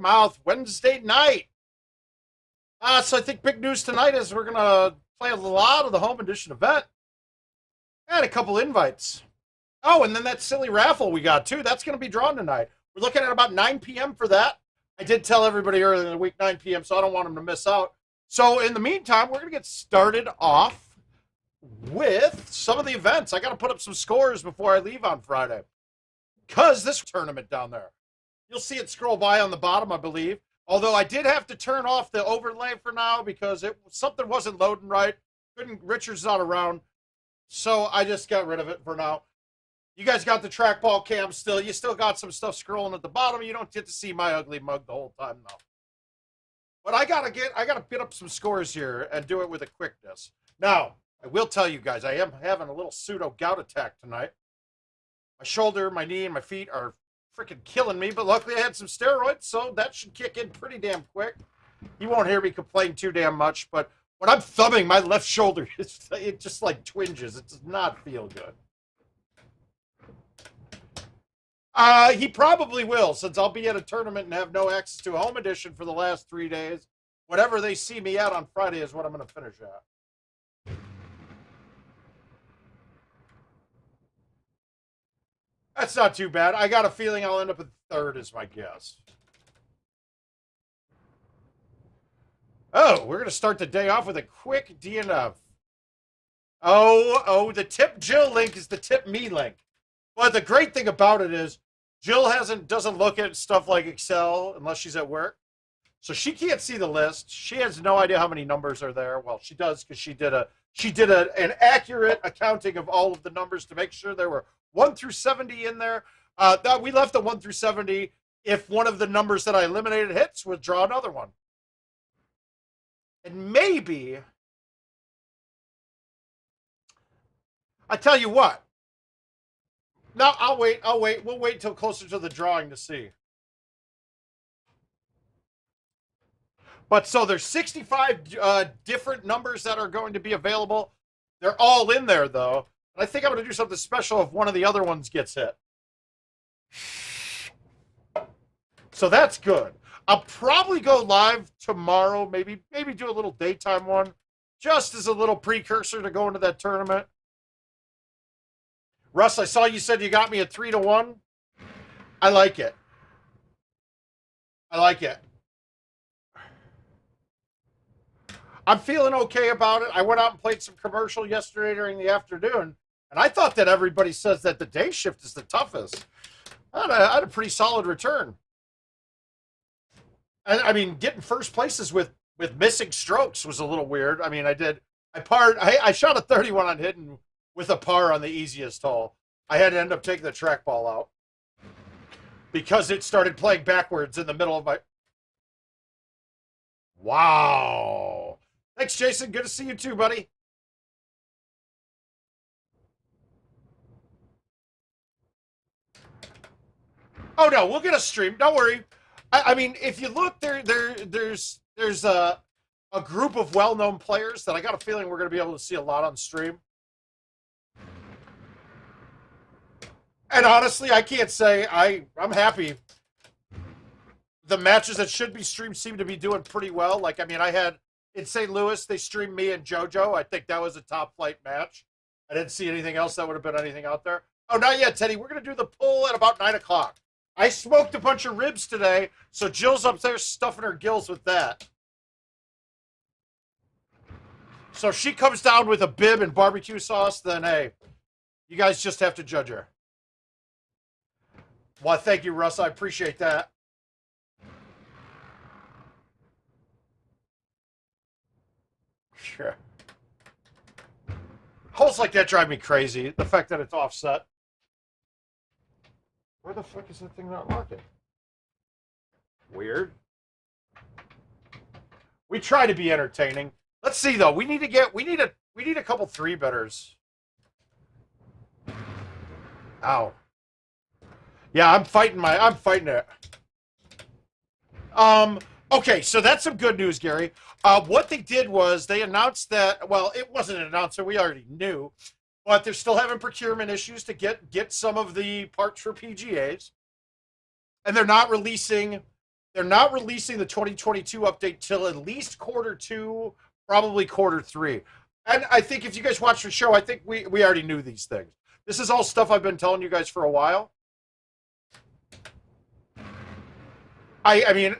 Tip-to-Mouth Wednesday night. So I think big news tonight is we're going to play a lot of the home edition event. And a couple invites. Oh, and then that silly raffle we got, too. That's going to be drawn tonight. We're looking at about 9 p.m. for that. I did tell everybody earlier in the week, 9 p.m., so I don't want them to miss out. So in the meantime, we're going to get started off with some of the events. I got to put up some scores before I leave on Friday. Because this tournament down there. You'll see it scroll by on the bottom, I believe. Although I did have to turn off the overlay for now because something wasn't loading right. Richard's not around. So I just got rid of it for now. You guys got the trackball cam still. You still got some stuff scrolling at the bottom. You don't get to see my ugly mug the whole time, though. But I gotta get up some scores here and do it with a quickness. Now, I will tell you guys, I am having a little pseudo gout attack tonight. My shoulder, my knee, and my feet are freaking killing me, but luckily I had some steroids, so that should kick in pretty damn quick. You won't hear me complain too damn much, but when I'm thumbing, my left shoulder, it just like twinges. It does not feel good. He probably will, since I'll be at a tournament and have no access to a home edition for the last 3 days. Whatever they see me at on Friday is what I'm going to finish at. That's not too bad. I got a feeling I'll end up in third is my guess. Oh, we're going to start the day off with a quick DNF. Oh, the Tip Jill link is the Tip Me link. But the great thing about it is Jill doesn't look at stuff like Excel unless she's at work. So she can't see the list. She has no idea how many numbers are there. Well, she does because she did an accurate accounting of all of the numbers to make sure there were 1 through 70 in there. We left the 1 through 70. If one of the numbers that I eliminated hits, we'll draw another one. And maybe, I tell you what. No, I'll wait. We'll wait till closer to the drawing to see. But so there's 65 different numbers that are going to be available. They're all in there, though. And I think I'm going to do something special if one of the other ones gets hit. So that's good. I'll probably go live tomorrow. Maybe do a little daytime one. Just as a little precursor to going to that tournament. Russ, I saw you said you got me at 3-1. I like it. I like it. I'm feeling okay about it. I went out and played some commercial yesterday during the afternoon, and I thought that everybody says that the day shift is the toughest. I had a pretty solid return. I mean, getting first places with missing strokes was a little weird. I mean, I shot a 31 on hitting with a par on the easiest hole. I had to end up taking the trackball out because it started playing backwards in the middle of my... Wow. Thanks, Jason. Good to see you too, buddy. Oh, no, we'll get a stream. Don't worry. I mean, if you look, there's a group of well-known players that I got a feeling we're going to be able to see a lot on stream. And honestly, I can't say I'm happy. The matches that should be streamed seem to be doing pretty well. Like, I mean, I had in St. Louis, they streamed me and JoJo. I think that was a top flight match. I didn't see anything else that would have been anything out there. Oh, not yet, Teddy. We're going to do the poll at about 9 o'clock. I smoked a bunch of ribs today, so Jill's up there stuffing her gills with that. So if she comes down with a bib and barbecue sauce, then, hey, you guys just have to judge her. Well, thank you, Russ. I appreciate that. Sure. Holes like that drive me crazy. The fact that it's offset. Where the fuck is that thing not working? Weird. We try to be entertaining. Let's see though. We need a couple 3-betters. Ow. Yeah, I'm fighting it. Okay, so that's some good news, Gary. What they did was they announced that, well, it wasn't an announcement, we already knew, but they're still having procurement issues to get some of the parts for PGAs. And they're not releasing they're not releasing the 2022 update till at least Q2, probably Q3. And I think if you guys watch the show, I think we already knew these things. This is all stuff I've been telling you guys for a while. I mean,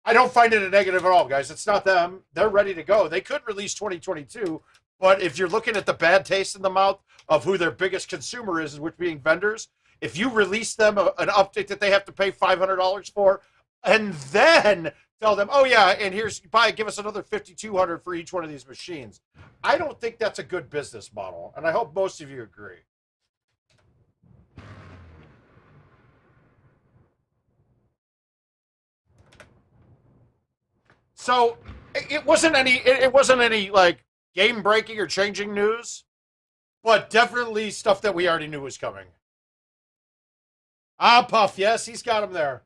I don't find it a negative at all, guys. It's not them. They're ready to go. They could release 2022, but if you're looking at the bad taste in the mouth of who their biggest consumer is, which being vendors, if you release them an update that they have to pay $500 for, and then tell them, oh yeah, and here's give us another $5,200 for each one of these machines, I don't think that's a good business model, and I hope most of you agree. So it wasn't any like game breaking or changing news, but definitely stuff that we already knew was coming. Ah, Puff, yes, he's got him there.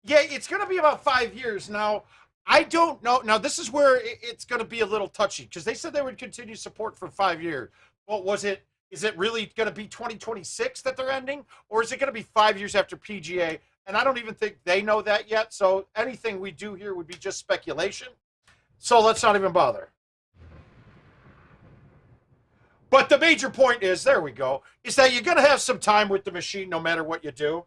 Yeah, it's going to be about 5 years. Now, I don't know. Now, this is where it's going to be a little touchy because they said they would continue support for 5 years. But is it really going to be 2026 that they're ending? Or is it going to be 5 years after PGA? And I don't even think they know that yet. So anything we do here would be just speculation. So let's not even bother. But the major point is, there we go, is that you're going to have some time with the machine no matter what you do.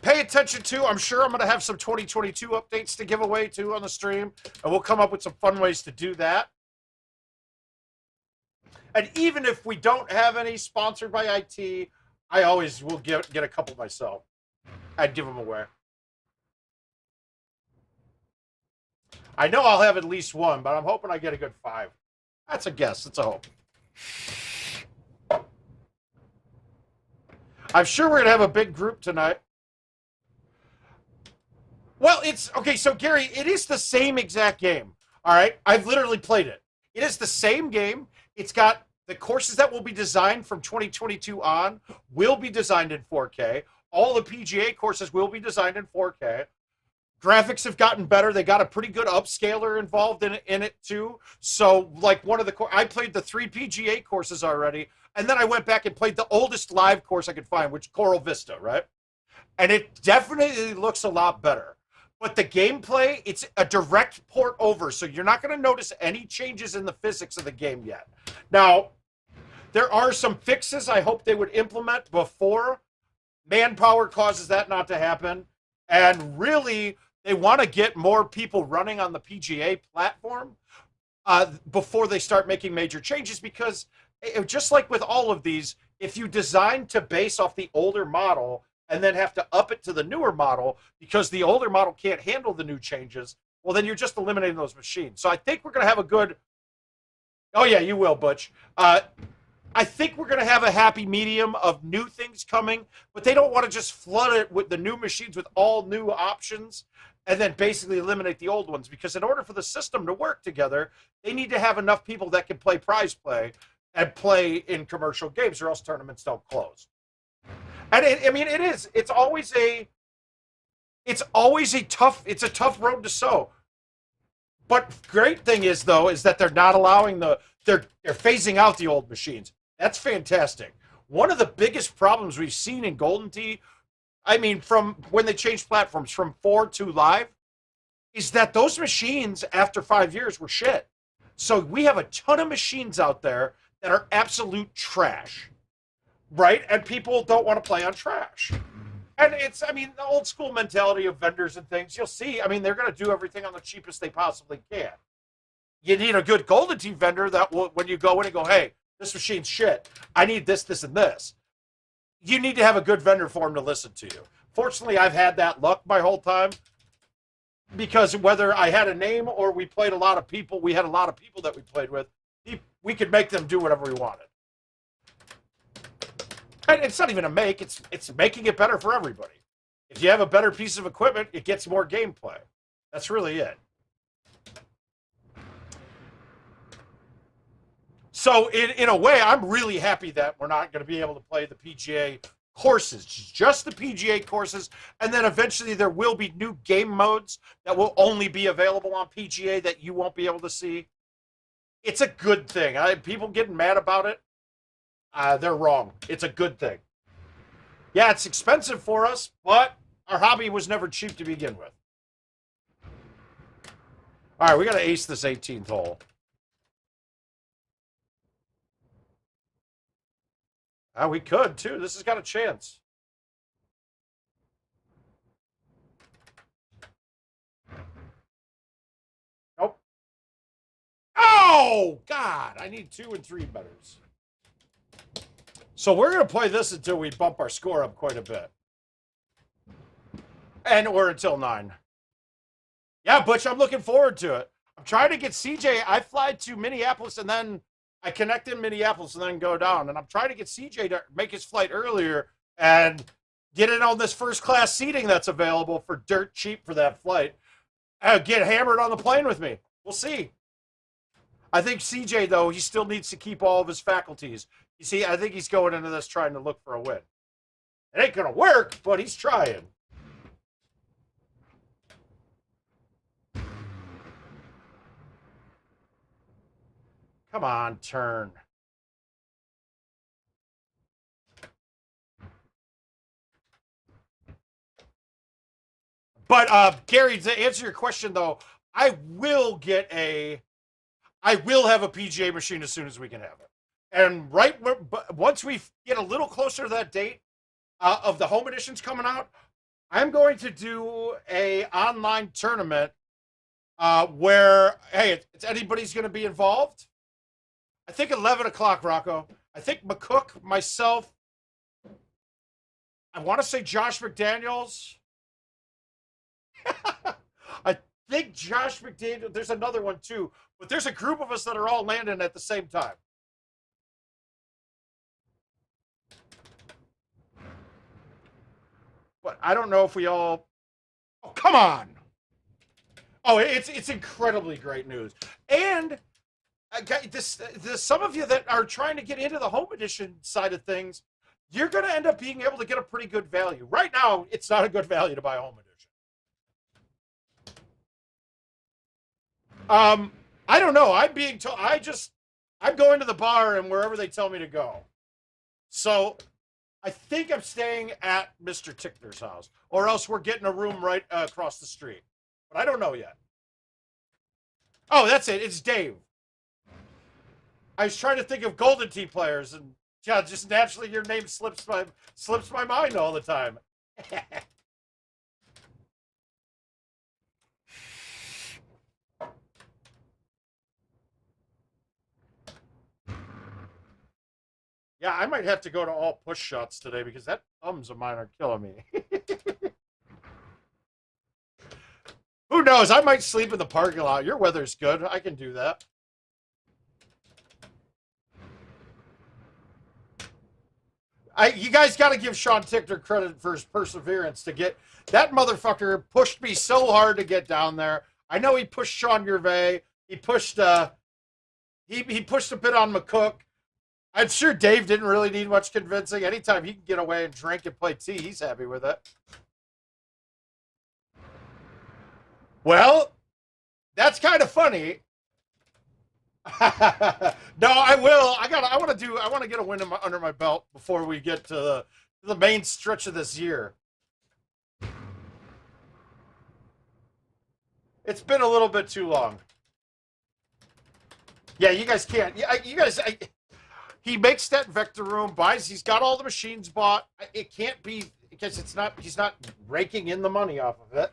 Pay attention to, I'm sure I'm going to have some 2022 updates to give away too on the stream, and we'll come up with some fun ways to do that. And even if we don't have any sponsored by IT, I always will get a couple myself. I'd give them away. I know I'll have at least one, but I'm hoping I get a good 5. That's a guess. It's a hope. I'm sure we're going to have a big group tonight. Well, it's okay. So, Gary, it is the same exact game. All right. I've literally played it. It is the same game. It's got the courses that will be designed from 2022 on will be designed in 4K. All the PGA courses will be designed in 4K. Graphics have gotten better. They got a pretty good upscaler involved in it too. So, like I played the 3 PGA courses already, and then I went back and played the oldest live course I could find, which Coral Vista, right? And it definitely looks a lot better. But the gameplay, it's a direct port over, so you're not going to notice any changes in the physics of the game yet. Now, there are some fixes I hope they would implement before manpower causes that not to happen. And really, they want to get more people running on the PGA platform before they start making major changes, because just like with all of these, if you design to base off the older model and then have to up it to the newer model because the older model can't handle the new changes, well, then you're just eliminating those machines. So I think we're going to have a good... Oh, yeah, you will, Butch. I think we're going to have a happy medium of new things coming, but they don't want to just flood it with the new machines with all new options and then basically eliminate the old ones, because in order for the system to work together, they need to have enough people that can play prize play and play in commercial games, or else tournaments don't close. And it's always a tough road to sow. But great thing is, though, is that they're not allowing they're phasing out the old machines. That's fantastic. One of the biggest problems we've seen in GoldenTee, from when they changed platforms from 4 to live, is that those machines after 5 years were shit. So we have a ton of machines out there that are absolute trash, right? And people don't want to play on trash. And it's, the old school mentality of vendors and things, you'll see, they're going to do everything on the cheapest they possibly can. You need a good GoldenTee vendor that will, when you go in and go, hey, this machine's shit, I need this, this, and this. You need to have a good vendor for them to listen to you. Fortunately, I've had that luck my whole time, because whether I had a name or we played a lot of people, we had a lot of people that we played with, we could make them do whatever we wanted. And it's not even a make, it's making it better for everybody. If you have a better piece of equipment, it gets more gameplay. That's really it. So in a way, I'm really happy that we're not going to be able to play the PGA courses, just the PGA courses, and then eventually there will be new game modes that will only be available on PGA that you won't be able to see. It's a good thing. People getting mad about it, they're wrong. It's a good thing. Yeah, it's expensive for us, but our hobby was never cheap to begin with. All right, we got to ace this 18th hole. We could, too. This has got a chance. Nope. Oh, God. I need 2 and 3 betters. So we're going to play this until we bump our score up quite a bit. Or until 9. Yeah, Butch, I'm looking forward to it. I'm trying to get CJ. I fly to Minneapolis and then I connect in Minneapolis and then go down. And I'm trying to get CJ to make his flight earlier and get in on this first class seating that's available for dirt cheap for that flight. Get hammered on the plane with me. We'll see. I think CJ, though, he still needs to keep all of his faculties. You see, I think he's going into this trying to look for a win. It ain't going to work, but he's trying. Come on, turn. But Gary, to answer your question though, I will have a PGA machine as soon as we can have it. And once we get a little closer to that date of the home editions coming out, I'm going to do a online tournament where, hey, it's anybody's going to be involved. I think 11 o'clock, Rocco. I think McCook, myself, I want to say Josh McDaniels. I think Josh McDaniels, there's another one too, but there's a group of us that are all landing at the same time. But I don't know if we all... Oh, come on! Oh, it's incredibly great news. And some of you that are trying to get into the home edition side of things, you're going to end up being able to get a pretty good value. Right now, it's not a good value to buy a home edition. I don't know. I'm being told. I'm going to the bar and wherever they tell me to go. So I think I'm staying at Mr. Tickner's house, or else we're getting a room right across the street. But I don't know yet. Oh, that's it. It's Dave. I was trying to think of GoldenTeeTV players, and yeah, just naturally your name slips my mind all the time. Yeah, I might have to go to all push shots today because that thumbs of mine are killing me. Who knows? I might sleep in the parking lot. Your weather's good. I can do that. You guys got to give Sean Tickner credit for his perseverance to get that motherfucker pushed me so hard to get down there. I know he pushed Sean Gervais. He pushed he pushed a bit on McCook. I'm sure Dave didn't really need much convincing. Anytime he can get away and drink and play tea, he's happy with it. Well, that's kind of funny. No, I will. I want to get a win under my belt before we get to the main stretch of this year. It's been a little bit too long. Yeah, you guys can't. Yeah, he makes that vector room, he's got all the machines bought. It can't be because he's not raking in the money off of it.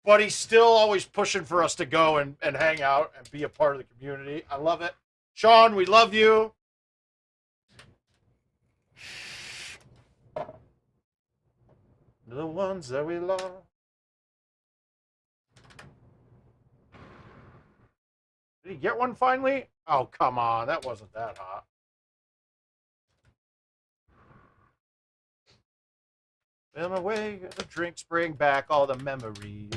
But he's still always pushing for us to go and hang out and be a part of the community. I love it. Sean, we love you. The ones that we love. Did he get one finally? Oh, come on. That wasn't that hot. Film away the drinks, bring back all the memories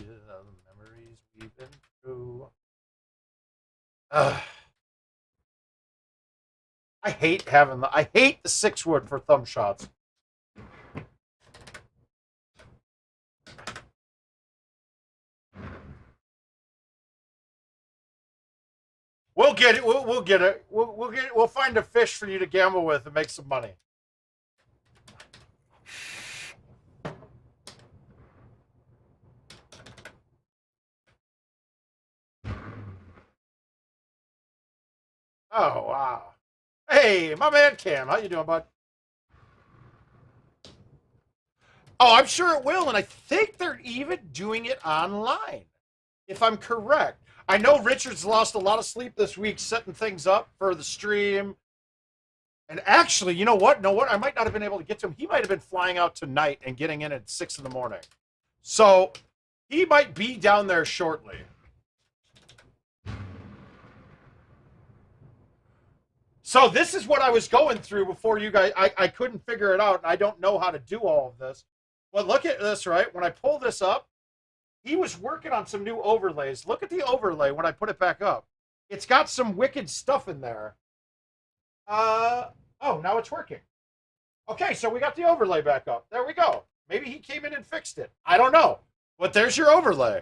we've been through. I hate the 6-wood for thumb shots. We'll get it. We'll get it. We'll get it. We'll find a fish for you to gamble with and make some money. Oh wow! Hey, my man Cam, how you doing, bud? Oh, I'm sure it will, and I think they're even doing it online, if I'm correct. I know Richard's lost a lot of sleep this week setting things up for the stream. And actually, you know what? I might not have been able to get to him. He might have been flying out tonight and getting in at 6 in the morning. So he might be down there shortly. So this is what I was going through before you guys. I couldn't figure it out, and I don't know how to do all of this. But look at this, right? When I pull this up, he was working on some new overlays. Look at the overlay when I put it back up. It's got some wicked stuff in there. Oh, now it's working. Okay, so we got the overlay back up. There we go. Maybe he came in and fixed it. I don't know. But there's your overlay.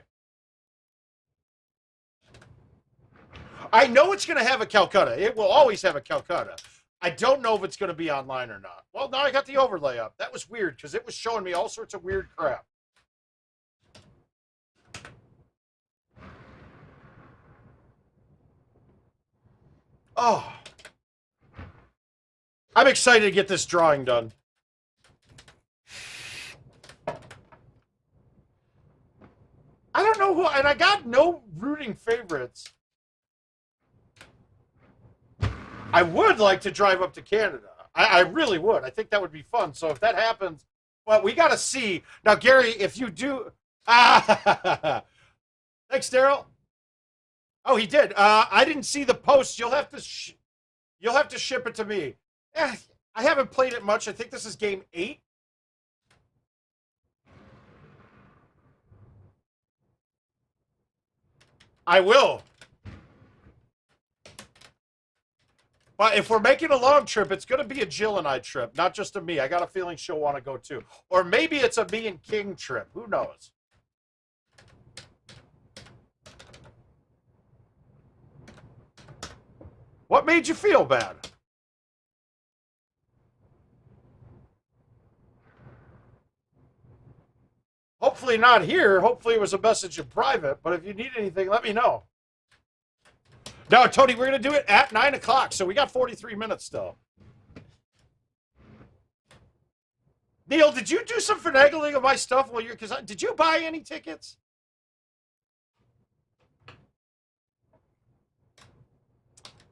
I know it's going to have a Calcutta. It will always have a Calcutta. I don't know if it's going to be online or not. Well, now I got the overlay up. That was weird because it was showing me all sorts of weird crap. Oh. I'm excited to get this drawing done. I don't know who, and I got no rooting favorites. I would like to drive up to Canada. I really would. I think that would be fun. So if that happens, well, we got to see. Now, Gary, if you do... Thanks, Daryl. Oh, he did. I didn't see the post. You'll have to ship it to me. I haven't played it much. I think this is game 8. I will. But if we're making a long trip, it's going to be a Jill and I trip, not just a me. I got a feeling she'll want to go too. Or maybe it's a me and King trip. Who knows? What made you feel bad? Hopefully not here. Hopefully it was a message in private. But if you need anything, let me know. No, Tony, we're going to do it at 9 o'clock, so we got 43 minutes still. Neil, did you do some finagling of my stuff while you're... Because did you buy any tickets?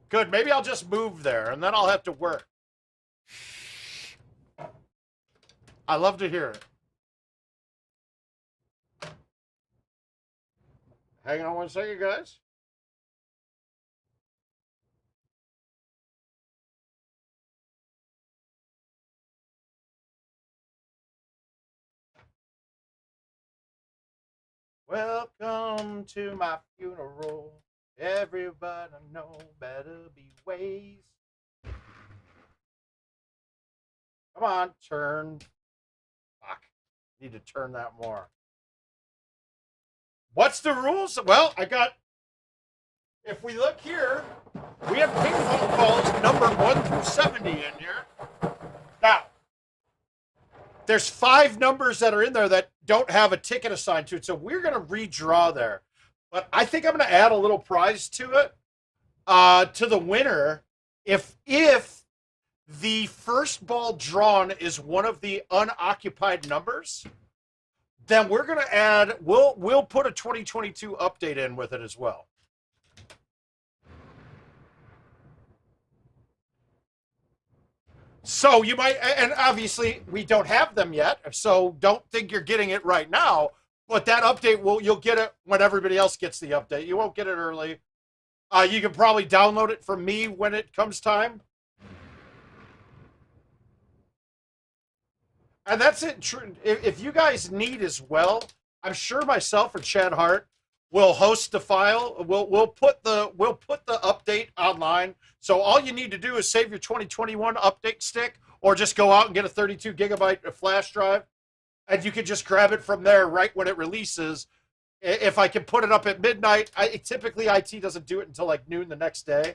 Good. Maybe I'll just move there, and then I'll have to work. I love to hear it. Hang on one second, guys. Welcome to my funeral. Everybody know better be ways. Come on, turn. Fuck. Need to turn that more. What's the rules? Well, I got... If we look here, we have ping pong balls numbered 1 through 70 in here. Now, there's 5 numbers that are in there that don't have a ticket assigned to it, so we're going to redraw there. But I think I'm going to add a little prize to it, to the winner. If the first ball drawn is one of the unoccupied numbers, then we're going to add, we'll put a 2022 update in with it as well. So you might, and obviously we don't have them yet, so don't think you're getting it right now. But that update you'll get it when everybody else gets the update. You won't get it early. You can probably download it from me when it comes time. And that's it. If you guys need as well, I'm sure myself or Chad Hart will host the file. We'll put the update online. So all you need to do is save your 2021 update stick, or just go out and get a 32 gigabyte flash drive, and you can just grab it from there right when it releases. if I can put it up at midnight. Typically IT doesn't do it until like noon the next day.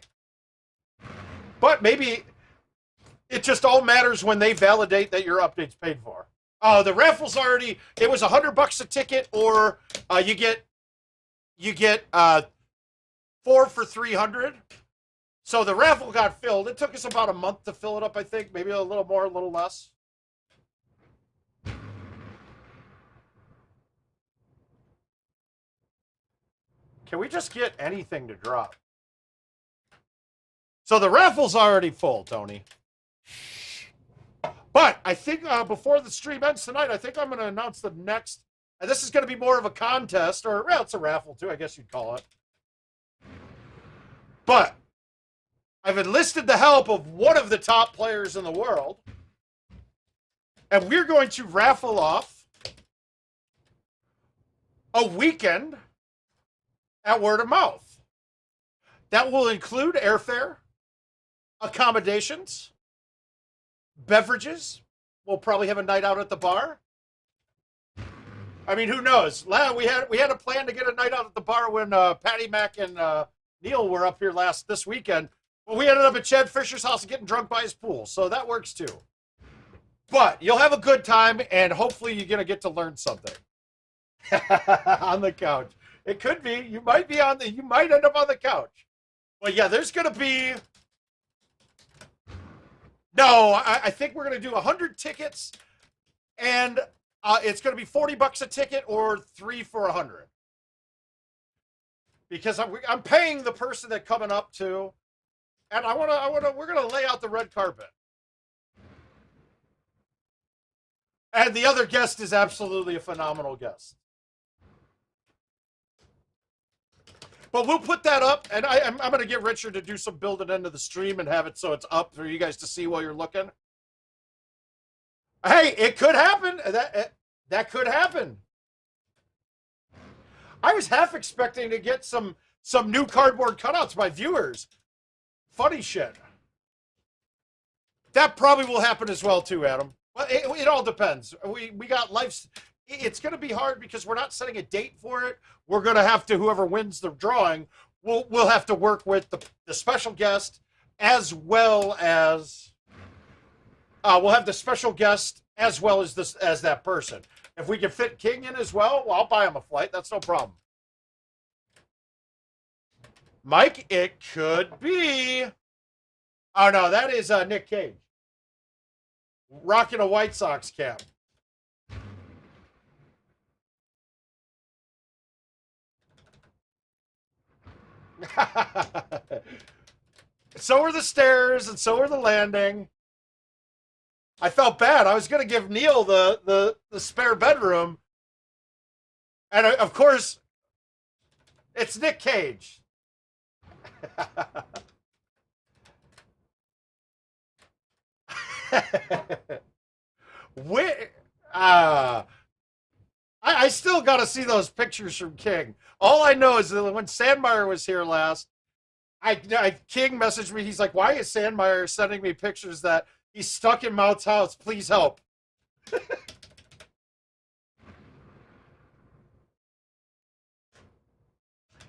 But maybe it just all matters when they validate that your update's paid for. The raffle's already, it was $100 a ticket, or you get 4 for 300. So the raffle got filled. It took us about a month to fill it up, I think. Maybe a little more, a little less. Can we just get anything to drop? So the raffle's already full, Tony. But I think before the stream ends tonight, I think I'm going to announce the next. And this is going to be more of a contest, or well, it's a raffle too, I guess you'd call it. But I've enlisted the help of one of the top players in the world, and we're going to raffle off a weekend at Word of Mouth. That will include airfare, accommodations, beverages. We'll probably have a night out at the bar. I mean, who knows? We had a plan to get a night out at the bar when Patty Mac and Neil were up here this weekend. Well, we ended up at Chad Fisher's house and getting drunk by his pool, so that works too. But you'll have a good time, and hopefully you're going to get to learn something. On the couch. It could be. You might end up on the couch. But yeah, there's going to be... No, I think we're going to do 100 tickets, and it's going to be $40 a ticket or 3 for 100. Because I'm paying the person that coming up to... And we're going to lay out the red carpet. And the other guest is absolutely a phenomenal guest. But we'll put that up, and I'm going to get Richard to do some building into the stream and have it so it's up for you guys to see while you're looking. Hey, it could happen. That could happen. I was half expecting to get some new cardboard cutouts by viewers. Funny shit. That probably will happen as well too, Adam. Well, it all depends. We got life. It's going to be hard because we're not setting a date for it. We're going to have to, whoever wins the drawing, we'll have to work with the special guest as well as we'll have the special guest as well as that person. If we can fit King in as well, I'll buy him a flight. That's no problem. Mike, it could be. Oh, no, that is Nick Cage. Rocking a White Sox cap. So are the stairs, and so are the landing. I felt bad. I was going to give Neil the spare bedroom. And, of course, it's Nick Cage. I still got to see those pictures from King. All I know is that when Sandmeyer was here last, King messaged me. He's like, "Why is Sandmeyer sending me pictures that he's stuck in Mouth's house? Please help."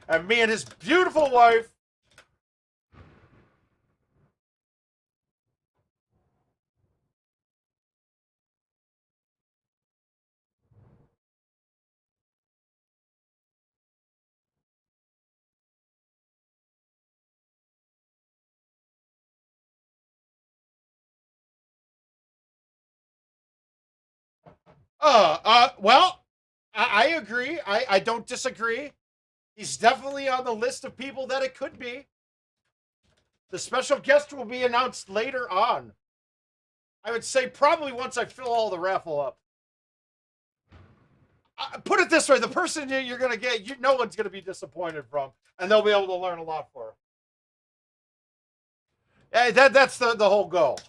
And me and his beautiful wife. Well, I agree. I don't disagree. He's definitely on the list of people that it could be. The special guest will be announced later on. I would say probably once I fill all the raffle up. Put it this way, the person you're going to get, no one's going to be disappointed from, and they'll be able to learn a lot for her. That's the whole goal.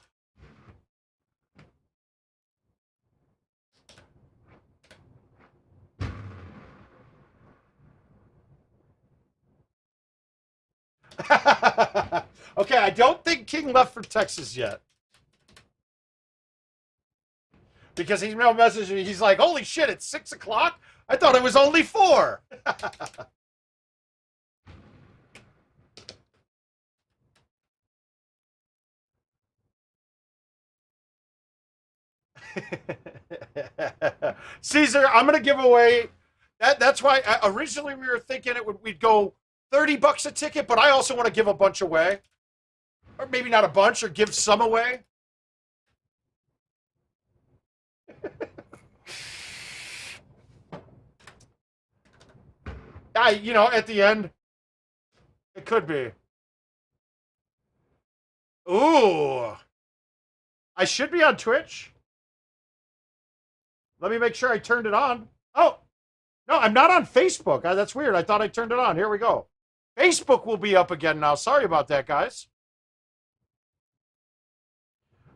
Okay, I don't think King left for Texas yet. Because he's now messaging me. He's like, "Holy shit, it's 6 o'clock? I thought it was only 4. Caesar, I'm going to give away that's why originally we were thinking we'd go $30 a ticket, but I also want to give a bunch away. Or maybe not a bunch, or give some away. You know, at the end, it could be. Ooh. I should be on Twitch. Let me make sure I turned it on. Oh, no, I'm not on Facebook. That's weird. I thought I turned it on. Here we go. Facebook will be up again now. Sorry about that, guys.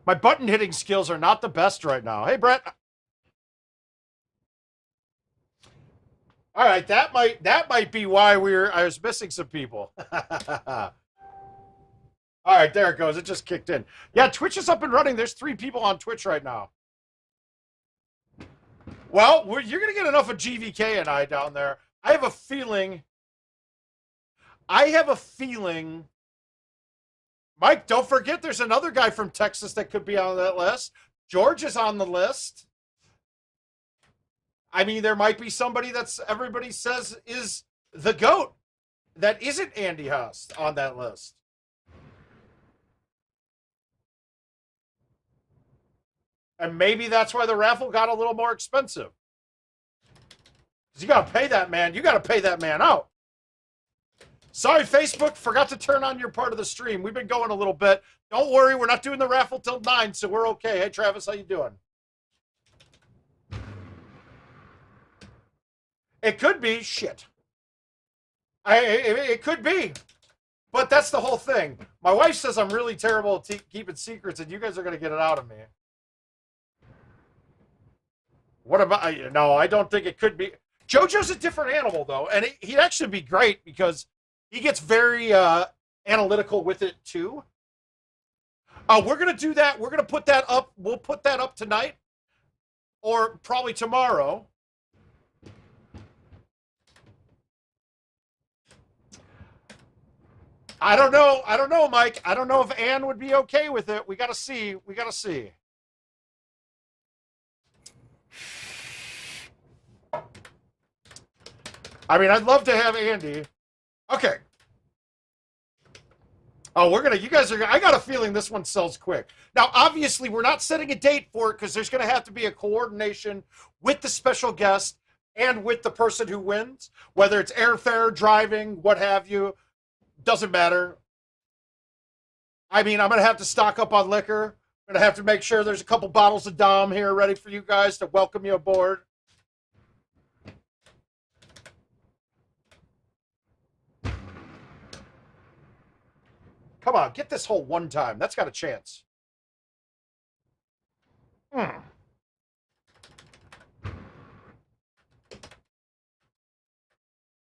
My button hitting skills are not the best right now. Hey, Brett. All right, that might be why I was missing some people. All right, there it goes. It just kicked in. Yeah, Twitch is up and running. There's 3 people on Twitch right now. Well, you're going to get enough of GVK and I down there. I have a feeling. Mike, don't forget there's another guy from Texas that could be on that list. George is on the list. I mean, there might be somebody everybody says is the GOAT that isn't Andy Haas on that list. And maybe that's why the raffle got a little more expensive. Because you got to pay that man. You got to pay that man out. Sorry, Facebook. Forgot to turn on your part of the stream. We've been going a little bit. Don't worry. We're not doing the raffle till 9, so we're okay. Hey, Travis, how you doing? It could be. Shit. It could be. But that's the whole thing. My wife says I'm really terrible at keeping secrets, and you guys are going to get it out of me. What about... No, I don't think it could be. JoJo's a different animal, though, and he'd actually be great because he gets very analytical with it, too. We're going to do that. We're going to put that up. We'll put that up tonight or probably tomorrow. I don't know. I don't know, Mike. I don't know if Ann would be okay with it. We got to see. We got to see. I mean, I'd love to have Andy. Okay. Oh, you guys are, I got a feeling this one sells quick. Now, obviously, we're not setting a date for it because there's going to have to be a coordination with the special guest and with the person who wins, whether it's airfare, driving, what have you. Doesn't matter. I mean, I'm going to have to stock up on liquor. I'm going to have to make sure there's a couple bottles of Dom here ready for you guys to welcome you aboard. Come on, get this hole one time. That's got a chance.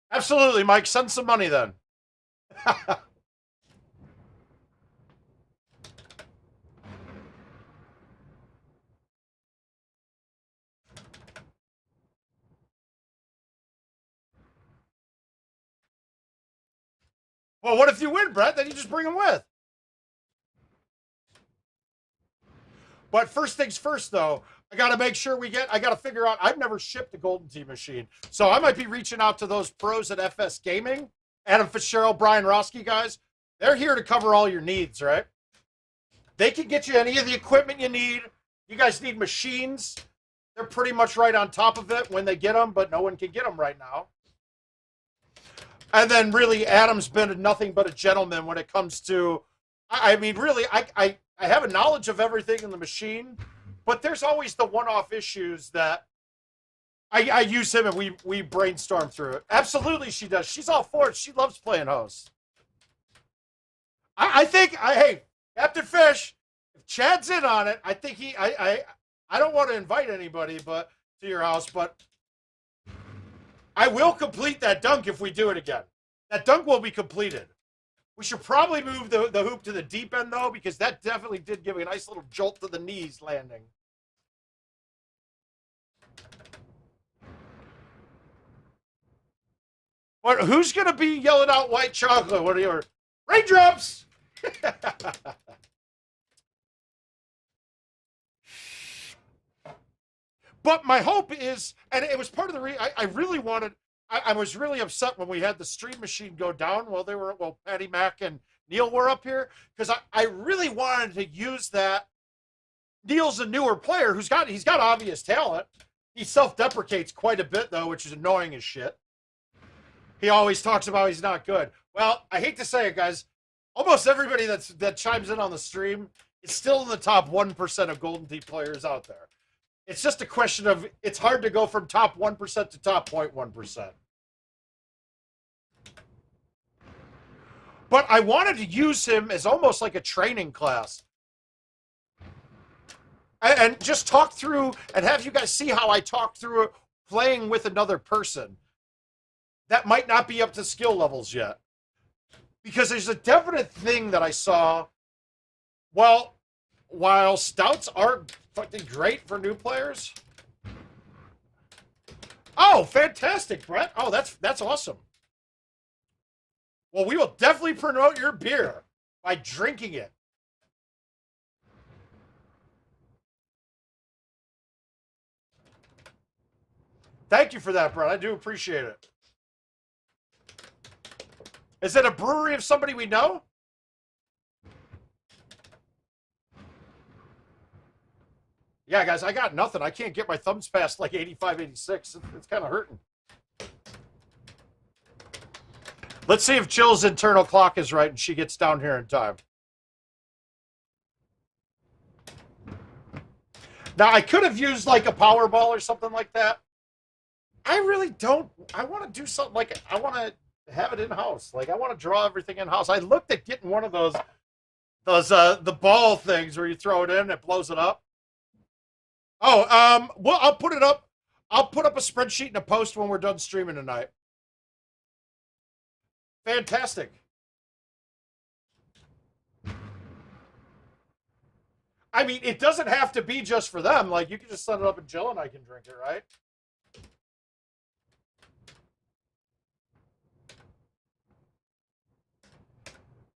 Absolutely, Mike. Send some money then. Well, what if you win, Brett? Then you just bring them with. But first things first, though, I got to make sure I got to figure out, I've never shipped a Golden Tee machine. So I might be reaching out to those pros at FS Gaming, Adam Fitzgerald, Brian Roski guys. They're here to cover all your needs, right? They can get you any of the equipment you need. You guys need machines. They're pretty much right on top of it when they get them, but no one can get them right now. And then really, Adam's been nothing but a gentleman when it comes to, I mean, really, I have a knowledge of everything in the machine, but there's always the one-off issues that I use him and we brainstorm through it. Absolutely, she does. She's all for it. She loves playing host. I think, hey, Captain Fish, if Chad's in on it, I think I don't want to invite anybody to your house, but I will complete that dunk if we do it again. That dunk will be completed. We should probably move the hoop to the deep end, though, because that definitely did give me a nice little jolt to the knees landing. But who's going to be yelling out white chocolate? What are your raindrops? But my hope is, and it was part of the I really wanted. I was really upset when we had the stream machine go down while Patty Mac and Neil were up here, because I really wanted to use that. Neil's a newer player he's got obvious talent. He self-deprecates quite a bit though, which is annoying as shit. He always talks about he's not good. Well, I hate to say it, guys. Almost everybody that chimes in on the stream is still in the top 1% of Golden Tee players out there. It's just a question of, it's hard to go from top 1% to top 0.1%. But I wanted to use him as almost like a training class. And just talk through and have you guys see how I talk through it, playing with another person that might not be up to skill levels yet. Because there's a definite thing that I saw. Well, while stouts are fucking great for new players. Oh, fantastic, Brett. Oh, that's awesome. Well, we will definitely promote your beer by drinking it. Thank you for that, Brett. I do appreciate it. Is it a brewery of somebody we know? Yeah, guys, I got nothing. I can't get my thumbs past like 85, 86. It's kind of hurting. Let's see if Jill's internal clock is right and she gets down here in time. Now, I could have used like a Powerball or something like that. I really don't. I want to do something like, I want to have it in-house. Like, I want to draw everything in-house. I looked at getting one of those the ball things where you throw it in and it blows it up. Oh, well, I'll put it up. I'll put up a spreadsheet and a post when we're done streaming tonight. Fantastic. I mean, it doesn't have to be just for them. Like, you can just set it up and Jill and I can drink it, right?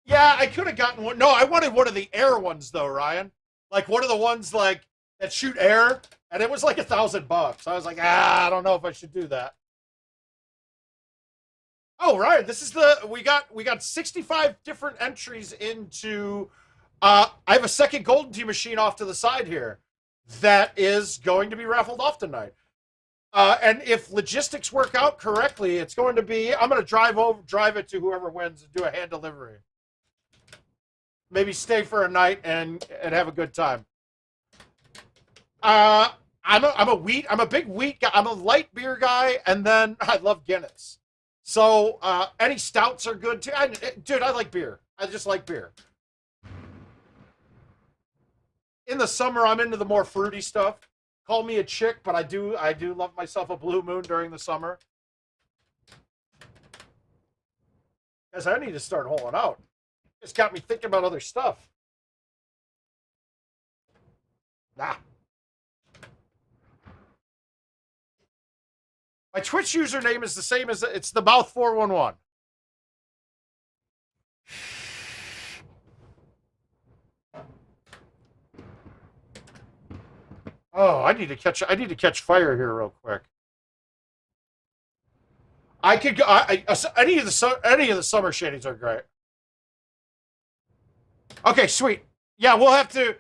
Yeah, I could have gotten one. No, I wanted one of the air ones, though, Ryan. Like, one of the ones, like, that shoot air, and it was like $1,000. I was like, I don't know if I should do that. Oh, right. This is we got 65 different entries into. I have a second Golden Tee machine off to the side here that is going to be raffled off tonight. And if logistics work out correctly, it's going to be. I'm going to drive it to whoever wins and do a hand delivery. Maybe stay for a night and have a good time. I'm a big wheat guy. I'm a light beer guy, and then I love Guinness. So any stouts are good too. Dude, I like beer. I just like beer. In the summer, I'm into the more fruity stuff. Call me a chick, but I do love myself a Blue Moon during the summer. Because I need to start holing out. It's got me thinking about other stuff. Nah. My Twitch username is the same as it's themouth411. Oh, I need to catch fire here real quick. I could go. Any of the summer shadings are great. Okay, sweet. Yeah, we'll have to.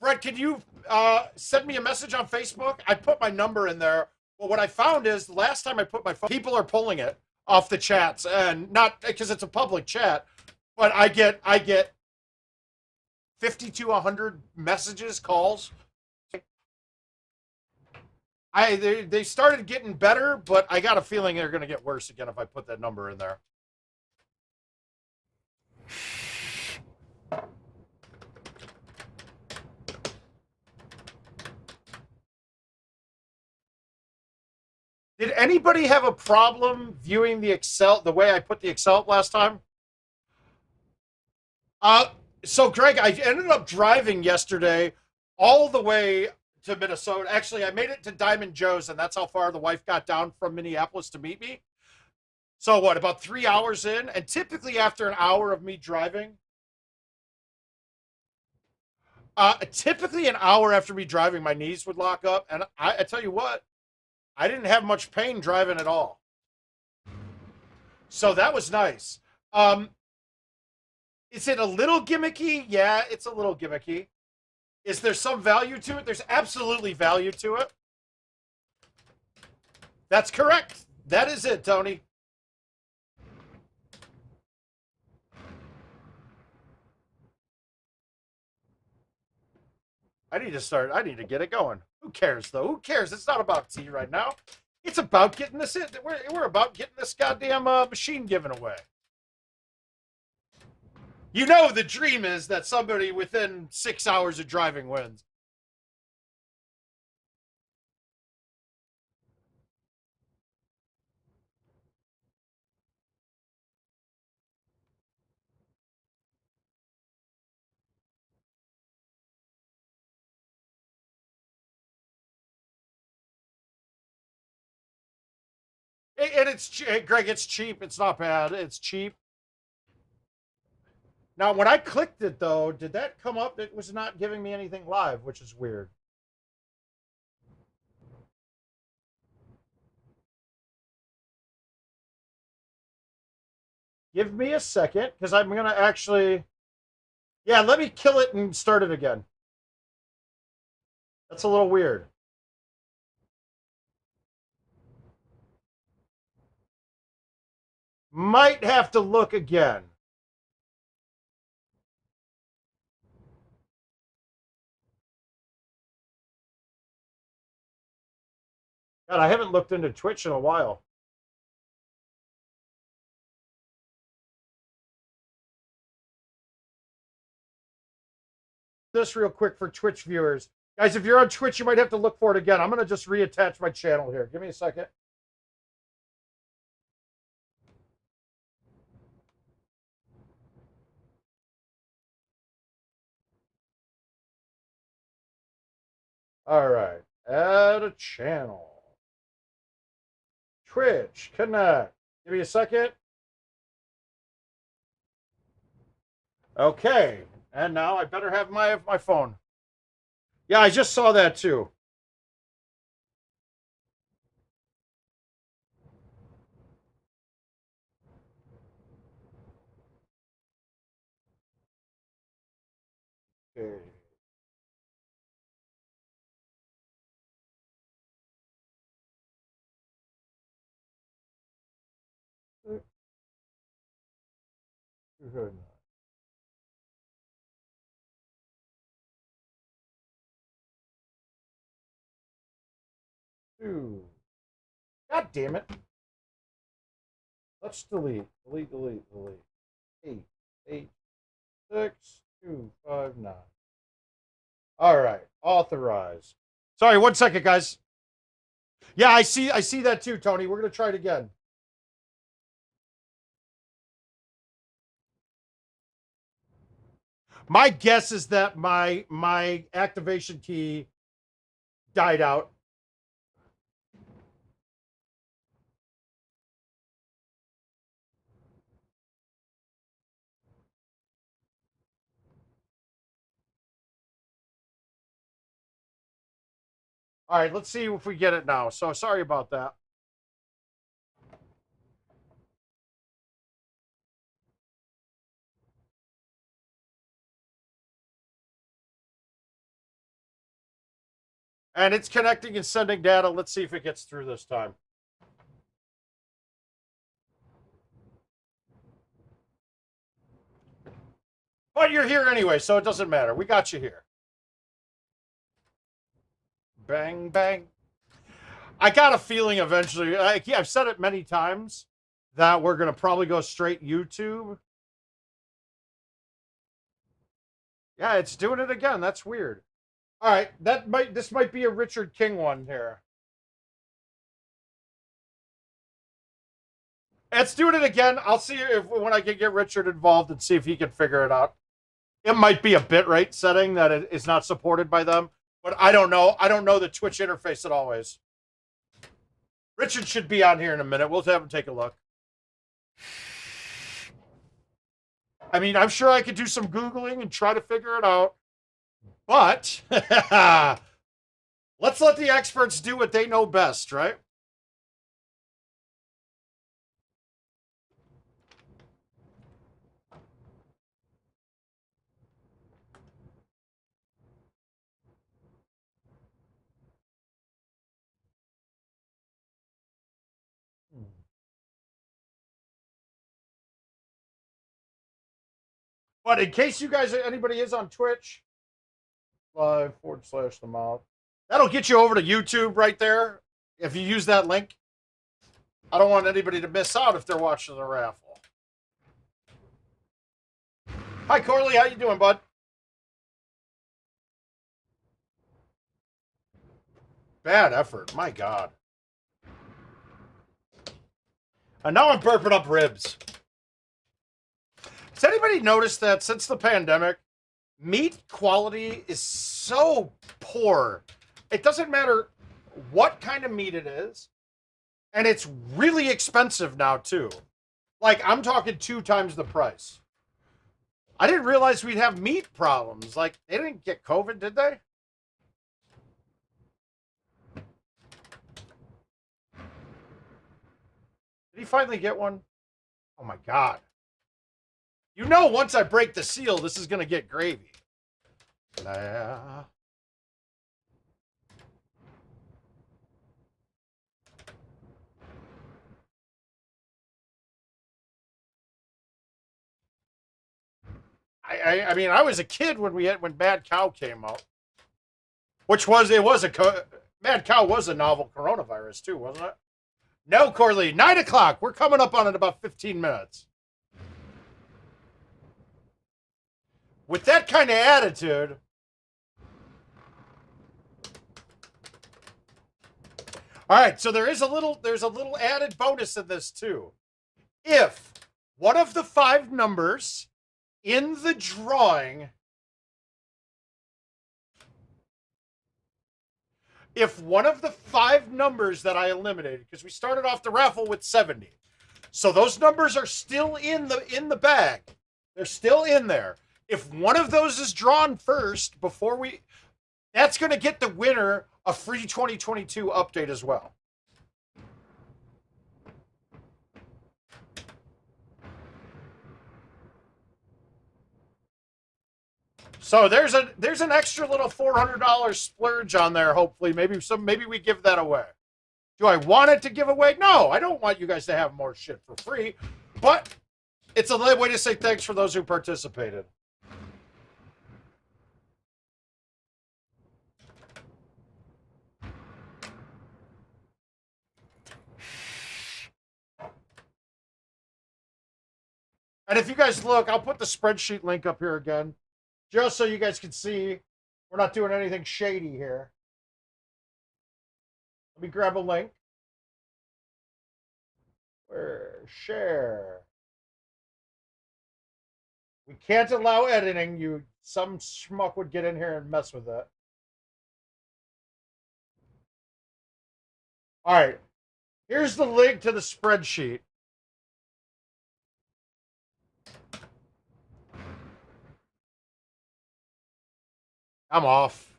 Brett, can you send me a message on Facebook? I put my number in there. Well, what I found is the last time I put my phone, people are pulling it off the chats, and not because it's a public chat, but I get 50 to 100 messages, calls. They started getting better, but I got a feeling they're going to get worse again if I put that number in there. Did anybody have a problem viewing the Excel the way I put the Excel up last time? So Greg, I ended up driving yesterday all the way to Minnesota. Actually, I made it to Diamond Joe's, and that's how far the wife got down from Minneapolis to meet me. So what, about 3 hours in? And typically after an hour of me driving, typically an hour after me driving, my knees would lock up. And I tell you what, I didn't have much pain driving at all. So that was nice. Is it a little gimmicky? Yeah, it's a little gimmicky. Is there some value to it? There's absolutely value to it. That's correct. That is it, Tony. I need to get it going. Who cares, though? Who cares? It's not about tea right now. It's about getting this in. We're about getting this goddamn machine given away. You know the dream is that somebody within 6 hours of driving wins. And it's, Greg, it's cheap. It's not bad. It's cheap. Now, when I clicked it, though, did that come up? It was not giving me anything live, which is weird. Give me a second, because I'm going to actually... Yeah, let me kill it and start it again. That's a little weird. Might have to look again. God, I haven't looked into Twitch in a while. This real quick for Twitch viewers. Guys, if you're on Twitch, you might have to look for it again. I'm going to just reattach my channel here. Give me a second. All right. Add a channel. Twitch. Connect. Give me a second. Okay. And now I better have my phone. Yeah, I just saw that too. Okay. Good. Two. God damn it. Let's delete. Delete. 8, 8, 6, 2, 5, 9. All right. Authorize. Sorry, 1 second, guys. Yeah, I see that too, Tony. We're gonna try it again. My guess is that my activation key died out. All right, let's see if we get it now. So sorry about that. And it's connecting and sending data. Let's see if it gets through this time. But you're here anyway, so it doesn't matter. We got you here. Bang, bang. I got a feeling eventually, I've said it many times, that we're going to probably go straight YouTube. Yeah, it's doing it again. That's weird. All right, this might be a Richard King one here. It's doing it again. I'll see if when I can get Richard involved and see if he can figure it out. It might be a bitrate setting that is not supported by them, but I don't know. I don't know the Twitch interface at always. Richard should be on here in a minute. We'll have him take a look. I mean, I'm sure I could do some Googling and try to figure it out. But let's let the experts do what they know best, right? But in case you guys, anybody is on Twitch, live/themouth, that'll get you over to YouTube right there. If you use that link, I don't want anybody to miss out if they're watching the raffle. Hi, Corley. How you doing, bud? Bad effort. My God. And now I'm burping up ribs. Has anybody noticed that since the pandemic, meat quality is so poor? It doesn't matter what kind of meat it is. And it's really expensive now, too. Like, I'm talking 2 times the price. I didn't realize we'd have meat problems. Like, they didn't get COVID, did they? Did he finally get one? Oh, my God. You know, once I break the seal, this is going to get gravy. Yeah. I mean, I was a kid when when Mad Cow came out, which was Mad Cow was a novel coronavirus too, wasn't it? No, Corley, 9 o'clock. We're coming up on it in about 15 minutes. With that kind of attitude, all right. So there's a little added bonus in this too. If one of the 5 numbers in the drawing, if one of the 5 numbers that I eliminated, because we started off the raffle with 70, so those numbers are still in the bag. They're still in there. If one of those is drawn first that's going to get the winner a free 2022 update as well. So there's an extra little $400 splurge on there. Hopefully, maybe we give that away. Do I want it to give away? No, I don't want you guys to have more shit for free. But it's a way to say thanks for those who participated. And if you guys look, I'll put the spreadsheet link up here again, just so you guys can see we're not doing anything shady here. Let me grab a link. Share. We can't allow editing. Some schmuck would get in here and mess with that. All right. Here's the link to the spreadsheet. I'm off.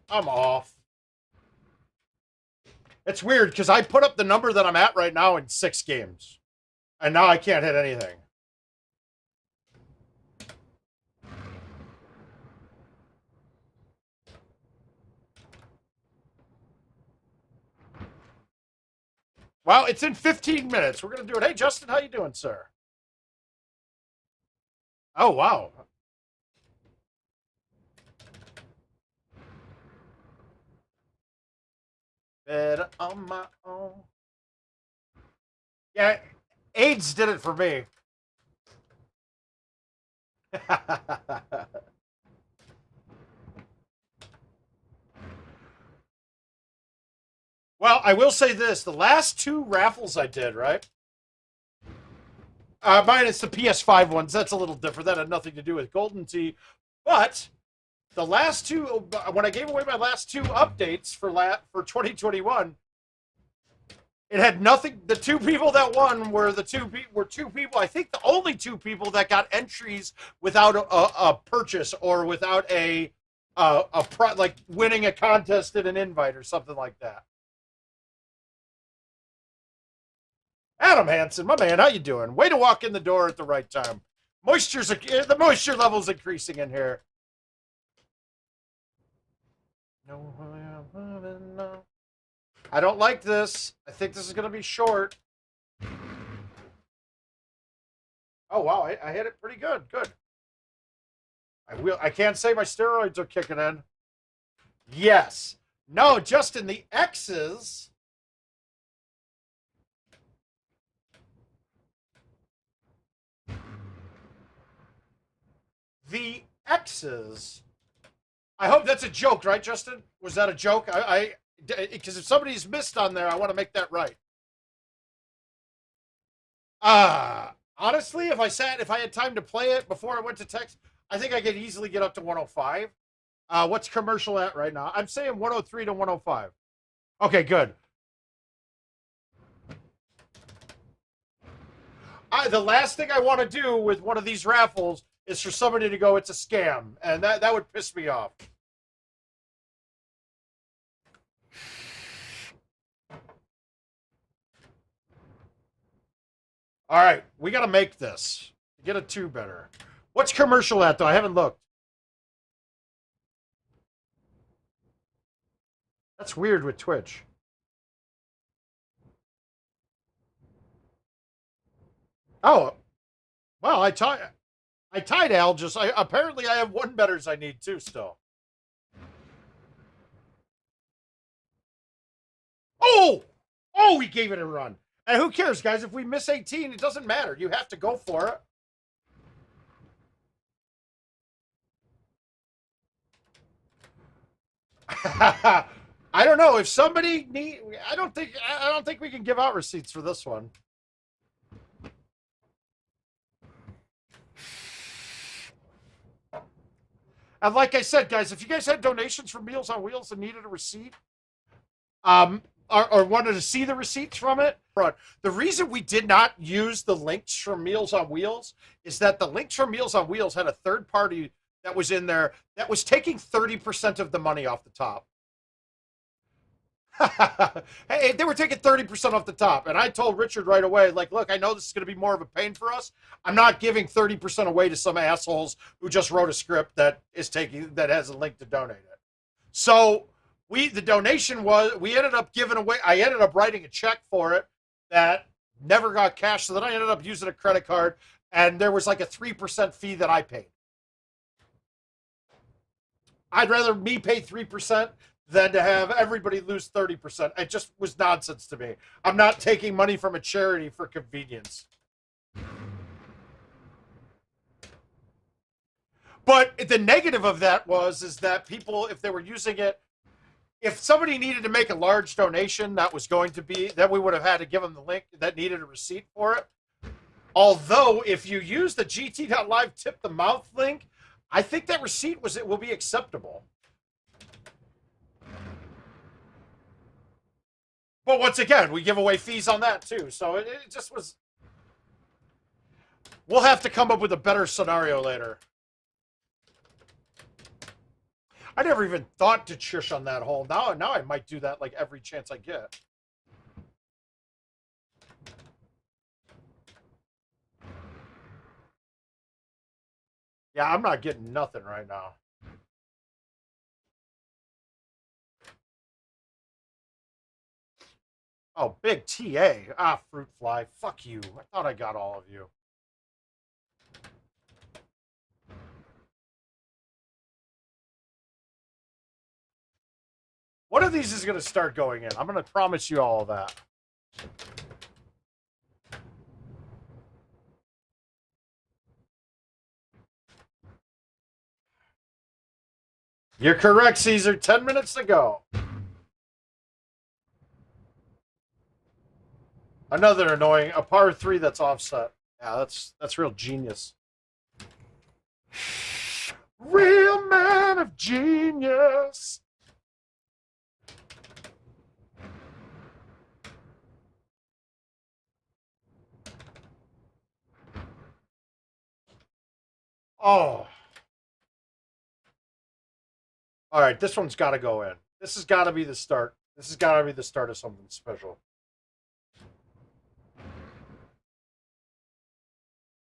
It's weird because I put up the number that I'm at right now in 6 games. And now I can't hit anything. Well, it's in 15 minutes. We're going to do it. Hey, Justin, how you doing, sir? Oh, wow. Better on my own. Yeah, AIDS did it for me. Well, I will say this. The last 2 raffles I did, right? Minus the PS5 ones. That's a little different. That had nothing to do with Golden Tee. But the last 2, when I gave away my last 2 updates for 2021, It had nothing. The two people that won were two people. I think the only two people that got entries without a purchase or without like winning a contest and an invite or something like that. Adam Hansen, my man, how you doing? Way to walk in the door at the right time. The moisture level's increasing in here. No. I don't like this. I think this is going to be short. Oh, wow. I hit it pretty good. Good. I can't say my steroids are kicking in. Yes. No, just in the X's. The X's. I hope that's a joke, right, Justin? Was that a joke? Because if somebody's missed on there, I want to make that right. Honestly, if I had time to play it before I went to text, I think I could easily get up to 105. What's commercial at right now? I'm saying 103 to 105. Okay, good. The last thing I want to do with one of these raffles is for somebody to go, it's a scam, and that would piss me off. All right, we got to make this. Get a 2 better. What's commercial at, though? I haven't looked. That's weird with Twitch. Oh, well, I tied Al. Apparently I have 1 betters I need too still. Oh, he gave it a run. And who cares, guys? If we miss 18, it doesn't matter. You have to go for it. I don't know if somebody I don't think we can give out receipts for this one. And like I said, guys, if you guys had donations for Meals on Wheels and needed a receipt, or wanted to see the receipts from it, the reason we did not use the links from Meals on Wheels is that the links from Meals on Wheels had a third party that was in there that was taking 30% of the money off the top. Hey, they were taking 30% off the top. And I told Richard right away, like, look, I know this is going to be more of a pain for us. I'm not giving 30% away to some assholes who just wrote a script that has a link to donate it. So the donation was, we ended up giving away, I ended up writing a check for it that never got cashed. So then I ended up using a credit card, and there was like a 3% fee that I paid. I'd rather me pay 3% than to have everybody lose 30%. It just was nonsense to me. I'm not taking money from a charity for convenience. But the negative of that is that people, if they were using it, if somebody needed to make a large donation, that we would have had to give them the link that needed a receipt for it. Although, if you use the gt.live tip the mouth link, I think that receipt will be acceptable. But once again, we give away fees on that too. So it just was. We'll have to come up with a better scenario later. I never even thought to chish on that hole. Now I might do that like every chance I get. Yeah, I'm not getting nothing right now. Oh, big TA. Ah, fruit fly. Fuck you. I thought I got all of you. One of these is going to start going in. I'm going to promise you all of that. You're correct, Caesar. 10 minutes to go. Another annoying, a par 3 that's offset. Yeah, that's real genius. Real man of genius. Oh. All right, this one's got to go in. This has got to be the start. This has got to be the start of something special.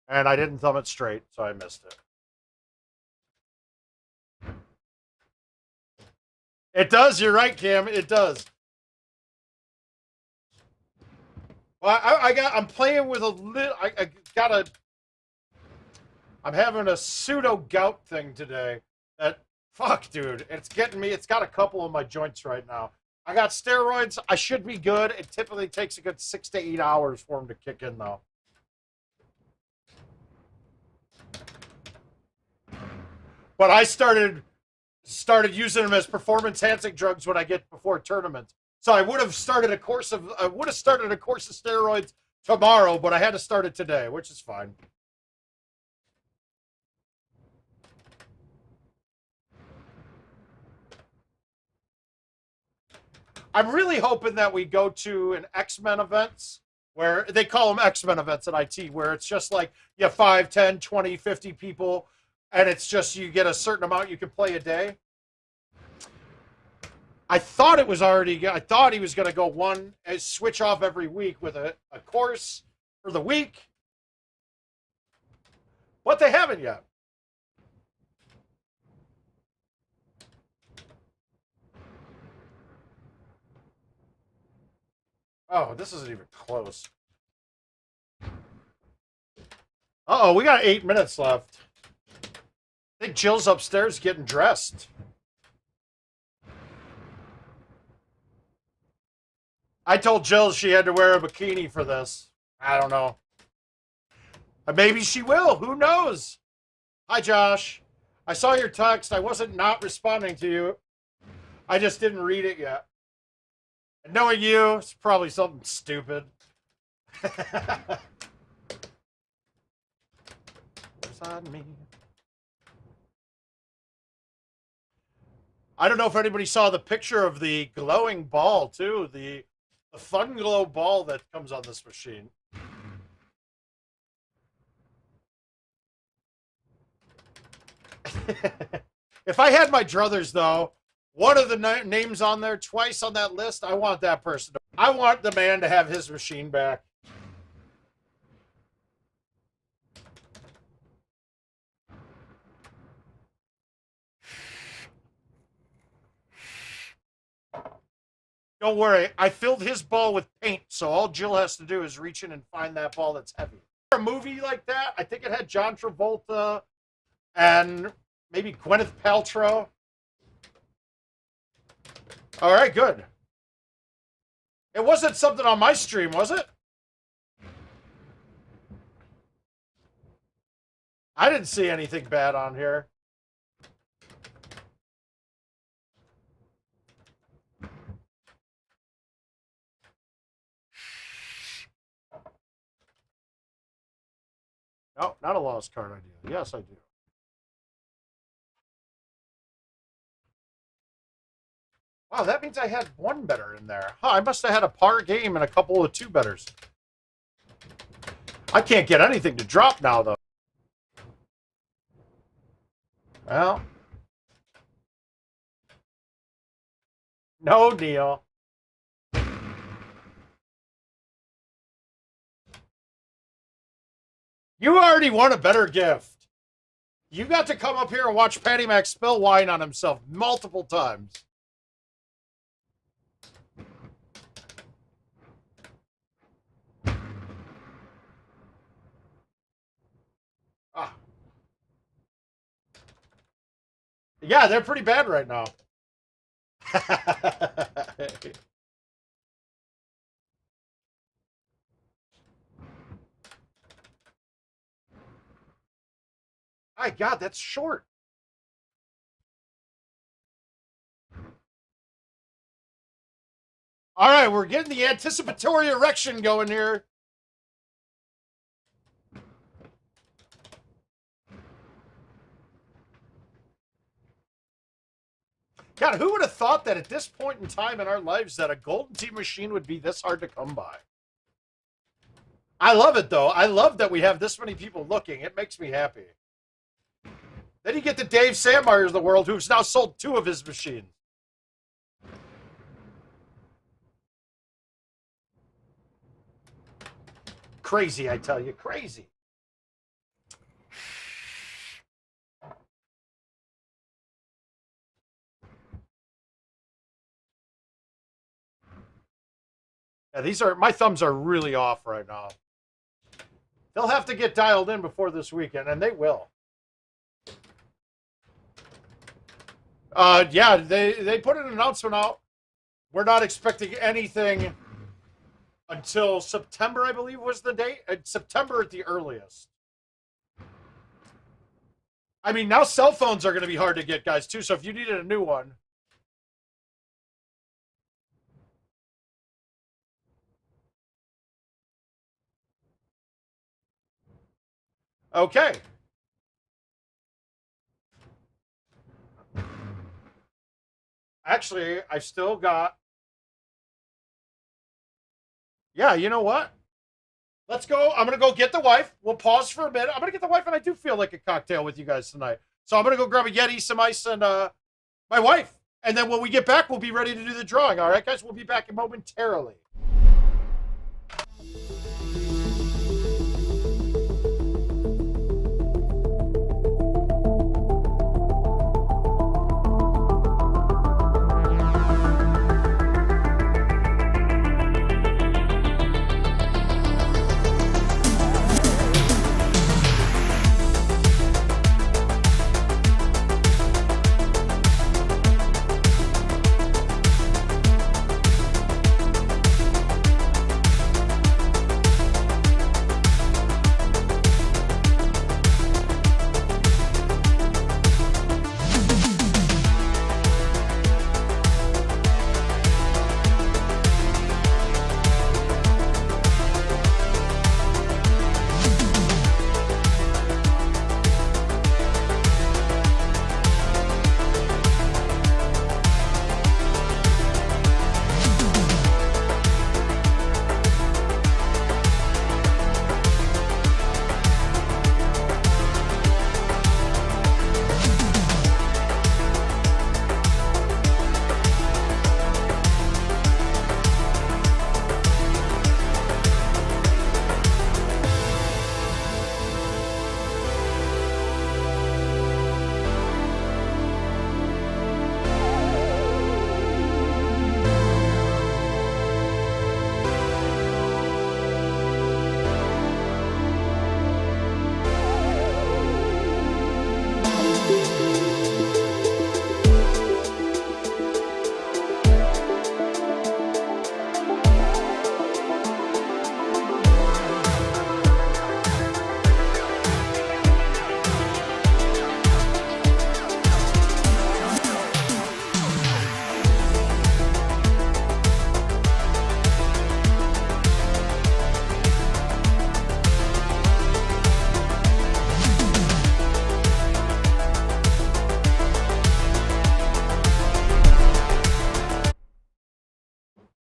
And I didn't thumb it straight, so I missed it. It does. You're right, Cam. It does. Well, I'm playing with a little. I got a. I'm having a pseudo gout thing today. That fuck, dude. It's getting me. It's got a couple of my joints right now. I got steroids. I should be good. It typically takes a good 6 to 8 hours for them to kick in, though. But I started using them as performance enhancing drugs when I get before tournaments. So I would have started a course of steroids tomorrow, but I had to start it today, which is fine. I'm really hoping that we go to an X-Men events where they call them X-Men events at IT, where it's just like you have 5, 10, 20, 50 people, and it's just you get a certain amount you can play a day. I thought he was going to go switch off every week with a course for the week, but they haven't yet. Oh, this isn't even close. Uh-oh, we got 8 minutes left. I think Jill's upstairs getting dressed. I told Jill she had to wear a bikini for this. I don't know. Maybe she will. Who knows? Hi, Josh. I saw your text. I wasn't not responding to you. I just didn't read it yet. And knowing you, it's probably something stupid. Where's on me? I don't know if anybody saw the picture of the glowing ball, too. The fun glow ball that comes on this machine. If I had my druthers, though, one of the names on there twice on that list, I want that person. I want the man to have his machine back. Don't worry, I filled his ball with paint, so all Jill has to do is reach in and find that ball that's heavy. A movie like that, I think it had John Travolta and maybe Gwyneth Paltrow. All right, good. It wasn't something on my stream, was it? I didn't see anything bad on here. No, not a lost card idea. Yes, I do. Wow, that means I had one better in there. Huh, I must have had a par game and a couple of 2-betters. I can't get anything to drop now, though. Well. No, Neil. You already won a better gift. You got to come up here and watch Patty Mac spill wine on himself multiple times. Ah. Yeah, they're pretty bad right now. My God, that's short. All right, we're getting the anticipatory erection going here. God, who would have thought that at this point in time in our lives that a Golden Tee machine would be this hard to come by? I love it, though. I love that we have this many people looking. It makes me happy. Then you get the Dave Sandmeyers of the world, who's now sold 2 of his machines. Crazy, I tell you, crazy. Yeah, my thumbs are really off right now. They'll have to get dialed in before this weekend, and they will. Yeah, they put an announcement out. We're not expecting anything until September, I believe was the date. September at the earliest. I mean, now cell phones are going to be hard to get, guys, too. So if you needed a new one. Okay. Actually, I still got... Yeah, you know what? Let's go. I'm going to go get the wife. We'll pause for a minute. I'm going to get the wife, and I do feel like a cocktail with you guys tonight. So I'm going to go grab a Yeti, some ice, and my wife. And then when we get back, we'll be ready to do the drawing. All right, guys? We'll be back momentarily.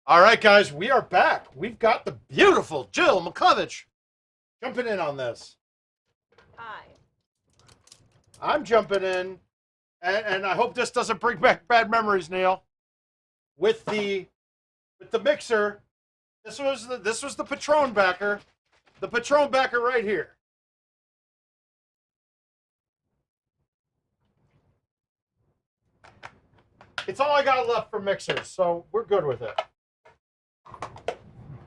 All right, guys, we are back. We've got the beautiful Jill Muklewicz jumping in on this. Hi. I'm jumping in, and I hope this doesn't bring back bad memories, Neil. With the mixer, this was the Patron backer, right here. It's all I got left for mixers, so we're good with it.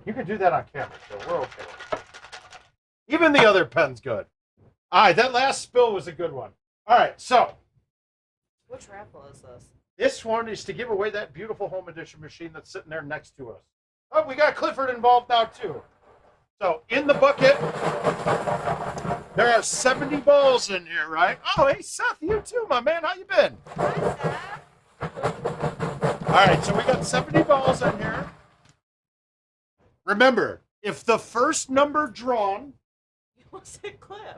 You can do that on camera, so we're okay. Even the other pen's good. All right, that last spill was a good one. All right, so. Which Raffle is this? This one is to give away that beautiful home edition machine that's sitting there next to us. Oh, we got Clifford involved now, too. So, in the bucket, there are 70 balls in here, right? Oh, hey, Seth, you too, my man. How you been? Hi, Seth. All right, so we got 70 balls in here. Remember, if the first number drawn, You almost said Cliff.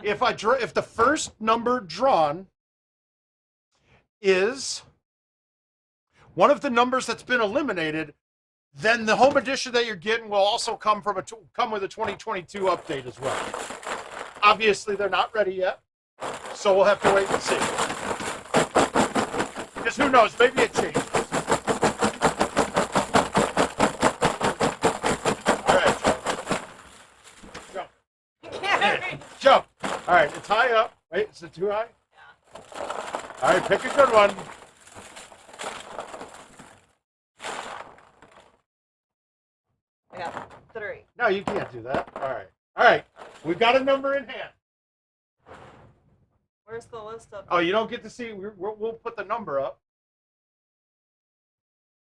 if the first number drawn is one of the numbers that's been eliminated, then the home edition that you're getting will also come with a 2022 update as well. Obviously, they're not ready yet, So we'll have to wait and see. Because who knows? Maybe it changes. All right, jump. Jump. All right, it's high up. Wait, is it too high? Yeah. All right, pick a good one. I got 3. No, you can't do that. All right. All right. We've got a number in hand. Where's the list of? Oh, you don't get to see. We'll put the number up.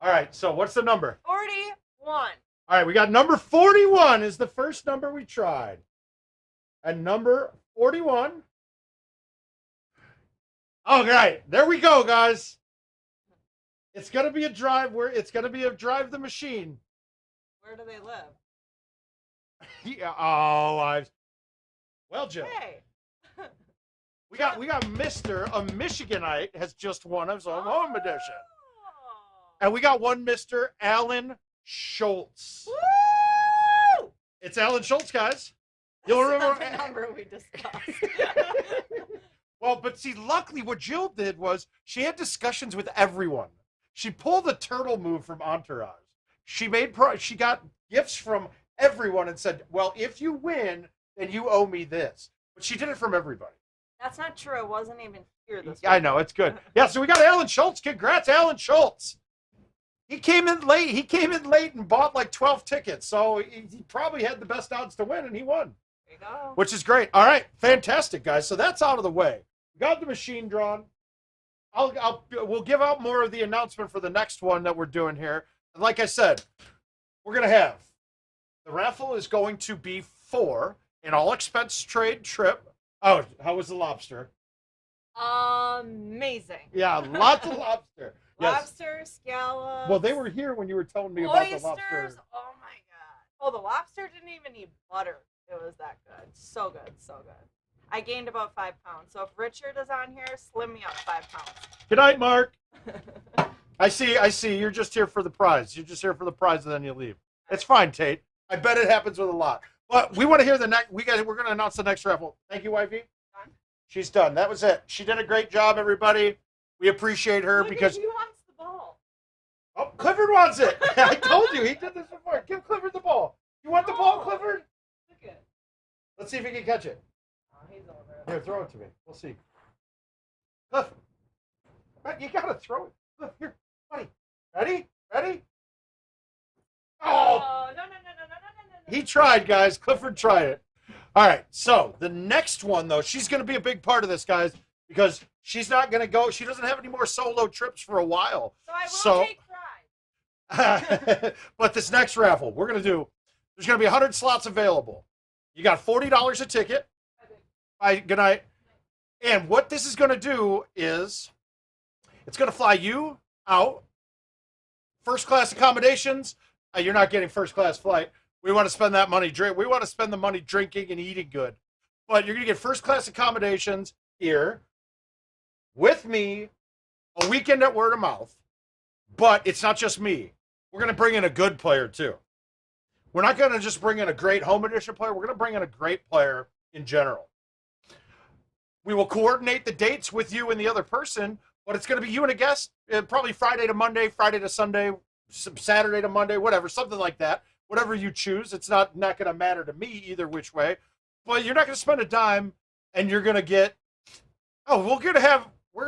All right. So what's the number? 41. All right. We got number 41 is the first number we tried. And number 41. All right. There we go, guys. It's going to be a drive where it's going to be a drive the machine. Where do they live? Yeah. Oh, well, Jill. Hey. We got Mr. A Michiganite has just won his own home edition. And we got one Mr. Alan Schultz. Woo! It's Alan Schultz, guys. You'll remember the number we discussed. Well, but see, luckily what Jill did was she had discussions with everyone. She pulled the turtle move from Entourage. She got gifts from everyone and said, well, if you win, then you owe me this. But she did it from everybody. That's not true. I wasn't even here this week. I know, it's good. Yeah, so we got Alan Schultz. Congrats, Alan Schultz. He came in late. He came in late and bought like 12 tickets. So he probably had the best odds to win, and he won. There you go. Which is great. All right, fantastic, guys. So that's out of the way. We got the machine drawn. We'll give out more of the announcement for the next one that we're doing here. And like I said, we're going to have the raffle is going to be for an all-expense trade trip. Oh, how was the lobster? Amazing. Yeah, lots of lobster. Yes. Lobster, scallops. Well, they were here when you were telling me about oysters. the lobster. Oh my god. Oh, the lobster didn't even need butter. It was that good. So good, so good. I gained about 5 pounds. So if Richard is on here, slim me up 5 pounds. Good night, Mark. I see. You're just here for the prize. You're just here for the prize, and then you leave. It's fine, Tate. I bet it happens with a lot. But we want to hear the next. We're going to announce the next raffle. Thank you, wifey. Done? She's done. That was it. She did a great job, everybody. We appreciate her because. He wants the ball. Oh, Clifford wants it. I told you he did this before. Give Clifford the ball. You want the ball, Clifford? Look it. Let's see if he can catch it. Oh, he's over it. Here, throw it to me. We'll see. Cliff, you gotta throw it. Cliff, here, buddy. Ready? Oh! No. He tried, guys. Clifford tried it. All right. So the next one, though, she's going to be a big part of this, guys, because she's not going to go. She doesn't have any more solo trips for a while. So I will take pride. But this next raffle, we're going to do. There's going to be 100 slots available. You got $40 a ticket. Good night. And what this is going to do is it's going to fly you out. First class accommodations. You're not getting first class flight. We want to spend that money. We want to spend the money drinking and eating good. But you're going to get first class accommodations here with me, a weekend at Word of Mouth. But it's not just me. We're going to bring in a good player too. We're not going to just bring in a great home edition player. We're going to bring in a great player in general. We will coordinate the dates with you and the other person, but it's going to be you and a guest, probably Friday to Monday, Friday to Sunday, Saturday to Monday, whatever, something like that. Whatever you choose, it's not going to matter to me either which way. But you're not going to spend a dime, and you're going to get. Oh, we're going to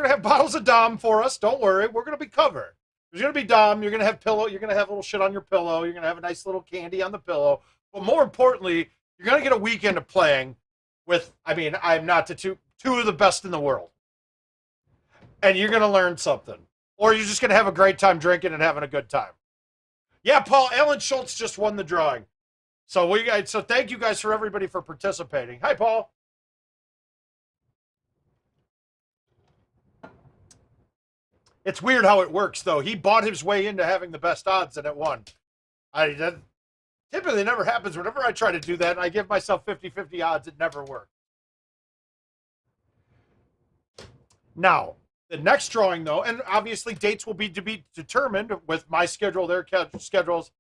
have bottles of Dom for us. Don't worry, we're going to be covered. There's going to be Dom. You're going to have pillow. You're going to have a little shit on your pillow. You're going to have a nice little candy on the pillow. But more importantly, you're going to get a weekend of playing with. I mean, I'm not two of the best in the world, and you're going to learn something, or you're just going to have a great time drinking and having a good time. Yeah, Paul, Alan Schultz just won the drawing. So thank you guys for everybody for participating. Hi, Paul. It's weird how it works, though. He bought his way into having the best odds, and it won. Typically never happens. Whenever I try to do that, and I give myself 50-50 odds, it never works. Now, the next drawing, though, and obviously dates will be to be determined with my schedule, their schedules.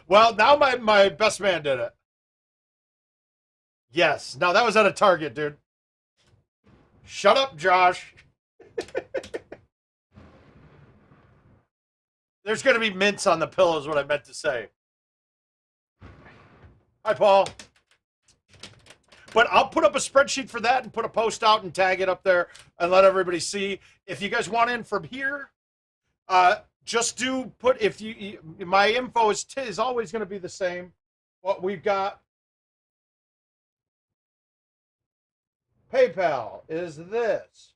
Well, now my best man did it. Yes. Now, that was at a Target, dude. Shut up, Josh. There's going to be mints on the pillow is what I meant to say. Hi, Paul. But I'll put up a spreadsheet for that and put a post out and tag it up there and let everybody see. If you guys want in from here, just do put, if you, my info is always going to be the same. What we've got, PayPal is this.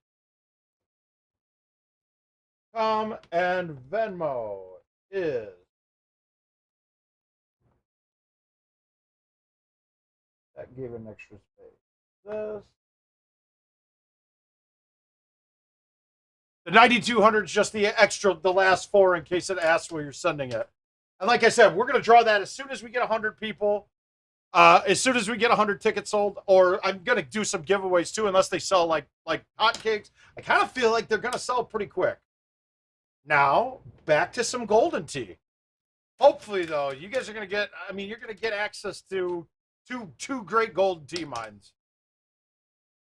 And Venmo is. That gave an extra space. This. The 9200 is just the extra, the last four in case it asks where you're sending it. And like I said, we're going to draw that as soon as we get 100 people. As soon as we get 100 tickets sold, or I'm going to do some giveaways too, unless they sell like hotcakes. I kind of feel like they're going to sell pretty quick. Now, back to some Golden Tee. Hopefully, though, you guys are going to get, I mean, you're going to get access to two great Golden Tee mines.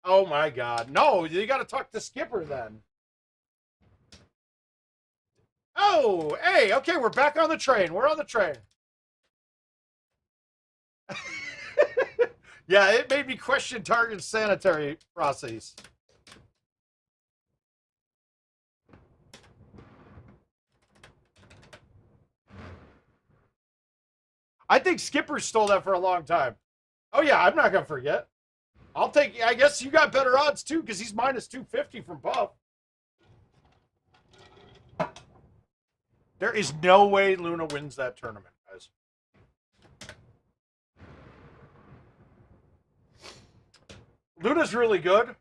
Oh, my God. No, you got to talk to Skipper then. Oh, hey, okay, we're back on the train. We're on the train. Yeah, it made me question Target's sanitary process. I think Skipper stole that for a long time. Oh, yeah, I'm not going to forget. I'll take, I guess you got better odds, too, because he's minus 250 from Puff. There is no way Luna wins that tournament, guys. Luna's really good.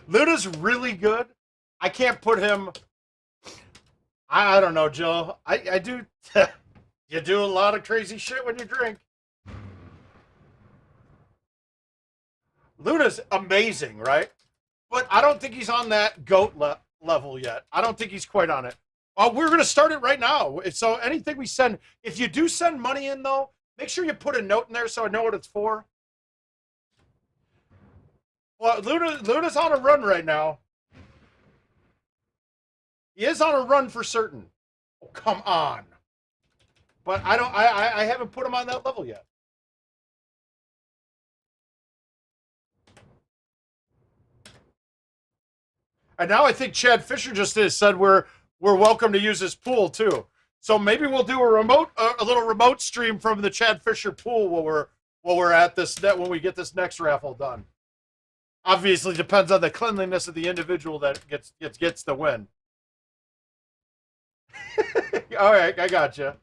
Luna's really good. I can't put him. I don't know, Joe. I do. You do a lot of crazy shit when you drink. Luna's amazing, right? But I don't think he's on that GOAT level yet. I don't think he's quite on it. We're going to start it right now. So anything we send, if you do send money in, though, make sure you put a note in there so I know what it's for. Well, Luna's on a run right now. He is on a run for certain. Oh, come on. But I haven't put him on that level yet. And now I think Chad Fisher just said we're welcome to use his pool too. So maybe we'll do a little remote stream from the Chad Fisher pool while we're at this when we get this next raffle done. Obviously, depends on the cleanliness of the individual that gets the win. All right, I got you.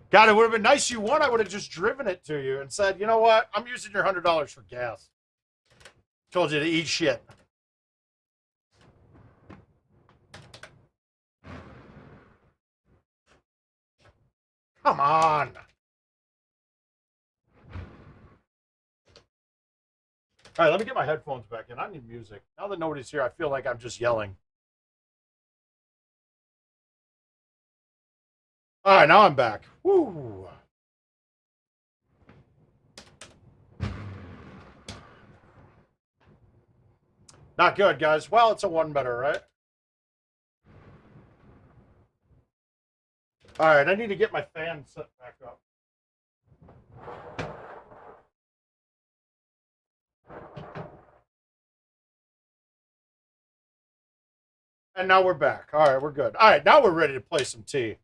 God, it would have been nice you won. I would have just driven it to you and said, you know what? I'm using your $100 for gas. Told you to eat shit. Come on. All right, let me get my headphones back in. I need music. Now that nobody's here, I feel like I'm just yelling. All right, now I'm back. Woo. Not good, guys. Well, it's a one better, right? All right, I need to get my fan set back up. And now we're back. All right, we're good. All right, now we're ready to play some tea.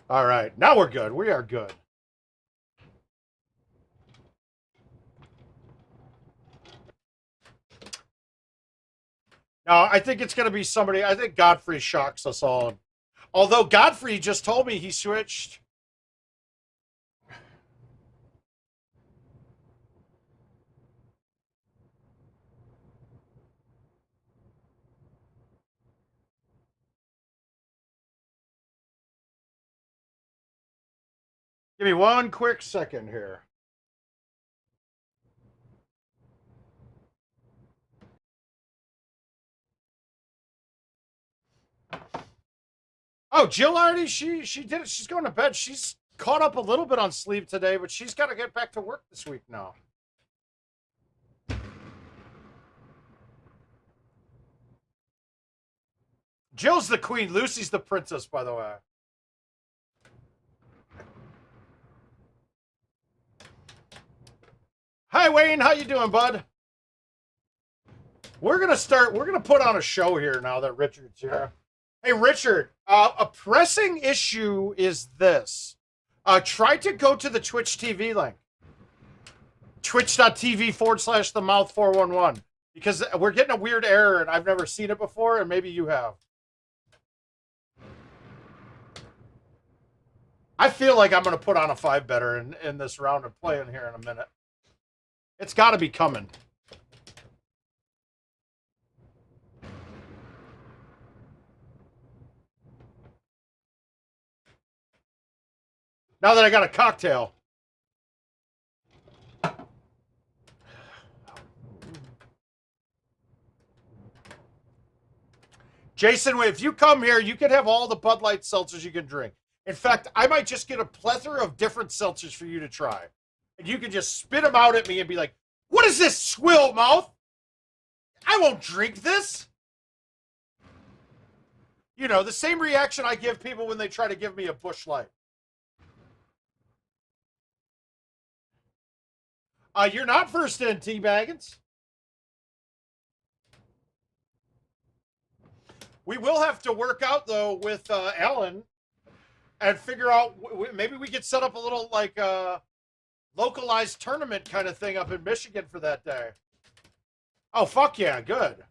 All right, now we're good. We are good. Now, I think it's going to be somebody. I think Godfrey shocks us all. Although Godfrey just told me he switched. Give me one quick second here. Oh, Jill already, she did it. She's going to bed. She's caught up a little bit on sleep today, but she's got to get back to work this week now. Jill's the queen. Lucy's the princess, by the way. Hi, Wayne. How you doing, bud? We're going to put on a show here now that Richard's here. Hey, Richard, a pressing issue is this. Try to go to the Twitch TV link. Twitch.tv/themouth411. Because we're getting a weird error, and I've never seen it before, and maybe you have. I feel like I'm going to put on a 5-better in this round of playing here in a minute. It's got to be coming. Now that I got a cocktail. Jason, if you come here, you can have all the Bud Light seltzers you can drink. In fact, I might just get a plethora of different seltzers for you to try. And you can just spit them out at me and be like, what is this, swill mouth? I won't drink this. You know, the same reaction I give people when they try to give me a Busch Light. You're not first in, T-Baggins. We will have to work out, though, with Alan and figure out, maybe we could set up a little, like, localized tournament kind of thing up in Michigan for that day. Oh, fuck yeah, good.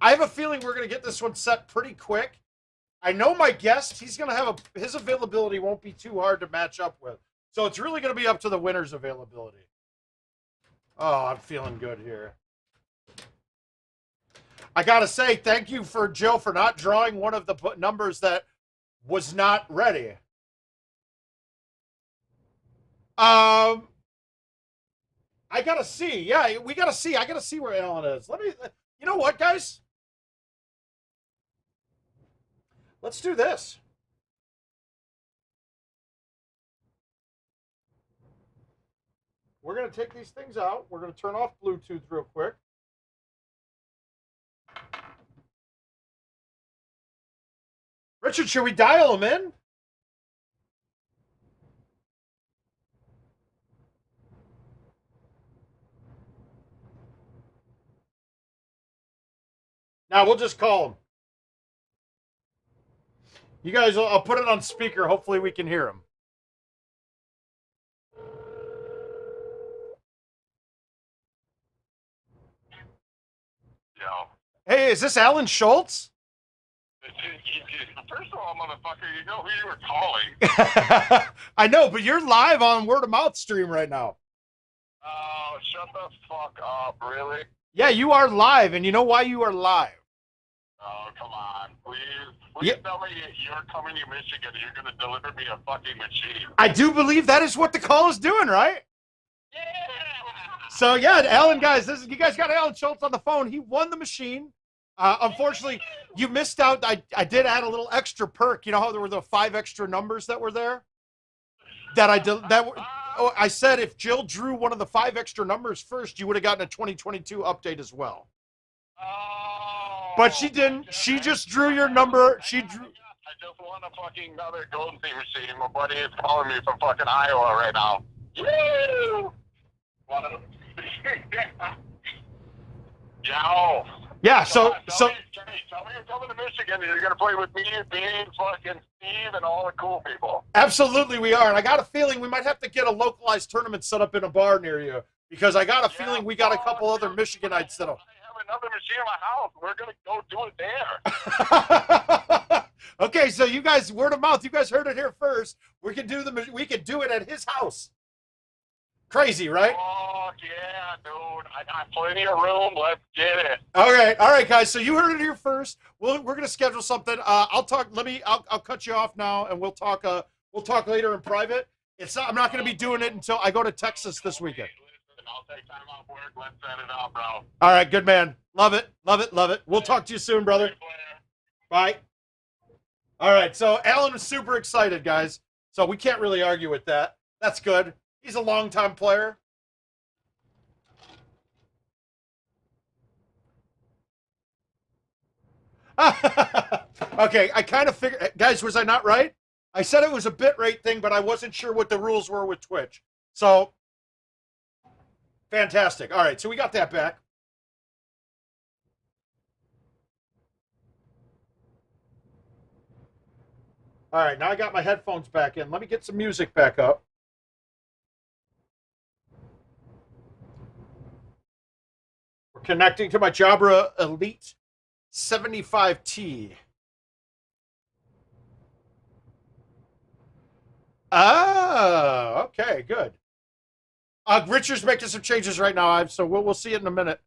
I have a feeling we're going to get this one set pretty quick. I know my guest, he's going to have his availability won't be too hard to match up with. So it's really going to be up to the winner's availability. Oh, I'm feeling good here. I got to say, thank you for Joe for not drawing one of the numbers that was not ready. I got to see. Yeah, we got to see. I got to see where Alan is. You know what, guys? Let's do this. We're going to take these things out. We're going to turn off Bluetooth real quick. Richard, should we dial him in? Now we'll just call him. You guys, I'll put it on speaker. Hopefully we can hear him. Yo. Hey, is this Alan Schultz? First of all, motherfucker, you know who you were calling. I know, but you're live on Word of Mouth stream right now. Oh, shut the fuck up, really? Yeah, you are live, and you know why you are live? Oh, come on, please tell me you're coming to Michigan and you're going to deliver me a fucking machine. I do believe that is what the call is doing, right? Yeah! So, yeah, Alan, guys, you guys got Alan Schultz on the phone. He won the machine. Unfortunately, you missed out. I did add a little extra perk. You know how there were the 5 extra numbers that were there? I said if Jill drew one of the 5 extra numbers first, you would have gotten a 2022 update as well. Oh, but she didn't. She just drew your number. She drew. I just won a fucking another GoldenTeeTV machine. My buddy is calling me from fucking Iowa right now. Woo! Yo. Yeah, tell me you're coming to Michigan and you're going to play with me, Bean, fucking Steve, and all the cool people. Absolutely we are. And I got a feeling we might have to get a localized tournament set up in a bar near you. Because I got a feeling we got a couple other Michigonites that'll... I have another machine in my house. We're going to go do it there. Okay, so you guys, word of mouth, you guys heard it here first. We could do it at his house. Crazy, right? Oh, yeah, dude. I got plenty of room. Let's get it. All right, guys. So you heard it here first. We're gonna schedule something. I'll talk. I'll cut you off now, and we'll talk. We'll talk later in private. I'm not gonna be doing it until I go to Texas this weekend. Listen, I'll take time off work. Let's set it up, bro. All right, good man. Love it. We'll talk to you soon, brother. Bye. All right, so Alan is super excited, guys. So we can't really argue with that. That's good. He's a longtime player. Okay, I kind of figured, guys, was I not right? I said it was a bitrate thing, but I wasn't sure what the rules were with Twitch. So, fantastic. All right, so we got that back. All right, now I got my headphones back in. Let me get some music back up. We're connecting to my Jabra Elite 75T. Oh, okay, good. Richard's making some changes right now, so we'll see it in a minute.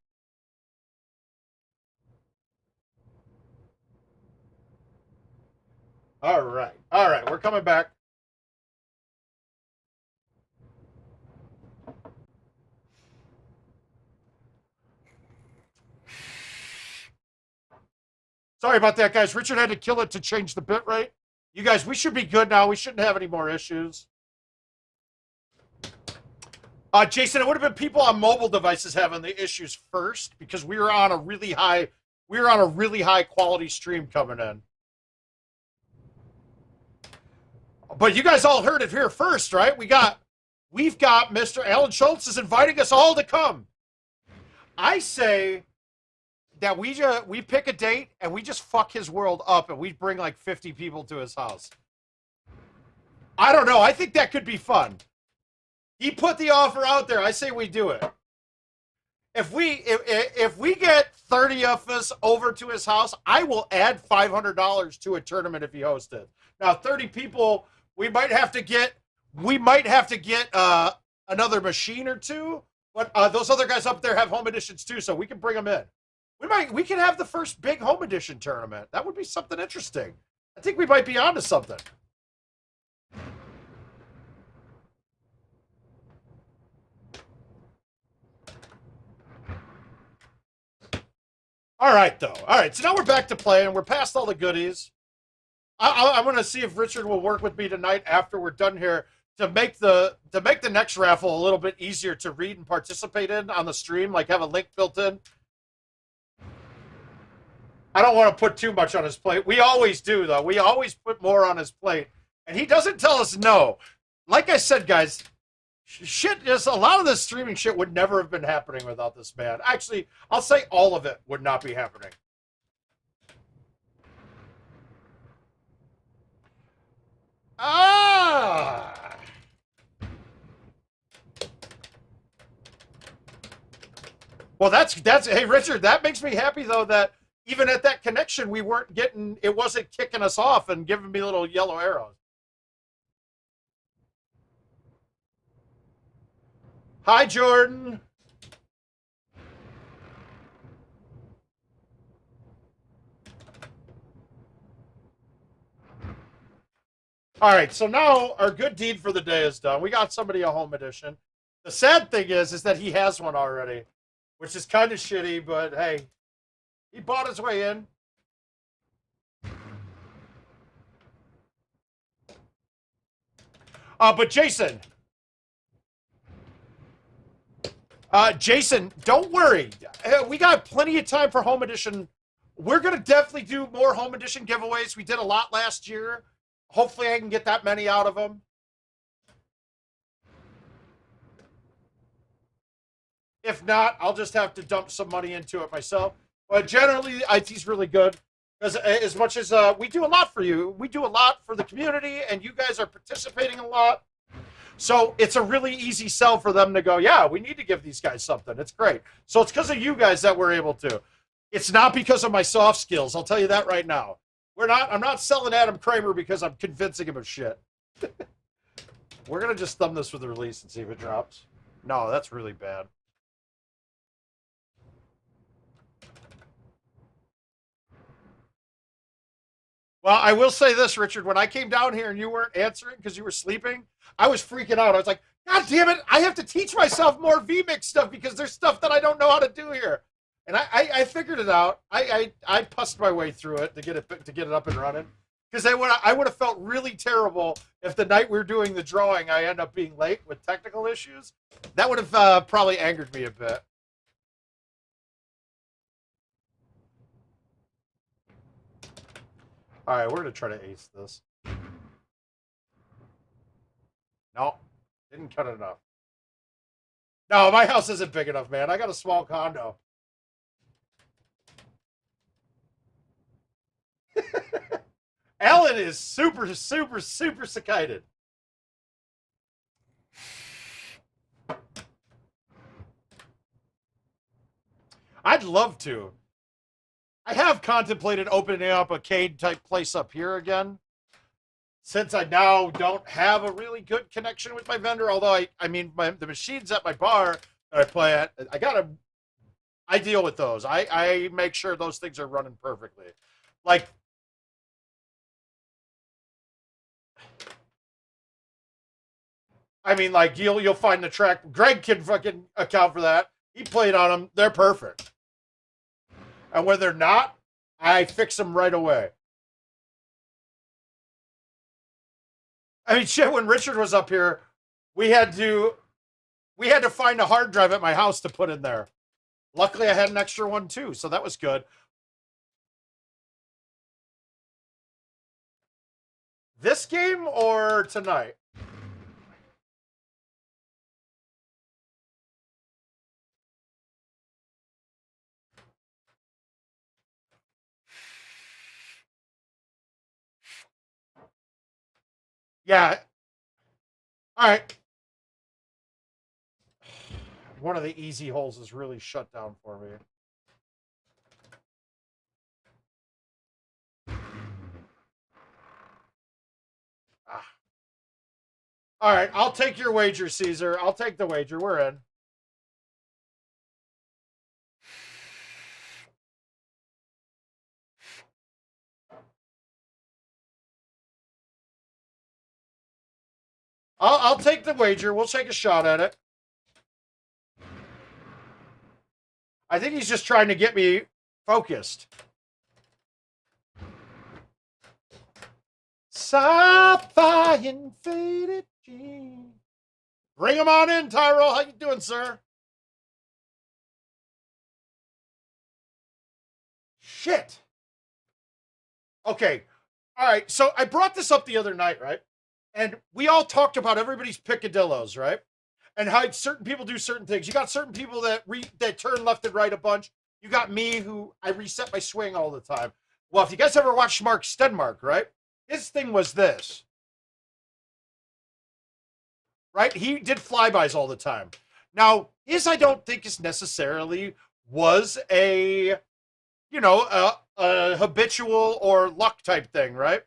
All right, we're coming back. Sorry about that, guys. Richard had to kill it to change the bit rate. You guys, we should be good now. We shouldn't have any more issues. Jason, it would have been people on mobile devices having the issues first because we were on a really high quality stream coming in. But you guys all heard it here first, right? We've got Mr. Alan Schultz is inviting us all to come. I say that we pick a date and we just fuck his world up and we bring like 50 people to his house. I don't know. I think that could be fun. He put the offer out there. I say we do it. If we get 30 of us over to his house, I will add $500 to a tournament if he hosts it. Now, 30 people, we might have to get another machine or two, but those other guys up there have home editions too, so we can bring them in. We can have the first big home edition tournament. That would be something interesting. I think we might be onto something. All right, though. All right, so now we're back to playing. We're past all the goodies. I'm going to see if Richard will work with me tonight after we're done here to make the next raffle a little bit easier to read and participate in on the stream, like have a link built in. I don't want to put too much on his plate. We always do, though. We always put more on his plate, and he doesn't tell us no. Like I said, guys, a lot of this streaming shit would never have been happening without this man. Actually, I'll say all of it would not be happening. Well, that's hey, Richard, that makes me happy, though, that even at that connection, it wasn't kicking us off and giving me little yellow arrows. Hi, Jordan. All right, so now our good deed for the day is done. We got somebody a home edition. The sad thing is that he has one already, which is kind of shitty, but hey, he bought his way in. But Jason, don't worry. We got plenty of time for home edition. We're going to definitely do more home edition giveaways. We did a lot last year. Hopefully I can get that many out of them. If not, I'll just have to dump some money into it myself. But generally, IT's really good. Because as much as we do a lot for you, we do a lot for the community, and you guys are participating a lot. So it's a really easy sell for them to go, yeah, we need to give these guys something. It's great. So it's because of you guys that we're able to. It's not because of my soft skills. I'll tell you that right now. I'm not selling Adam Kramer because I'm convincing him of shit. We're going to just thumb this with the release and see if it drops. No, that's really bad. Well, I will say this, Richard. When I came down here and you weren't answering because you were sleeping, I was freaking out. I was like, God damn it, I have to teach myself more VMix stuff because there's stuff that I don't know how to do here. And I figured it out. I pussed my way through it to get it up and running. Because I would have felt really terrible if the night we were doing the drawing I end up being late with technical issues. That would have probably angered me a bit. All right, we're gonna try to ace this. No, didn't cut enough. No, my house isn't big enough, man. I got a small condo. Alan is super excited. I'd love to. I have contemplated opening up a Cade-type place up here again, since I now don't have a really good connection with my vendor. Although the machines at my bar that I play at, I deal with those. I make sure those things are running perfectly. Like, you'll find the track. Greg can fucking account for that. He played on them. They're perfect. And when they're not, I fix them right away. I mean, shit, when Richard was up here, we had to find a hard drive at my house to put in there. Luckily, I had an extra one, too, so that was good. This game or tonight? Yeah. All right. One of the easy holes is really shut down for me. All right, I'll take your wager, Caesar. I'll take the wager. We're in. I'll take the wager. We'll take a shot at it. I think he's just trying to get me focused. Sapphire and faded jeans. Bring him on in, Tyrell. How you doing, sir? Shit. Okay. All right. So I brought this up the other night, right? And we all talked about everybody's picadillos, right? And how certain people do certain things. You got certain people that turn left and right a bunch. You got me, who I reset my swing all the time. Well, if you guys ever watched Marc Stenmark, right? His thing was this. Right? He did flybys all the time. Now, I don't think is necessarily was a habitual or luck type thing, right?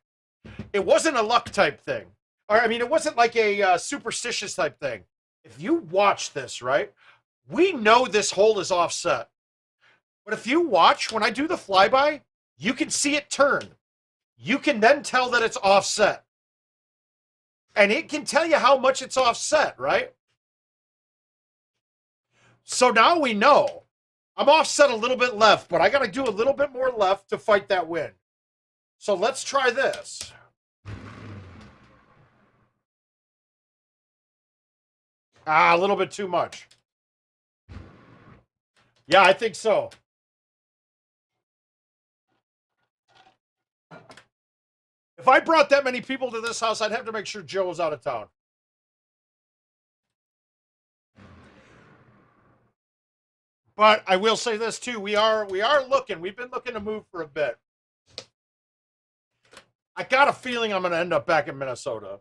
It wasn't a luck type thing. Or, I mean, it wasn't like a superstitious type thing. If you watch this, right, we know this hole is offset. But if you watch, when I do the flyby, you can see it turn. You can then tell that it's offset. And it can tell you how much it's offset, right? So now we know. I'm offset a little bit left, but I got to do a little bit more left to fight that wind. So let's try this. A little bit too much. Yeah, I think so. If I brought that many people to this house, I'd have to make sure Joe was out of town. But I will say this too: we are looking. We've been looking to move for a bit. I got a feeling I'm going to end up back in Minnesota.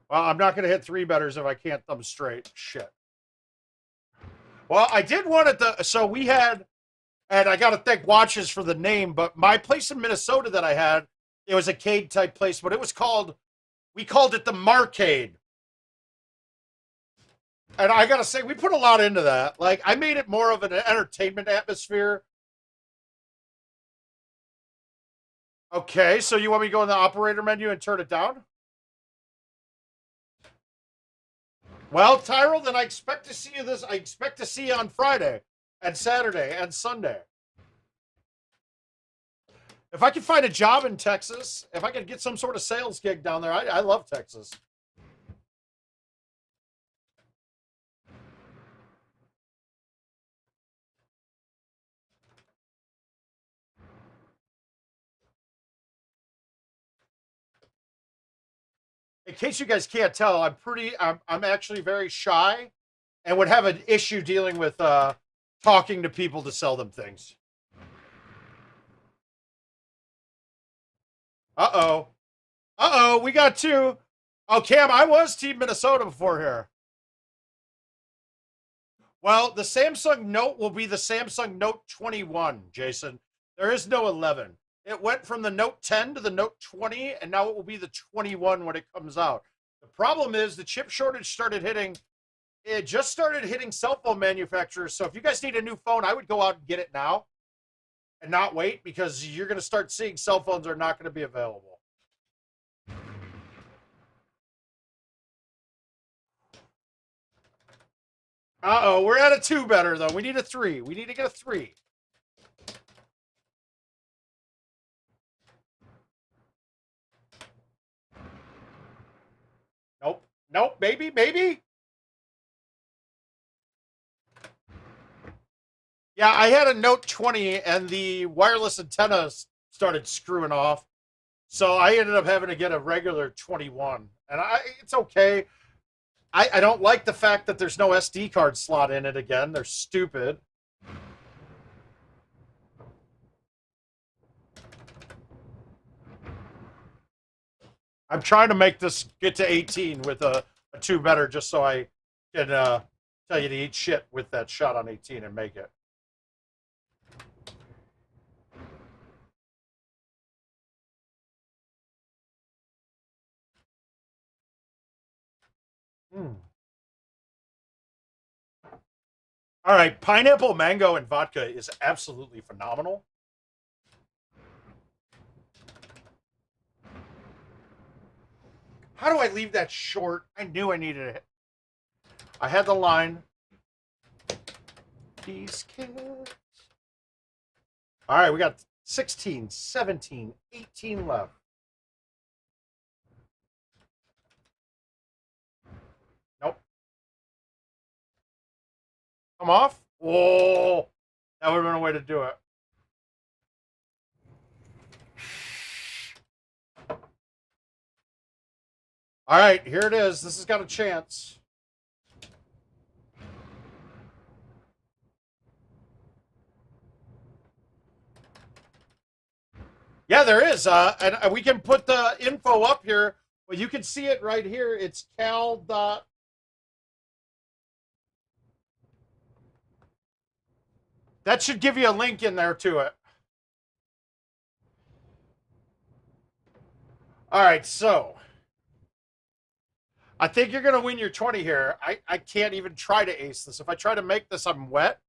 Well, I'm not going to hit three betters if I can't thumb straight. Shit. Well, I did want it to. So we had, and I got to thank Watches for the name, but my place in Minnesota that I had, it was a Cade type place, but it was called, we called it the Marcade. And I got to say, we put a lot into that. Like, I made it more of an entertainment atmosphere. Okay, so you want me to go in the operator menu and turn it down? Well, Tyrell, then I expect to see you this. I expect to see you on Friday and Saturday and Sunday. If I can find a job in Texas, if I can get some sort of sales gig down there, I love Texas. In case you guys can't tell, I'm actually very shy and would have an issue dealing with talking to people to sell them things. Uh-oh. Uh-oh, we got two. Oh, Cam, I was Team Minnesota before here. Well, the Samsung Note will be the Samsung Note 21, Jason. There is no 11. It went from the Note 10 to the Note 20, and now it will be the 21 when it comes out. The problem is the chip shortage it just started hitting cell phone manufacturers. So if you guys need a new phone, I would go out and get it now and not wait, because you're going to start seeing cell phones are not going to be available. Uh-oh, we're at a 2 better, though. We need a 3. We need to get a 3. Nope. Nope. Maybe. Maybe. Yeah, I had a Note 20, and the wireless antenna started screwing off. So I ended up having to get a regular 21. And it's okay. I don't like the fact that there's no SD card slot in it again. They're stupid. I'm trying to make this get to 18 with a 2 better, just so I can tell you to eat shit with that shot on 18 and make it. All right, pineapple, mango, and vodka is absolutely phenomenal. How do I leave that short? I knew I needed it. I had the line. These kids. All right, we got 16, 17, 18 left. Nope. Come off. Whoa. That would have been a way to do it. All right, here it is. This has got a chance. Yeah, there is. And we can put the info up here. Well, you can see it right here. It's cal. That should give you a link in there to it. All right, so I think you're going to win your 20 here. I can't even try to ace this. If I try to make this, I'm wet,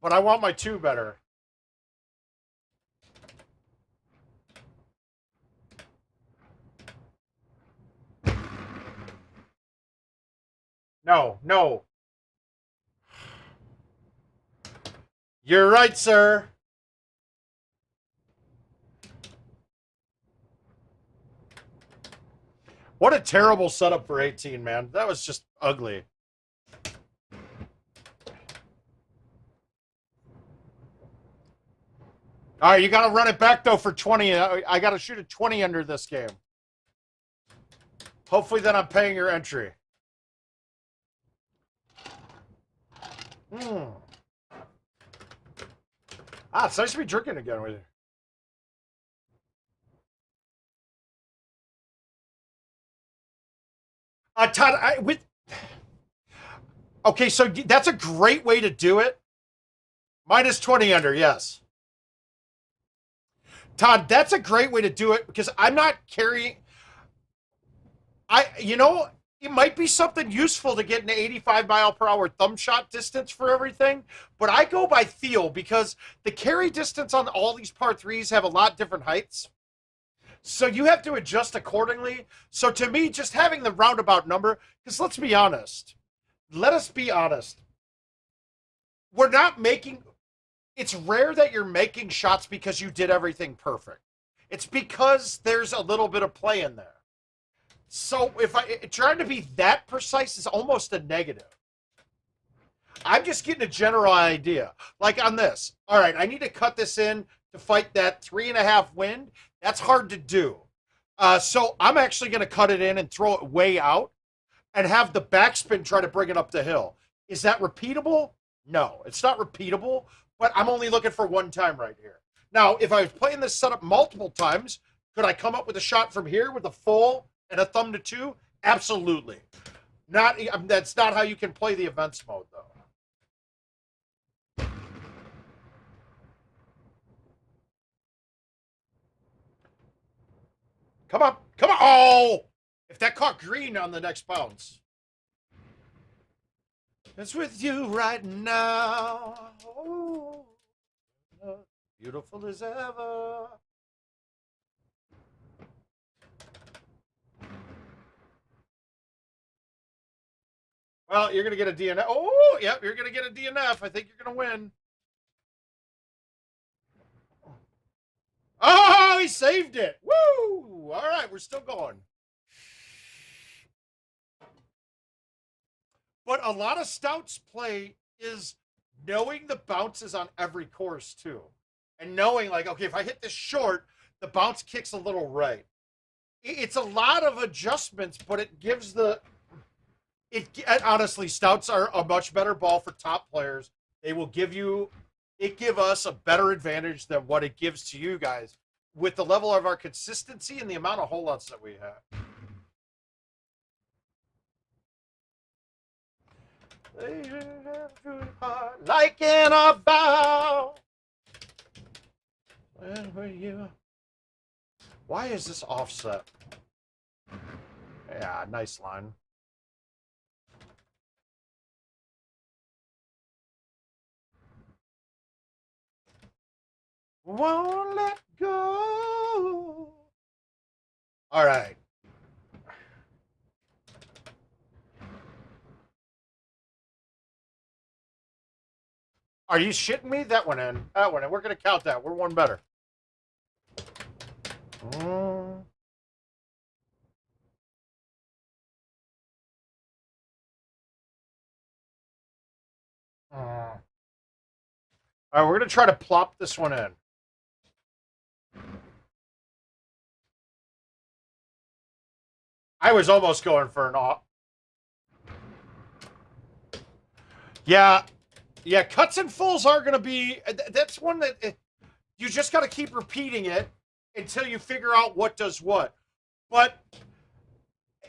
but I want my 2 better. No, no. You're right, sir. What a terrible setup for 18, man. That was just ugly. All right, you got to run it back, though, for 20. I got to shoot a 20 under this game. Hopefully, then I'm paying your entry. Ah, it's nice to be drinking again with you. Todd, okay, so that's a great way to do it. Minus 20 under, yes. Todd, that's a great way to do it, because I'm not carrying. It might be something useful to get an 85-mile-per-hour thumb shot distance for everything, but I go by feel, because the carry distance on all these par 3s have a lot different heights. So you have to adjust accordingly. So to me, just having the roundabout number, because let's be honest, let us be honest. We're not making. It's rare that you're making shots because you did everything perfect. It's because there's a little bit of play in there. So if trying to be that precise is almost a negative. I'm just getting a general idea. Like on this. All right, I need to cut this in to fight that 3.5 wind. That's hard to do. So I'm actually going to cut it in and throw it way out and have the backspin try to bring it up the hill. Is that repeatable? No, it's not repeatable, but I'm only looking for one time right here. Now, if I was playing this setup multiple times, could I come up with a shot from here with a full and a thumb to 2? Absolutely. That's not how you can play the events mode, though. Come on. Come on. Oh! If that caught green on the next bounce. It's with you right now. Oh, beautiful as ever. Well, you're going to get a DNF. Oh, yep, you're going to get a DNF. I think you're going to win. Oh, he saved it. Woo! All right, we're still going. But a lot of Stouts play is knowing the bounces on every course, too. And knowing, like, okay, if I hit this short, the bounce kicks a little right. It's a lot of adjustments, but it gives the... honestly, Stouts are a much better ball for top players. They will give us a better advantage than what it gives to you guys with the level of our consistency and the amount of holdouts that we have. Like in a bow. Why is this offset? Yeah, nice line. Won't let go. All right. Are you shitting me? That one in. That one in. We're going to count that. We're one better. All right, we're going to try to plop this one in. I was almost going for an off. Yeah. Yeah, cuts and fulls are going to be... That's one that... You just got to keep repeating it until you figure out what does what. But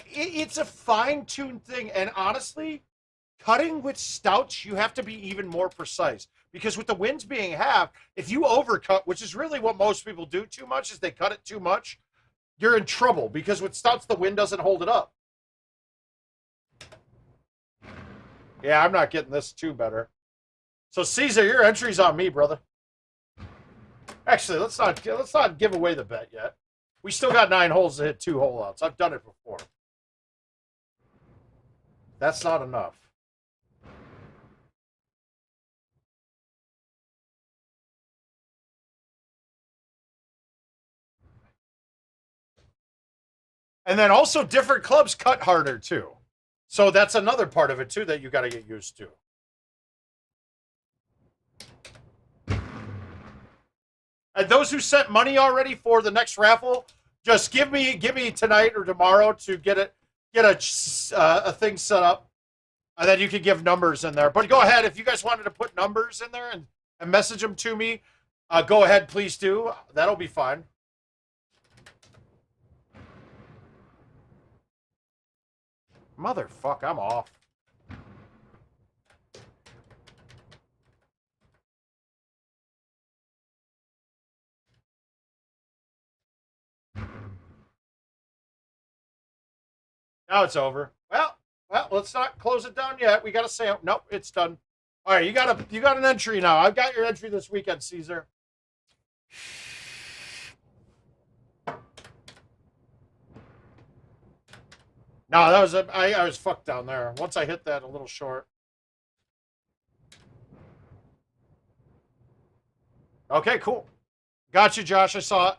it's a fine-tuned thing. And honestly, cutting with Stouts, you have to be even more precise. Because with the winds being half, if you overcut, which is really what most people do too much, is they cut it too much, you're in trouble. Because with Stouts, the wind doesn't hold it up. Yeah, I'm not getting this too better. So, Caesar, your entry's on me, brother. Actually, let's not give away the bet yet. We still got 9 holes to hit 2 holeouts. I've done it before. That's not enough. And then also different clubs cut harder, too. So that's another part of it, too, that you got to get used to. And those who sent money already for the next raffle, just give me tonight or tomorrow to get a thing set up, and then you can give numbers in there. But go ahead, if you guys wanted to put numbers in there and message them to me, go ahead, please do. That'll be fine. Motherfuck, I'm off. Now it's over. Well, let's not close it down yet. We got to say, nope, it's done. All right, you got an entry now. I've got your entry this weekend, Caesar. No, that was I was fucked down there. Once I hit that a little short. Okay, cool. Got you, Josh. I saw it.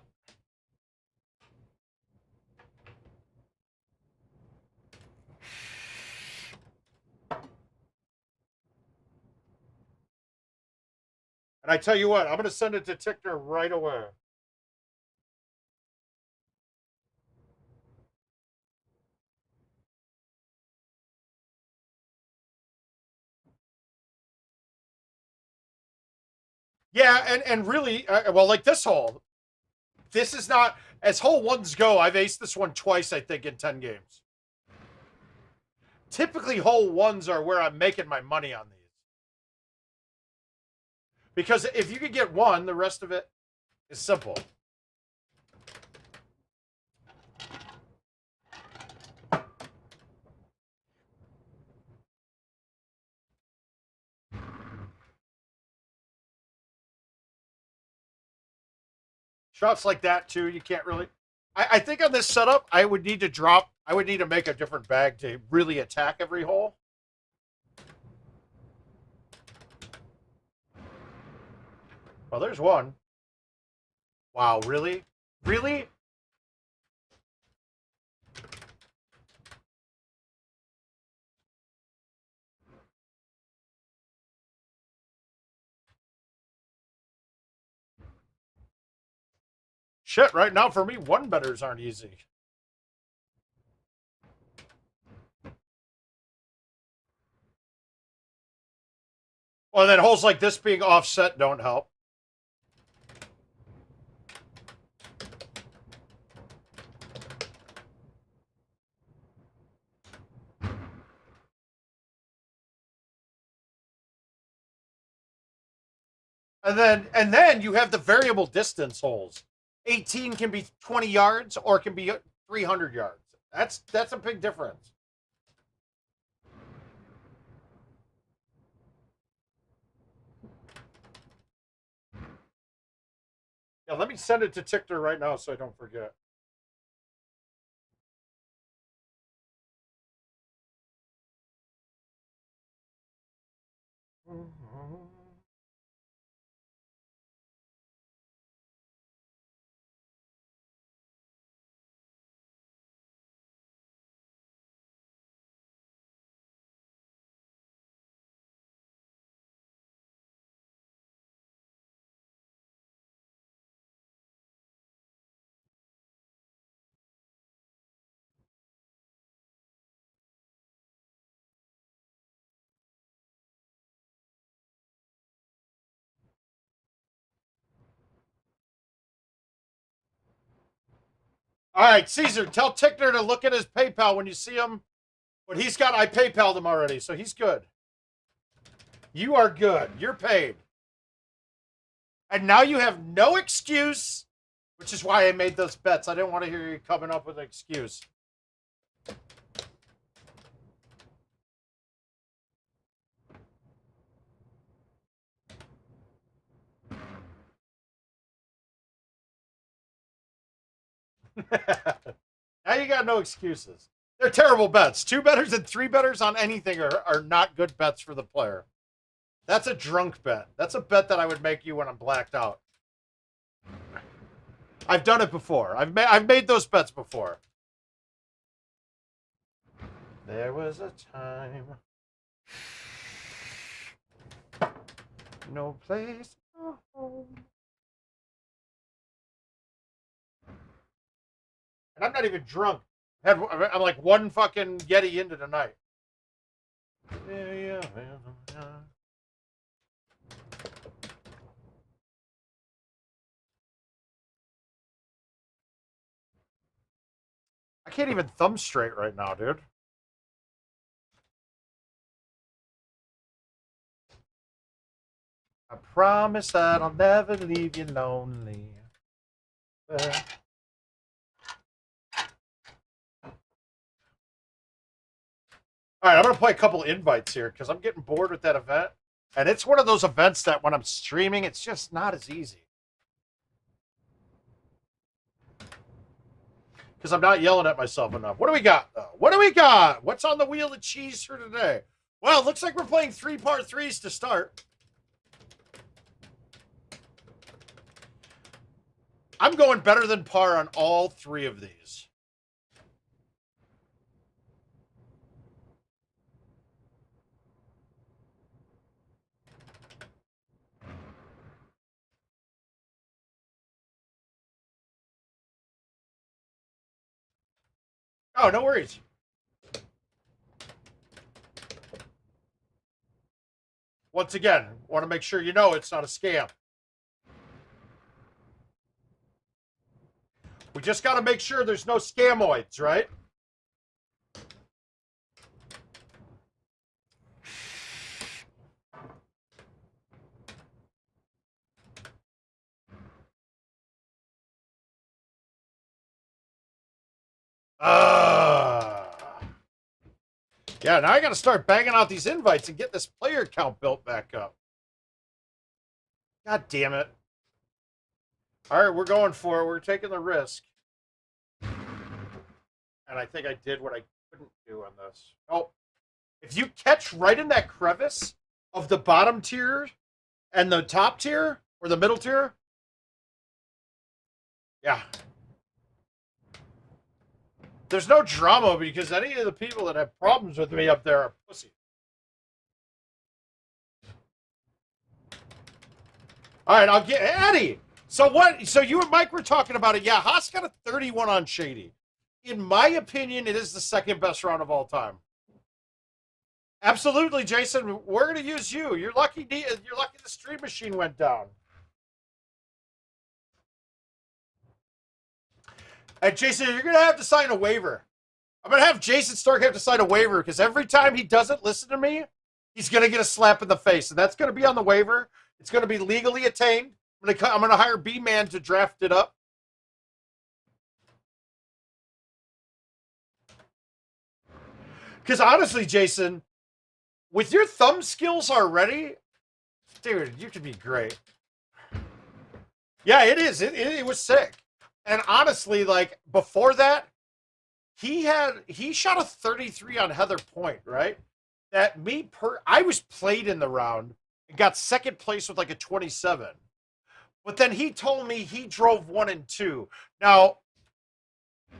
And I tell you what, I'm going to send it to Tickner right away. Yeah, and really, well, like this hole, this is not, as hole ones go, I've aced this one twice, I think, in 10 games. Typically, hole ones are where I'm making my money on these. Because if you could get one, the rest of it is simple. Shots like that, too, you can't really... I think on this setup, I would need to make a different bag to really attack every hole. Well, there's one. Wow, really? Really? Shit, right now for me, one betters aren't easy. Well, then holes like this being offset don't help. And then you have the variable distance holes. 18 can be 20 yards or it can be 300 yards. That's a big difference. Yeah, let me send it to Tickner right now so I don't forget. All right, Caesar, tell Tickner to look at his PayPal when you see him. What he's got, I PayPal'd him already, so he's good. You are good. You're paid. And now you have no excuse, which is why I made those bets. I didn't want to hear you coming up with an excuse. Now you got no excuses. They're terrible bets. 2 betters and 3 betters on anything are not good bets for the player. That's a drunk bet. That's a bet that I would make you when I'm blacked out. I've done it before. I've made those bets before. There was a time. No place, no home. And I'm not even drunk. I'm like one fucking Yeti into the night. I can't even thumb straight right now, dude. I promise that I'll never leave you lonely. All right, I'm going to play a couple invites here because I'm getting bored with that event. And it's one of those events that when I'm streaming, it's just not as easy. because I'm not yelling at myself enough. What do we got, though? What do we got? What's on the wheel of cheese for today? Well, it looks like we're playing 3 part 3s to start. I'm going better than par on all 3 of these. Oh, no worries. Once again, want to make sure you know it's not a scam. We just got to make sure there's no scamoids, right? Yeah, now I got to start banging out these invites and get this player count built back up. God damn it. All right, we're going for it. We're taking the risk. And I think I did what I couldn't do on this. Oh, if you catch right in that crevice of the bottom tier and the top tier or the middle tier, yeah. There's no drama because any of the people that have problems with me up there are pussy. All right, I'll get Eddie. So what? So you and Mike were talking about it. Yeah, Haas got a 31 on Shady. In my opinion, it is the second best round of all time. Absolutely, Jason. We're going to use you. You're lucky. You're lucky the stream machine went down. And Jason, you're going to have to sign a waiver. I'm going to have Jason Stark have to sign a waiver because every time he doesn't listen to me, he's going to get a slap in the face. And that's going to be on the waiver. It's going to be legally attained. I'm going to hire B-Man to draft it up. Because honestly, Jason, with your thumb skills already, dude, you could be great. Yeah, it is. It was sick. And honestly, like, before that, he shot a 33 on Heather Point, right? I was played in the round and got second place with like a 27. But then he told me he drove 1 and 2. Now,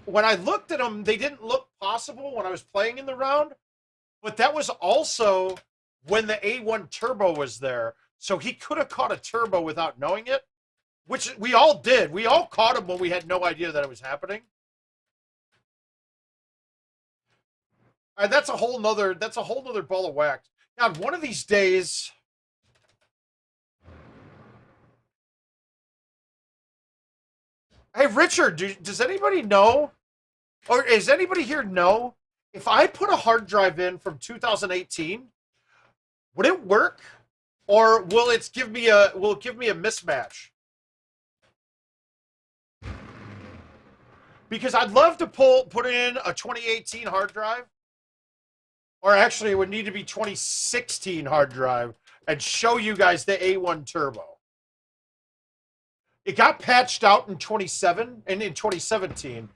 when I looked at them, they didn't look possible when I was playing in the round. But that was also when the A1 turbo was there. So he could have caught a turbo without knowing it, which we all did. We all caught him when we had no idea that it was happening. And that's a whole nother ball of wax. God, one of these days. Hey, Richard, does anybody know, or is anybody here know, if I put a hard drive in from 2018, would it work, or will it give me a mismatch? Because I'd love to put in a 2018 hard drive. Or actually, it would need to be 2016 hard drive and show you guys the A1 turbo. It got patched out in 2017.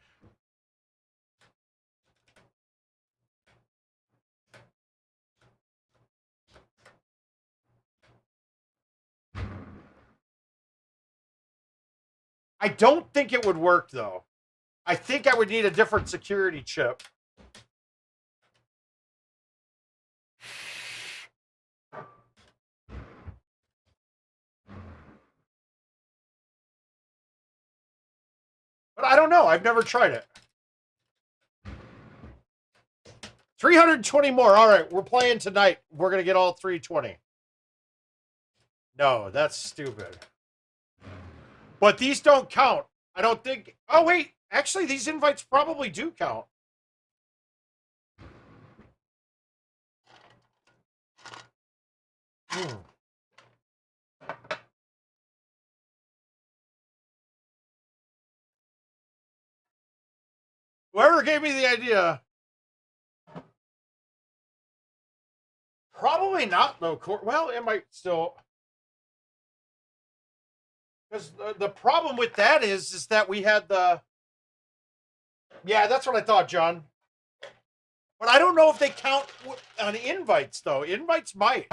I don't think it would work, though. I think I would need a different security chip. But I don't know. I've never tried it. 320 more. All right, we're playing tonight. We're going to get all 320. No, that's stupid. But these don't count. I don't think... Oh, wait. Actually, these invites probably do count. Whoever gave me the idea. Probably not, though. Well, it might still. Because the problem with that is that we had the. Yeah, that's what I thought, John. But I don't know if they count on invites, though. Invites might.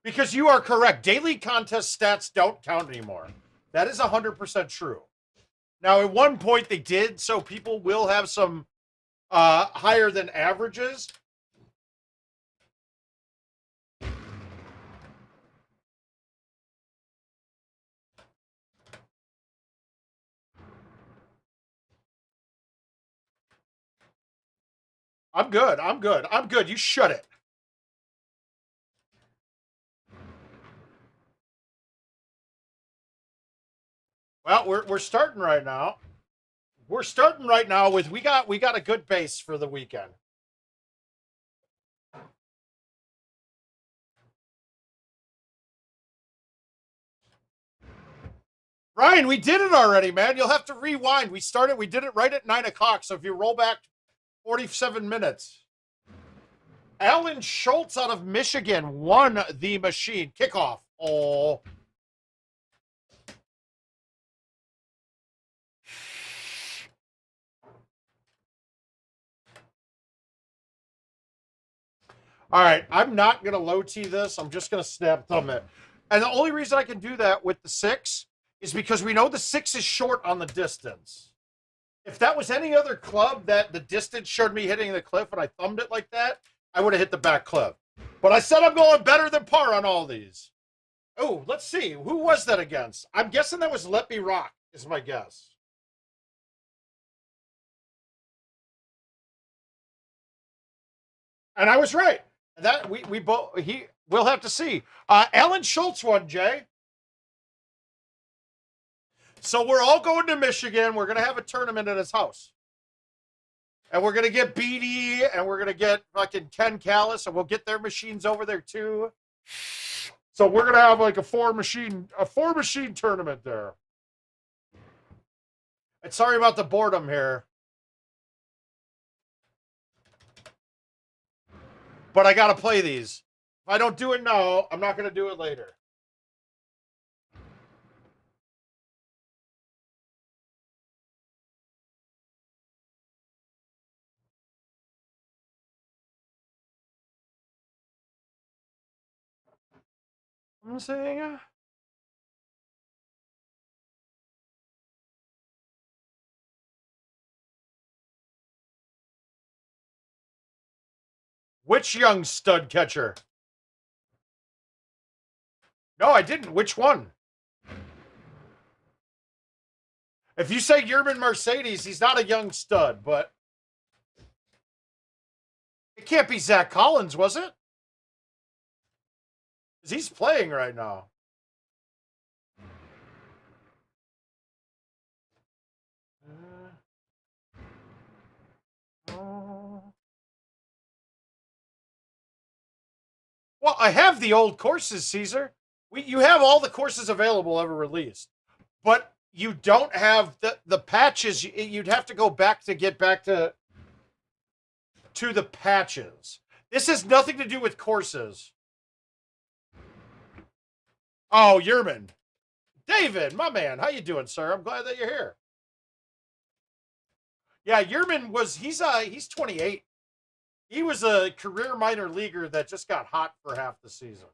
Because you are correct. Daily contest stats don't count anymore. That is 100% true. Now, at one point they did, so people will have some higher than averages. I'm good. I'm good. I'm good. You shut it. Well, we're starting right now. We're starting right now with we got a good base for the weekend. Ryan, we did it already, man. You'll have to rewind. We did it right at 9 o'clock. So if you roll back 47 minutes. Alan Schultz out of Michigan won the machine. Kickoff. Oh. All right, I'm not going to low T this. I'm just going to snap thumb it. And the only reason I can do that with the 6 is because we know the 6 is short on the distance. If that was any other club that the distance showed me hitting the cliff and I thumbed it like that, I would have hit the back cliff. But I said I'm going better than par on all these. Oh, let's see. Who was that against? I'm guessing that was Let Me Rock, is my guess. And I was right. That we both we'll have to see. Alan Schultz won, Jay. So we're all going to Michigan. We're gonna have a tournament at his house. And we're gonna get BD and we're gonna get fucking Ken Callis, and we'll get their machines over there too. So we're gonna have like a four machine tournament there. And sorry about the boredom here. But I gotta play these. If I don't do it now, I'm not gonna do it later. I'm saying. Which young stud catcher? No, I didn't. Which one? If you say Yerman Mercedes, he's not a young stud, but it can't be Zach Collins, was it? Because he's playing right now. Well, I have the old courses, Caesar. You have all the courses available ever released, but you don't have the patches. You'd have to go back to get back to the patches. This has nothing to do with courses. Oh, Yerman. David, my man, how you doing, sir? I'm glad that you're here. Yeah, Yerman he's 28. He was a career minor leaguer that just got hot for half the season.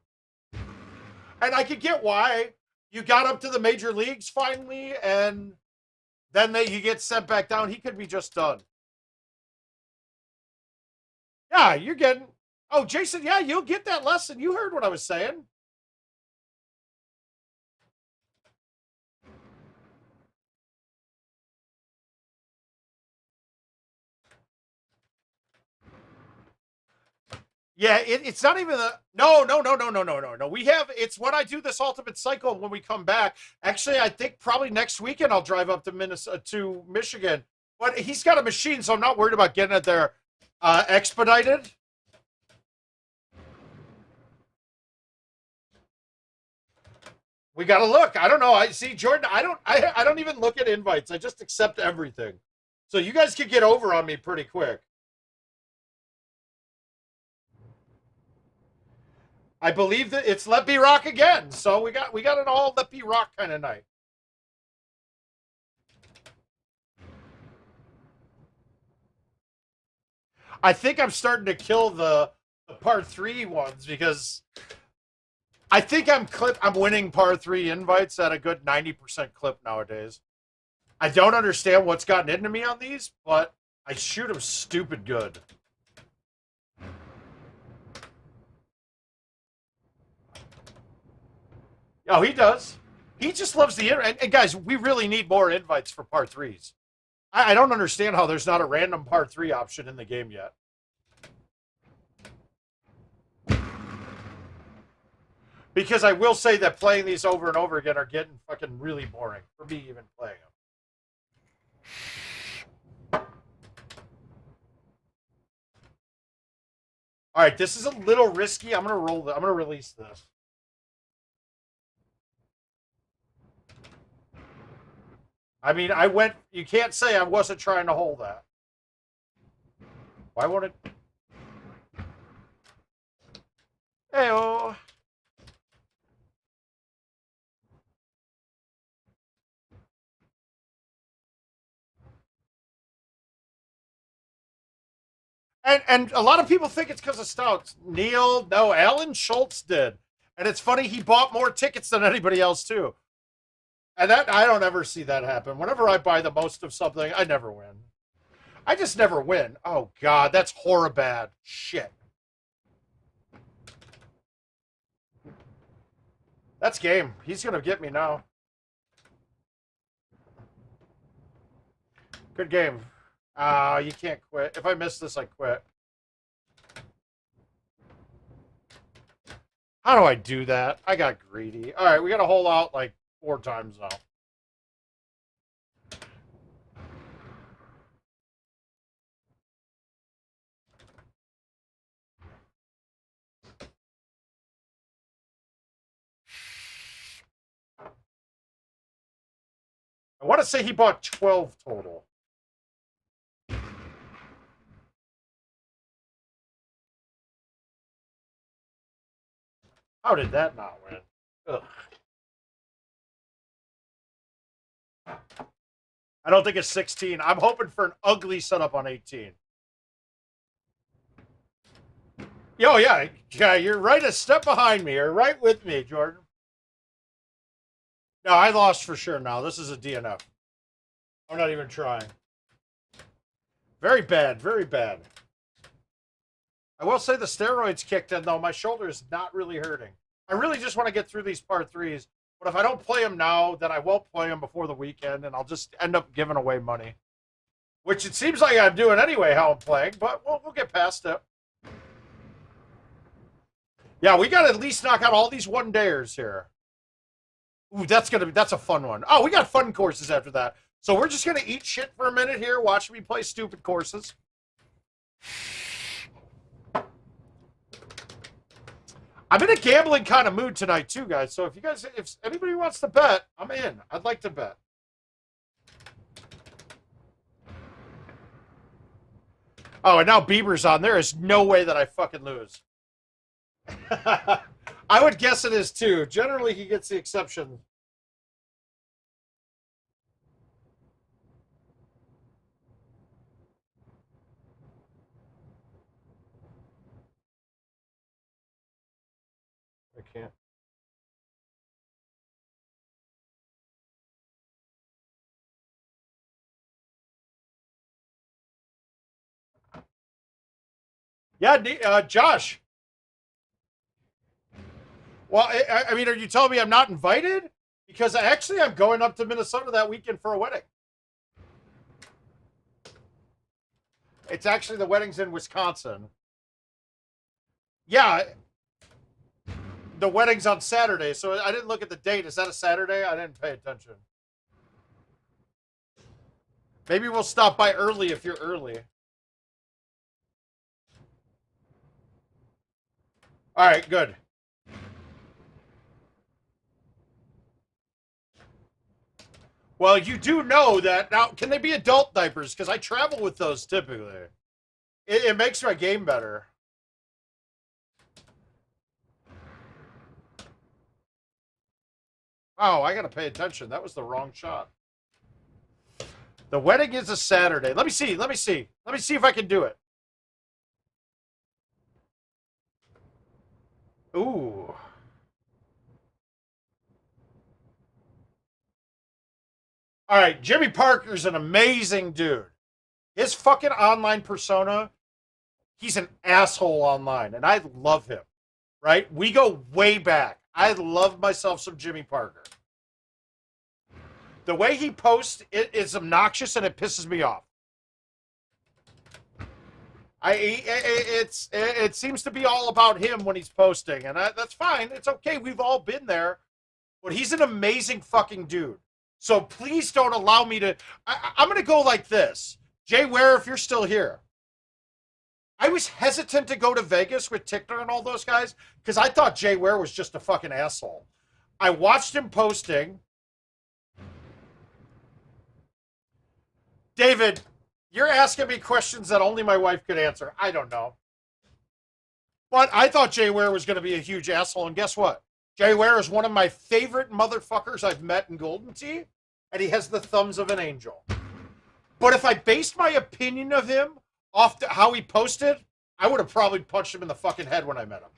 And I could get why. You got up to the major leagues finally, and then he gets sent back down. He could be just done. Yeah, you're getting... Oh, Jason, yeah, you'll get that lesson. You heard what I was saying. Yeah, it's not even a no. We have it's when I do this ultimate cycle when we come back. Actually, I think probably next weekend I'll drive up to Michigan. But he's got a machine, so I'm not worried about getting it there expedited. We got to look. I don't know. I see Jordan. I don't even look at invites. I just accept everything. So you guys could get over on me pretty quick. I believe that it's Let Be Rock again. So we got an all Let Be Rock kind of night. I think I'm starting to kill the par 3 ones because I think I'm winning par 3 invites at a good 90% clip nowadays. I don't understand what's gotten into me on these, but I shoot them stupid good. Oh, he does. He just loves the and guys, we really need more invites for par 3s. I don't understand how there's not a random par 3 option in the game yet. Because I will say that playing these over and over again are getting fucking really boring for me even playing them. All right, this is a little risky. I'm gonna release this. I mean, you can't say I wasn't trying to hold that. Why won't it? Hey-oh. And a lot of people think it's because of Stouts. Neil, no, Alan Schultz did. And it's funny, he bought more tickets than anybody else, too. And I don't ever see that happen. Whenever I buy the most of something, I never win. I just never win. Oh, God, that's horribad. Shit. That's game. He's going to get me now. Good game. You can't quit. If I miss this, I quit. How do I do that? I got greedy. All right, we got to hold out like 4 times now. I want to say he bought 12 total. How did that not win? Ugh. I don't think it's 16. I'm hoping for an ugly setup on 18. Yo, yeah, you're right a step behind me. You're right with me, Jordan. No, I lost for sure now. This is a DNF. I'm not even trying. Very bad, very bad. I will say the steroids kicked in, though. My shoulder is not really hurting. I really just want to get through these par 3s. But if I don't play them now, then I won't play them before the weekend, and I'll just end up giving away money. Which it seems like I'm doing anyway, how I'm playing, but we'll get past it. Yeah, we got to at least knock out all these one-dayers here. Ooh, that's a fun one. Oh, we got fun courses after that. So we're just going to eat shit for a minute here, watch me play stupid courses. I'm in a gambling kind of mood tonight, too, guys. So if anybody wants to bet, I'm in. I'd like to bet. Oh, and now Bieber's on. There is no way that I fucking lose. I would guess it is, too. Generally, he gets the exception. I can't. Yeah, Josh. Well, I mean, are you telling me I'm not invited? Because actually, I'm going up to Minnesota that weekend for a wedding. It's actually the wedding's in Wisconsin. Yeah. The wedding's on Saturday, so I didn't look at the date. Is that a Saturday? I didn't pay attention. Maybe we'll stop by early if you're early. All right, good. Well, you do know that now. Can they be adult diapers? Because I travel with those typically. It makes my game better. Oh, I gotta pay attention. That was the wrong shot. The wedding is a Saturday. Let me see. Let me see. Let me see if I can do it. Ooh. All right, Jimmy Parker's an amazing dude. His fucking online persona, he's an asshole online, and I love him, right? We go way back. I love myself some Jimmy Parker. The way he posts it is obnoxious, and it pisses me off. It seems to be all about him when he's posting, and that's fine. It's okay. We've all been there, but he's an amazing fucking dude. So please don't allow me to. I'm going to go like this. Jay Ware, if you're still here. I was hesitant to go to Vegas with Tickner and all those guys because I thought Jay Ware was just a fucking asshole. I watched him posting. David, you're asking me questions that only my wife could answer. I don't know. But I thought Jay Ware was going to be a huge asshole, and guess what? Jay Ware is one of my favorite motherfuckers I've met in Golden Tee, and he has the thumbs of an angel. But if I based my opinion of him off how he posted, I would have probably punched him in the fucking head when I met him.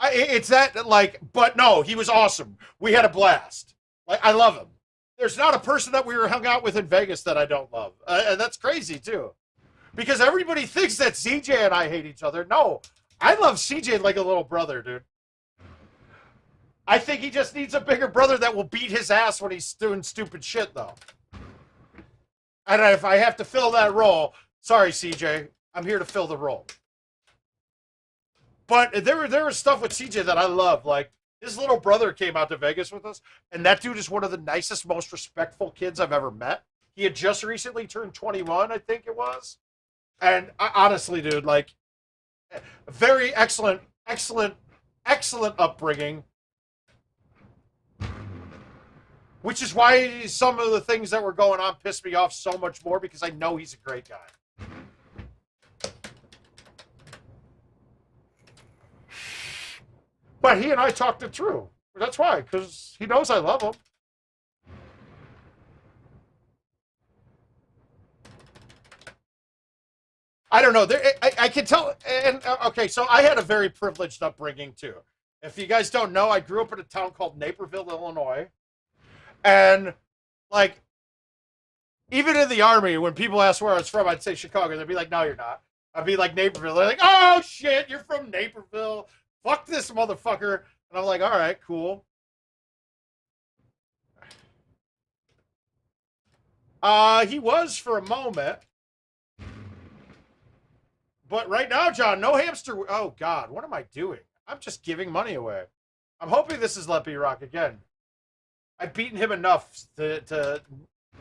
It's that, like, but no, he was awesome. We had a blast. Like, I love him. There's not a person that we were hung out with in Vegas that I don't love. And that's crazy, too. Because everybody thinks that CJ and I hate each other. No, I love CJ like a little brother, dude. I think he just needs a bigger brother that will beat his ass when he's doing stupid shit, though. And if I have to fill that role, sorry, CJ, I'm here to fill the role. But there was stuff with CJ that I love. Like, his little brother came out to Vegas with us, and that dude is one of the nicest, most respectful kids I've ever met. He had just recently turned 21, I think it was. And honestly, dude, like, very excellent upbringing. Which is why some of the things that were going on pissed me off so much more, because I know he's a great guy. But he and I talked it through. That's why, because he knows I love him. I don't know. I can tell. And okay, so I had a very privileged upbringing too. If you guys don't know, I grew up in a town called Naperville, Illinois, and like, even in the Army, when people ask where I was from, I'd say Chicago. They'd be like, "No, you're not." I'd be like Naperville. They're like, "Oh shit, you're from Naperville. Fuck this motherfucker." And I'm like, "All right, cool." He was for a moment. But right now, John, no hamster. Oh, God, what am I doing? I'm just giving money away. I'm hoping this is Let Me Rock again. I've beaten him enough to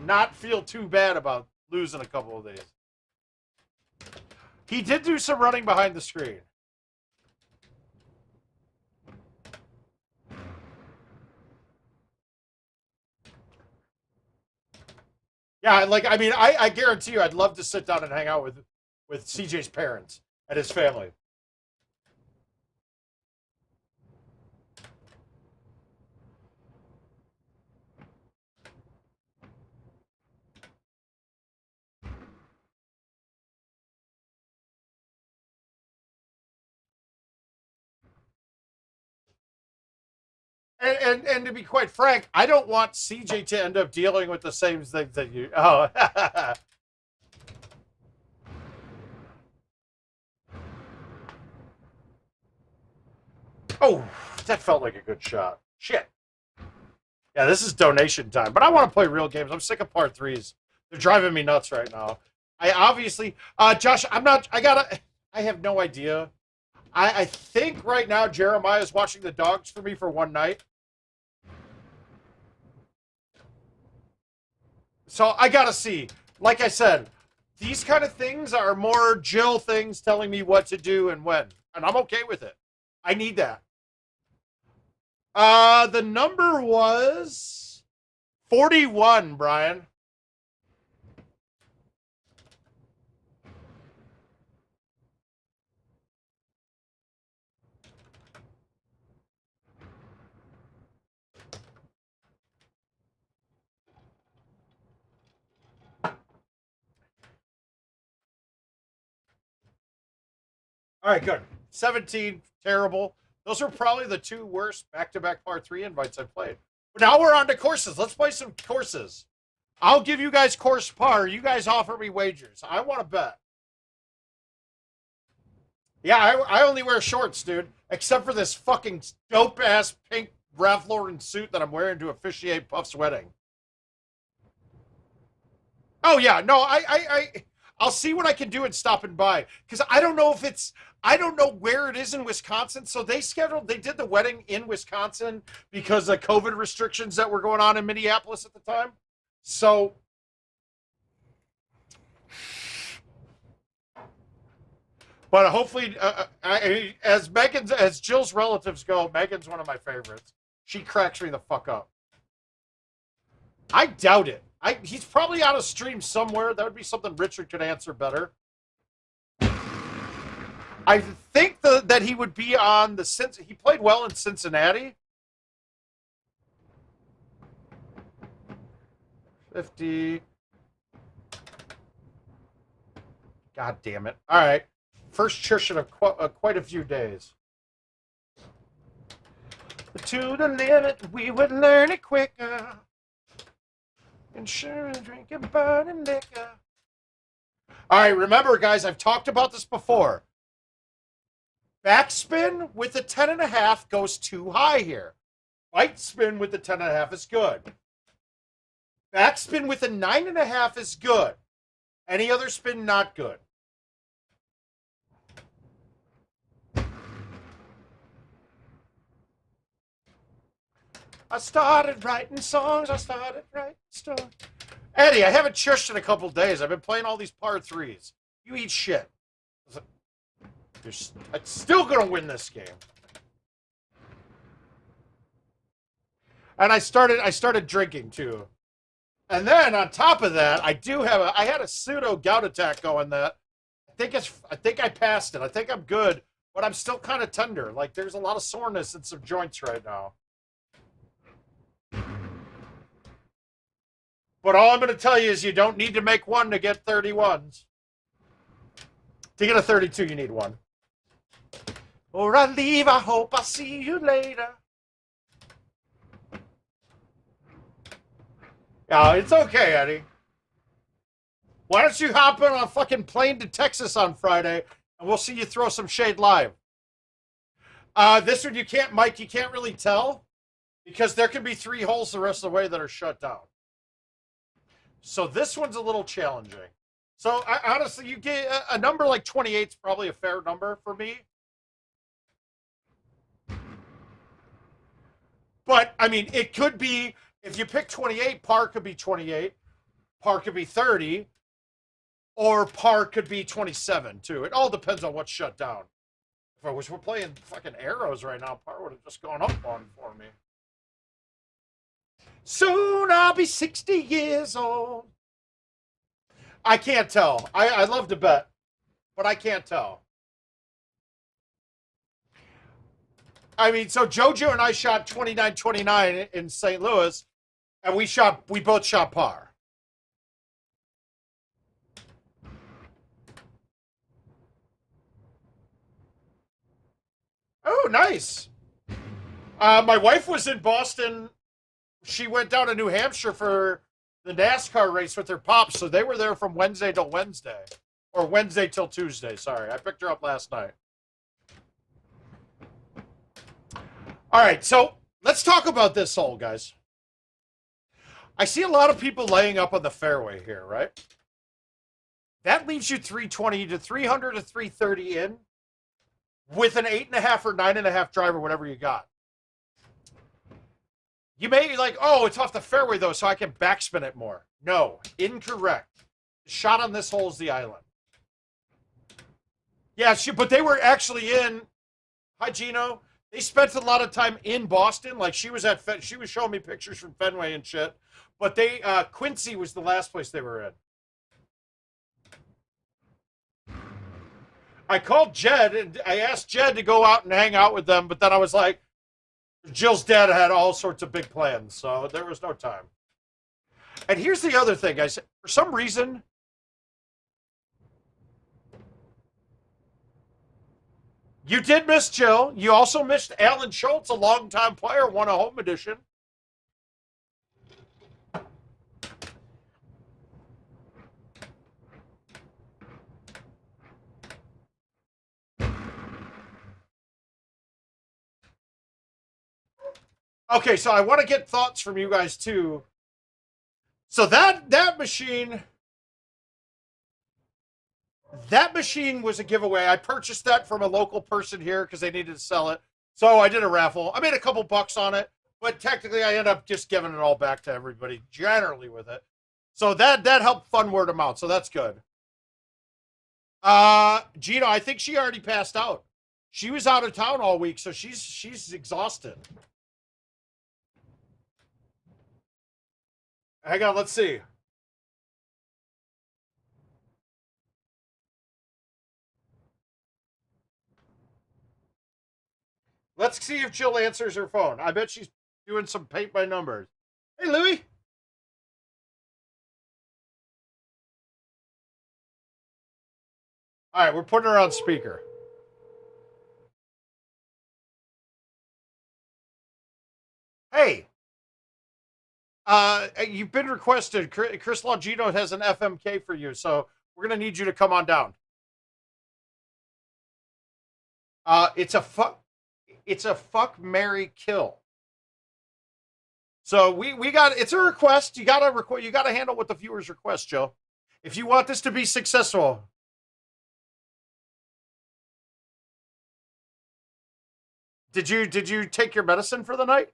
not feel too bad about losing a couple of days. He did do some running behind the screen. Yeah, like, I mean, I guarantee you I'd love to sit down and hang out with CJ's parents and his family. And to be quite frank, I don't want CJ to end up dealing with the same things that you. Oh. Oh, that felt like a good shot. Shit. Yeah, this is donation time, but I want to play real games. I'm sick of part threes. They're driving me nuts right now. I obviously, Josh, I have no idea. I think right now Jeremiah's watching the dogs for me for one night. So I gotta see. Like I said, these kind of things are more Jill things telling me what to do and when. And I'm okay with it. I need that. The number was 41, Brian. All right, good. 17, terrible. Those are probably the 2 worst back-to-back par 3 invites I played. But now we're on to courses. Let's play some courses. I'll give you guys course par. You guys offer me wagers. I want to bet. Yeah, I only wear shorts, dude. Except for this fucking dope-ass pink Ralph Lauren suit that I'm wearing to officiate Puff's wedding. Oh, yeah. No, I'll see what I can do and stopping by. Because I don't know where it is in Wisconsin. So they did the wedding in Wisconsin because of COVID restrictions that were going on in Minneapolis at the time. So, but hopefully, as Jill's relatives go, Megan's one of my favorites. She cracks me the fuck up. I doubt it. He's probably on a stream somewhere. That would be something Richard could answer better. I think that he would be on he played well in Cincinnati. 50. God damn it. All right. First chush in quite a few days. To the limit, we would learn it quicker. Insurance, drinking, burning liquor. All right, remember, guys, I've talked about this before. Backspin with the 10.5 goes too high here. White spin with the 10.5 is good. Backspin with a 9.5 is good. Any other spin, not good. I started writing songs. Eddie, I haven't chushed in a couple days. I've been playing all these par 3s. You eat shit. I'm still going to win this game. And I started drinking too. And then on top of that, I had a pseudo gout attack going that I think I passed it. I think I'm good, but I'm still kind of tender. Like there's a lot of soreness in some joints right now. But all I'm going to tell you is you don't need to make one to get 31s. To get a 32, you need one. Or I leave, I hope I'll see you later. Yeah, it's okay, Eddie. Why don't you hop in on a fucking plane to Texas on Friday, and we'll see you throw some shade live. This one you can't, Mike, you can't really tell, because there can be 3 holes the rest of the way that are shut down. So this one's a little challenging. So honestly, you get a number like 28 is probably a fair number for me. But, I mean, it could be, if you pick 28, par could be 28, par could be 30, or par could be 27, too. It all depends on what's shut down. If I wish we're playing fucking arrows right now, par would have just gone up one for me. Soon I'll be 60 years old. I can't tell. I love to bet, but I can't tell. I mean, so JoJo and I shot 29-29 in St. Louis, and we both shot par. Oh, nice. My wife was in Boston. She went down to New Hampshire for the NASCAR race with her pops, so they were there from Wednesday till Wednesday. Or Wednesday till Tuesday, sorry. I picked her up last night. All right, so let's talk about this hole, guys. I see a lot of people laying up on the fairway here, right? That leaves you 320 to 300 to 330 in with an 8.5 or 9.5 driver, whatever you got. You may be like, oh, it's off the fairway, though, so I can backspin it more. No, incorrect. The shot on this hole is the island. Yeah, but they were actually in. Hi, Gino. They spent a lot of time in Boston. Like, she was showing me pictures from Fenway and shit. But Quincy was the last place they were in. I called Jed, and I asked Jed to go out and hang out with them, but then I was like, Jill's dad had all sorts of big plans, so there was no time. And here's the other thing, guys. For some reason, You did miss Jill. You also missed Alan Schultz, a longtime player, won a home edition. Okay, so I want to get thoughts from you guys too. So that machine was a giveaway. I purchased that from a local person here because they needed to sell it. So I did a raffle. I made a couple bucks on it, but technically I ended up just giving it all back to everybody generally with it. So that helped fund word of mouth. So that's good. Gino, I think she already passed out. She was out of town all week, so she's exhausted. Hang on, let's see. Let's see if Jill answers her phone. I bet she's doing some paint by numbers. Hey, Louie. All right, we're putting her on speaker. Hey. You've been requested. Chris Longino has an FMK for you, so we're going to need you to come on down. It's a fuck, marry, kill. So we got, it's a request. You got to handle what the viewers request, Joe. If you want this to be successful. Did you take your medicine for the night?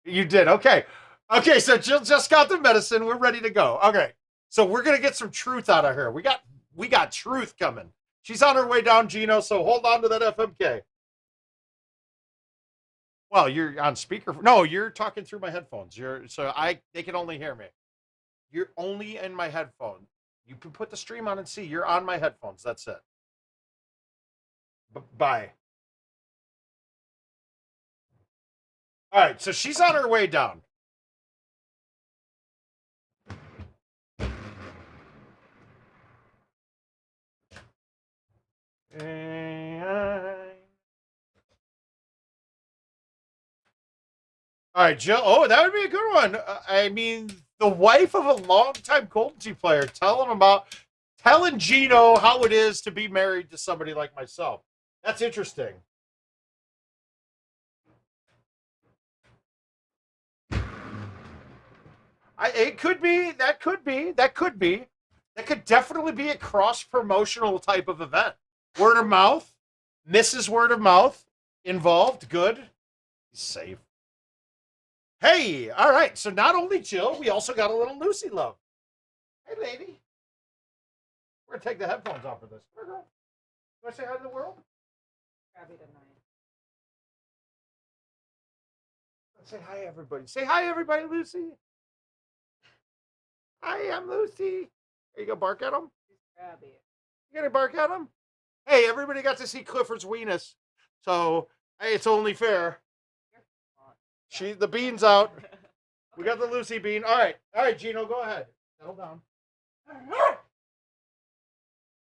You did. Okay. Okay, so Jill just got the medicine. We're ready to go. Okay. So we're going to get some truth out of her. We got truth coming. She's on her way down, Gino, so hold on to that FMK. Well, you're on speaker. No, you're talking through my headphones. They can only hear me. You're only in my headphone. You can put the stream on and see. You're on my headphones. That's it. Bye. All right, so she's on her way down. All right, Jill. Oh, that would be a good one. I mean, the wife of a longtime GoldenTeeTV player telling Gino how it is to be married to somebody like myself. That's interesting. It could be. That could definitely be a cross-promotional type of event. Word of mouth. Mrs. Word of Mouth involved. Good. He's safe. Hey, all right. So not only Jill, we also got a little Lucy love. Hey, lady. We're going to take the headphones off for this. Where girl? Do I say hi to the world? Grabby tonight. Say hi, everybody. Say hi, everybody, Lucy. Hi, I'm Lucy. Are you going to bark at him? Grabby. You going to bark at him? Hey, everybody got to see Clifford's weenus. So, hey, it's only fair. The bean's out. We got the Lucy bean. All right, Gino, go ahead. Settle down.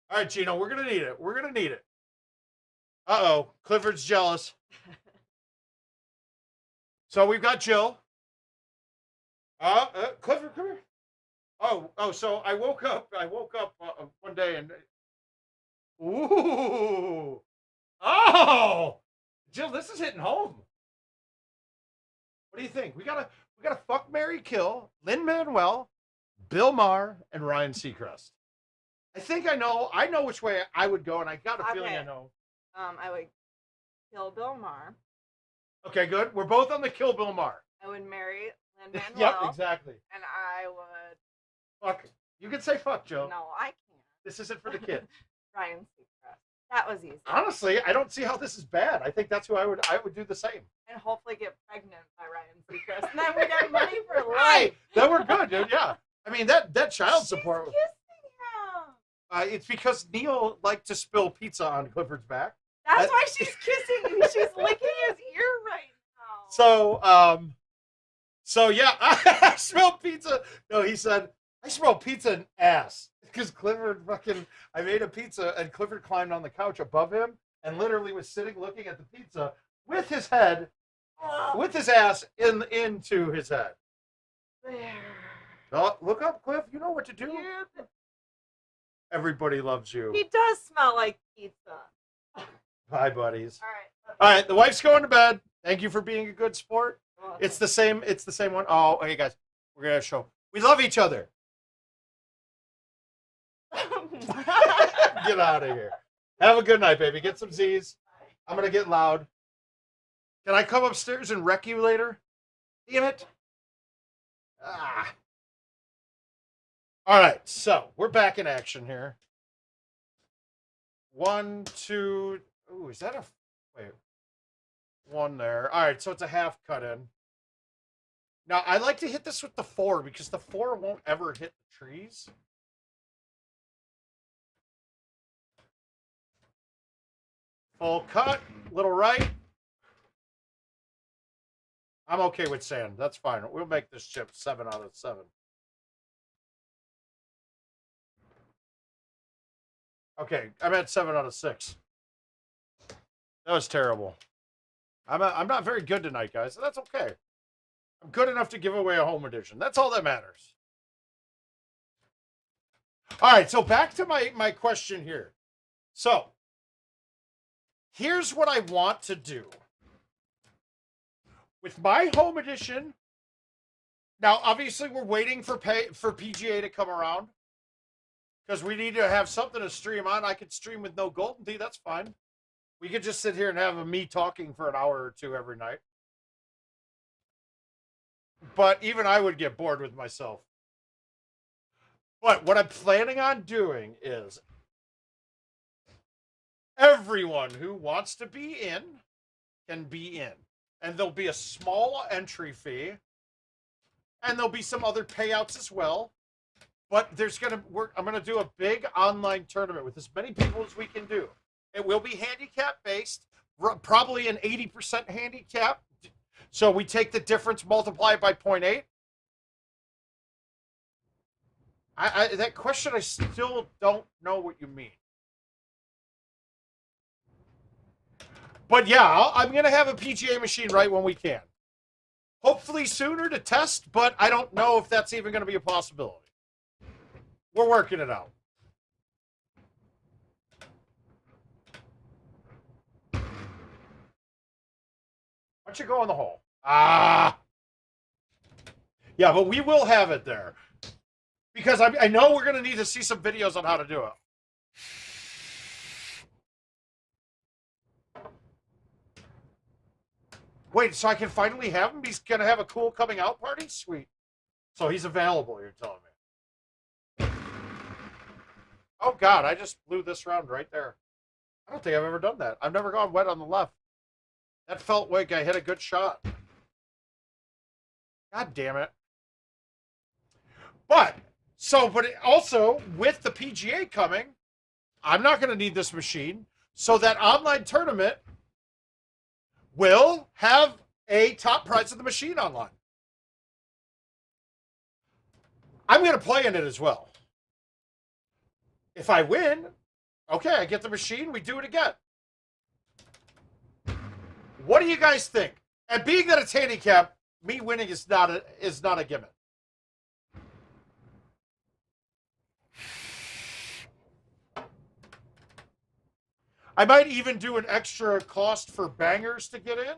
All right, Gino, we're gonna need it. Uh-oh, Clifford's jealous. So we've got Jill. Clifford, come here. Oh, so I woke up one day and ooh, oh, Jill, this is hitting home. What do you think? We got a fuck, marry, kill Lin-Manuel, Bill Maher, and Ryan Seacrest. I think I know which way I would go, and I got a feeling I know. I would kill Bill Maher. Okay, good. We're both on the kill Bill Maher. I would marry Lin-Manuel. Yep, exactly. And I would fuck. You can say fuck, Joe. No, I can't. This isn't for the kid. Ryan Seacrest. That was easy. Honestly, I don't see how this is bad. I think that's who I would do the same. And hopefully get pregnant by Ryan Seacrest. And then we got money for life. Right. Then we're good, dude. Yeah. I mean, that child support. She's kissing him. It's because Neil liked to spill pizza on Clifford's back. That's why she's kissing him. She's licking his ear right now. So yeah, I smelled pizza. No, he said, I smell pizza and ass because Clifford fucking. I made a pizza and Clifford climbed on the couch above him and literally was sitting looking at the pizza with his head, with his ass into his head. There. Oh, look up, Cliff. You know what to do. Yeah. Everybody loves you. He does smell like pizza. Bye, buddies. All right. All right, the wife's going to bed. Thank you for being a good sport. Well, It's the same. It's the same one. Oh, hey guys, we're gonna show. We love each other. Get out of here. Have a good night, baby. Get some Z's. I'm gonna get loud. Can I come upstairs and wreck you later? Damn it. Ah. All right, so we're back in action here. 1, 2. Ooh, is that a wait? One there. All right, so it's a half cut in. Now I like to hit this with the 4 because the 4 won't ever hit the trees. Full cut, little right. I'm okay with sand. That's fine. We'll make this chip 7 out of 7. Okay, I'm at 7 out of 6. That was terrible. I'm not very good tonight, guys. That's okay. I'm good enough to give away a home edition. That's all that matters. All right, so back to my question here. So, here's what I want to do. With my home edition, now obviously we're waiting for PGA to come around because we need to have something to stream on. I could stream with no Golden Tee, that's fine. We could just sit here and have me talking for an hour or two every night. But even I would get bored with myself. But what I'm planning on doing is everyone who wants to be in can be in. And there'll be a small entry fee. And there'll be some other payouts as well. But I'm gonna do a big online tournament with as many people as we can do. It will be handicap based, probably an 80% handicap. So we take the difference, multiply it by 0.8. That question, I still don't know what you mean. But yeah, I'm going to have a PGA machine right when we can. Hopefully sooner to test, but I don't know if that's even going to be a possibility. We're working it out. Why don't you go in the hole? Ah! Yeah, but we will have it there. Because I know we're going to need to see some videos on how to do it. Wait, so I can finally have him? He's going to have a cool coming out party? Sweet. So he's available, you're telling me. Oh, God, I just blew this round right there. I don't think I've ever done that. I've never gone wet on the left. That felt like I hit a good shot. God damn it. But also, with the PGA coming, I'm not going to need this machine. So that online tournament will have a top prize of the machine online. I'm going to play in it as well. If I win, okay, I get the machine, we do it again. What do you guys think? And being that it's handicap, me winning is not a gimmick. I might even do an extra cost for bangers to get in.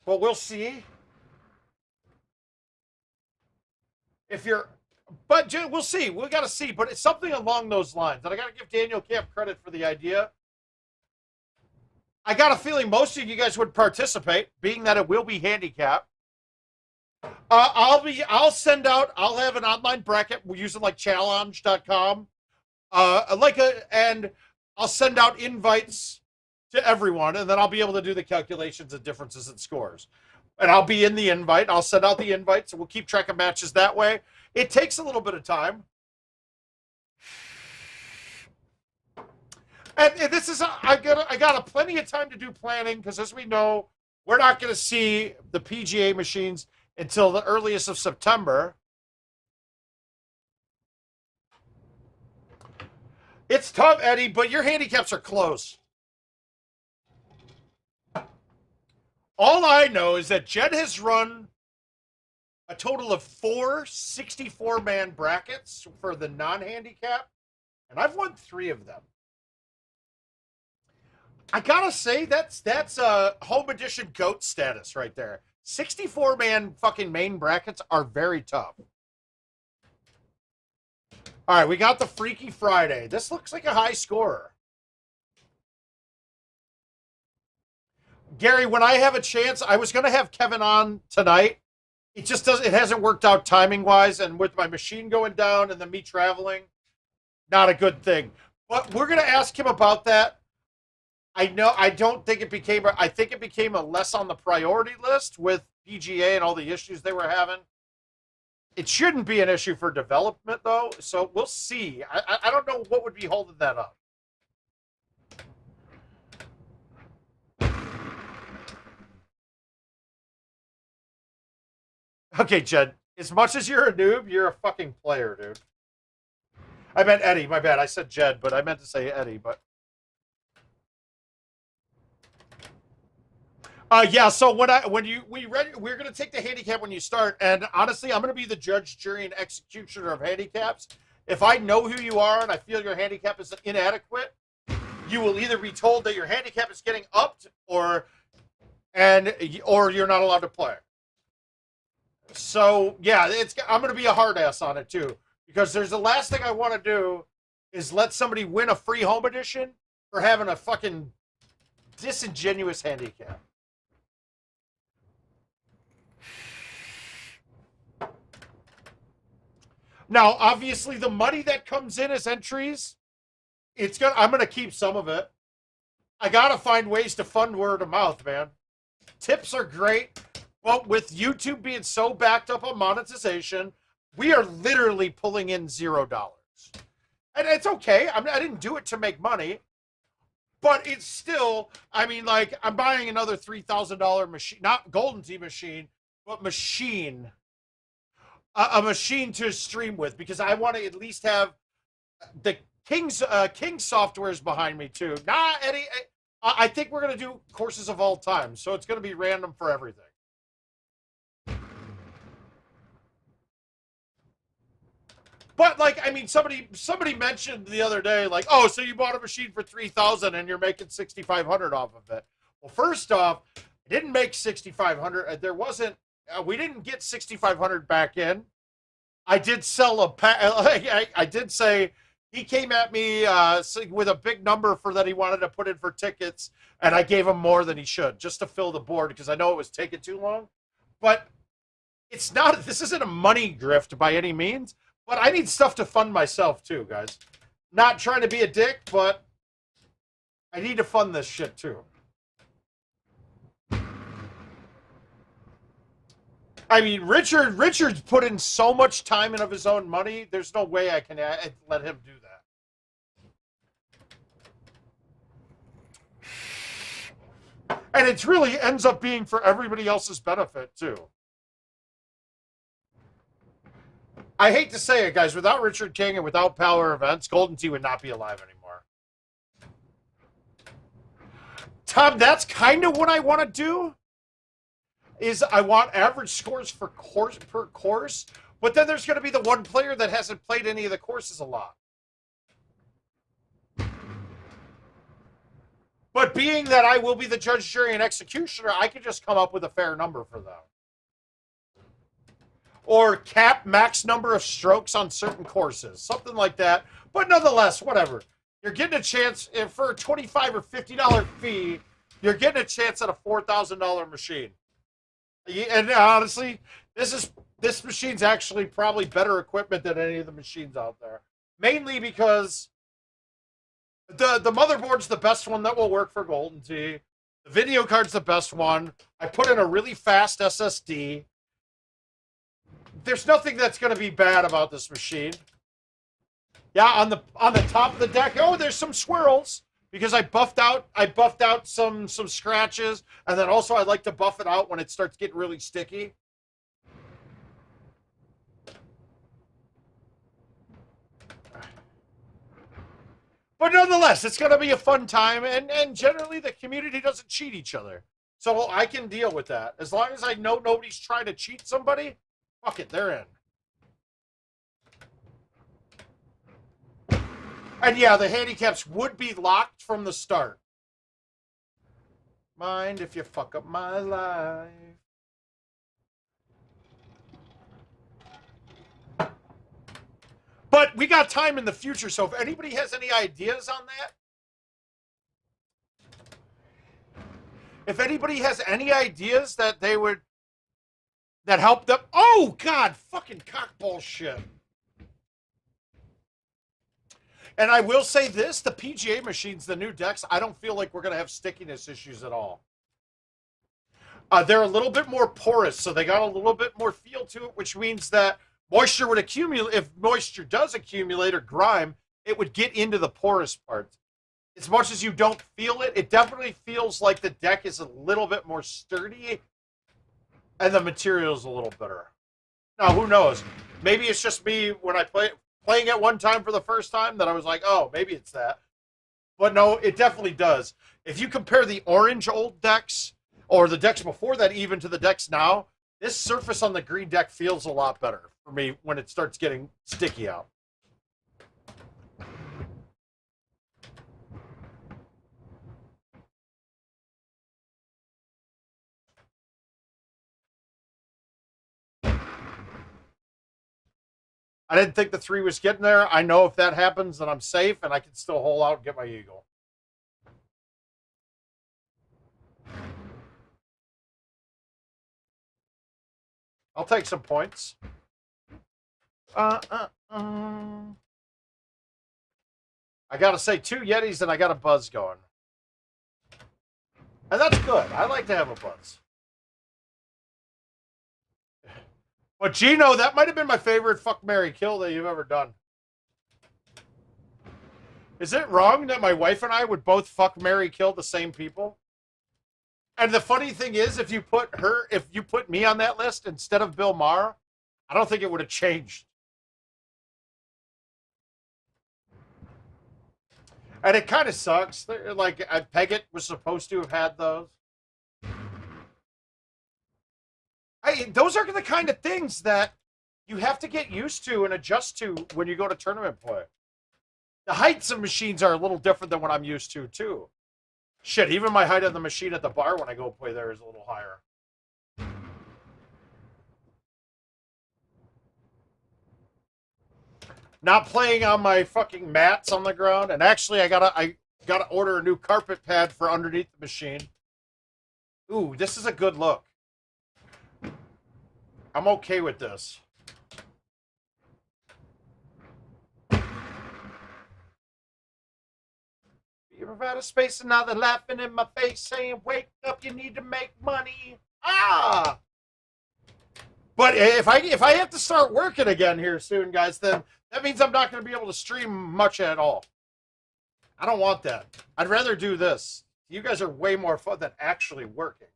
But we'll see. But we'll see. We got to see. But it's something along those lines. And I got to give Daniel Camp credit for the idea. I got a feeling most of you guys would participate, being that it will be handicapped. I'll have an online bracket. We're using like challenge.com. And I'll send out invites to everyone, and then I'll be able to do the calculations of differences in scores. And I'll be in the invite. I'll send out the invites, and we'll keep track of matches that way. It takes a little bit of time. And this is I got plenty of time to do planning because, as we know, we're not going to see the PGA machines until the earliest of September. It's tough, Eddie, but your handicaps are close. All I know is that Jed has run a total of 4 64-man brackets for the non-handicap, and I've won 3 of them. I gotta say, that's home edition GOAT status right there. 64-man fucking main brackets are very tough. All right, we got the Freaky Friday. This looks like a high scorer. Gary, when I have a chance, I was going to have Kevin on tonight. It just doesn't. It hasn't worked out timing-wise, and with my machine going down and then me traveling, not a good thing. But we're going to ask him about that. I don't think it became. I think it became a less on the priority list with PGA and all the issues they were having. It shouldn't be an issue for development, though, so we'll see. I don't know what would be holding that up. Okay, Jed, as much as you're a noob, you're a fucking player, dude. I meant Eddie, my bad. I said Jed, but I meant to say Eddie, but... yeah, so we're going to take the handicap when you start, and honestly, I'm going to be the judge, jury, and executioner of handicaps. If I know who you are and I feel your handicap is inadequate, you will either be told that your handicap is getting upped, or you're not allowed to play. So yeah, I'm going to be a hard ass on it too, because there's the last thing I want to do is let somebody win a free home edition for having a fucking disingenuous handicap. Now, obviously, the money that comes in as entries, I'm gonna keep some of it. I gotta find ways to fund word of mouth, man. Tips are great, but with YouTube being so backed up on monetization, we are literally pulling in $0. And it's okay. I didn't do it to make money, but it's still, I mean, like, I'm buying another $3,000 machine, not GoldenTeeTV machine, but machine. A machine to stream with, because I want to at least have the King softwares behind me too. Nah, Eddie, I think we're going to do courses of all time, so it's going to be random for everything. But like, I mean, somebody mentioned the other day, like, oh, so you bought a machine for $3,000 and you're making $6,500 off of it. Well, first off, I didn't make $6,500. There wasn't. We didn't get $6,500 back in. I did sell I did say he came at me with a big number for that he wanted to put in for tickets, and I gave him more than he should just to fill the board because I know it was taking too long. But it's not. This isn't a money grift by any means. But I need stuff to fund myself too, guys. Not trying to be a dick, but I need to fund this shit too. I mean, Richard's put in so much time and of his own money, there's no way I can let him do that. And it really ends up being for everybody else's benefit, too. I hate to say it, guys, without Richard King and without Power Events, GoldenTeeTV would not be alive anymore. Tom, that's kind of what I want to do. Is I want average scores per course, but then there's going to be the one player that hasn't played any of the courses a lot. But being that I will be the judge, jury, and executioner, I can just come up with a fair number for them. Or cap max number of strokes on certain courses, something like that. But nonetheless, whatever. You're getting a chance, for a $25 or $50 fee, you're getting a chance at a $4,000 machine. And honestly, this machine's actually probably better equipment than any of the machines out there. Mainly because the motherboard's the best one that will work for GoldenTeeTV. The video card's the best one. I put in a really fast SSD. There's nothing that's going to be bad about this machine. Yeah, on the top of the deck, oh, there's some swirls. Because I buffed out some scratches, and then also I like to buff it out when it starts getting really sticky. But nonetheless, it's going to be a fun time, and generally the community doesn't cheat each other. So I can deal with that. As long as I know nobody's trying to cheat somebody, fuck it, they're in. And yeah, the handicaps would be locked from the start. Mind if you fuck up my life. But we got time in the future, so if anybody has any ideas on that, if anybody has any ideas that they would, that help them, oh God, fucking cockball shit. And I will say this, the PGA machines, the new decks, I don't feel like we're going to have stickiness issues at all. They're a little bit more porous, so they got a little bit more feel to it, which means that moisture would accumulate. If moisture does accumulate or grime, it would get into the porous parts. As much as you don't feel it, it definitely feels like the deck is a little bit more sturdy and the material is a little better. Now, who knows? Maybe it's just me when I playing it one time for the first time that I was like, oh, maybe it's that. But no, it definitely does. If you compare the orange old decks or the decks before that even to the decks now, this surface on the green deck feels a lot better for me when it starts getting sticky out. I didn't think the 3 was getting there. I know if that happens, then I'm safe, and I can still hold out and get my eagle. I'll take some points. I gotta say, 2 Yetis, and I got a buzz going. And that's good. I like to have a buzz. But Gino, that might have been my favorite fuck, marry, kill that you've ever done. Is it wrong that my wife and I would both fuck, marry, kill the same people? And the funny thing is, if you put me on that list instead of Bill Maher, I don't think it would have changed. And it kind of sucks. Like, Peggott was supposed to have had those. Those are the kind of things that you have to get used to and adjust to when you go to tournament play. The heights of machines are a little different than what I'm used to, too. Shit, even my height of the machine at the bar when I go play there is a little higher. Not playing on my fucking mats on the ground. And actually, I gotta order a new carpet pad for underneath the machine. Ooh, this is a good look. I'm okay with this. You provide a space and now they're laughing in my face saying, wake up, you need to make money. Ah! But if I have to start working again here soon, guys, then that means I'm not going to be able to stream much at all. I don't want that. I'd rather do this. You guys are way more fun than actually working.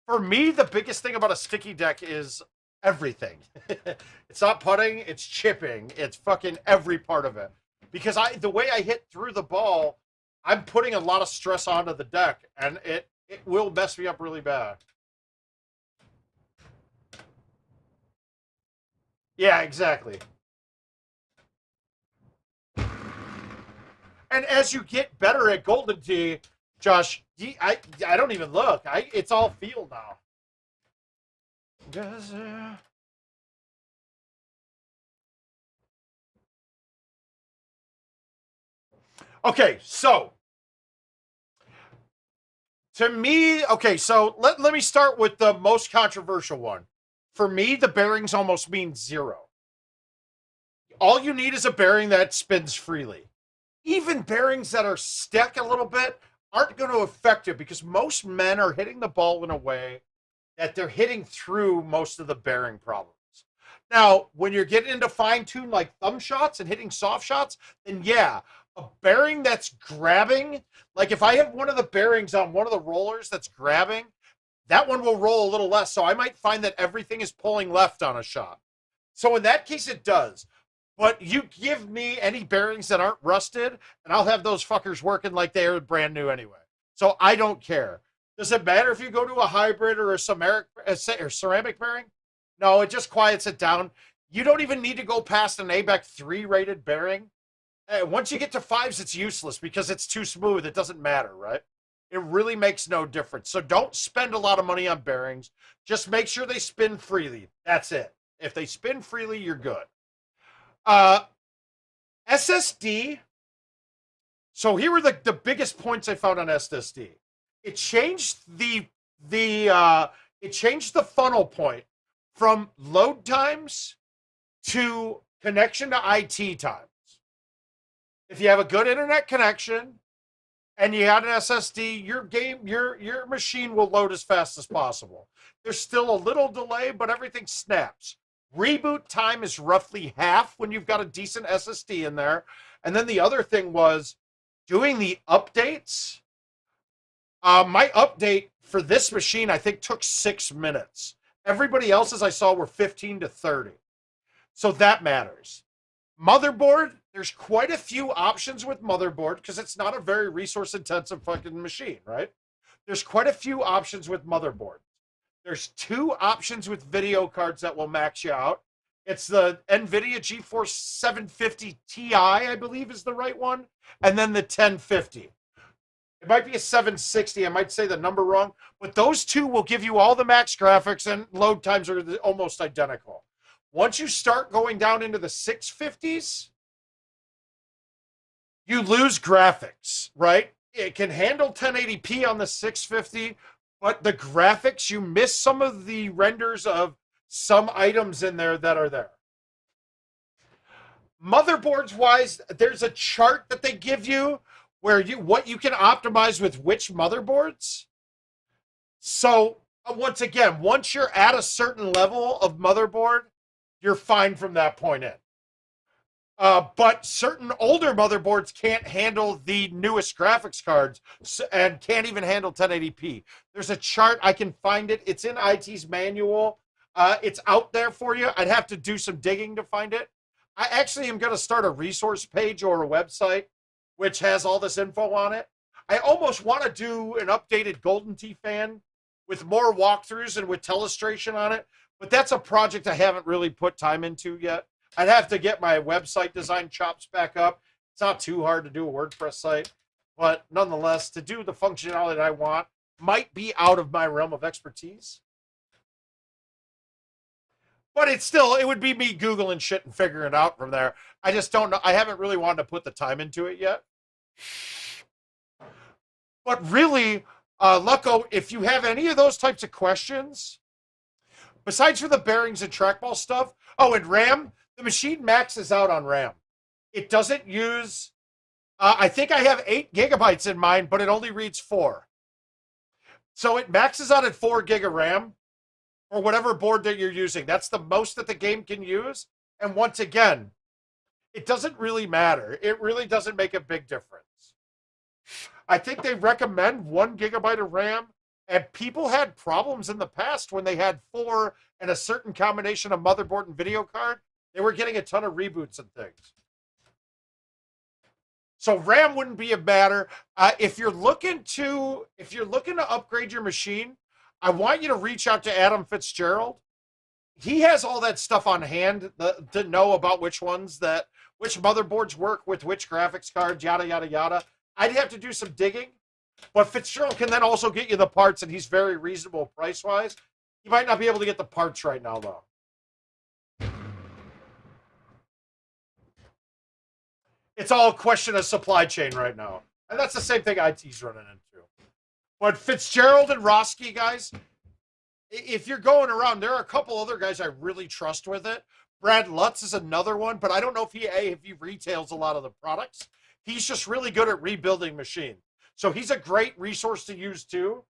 For me, the biggest thing about a sticky deck is everything. It's not putting, it's chipping, it's fucking every part of it. Because the way I hit through the ball, I'm putting a lot of stress onto the deck, and it will mess me up really bad. Yeah, exactly. And as you get better at Golden Tee, Josh, I don't even look. It's all feel now. Okay, so to me, okay, so let me start with the most controversial one. For me, the bearings almost mean 0. All you need is a bearing that spins freely. Even bearings that are stuck a little bit aren't going to affect it because most men are hitting the ball in a way that they're hitting through most of the bearing problems. Now, when you're getting into fine-tune like thumb shots and hitting soft shots, then yeah. A bearing that's grabbing, like if I have one of the bearings on one of the rollers that's grabbing, that one will roll a little less. So I might find that everything is pulling left on a shot. So in that case, it does. But you give me any bearings that aren't rusted, and I'll have those fuckers working like they are brand new anyway. So I don't care. Does it matter if you go to a hybrid or a ceramic bearing? No, it just quiets it down. You don't even need to go past an ABEC 3 rated bearing. Once you get to 5s, it's useless because it's too smooth. It doesn't matter, right? It really makes no difference. So don't spend a lot of money on bearings. Just make sure they spin freely. That's it. If they spin freely, you're good. SSD. So here were the biggest points I found on SSD. It changed the funnel point from load times to connection to IT times. If you have a good internet connection and you had an SSD, your machine will load as fast as possible. There's still a little delay, but everything snaps. Reboot time is roughly half when you've got a decent SSD in there. And then the other thing was doing the updates. My update for this machine, I think, took 6 minutes. Everybody else's I saw were 15 to 30. So that matters. Motherboard, there's quite a few options with motherboard because it's not a very resource-intensive fucking machine, right? There's quite a few options with motherboard. There's 2 options with video cards that will max you out. It's the NVIDIA GeForce 750 Ti, I believe is the right one, and then the 1050. It might be a 760. I might say the number wrong, but those 2 will give you all the max graphics, and load times are almost identical. Once you start going down into the 650s, you lose graphics, right? It can handle 1080p on the 650, but the graphics, you miss some of the renders of some items in there that are there. Motherboards wise, there's a chart that they give you where what you can optimize with which motherboards. So once again, once you're at a certain level of motherboard, you're fine from that point in. But certain older motherboards can't handle the newest graphics cards and can't even handle 1080p. There's a chart. I can find it. It's in IT's manual. It's out there for you. I'd have to do some digging to find it. I actually am going to start a resource page or a website which has all this info on it. I almost want to do an updated GoldenTeeTV fan with more walkthroughs and with telestration on it, but that's a project I haven't really put time into yet. I'd have to get my website design chops back up. It's not too hard to do a WordPress site, but nonetheless, to do the functionality that I want might be out of my realm of expertise. But it would be me Googling shit and figuring it out from there. I just don't know. I haven't really wanted to put the time into it yet. But really, Lucko, if you have any of those types of questions, besides for the bearings and trackball stuff, oh, and RAM, the machine maxes out on RAM. It doesn't use, I think I have 8 gigabytes in mine, but it only reads 4. So it maxes out at 4 gig of RAM or whatever board that you're using. That's the most that the game can use. And once again, it doesn't really matter. It really doesn't make a big difference. I think they recommend 1 gigabyte of RAM, and people had problems in the past when they had 4 and a certain combination of motherboard and video card. They were getting a ton of reboots and things. So RAM wouldn't be a matter. If you're looking to upgrade your machine, I want you to reach out to Adam Fitzgerald. He has all that stuff on hand to know about which motherboards work with which graphics cards, yada, yada, yada. I'd have to do some digging, but Fitzgerald can then also get you the parts, and he's very reasonable price-wise. You might not be able to get the parts right now, though. It's all a question of supply chain right now. And that's the same thing IT's running into. But Fitzgerald and Roski, guys, if you're going around, there are a couple other guys I really trust with it. Brad Lutz is another one, but I don't know if he retails a lot of the products. He's just really good at rebuilding machines. So he's a great resource to use too.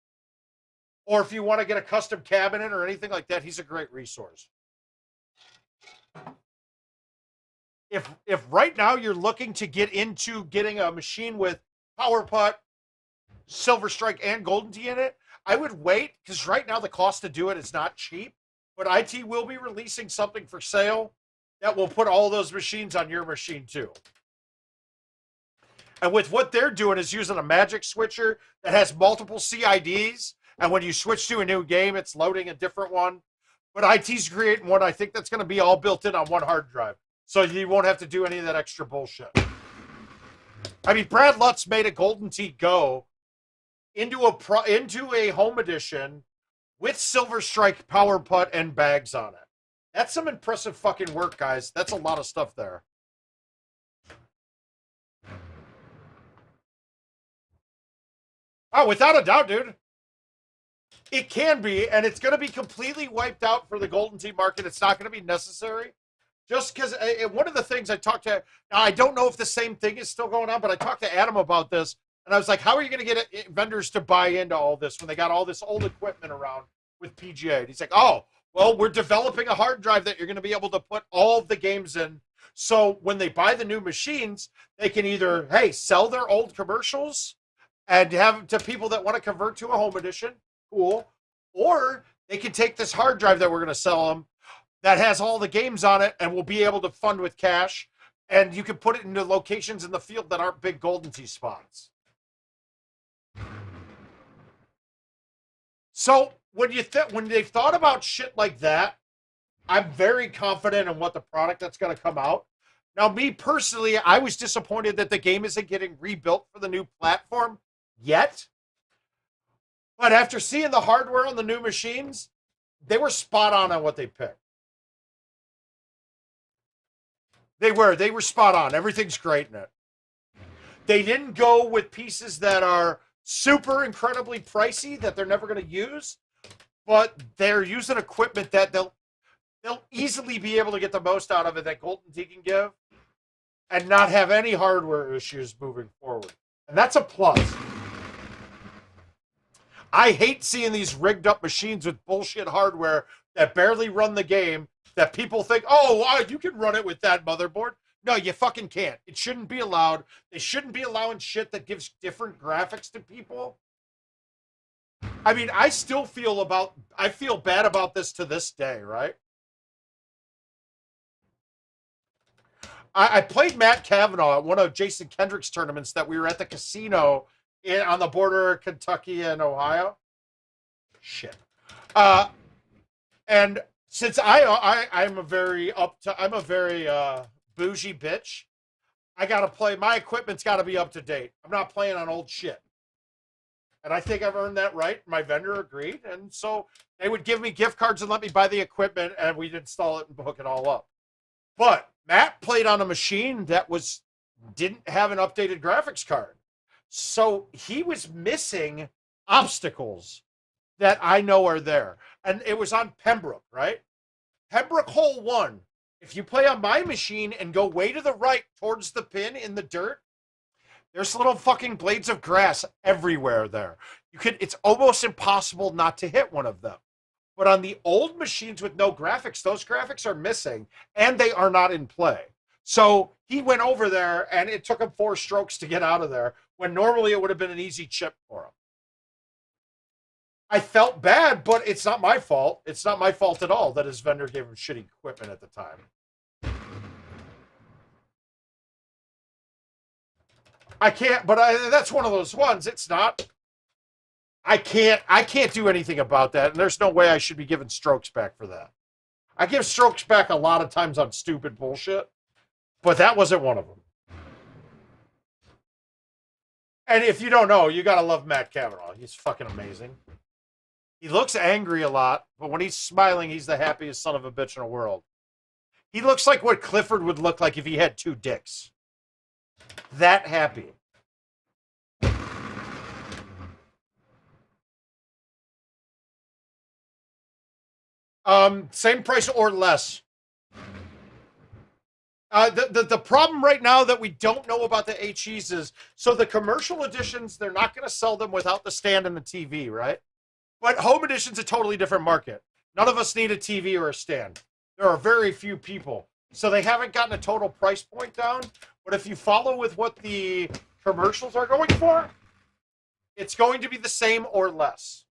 Or if you want to get a custom cabinet or anything like that, he's a great resource. if right now you're looking to get into getting a machine with Power Putt, Silver Strike, and Golden Tee in it, I would wait because right now the cost to do it is not cheap. But IT will be releasing something for sale that will put all those machines on your machine too. And with what they're doing is using a magic switcher that has multiple CIDs. And when you switch to a new game, it's loading a different one. But IT's creating one, I think that's going to be all built in on one hard drive. So you won't have to do any of that extra bullshit. I mean, Brad Lutz made a Golden Tee Go into a home edition with Silver Strike, Power Putt, and bags on it. That's some impressive fucking work, guys. That's a lot of stuff there. Oh, without a doubt, dude. It can be, and it's going to be completely wiped out for the Golden Tee market. It's not going to be necessary. Just because one of the things I talked to, now I don't know if the same thing is still going on, but I talked to Adam about this, and I was like, how are you going to get vendors to buy into all this when they got all this old equipment around with PGA? And he's like, oh, well, we're developing a hard drive that you're going to be able to put all of the games in. So when they buy the new machines, they can either, hey, sell their old commercials and have to people that want to convert to a home edition. Cool. Or they can take this hard drive that we're going to sell them that has all the games on it and will be able to fund with cash. And you can put it into locations in the field that aren't big Golden Tee spots. So when they've thought about shit like that, I'm very confident in what the product that's going to come out. Now, me personally, I was disappointed that the game isn't getting rebuilt for the new platform yet. But after seeing the hardware on the new machines, they were spot on what they picked. They were spot on. Everything's great in it. They didn't go with pieces that are super incredibly pricey that they're never going to use, but they're using equipment that they'll easily be able to get the most out of it that Golden Tee can give and not have any hardware issues moving forward. And that's a plus. I hate seeing these rigged up machines with bullshit hardware that barely run the game that people think, oh, wow, you can run it with that motherboard. No, you fucking can't. It shouldn't be allowed. They shouldn't be allowing shit that gives different graphics to people. I mean, I feel bad about this to this day, right? I played Matt Kavanaugh at one of Jason Kendrick's tournaments that we were at the casino on the border of Kentucky and Ohio. Shit. And since I'm a very bougie bitch, I gotta play. My equipment's got to be up to date. I'm not playing on old shit. And I think I've earned that right. My vendor agreed, and so they would give me gift cards and let me buy the equipment, and we'd install it and hook it all up. But Matt played on a machine that didn't have an updated graphics card. So he was missing obstacles that I know are there. And it was on Pembroke, right? Pembroke hole 1. If you play on my machine and go way to the right towards the pin in the dirt, there's little fucking blades of grass everywhere there. It's almost impossible not to hit one of them. But on the old machines with no graphics, those graphics are missing and they are not in play. So he went over there and it took him 4 strokes to get out of there when normally it would have been an easy chip for him. I felt bad, but it's not my fault. It's not my fault at all that his vendor gave him shitty equipment at the time. I can't, but that's one of those ones. It's not. I can't do anything about that, and there's no way I should be giving strokes back for that. I give strokes back a lot of times on stupid bullshit, but that wasn't one of them. And if you don't know, you gotta love Matt Kavanaugh. He's fucking amazing. He looks angry a lot, but when he's smiling, he's the happiest son of a bitch in the world. He looks like what Clifford would look like if he had 2 dicks. That happy. Same price or less. The problem right now that we don't know about the HEs is, so the commercial editions, they're not going to sell them without the stand and the TV, right? But home edition's a totally different market. None of us need a TV or a stand. There are very few people. So they haven't gotten a total price point down. But if you follow with what the commercials are going for, it's going to be the same or less.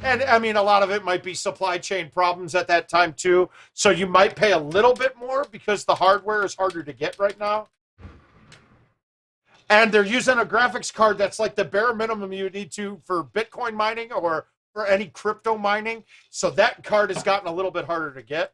And I mean, a lot of it might be supply chain problems at that time too. So you might pay a little bit more because the hardware is harder to get right now. And they're using a graphics card that's like the bare minimum you need to for Bitcoin mining or for any crypto mining. So that card has gotten a little bit harder to get.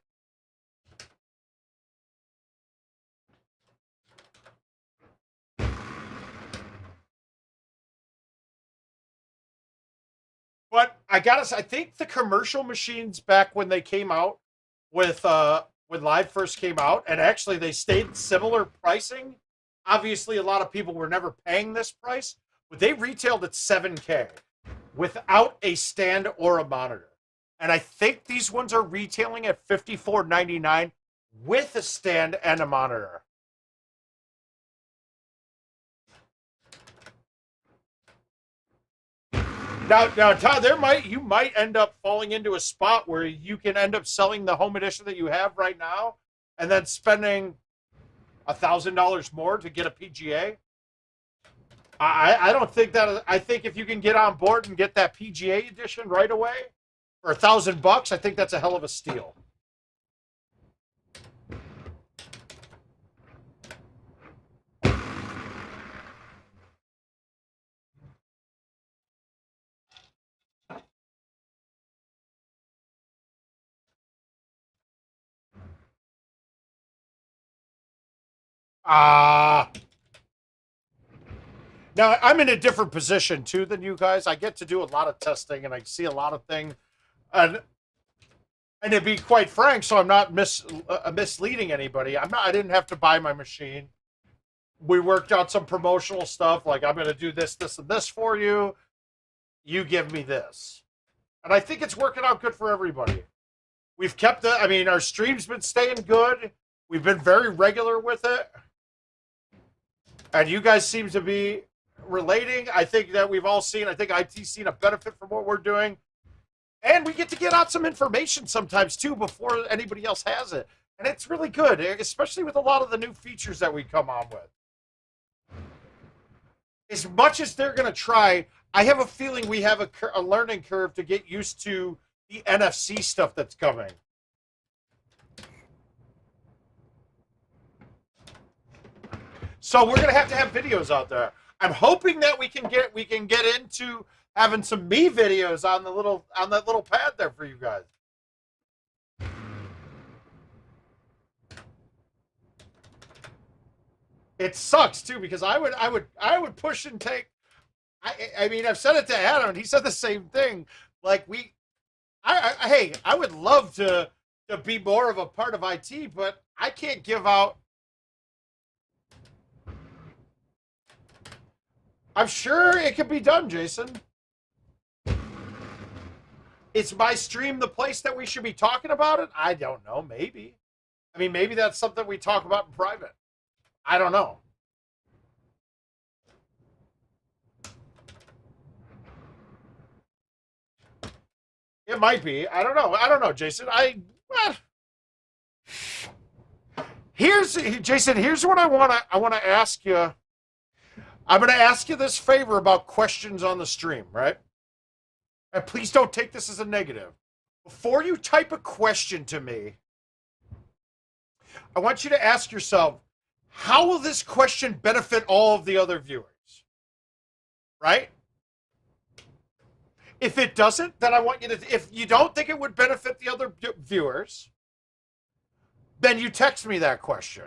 But I gotta say, I think the commercial machines back when they came out with when Live first came out, and actually they stayed similar pricing. Obviously, a lot of people were never paying this price, but they retailed at $7K without a stand or a monitor. And I think these ones are retailing at $54.99 with a stand and a monitor. Now, Todd, you might end up falling into a spot where you can end up selling the home edition that you have right now, and then spending $1,000 more to get a PGA. I don't think that. I think if you can get on board and get that PGA edition right away for $1,000, I think that's a hell of a steal. Now, I'm in a different position, too, than you guys. I get to do a lot of testing, and I see a lot of things. And to be quite frank, so I'm not misleading anybody, I didn't have to buy my machine. We worked out some promotional stuff, like I'm going to do this, this, and this for you. You give me this. And I think it's working out good for everybody. We've kept it. I mean, our stream's been staying good. We've been very regular with it. And you guys seem to be relating. I think that we've all seen, I think IT's seen a benefit from what we're doing. And we get to get out some information sometimes, too, before anybody else has it. And it's really good, especially with a lot of the new features that we come on with. As much as they're going to try, I have a feeling we have a learning curve to get used to the NFC stuff that's coming. So we're going to have videos out there. I'm hoping that we can get into having some me videos on that little pad there for you guys. It sucks too because I would push and take. I mean, I've said it to Adam, and he said the same thing. Like hey, I would love to be more of a part of IT, but I can't give out. I'm sure it could be done, Jason. Is my stream the place that we should be talking about it? I don't know. Maybe. I mean, maybe that's something we talk about in private. I don't know. It might be. I don't know. I don't know, Jason. Jason, here's what I want to ask you. I'm going to ask you this favor about questions on the stream, right? And please don't take this as a negative. Before you type a question to me, I want you to ask yourself, how will this question benefit all of the other viewers? Right? If it doesn't, then I want you to, if you don't think it would benefit the other viewers, then you text me that question.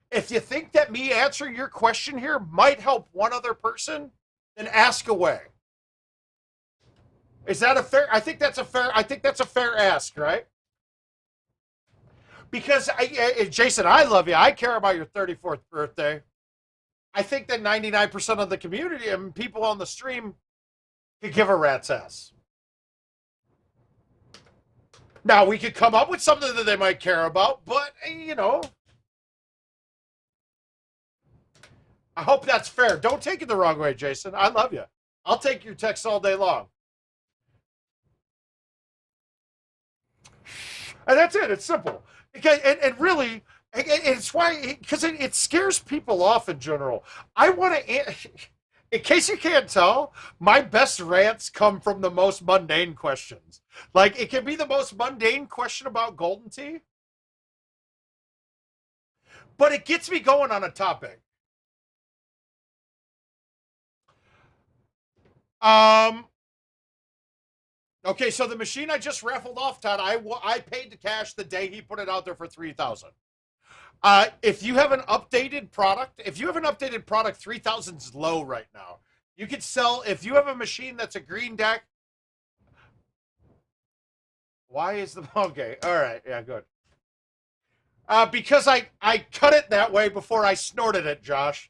If you think that me answering your question here might help one other person, then ask away. Is that a fair? I think that's a fair ask, right? Because Jason, I love you. I care about your 34th birthday. I think that 99% of the community and people on the stream could give a rat's ass. Now, we could come up with something that they might care about, but, you know, I hope that's fair. Don't take it the wrong way, Jason. I love you. I'll take your texts all day long. And that's it. It's simple. And really, it's why, because it scares people off in general. I want to, in case you can't tell, my best rants come from the most mundane questions. Like, it can be the most mundane question about Golden Tee, but it gets me going on a topic. Okay, so the machine I just raffled off, Todd, I paid the cash the day he put it out there for $3,000. If you have an updated product, 3,000 is low right now. You could sell, if you have a machine that's a green deck. Why is the, okay, all right, yeah, good. Because I cut it that way before I snorted it, Josh.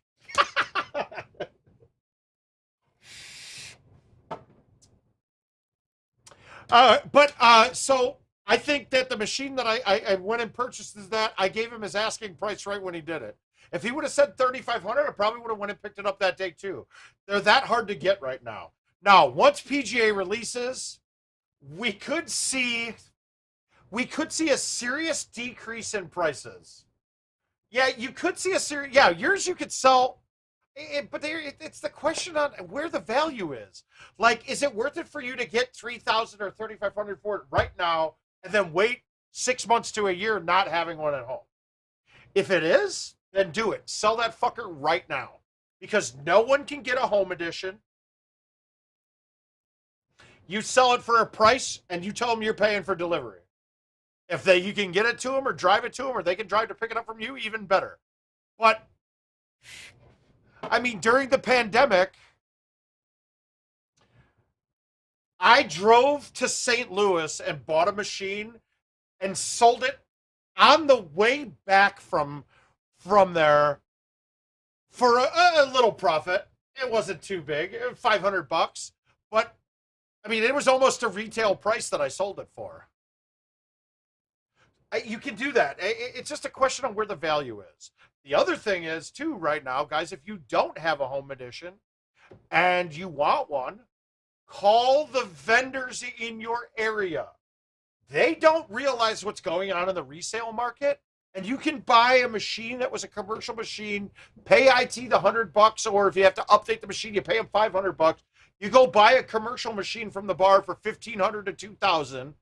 So I think that the machine that I went and purchased is that I gave him his asking price right when he did it. If he would have said $3,500, I probably would have went and picked it up that day too. They're that hard to get right now. Now, once PGA releases, we could see a serious decrease in prices. Yeah, you could see a serious. Yeah, yours you could sell. But it's the question on where the value is. Like, is it worth it for you to get $3,000 or $3,500 for it right now, and then wait 6 months to a year not having one at home? If it is, then do it. Sell that fucker right now, because no one can get a home edition. You sell it for a price, and you tell them you're paying for delivery. If you can get it to them or drive it to them, or they can drive to pick it up from you, even better. But I mean, during the pandemic, I drove to St. Louis and bought a machine and sold it on the way back from there for a little profit. It wasn't too big, $500, but I mean, it was almost a retail price that I sold it for. You can do that. It's just a question of where the value is. The other thing is, too, right now, guys, if you don't have a home edition and you want one, call the vendors in your area. They don't realize what's going on in the resale market, and you can buy a machine that was a commercial machine, pay IT the $100, or if you have to update the machine, you pay them $500. You go buy a commercial machine from the bar for $1,500 to $2,000,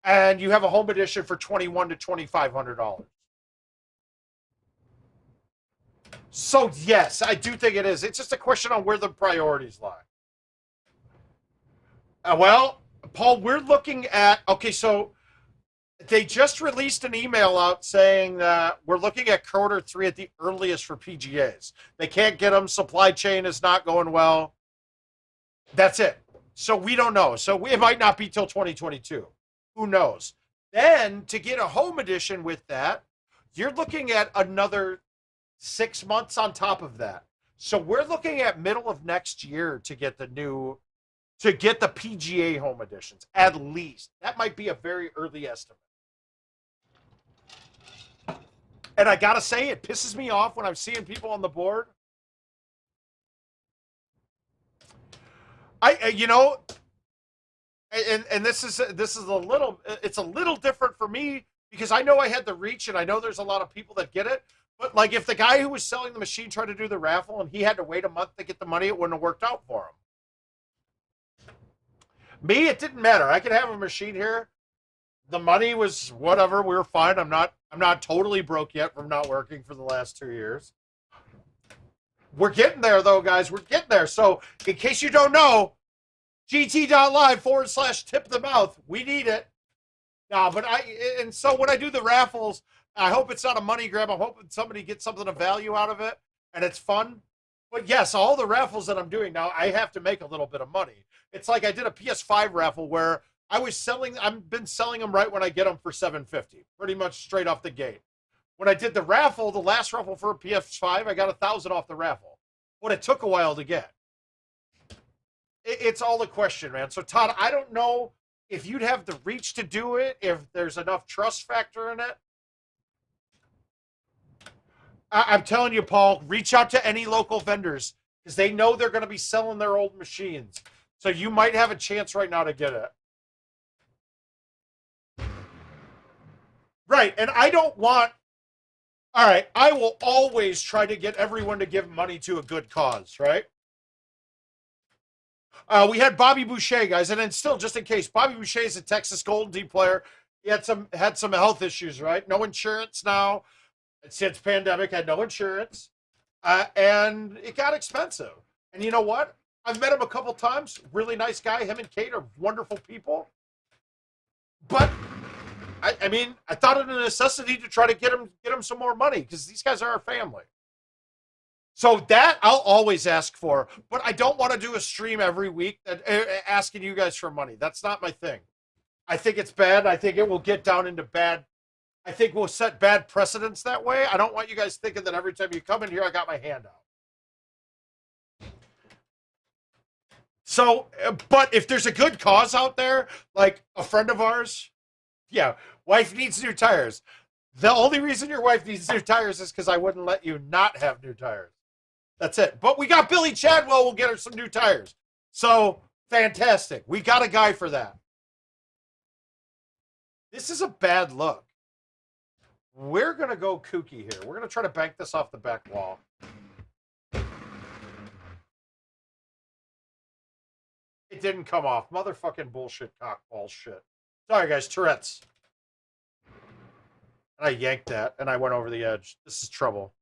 and you have a home edition for $2,100 to $2,500. So, yes, I do think it is. It's just a question on where the priorities lie. Well, Paul, we're looking at, okay, so they just released an email out saying that we're looking at Q3 at the earliest for PGAs. They can't get them. Supply chain is not going well. That's it. So we don't know. So it might not be till 2022. Who knows? Then to get a home edition with that, you're looking at another 6 months on top of that. So we're looking at middle of next year to get the PGA home editions, at least. That might be a very early estimate. And I gotta say, it pisses me off when I'm seeing people on the board. And this is it's a little different for me because I know I had the reach and I know there's a lot of people that get it. But like if the guy who was selling the machine tried to do the raffle and he had to wait a month to get the money, it wouldn't have worked out for him. Me, it didn't matter. I could have a machine here. The money was whatever. We were fine. I'm not totally broke yet from not working for the last 2 years. We're getting there though, guys. We're getting there. So in case you don't know, gt.live/tipthemouth. We need it. No, but so when I do the raffles, I hope it's not a money grab. I'm hoping somebody gets something of value out of it and it's fun. But yes, all the raffles that I'm doing now, I have to make a little bit of money. It's like I did a PS5 raffle where I've been selling them right when I get them for $750, pretty much straight off the gate. When I did the raffle, the last raffle for a PS5, I got $1,000 off the raffle. But it took a while to get. It's all a question, man. So, Todd, I don't know if you'd have the reach to do it, if there's enough trust factor in it. I'm telling you, Paul, reach out to any local vendors because they know they're going to be selling their old machines. So you might have a chance right now to get it. Right, and I don't want... All right, I will always try to get everyone to give money to a good cause, right? We had Bobby Boucher, guys, and then still, just in case, Bobby Boucher is a Texas GoldenTeeTV player. He had some health issues, right? No insurance now. Since pandemic, had no insurance, and it got expensive. And you know what? I've met him a couple times. Really nice guy. Him and Kate are wonderful people. But I mean, I thought it a necessity to try to get him some more money because these guys are our family. So that I'll always ask for, but I don't want to do a stream every week that asking you guys for money. That's not my thing. I think it's bad. I think it will get down into bad. I think we'll set bad precedents that way. I don't want you guys thinking that every time you come in here, I got my hand out. So, but if there's a good cause out there, like a friend of ours, yeah, wife needs new tires. The only reason your wife needs new tires is because I wouldn't let you not have new tires. That's it. But we got Billy Chadwell. We'll get her some new tires. So, fantastic. We got a guy for that. This is a bad look. We're going to go kooky here. We're going to try to bank this off the back wall. It didn't come off. Motherfucking bullshit, cockball shit. Sorry, guys. Tourette's. And I yanked that, and I went over the edge. This is trouble.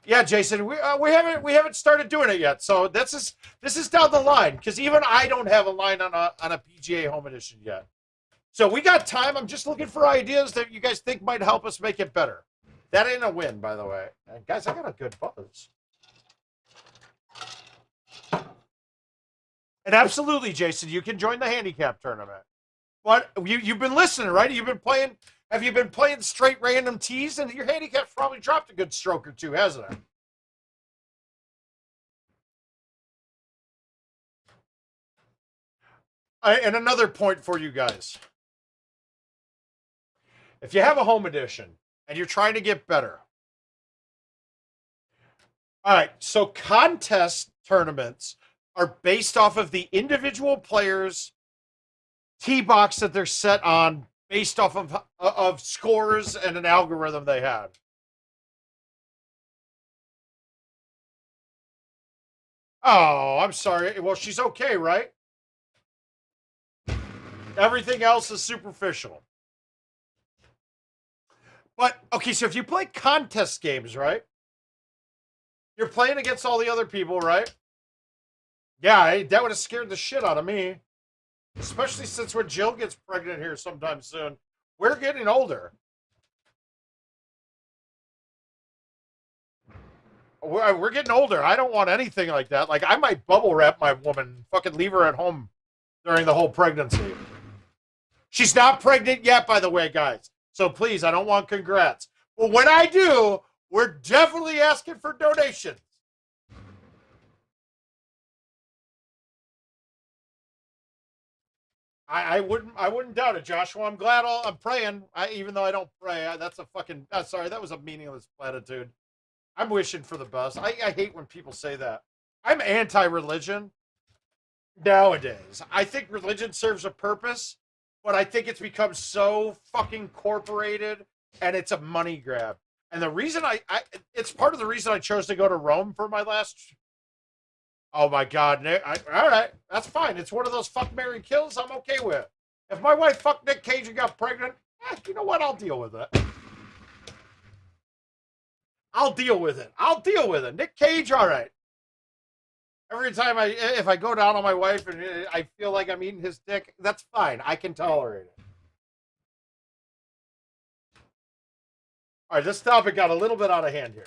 Yeah, Jason, we haven't started doing it yet. So this is down the line because even I don't have a line on a PGA Home Edition yet. So we got time. I'm just looking for ideas that you guys think might help us make it better. That ain't a win, by the way. And guys, I got a good buzz. And absolutely, Jason, you can join the handicap tournament. But you've been listening, right? You've been playing. Have you been playing straight random tees? And your handicap's probably dropped a good stroke or two, hasn't it? And another point for you guys. If you have a home edition and you're trying to get better. All right, so contest tournaments are based off of the individual players' tee box that they're set on based off of scores and an algorithm they had. Oh, I'm sorry. Well, she's okay, right? Everything else is superficial. But, okay, so if you play contest games, right? You're playing against all the other people, right? Yeah, that would have scared the shit out of me. Especially since when Jill gets pregnant here sometime soon. We're getting older. We're getting older. I don't want anything like that. Like, I might bubble wrap my woman, fucking leave her at home during the whole pregnancy. She's not pregnant yet, by the way, guys. So please, I don't want congrats. But when I do, we're definitely asking for donations. I wouldn't doubt it, Joshua. I'm glad I'm praying. Even though I don't pray, that's a fucking. Sorry, that was a meaningless platitude. I'm wishing for the best. I hate when people say that. I'm anti-religion nowadays. I think religion serves a purpose, but I think it's become so fucking corporated and it's a money grab. And the reason it's part of the reason I chose to go to Rome for my last. Oh my God, Nick. All right, that's fine. It's one of those fuck, marry, kills I'm okay with. If my wife fucked Nick Cage and got pregnant, you know what? I'll deal with it. I'll deal with it. Nick Cage, all right. Every time if I go down on my wife and I feel like I'm eating his dick, that's fine. I can tolerate it. All right, this topic got a little bit out of hand here.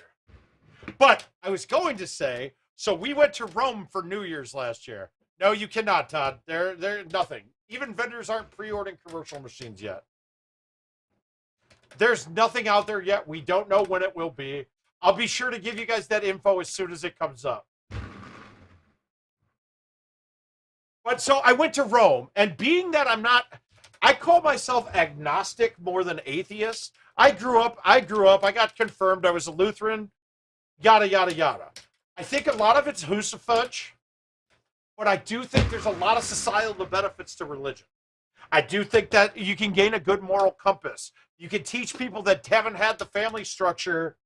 But I was going to say, so we went to Rome for New Year's last year. No, you cannot, Todd. They're nothing. Even vendors aren't pre-ordering commercial machines yet. There's nothing out there yet. We don't know when it will be. I'll be sure to give you guys that info as soon as it comes up. But so I went to Rome, and being that I call myself agnostic more than atheist. I grew up, I got confirmed, I was a Lutheran, yada, yada, yada. I think a lot of it's hoosafudge, but I do think there's a lot of societal benefits to religion. I do think that you can gain a good moral compass. You can teach people that haven't had the family structure.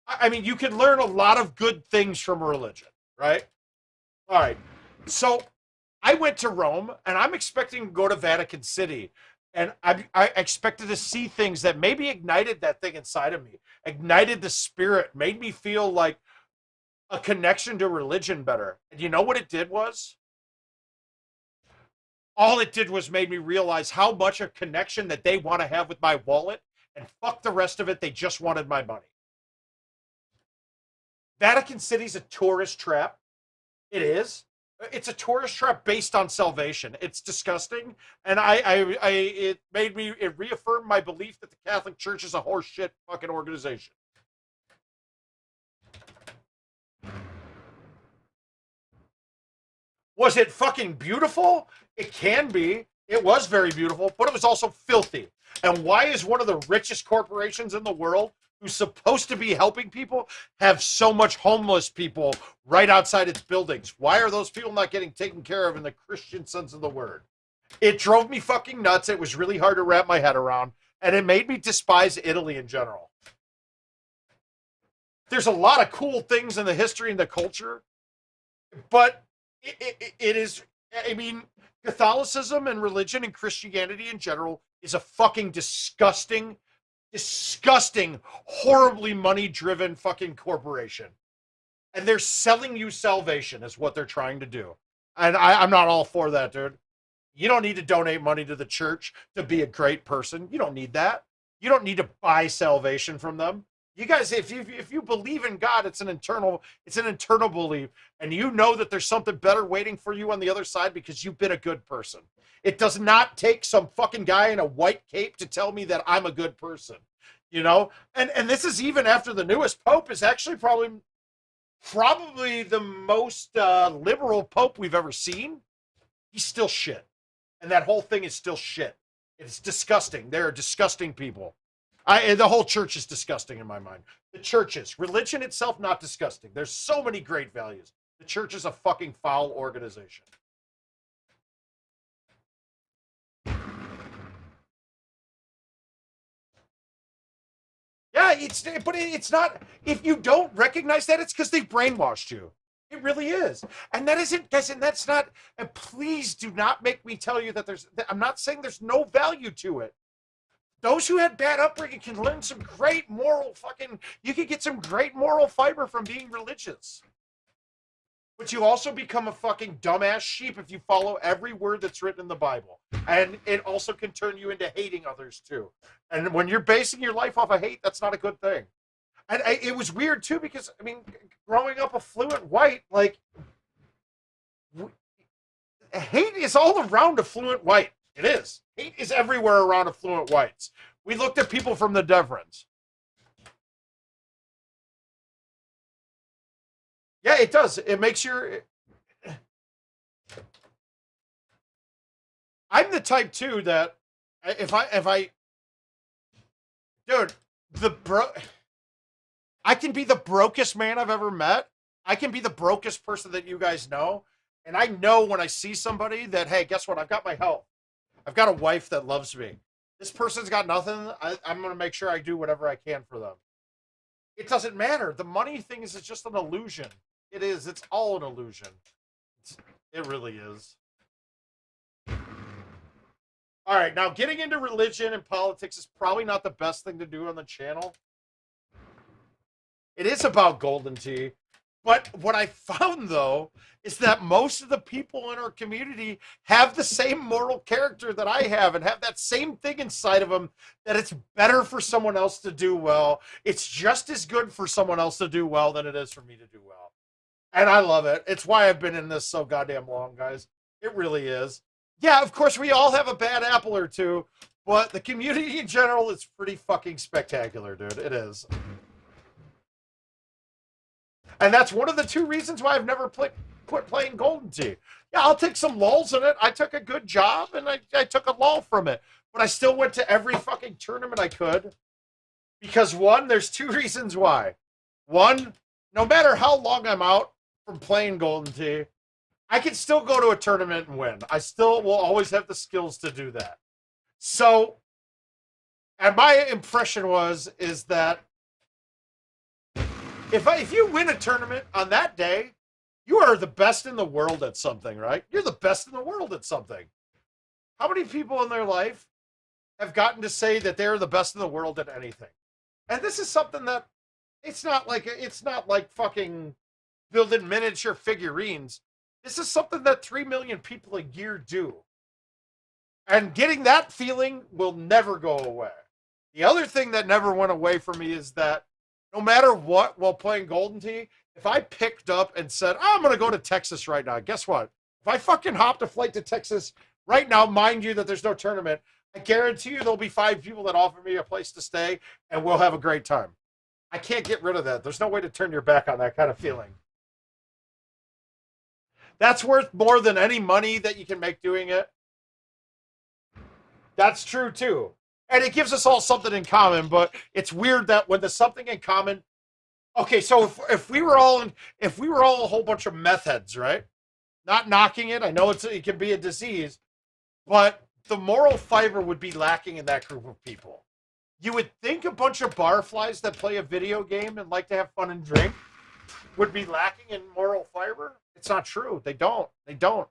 I mean, you can learn a lot of good things from religion, right? All right. So I went to Rome, and I'm expecting to go to Vatican City. And I expected to see things that maybe ignited that thing inside of me, ignited the spirit, made me feel like a connection to religion better. And you know what it did was? All it did was made me realize how much a connection that they want to have with my wallet, and fuck the rest of it, they just wanted my money. Vatican City's a tourist trap. It is. It's a tourist trap based on salvation. It's disgusting, and it reaffirmed my belief that the Catholic Church is a horseshit fucking organization. Was it fucking beautiful? It can be. It was very beautiful, but it was also filthy. And why is one of the richest corporations in the world, who's supposed to be helping people, have so much homeless people right outside its buildings? Why are those people not getting taken care of in the Christian sense of the word? It drove me fucking nuts. It was really hard to wrap my head around, and it made me despise Italy in general. There's a lot of cool things in the history and the culture, but it is, I mean, Catholicism and religion and Christianity in general is a fucking disgusting, horribly money-driven fucking corporation. And they're selling you salvation is what they're trying to do. And I'm not all for that, dude. You don't need to donate money to the church to be a great person. You don't need that. You don't need to buy salvation from them. You guys, if you believe in God, it's an internal belief, and you know that there's something better waiting for you on the other side because you've been a good person. It does not take some fucking guy in a white cape to tell me that I'm a good person, you know. And this is even after the newest pope is actually probably the most liberal pope we've ever seen. He's still shit, and that whole thing is still shit. It's disgusting. They're disgusting people. The whole church is disgusting in my mind. The churches, religion itself, not disgusting. There's so many great values. The church is a fucking foul organization. Yeah, but it's not. If you don't recognize that, it's because they've brainwashed you. It really is. And that isn't, guys, and that's not, and please do not make me tell you that I'm not saying there's no value to it. Those who had bad upbringing can learn some great moral you can get some great moral fiber from being religious. But you also become a fucking dumbass sheep if you follow every word that's written in the Bible. And it also can turn you into hating others too. And when you're basing your life off of hate, that's not a good thing. And it was weird too, because, I mean, growing up affluent white, like, hate is all around affluent white. It is. Hate is everywhere around affluent whites. We looked at people from the Devrons. Yeah, it does. It makes your... I'm the type, too, that if I... Dude, I can be the brokest man I've ever met. I can be the brokest person that you guys know. And I know when I see somebody that, hey, guess what? I've got my health. I've got a wife that loves me. This person's got nothing. I'm going to make sure I do whatever I can for them. It doesn't matter. The money thing is just an illusion. It is. It's all an illusion. It really is. All right, now getting into religion and politics is probably not the best thing to do on the channel. It is about Golden Tee. But what I found, though, is that most of the people in our community have the same moral character that I have and have that same thing inside of them, that it's better for someone else to do well. It's just as good for someone else to do well than it is for me to do well. And I love it. It's why I've been in this so goddamn long, guys. It really is. Yeah, of course, we all have a bad apple or two, but the community in general is pretty fucking spectacular, dude. It is. And that's one of the two reasons why I've never quit playing Golden Tee. Yeah, I'll take some lulls in it. I took a good job, and I took a lull from it. But I still went to every fucking tournament I could. Because, one, there's two reasons why. One, no matter how long I'm out from playing Golden Tee, I can still go to a tournament and win. I still will always have the skills to do that. So, and my impression is that if you win a tournament on that day, you are the best in the world at something, right? You're the best in the world at something. How many people in their life have gotten to say that they're the best in the world at anything? And this is something that it's not like fucking building miniature figurines. This is something that 3 million people a year do. And getting that feeling will never go away. The other thing that never went away from me is that no matter what, while playing Golden Tee, if I picked up and said, oh, I'm going to go to Texas right now, guess what? If I fucking hopped a flight to Texas right now, mind you that there's no tournament, I guarantee you there'll be 5 people that offer me a place to stay, and we'll have a great time. I can't get rid of that. There's no way to turn your back on that kind of feeling. That's worth more than any money that you can make doing it. That's true, too. And it gives us all something in common, but it's weird that when there's something in common... Okay, so if we were all a whole bunch of meth heads, right? Not knocking it. I know it can be a disease, but the moral fiber would be lacking in that group of people. You would think a bunch of barflies that play a video game and like to have fun and drink would be lacking in moral fiber. It's not true. They don't. They don't.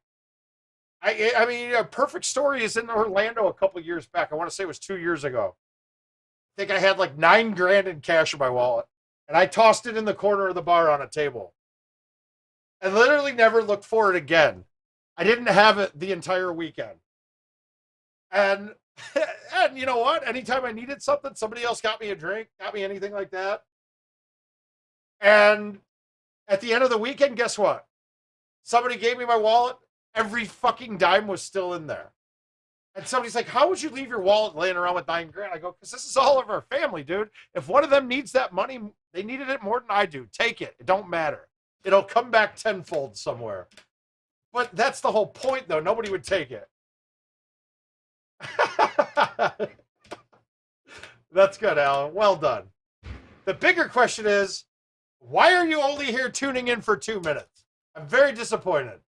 I mean, a perfect story is in Orlando a couple years back. I want to say it was 2 years ago. I think I had like $9 grand in cash in my wallet, and I tossed it in the corner of the bar on a table. I literally never looked for it again. I didn't have it the entire weekend. And you know what? Anytime I needed something, somebody else got me a drink, got me anything like that. And at the end of the weekend, guess what? Somebody gave me my wallet. Every fucking dime was still in there. And somebody's like, how would you leave your wallet laying around with $9 grand? I go, because this is all of our family, dude. If one of them needs that money, they needed it more than I do. Take it. It don't matter. It'll come back tenfold somewhere. But that's the whole point, though. Nobody would take it. That's good, Alan. Well done. The bigger question is, why are you only here tuning in for 2 minutes? I'm very disappointed.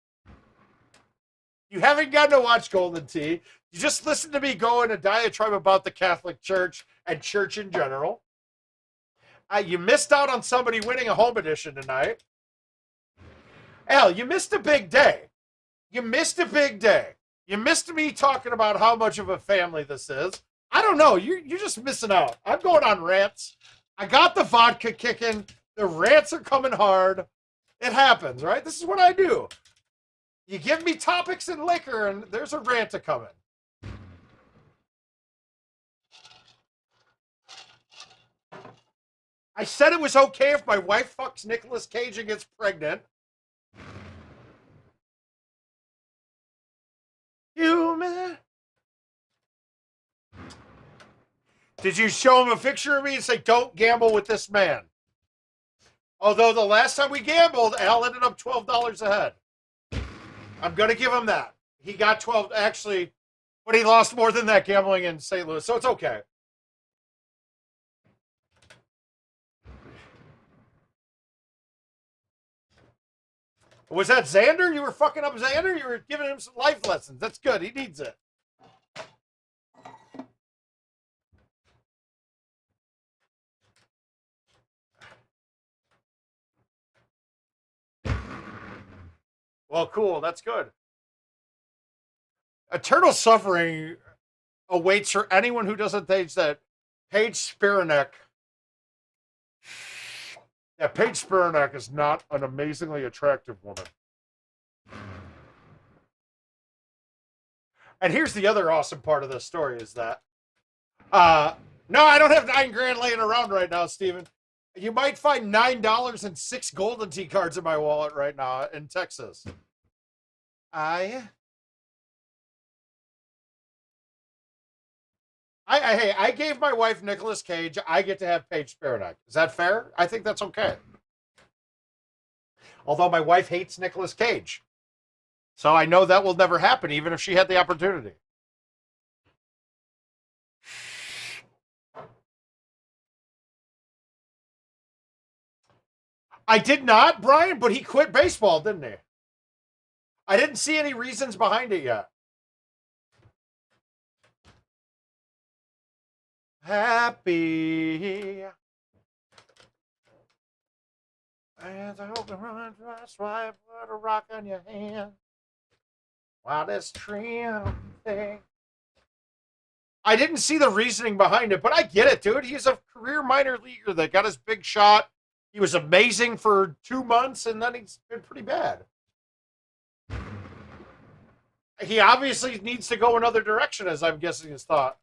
You haven't gotten to watch Golden Tee. You just listened to me go in a diatribe about the Catholic Church and church in general. You missed out on somebody winning a home edition tonight. Al, you missed a big day. You missed a big day. You missed me talking about how much of a family this is. I don't know. You're just missing out. I'm going on rants. I got the vodka kicking. The rants are coming hard. It happens, right? This is what I do. You give me topics and liquor, and there's a rant a coming. I said it was okay if my wife fucks Nicolas Cage and gets pregnant. Human. Did you show him a picture of me and say, don't gamble with this man? Although the last time we gambled, Al ended up $12 ahead. I'm going to give him that. He got 12, actually, but he lost more than that gambling in St. Louis, so it's okay. Was that Xander? You were fucking up Xander? You were giving him some life lessons. That's good. He needs it. Well, cool. That's good. Eternal suffering awaits for anyone who doesn't think that Paige Spiranek. Yeah, Paige Spiranek is not an amazingly attractive woman. And here's the other awesome part of this story is that, no, I don't have $9 grand laying around right now, Steven. You might find $9 and 6 Golden Tee cards in my wallet right now in Texas. Hey, I gave my wife Nicolas Cage. I get to have Paige Spiranek. Is that fair? I think that's okay. Although my wife hates Nicolas Cage. So I know that will never happen, even if she had the opportunity. I did not, Brian, but he quit baseball, didn't he? I didn't see any reasons behind it yet. Happy. And I hope you run fast, right, put a rock on your hand. Wow, this trim thing. I didn't see the reasoning behind it, but I get it, dude. He's a career minor leaguer that got his big shot. He was amazing for 2 months, and then he's been pretty bad. He obviously needs to go another direction, as I'm guessing his thought.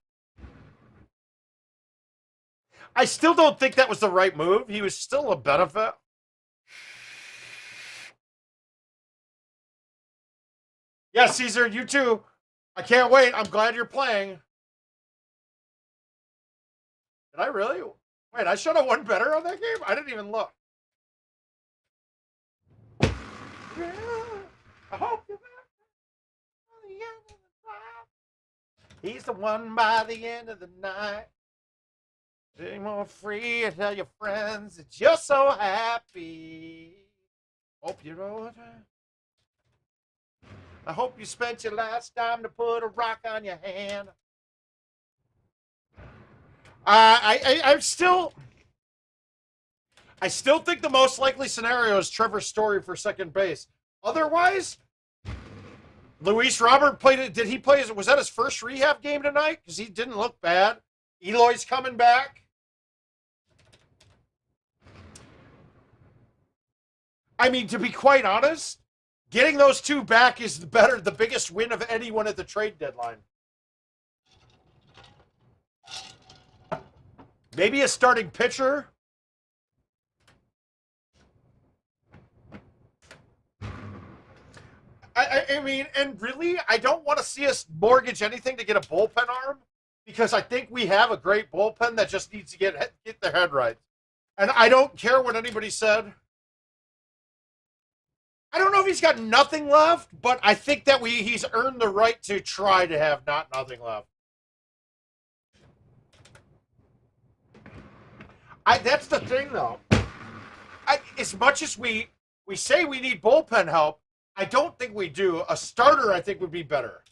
I still don't think that was the right move. He was still a benefit. Yeah, Caesar, you too. I can't wait. I'm glad you're playing. Did I really? Wait, I should have won better on that game? I didn't even look. Yeah, I hope you're back by the end of the night. He's the one by the end of the night. Be more free to tell your friends that you're so happy. Hope you're over. I hope you spent your last dime to put a rock on your hand. I still think the most likely scenario is Trevor Story for second base. Otherwise, Luis Robert played it. Did he play? Was that his first rehab game tonight? Because he didn't look bad. Eloy's coming back. I mean, to be quite honest, getting those two back is the biggest win of anyone at the trade deadline. Maybe a starting pitcher. I mean, and really, I don't want to see us mortgage anything to get a bullpen arm, because I think we have a great bullpen that just needs to get their head right. And I don't care what anybody said. I don't know if he's got nothing left, but I think that he's earned the right to try to have nothing left. That's the thing, though. As much as we say we need bullpen help, I don't think we do. A starter, I think, would be better.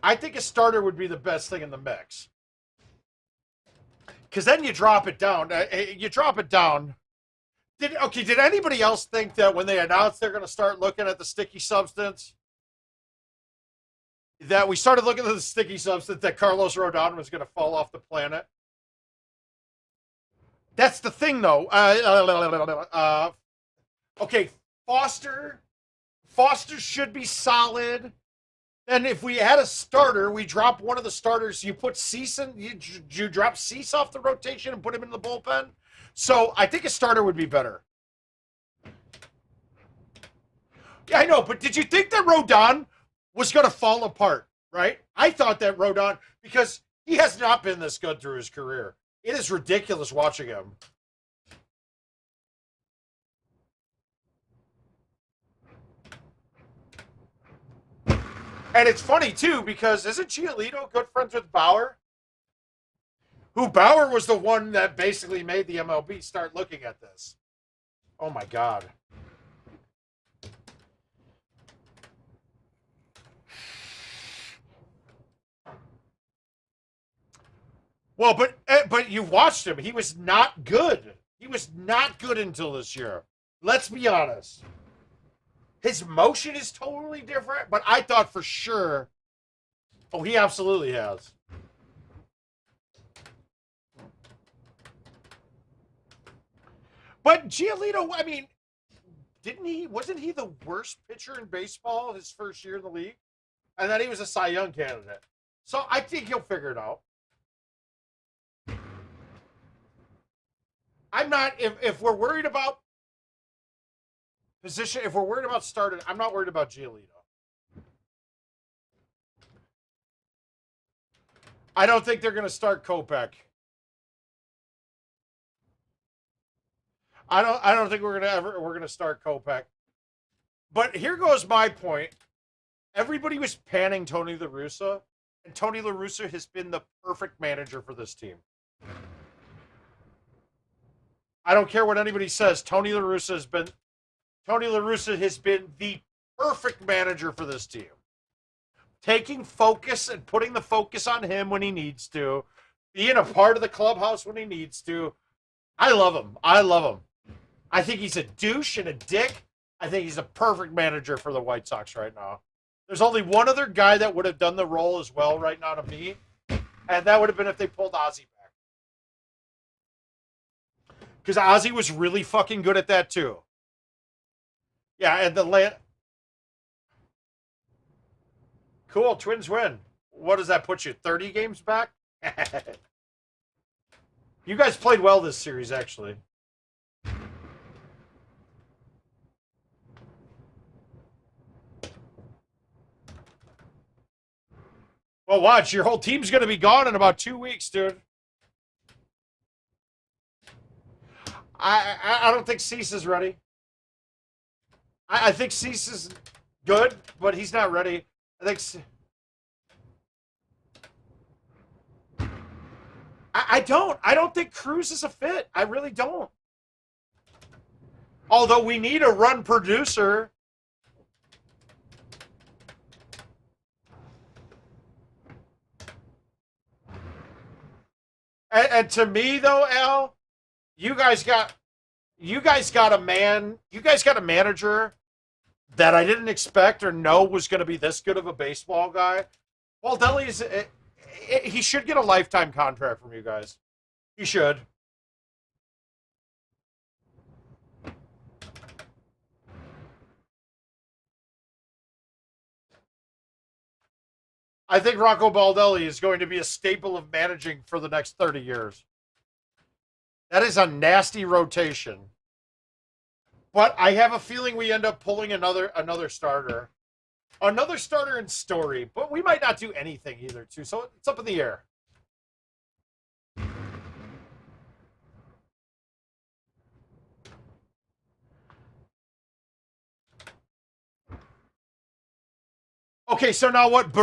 I think a starter would be the best thing in the mix. Because then you drop it down. Did anybody else think that when they announced they're going to start looking at the sticky substance, that we started looking at the sticky substance, that Carlos Rodon was going to fall off the planet? That's the thing, though. Okay, Foster should be solid. And if we had a starter, we drop one of the starters. You put Cease in, you drop Cease off the rotation and put him in the bullpen. So I think a starter would be better. Yeah, I know, but did you think that Rodon was going to fall apart, right? I thought that Rodon, because he has not been this good through his career. It is ridiculous watching him. And it's funny, too, because isn't Giolito good friends with Bauer? Bauer was the one that basically made the MLB start looking at this. Oh, my God. Well, but you watched him. He was not good. He was not good until this year. Let's be honest. His motion is totally different, but I thought for sure. Oh, he absolutely has. But Giolito, I mean, wasn't he the worst pitcher in baseball his first year in the league? And then he was a Cy Young candidate. So I think he'll figure it out. I'm not, if we're worried about position, if we're worried about starting, I'm not worried about Giolito. I don't think they're going to start Kopech. I don't think we're going to start Kopech. But here goes my point. Everybody was panning Tony La Russa, and Tony La Russa has been the perfect manager for this team. I don't care what anybody says. Tony La Russa has been the perfect manager for this team. Taking focus and putting the focus on him when he needs to, being a part of the clubhouse when he needs to. I love him. I think he's a douche and a dick. I think he's a perfect manager for the White Sox right now. There's only one other guy that would have done the role as well right now to me, and that would have been if they pulled Ozzie back. Because Ozzie was really fucking good at that too. Yeah, and cool, Twins win. What does that put you? 30 games back? You guys played well this series, actually. Well, watch. Your whole team's going to be gone in about 2 weeks, dude. I don't think Cease is ready. I think Cease is good, but he's not ready. I don't think Cruz is a fit. I really don't. Although we need a run producer. And to me though, Al, you guys got a manager that I didn't expect or know was going to be this good of a baseball guy. Baldelli he should get a lifetime contract from you guys. He should. I think Rocco Baldelli is going to be a staple of managing for the next 30 years. That is a nasty rotation. But I have a feeling we end up pulling another starter. Another starter in Story, but we might not do anything either, too. So it's up in the air. Okay, so now what?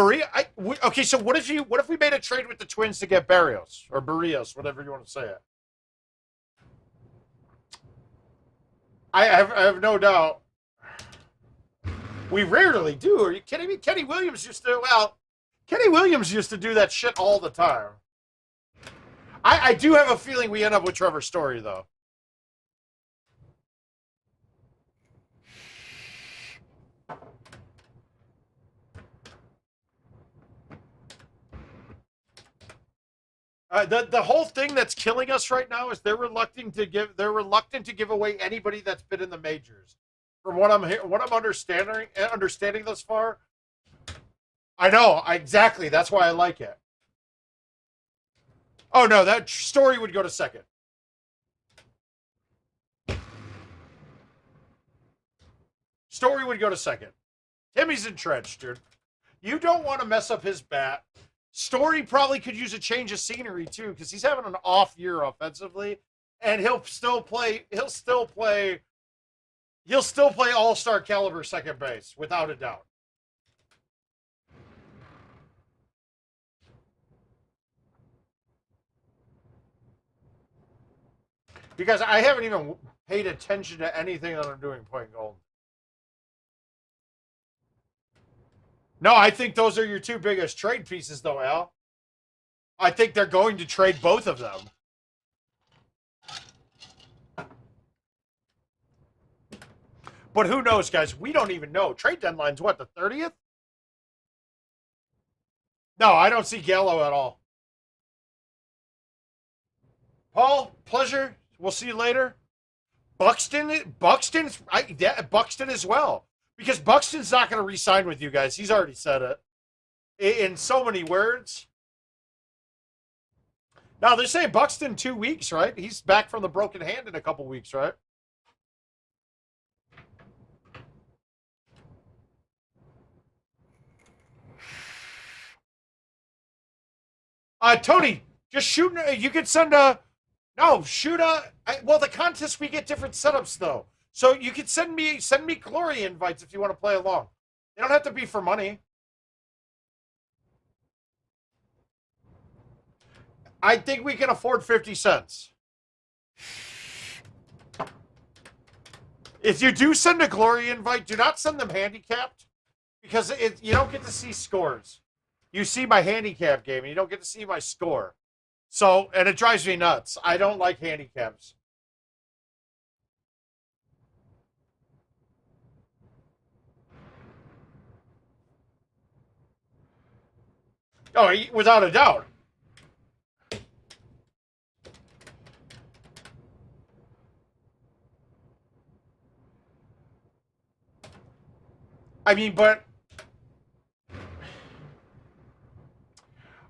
Okay, so what if we made a trade with the Twins to get Barrios or Barrios, whatever you want to say it? I have no doubt. We rarely do. Are you kidding me? Kenny Williams used to do that shit all the time. I do have a feeling we end up with Trevor Story, though. The whole thing that's killing us right now is they're reluctant to give away anybody that's been in the majors. From what I'm understanding thus far. I know exactly. That's why I like it. Oh no, that Story would go to second. Story would go to second. Timmy's entrenched, dude. You don't want to mess up his bat. Story probably could use a change of scenery too, because he's having an off year offensively, and he'll still play all-star caliber second base without a doubt. Because I haven't even paid attention to anything that I'm doing playing Golden. No, I think those are your two biggest trade pieces, though, Al. I think they're going to trade both of them. But who knows, guys? We don't even know. Trade deadline's what, the 30th? No, I don't see Gallo at all. Paul, pleasure. We'll see you later. Buxton as well. Because Buxton's not going to re-sign with you guys. He's already said it. In so many words. Now, they're saying Buxton 2 weeks, right? He's back from the broken hand in a couple weeks, right? Tony, just shoot. You could send well, the contest, we get different setups, though. So you could send me Glory invites if you want to play along. They don't have to be for money. I think we can afford 50 cents. If you do send a Glory invite, do not send them handicapped because you don't get to see scores. You see my handicap game, and you don't get to see my score. So, and it drives me nuts. I don't like handicaps. Oh, without a doubt. I mean, but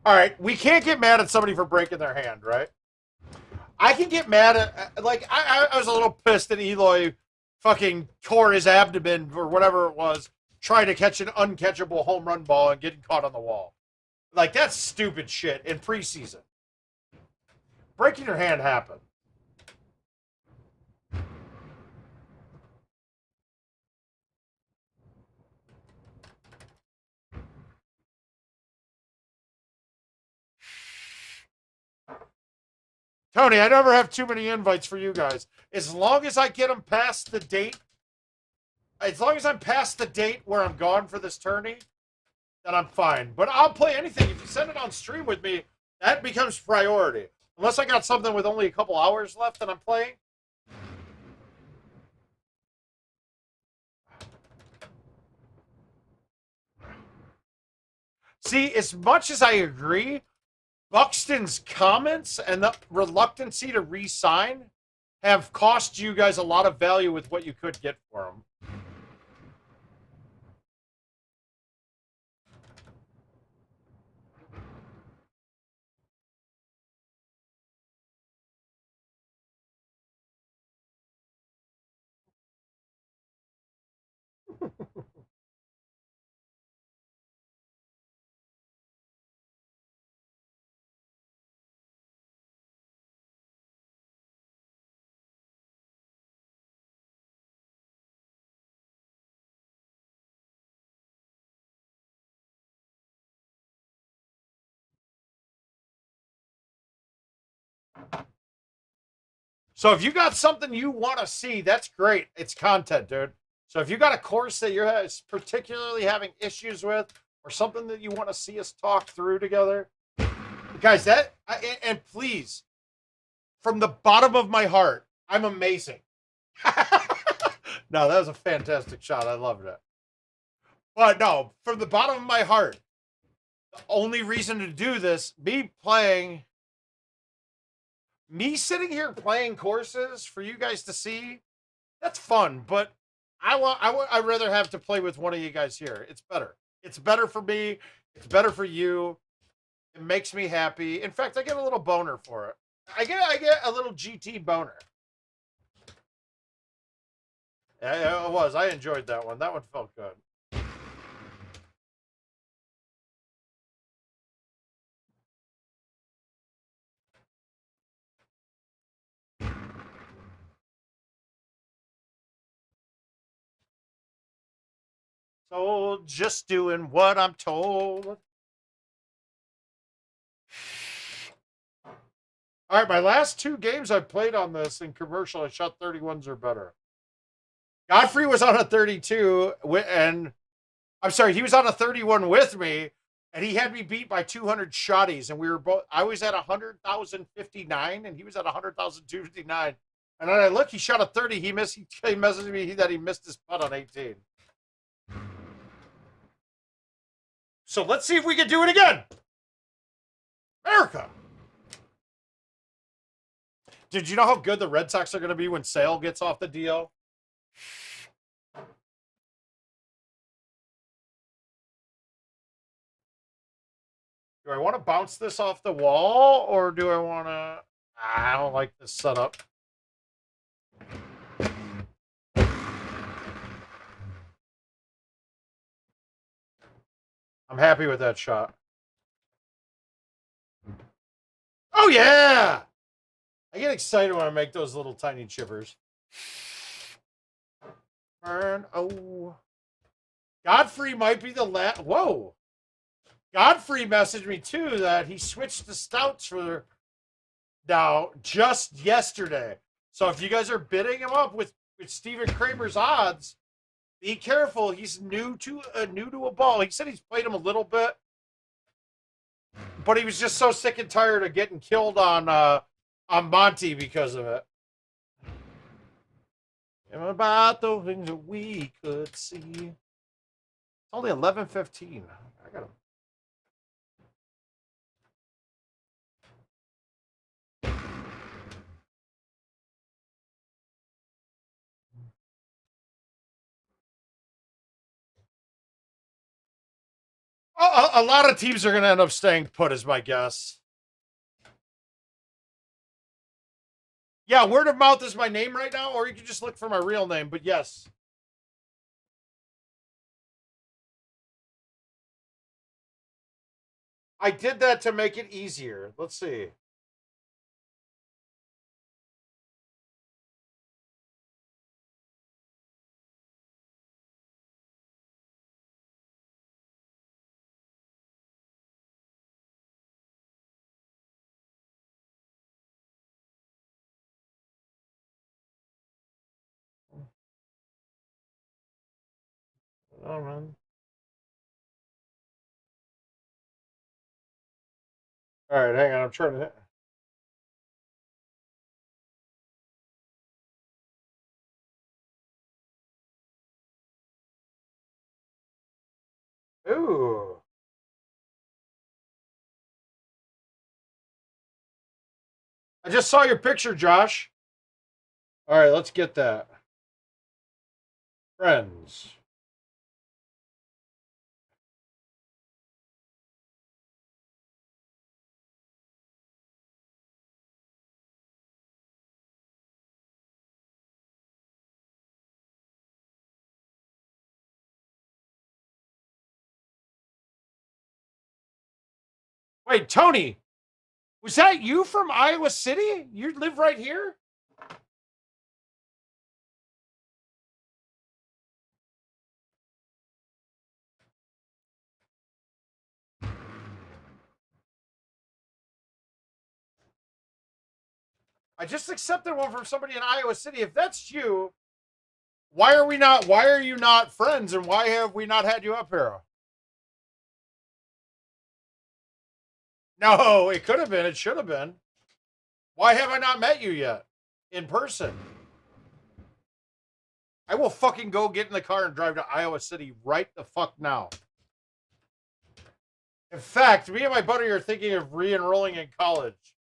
all right, we can't get mad at somebody for breaking their hand, right? I can get mad at, like, I was a little pissed that Eloy fucking tore his abdomen or whatever it was, trying to catch an uncatchable home run ball and getting caught on the wall. Like, that's stupid shit in preseason. Breaking your hand happened. Tony, I never have too many invites for you guys. As long as I get them past the date, as long as I'm past the date where I'm gone for this tourney, then I'm fine. But I'll play anything. If you send it on stream with me, that becomes priority. Unless I got something with only a couple hours left that I'm playing. See, as much as I agree, Buxton's comments and the reluctancy to re-sign have cost you guys a lot of value with what you could get for him. So if you got something you want to see, that's great. It's content, dude. So if you got a course that you're particularly having issues with or something that you want to see us talk through together, guys, and please, from the bottom of my heart, I'm amazing. No, that was a fantastic shot. I loved it. But no, from the bottom of my heart, the only reason to do this, me sitting here playing courses for you guys to see, that's fun. But I'd rather have to play with one of you guys here. It's better. It's better for me. It's better for you. It makes me happy. In fact, I get a little boner for it. I get a little GT boner. Yeah, it was. I enjoyed that one. That one felt good. So just doing what I'm told. All right, my last two games I've played on this in commercial, I shot 31s or better. Godfrey was on a 32, and I'm sorry, he was on a 31 with me, and he had me beat by 200 shotties, and we were both. I was at 100,059, and he was at 100,259. And then I look, he shot a 30. He missed. He messaged me that he missed his putt on 18. So let's see if we can do it again. America. Did you know how good the Red Sox are going to be when Sale gets off the DL? Do I want to bounce this off the wall, or do I want to... I don't like this setup. I'm happy with that shot. Oh, yeah! I get excited when I make those little tiny chippers. Burn. Oh. Godfrey might be the last... Whoa! Godfrey messaged me, too, that he switched to stouts for now just yesterday. So if you guys are bidding him up with with Stephen Kramer's odds, be careful. He's new to a ball. He said he's played him a little bit, but he was just so sick and tired of getting killed on Monty because of it. And about the things that we could see. It's only 11:15. I gotta. A lot of teams are going to end up staying put, is my guess. Yeah, word of mouth is my name right now, or you can just look for my real name, but yes. I did that to make it easier. Let's see. Oh, man. All right, hang on. I'm trying to. Ooh. I just saw your picture, Josh. All right, let's get that. Friends. Wait, Tony, was that you from Iowa City? You live right here? I just accepted one from somebody in Iowa City. If that's you, why are you not friends, and why have we not had you up here? No, it could have been. It should have been. Why have I not met you yet? In person. I will fucking go get in the car and drive to Iowa City right the fuck now. In fact, me and my buddy are thinking of re-enrolling in college.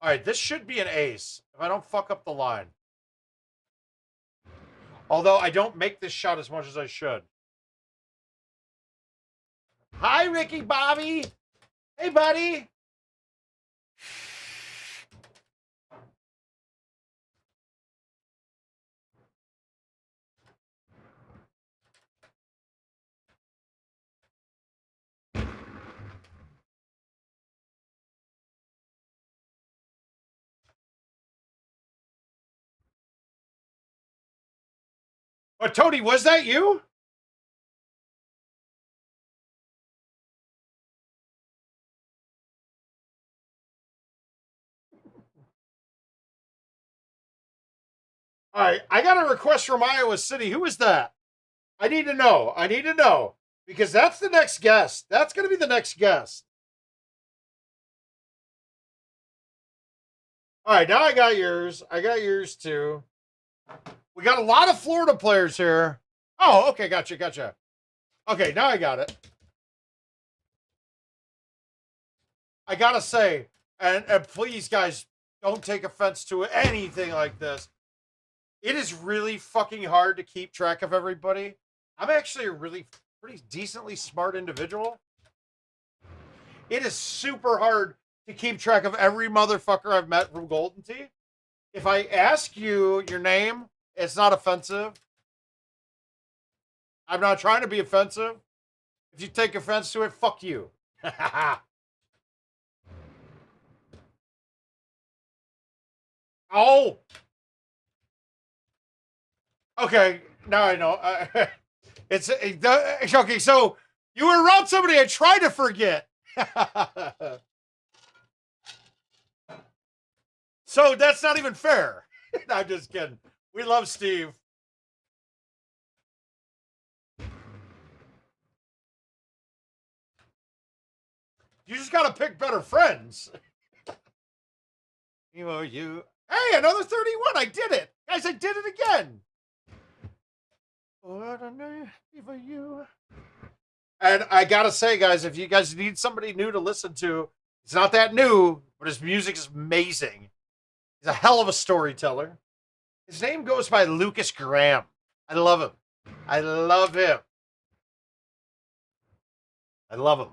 All right, this should be an ace if I don't fuck up the line. Although I don't make this shot as much as I should. Hi, Ricky Bobby. Hey, buddy. But Tony, was that you? All right, I got a request from Iowa City. Who is that? I need to know. I need to know. Because that's the next guest. That's going to be the next guest. All right, now I got yours. I got yours too. We got a lot of Florida players here. Oh, okay, gotcha. Okay, now I got it. I gotta say, and please, guys, don't take offense to anything like this. It is really fucking hard to keep track of everybody. I'm actually a really pretty decently smart individual. It is super hard to keep track of every motherfucker I've met from Golden Tee. If I ask you your name, it's not offensive. I'm not trying to be offensive. If you take offense to it, fuck you. Oh. Okay, now I know. It's okay. So you were around somebody I try to forget. So that's not even fair. No, I'm just kidding. We love Steve. You just got to pick better friends. You are you. Hey, another 31. I did it. Guys, I did it again. What a night for you. And I got to say, guys, if you guys need somebody new to listen to, it's not that new, but his music is amazing. He's a hell of a storyteller. His name goes by Lucas Graham. I love him. I love him. I love him.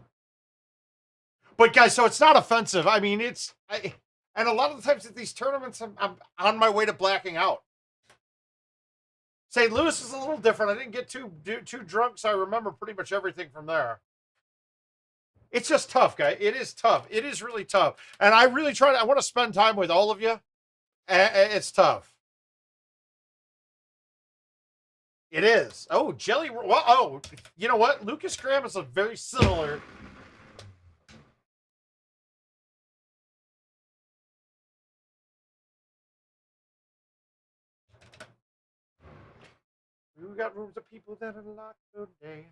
But guys, so it's not offensive. I mean, and a lot of the times at these tournaments, I'm on my way to blacking out. St. Louis is a little different. I didn't get too drunk, so I remember pretty much everything from there. It's just tough, guys. It is tough. It is really tough. And I really I want to spend time with all of you. It's tough. It is. Oh, Jelly. Well, oh, you know what? Lucas Graham is a very similar. We got rooms of people that are locked today.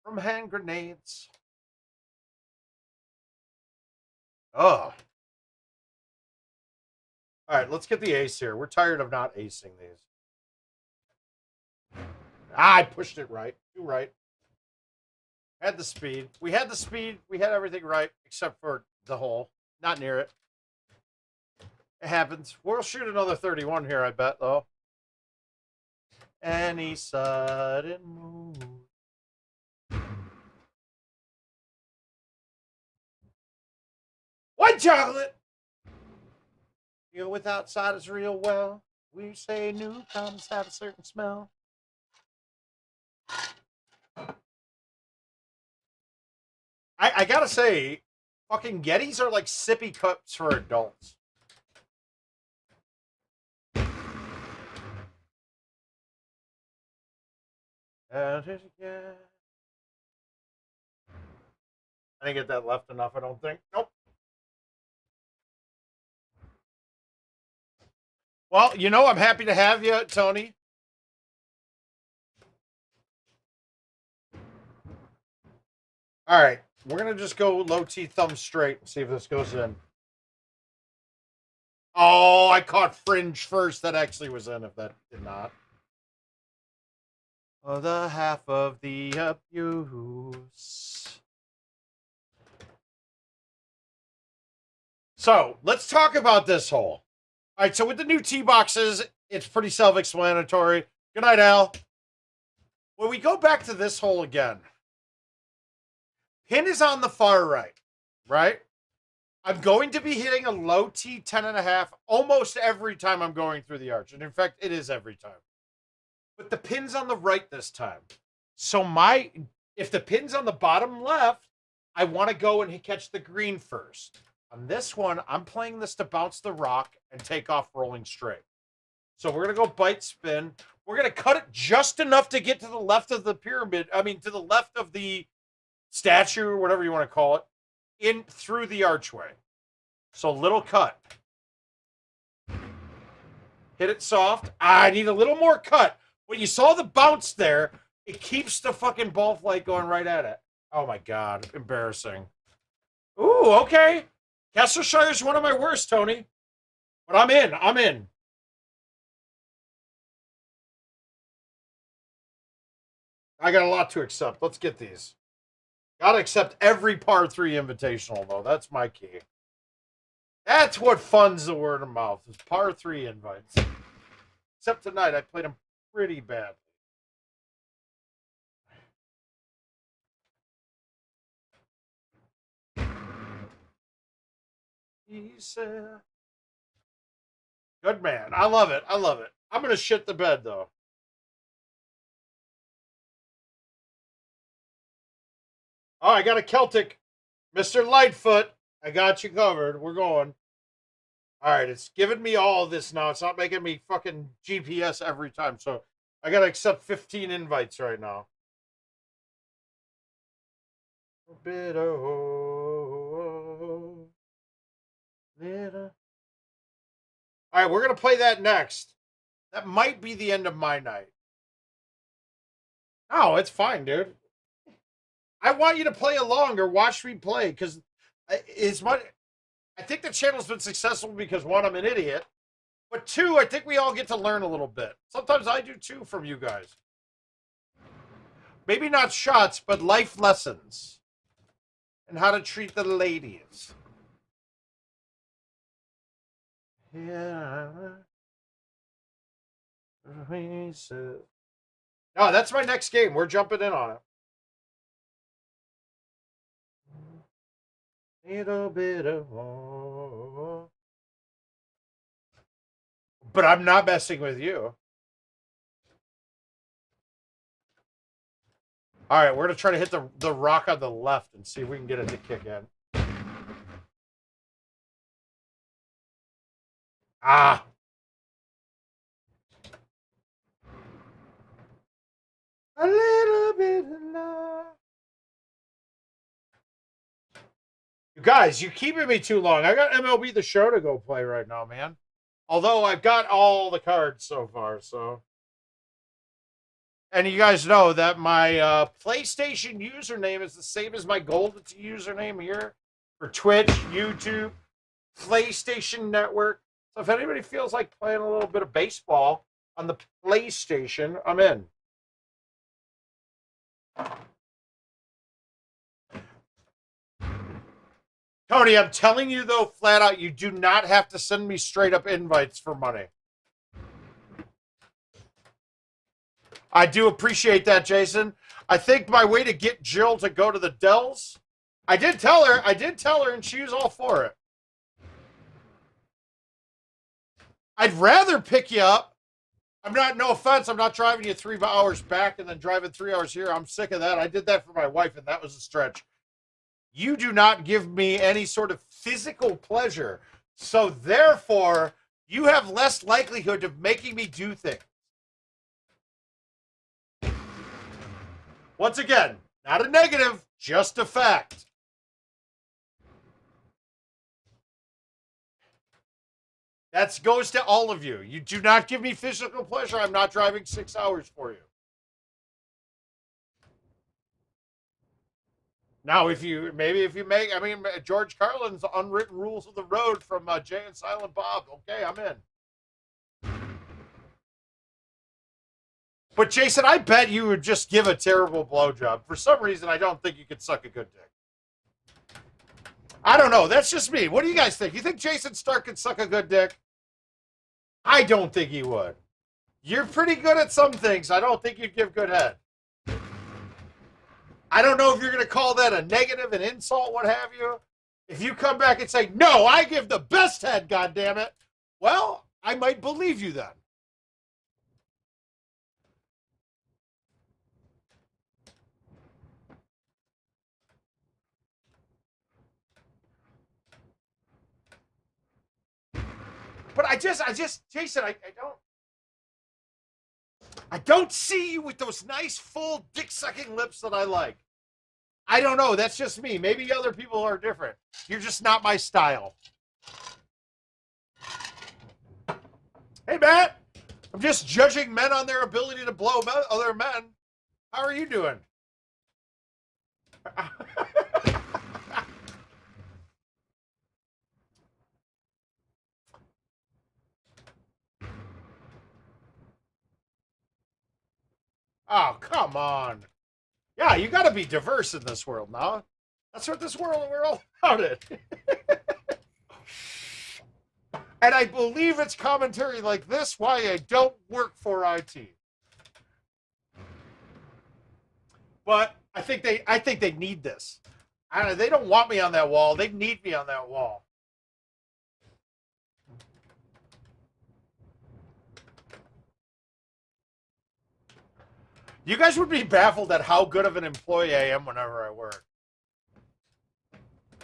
From hand grenades. Oh. All right, let's get the ace here. We're tired of not acing these. I pushed it right. Too right. Had the speed. We had the speed. We had everything right except for the hole. Not near it. It happens. We'll shoot another 31 here, I bet, though. Any sudden move. White chocolate! You know, with outside is real well. We say newcomers have a certain smell. I gotta say, fucking Yetis are like sippy cups for adults. I didn't get that left enough, I don't think. Nope. Well, you know, I'm happy to have you, Tony. All right. We're going to just go low T thumb straight and see if this goes in. Oh, I caught fringe first. That actually was in if that did not. Oh, the half of the abuse. So, let's talk about this hole. All right, so with the new tee boxes, it's pretty self-explanatory. Good night, Al. When we go back to this hole again, pin is on the far right, right? I'm going to be hitting a low T 10.5 almost every time I'm going through the arch. And in fact, it is every time. But the pin's on the right this time. So if the pin's on the bottom left, I want to go and catch the green first. On this one, I'm playing this to bounce the rock and take off rolling straight. So we're going to go bite spin. We're going to cut it just enough to get to the left of the pyramid. I mean, to the left of the statue or whatever you want to call it, in through the archway. So little cut. Hit it soft. I need a little more cut. But you saw the bounce there. It keeps the fucking ball flight going right at it. Oh my God. Embarrassing. Ooh, okay. Kesselshire's one of my worst, Tony. But I'm in. I'm in. I got a lot to accept. Let's get these. Gotta accept every par 3 invitational, though. That's my key. That's what funds the word of mouth, is par 3 invites. Except tonight, I played them pretty badly. He said... Good man. I love it. I love it. I'm going to shit the bed, though. Oh, I got a Celtic. Mr. Lightfoot, I got you covered. We're going. All right, it's giving me all of this now. It's not making me fucking GPS every time. So I got to accept 15 invites right now. A bit of little. All right, we're going to play that next. That might be the end of my night. No, it's fine, dude. I want you to play along or watch me play because it's much. I think the channel's been successful because one, I'm an idiot, but two, I think we all get to learn a little bit. Sometimes I do too from you guys. Maybe not shots, but life lessons and how to treat the ladies. Yeah. No, that's my next game. We're jumping in on it. Little bit of more. But I'm not messing with you. All right, we're going to try to hit the rock on the left and see if we can get it to kick in. Ah. A little bit of love. You guys, you're keeping me too long. I got MLB The Show to go play right now, man. Although I've got all the cards so far, so. And you guys know that my PlayStation username is the same as my GoldenTeeTV username here for Twitch, YouTube, PlayStation Network. So if anybody feels like playing a little bit of baseball on the PlayStation, I'm in. Tony, I'm telling you, though, flat out, you do not have to send me straight up invites for money. I do appreciate that, Jason. I think my way to get Jill to go to the Dells, I did tell her, and she was all for it. I'd rather pick you up. No offense, I'm not driving you 3 hours back and then driving 3 hours here. I'm sick of that. I did that for my wife, and that was a stretch. You do not give me any sort of physical pleasure. So therefore, you have less likelihood of making me do things. Once again, not a negative, just a fact. That goes to all of you. You do not give me physical pleasure. I'm not driving 6 hours for you. Now, if you make, George Carlin's Unwritten Rules of the Road from Jay and Silent Bob. Okay, I'm in. But Jason, I bet you would just give a terrible blowjob. For some reason, I don't think you could suck a good dick. I don't know. That's just me. What do you guys think? You think Jason Stark could suck a good dick? I don't think he would. You're pretty good at some things. I don't think you'd give good head. I don't know if you're going to call that a negative, an insult, what have you. If you come back and say, no, I give the best head, goddammit, well, I might believe you then. But I just, Jason, I don't see you with those nice, full, dick-sucking lips that I like. I don't know. That's just me. Maybe other people are different. You're just not my style. Hey, Matt. I'm just judging men on their ability to blow other men. How are you doing? Oh, come on. Yeah, you got to be diverse in this world now. That's what this world, we're all about it. And I believe it's commentary like this why I don't work for IT. But I think they need this. They don't want me on that wall. They need me on that wall. You guys would be baffled at how good of an employee I am whenever I work.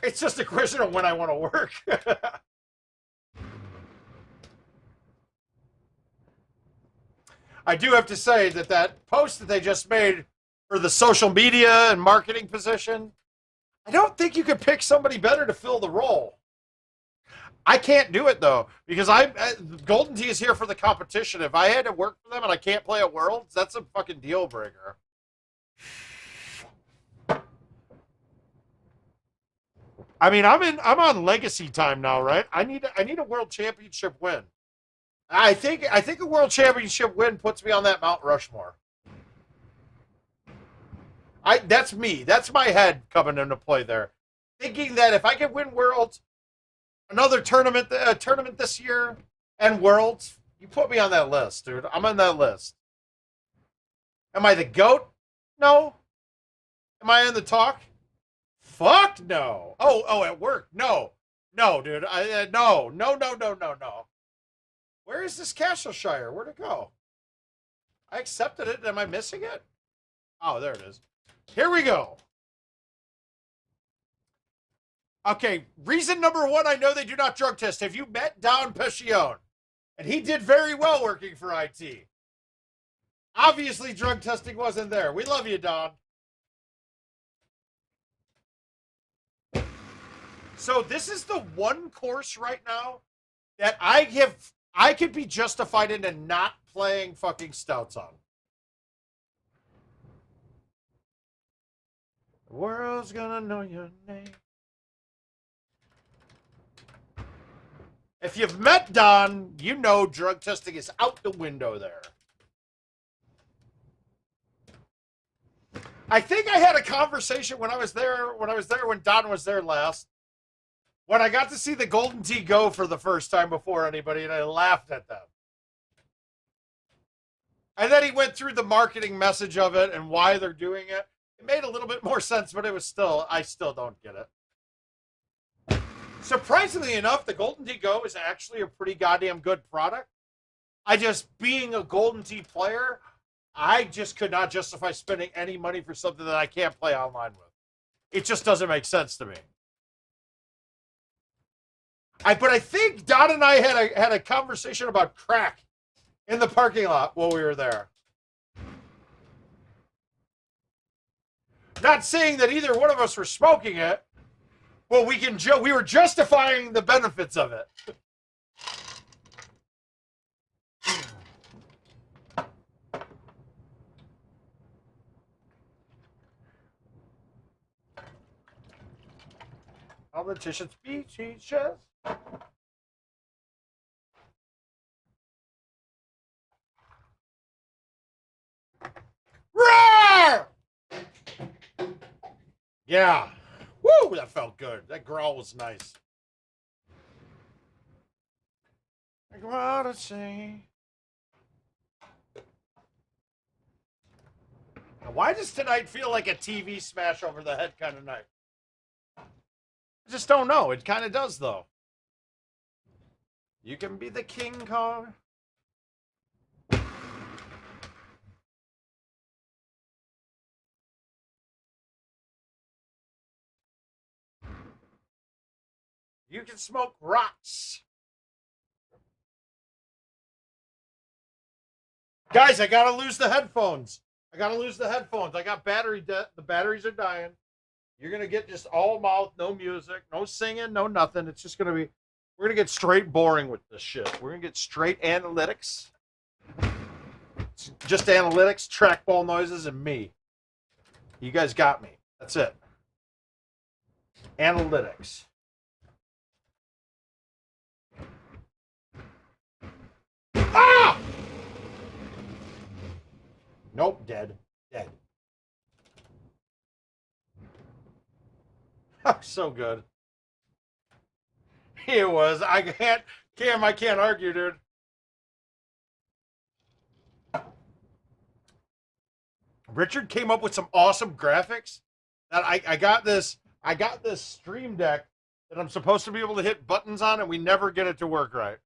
It's just a question of when I want to work. I do have to say that that post that they just made for the social media and marketing position, I don't think you could pick somebody better to fill the role. I can't do it though because Golden Tee is here for the competition. If I had to work for them and I can't play at Worlds, that's a fucking deal breaker. I mean, I'm on legacy time now, right? I need a world championship win. I think a world championship win puts me on that Mount Rushmore. That's me. That's my head coming into play there. Thinking that if I can win Worlds, another tournament this year, and Worlds, you put me on that list, dude. I'm on that list. Am I the GOAT? No. Am I in the talk? Fuck no. Oh, at work? No. No, dude. No. Where is this Castleshire? Where'd it go? I accepted it. Am I missing it? Oh, there it is. Here we go. Okay, reason number one, I know they do not drug test. Have you met Don Pescione? And he did very well working for IT. Obviously, drug testing wasn't there. We love you, Don. So this is the one course right now that I could be justified into not playing fucking stouts on. The world's gonna know your name. If you've met Don, you know drug testing is out the window there. I think I had a conversation when Don was there last. When I got to see the Golden Tee go for the first time before anybody, and I laughed at them. And then he went through the marketing message of it and why they're doing it. It made a little bit more sense, but I still don't get it. Surprisingly enough, the Golden Tee Go is actually a pretty goddamn good product. Being a Golden Tee player, I just could not justify spending any money for something that I can't play online with. It just doesn't make sense to me. But I think Don and I had a conversation about crack in the parking lot while we were there. Not saying that either one of us were smoking it, but we were justifying the benefits of it. Politician speeches. Roar! Yeah. Woo, that felt good. That growl was nice. I gotta say. Now, why does tonight feel like a TV smash over the head kind of night? I just don't know. It kind of does, though. You can be the King Kong. You can smoke rocks. Guys, I gotta lose the headphones. I got battery debt. The batteries are dying. You're going to get just all mouth, no music, no singing, no nothing. It's just going to be, we're going to get straight boring with this shit. We're going to get straight analytics. It's just analytics, trackball noises, and me. You guys got me. That's it. Analytics. Ah! Nope, dead. Dead. So good. It was. I can't argue, dude. Richard came up with some awesome graphics. That I got this Stream Deck that I'm supposed to be able to hit buttons on, and we never get it to work right.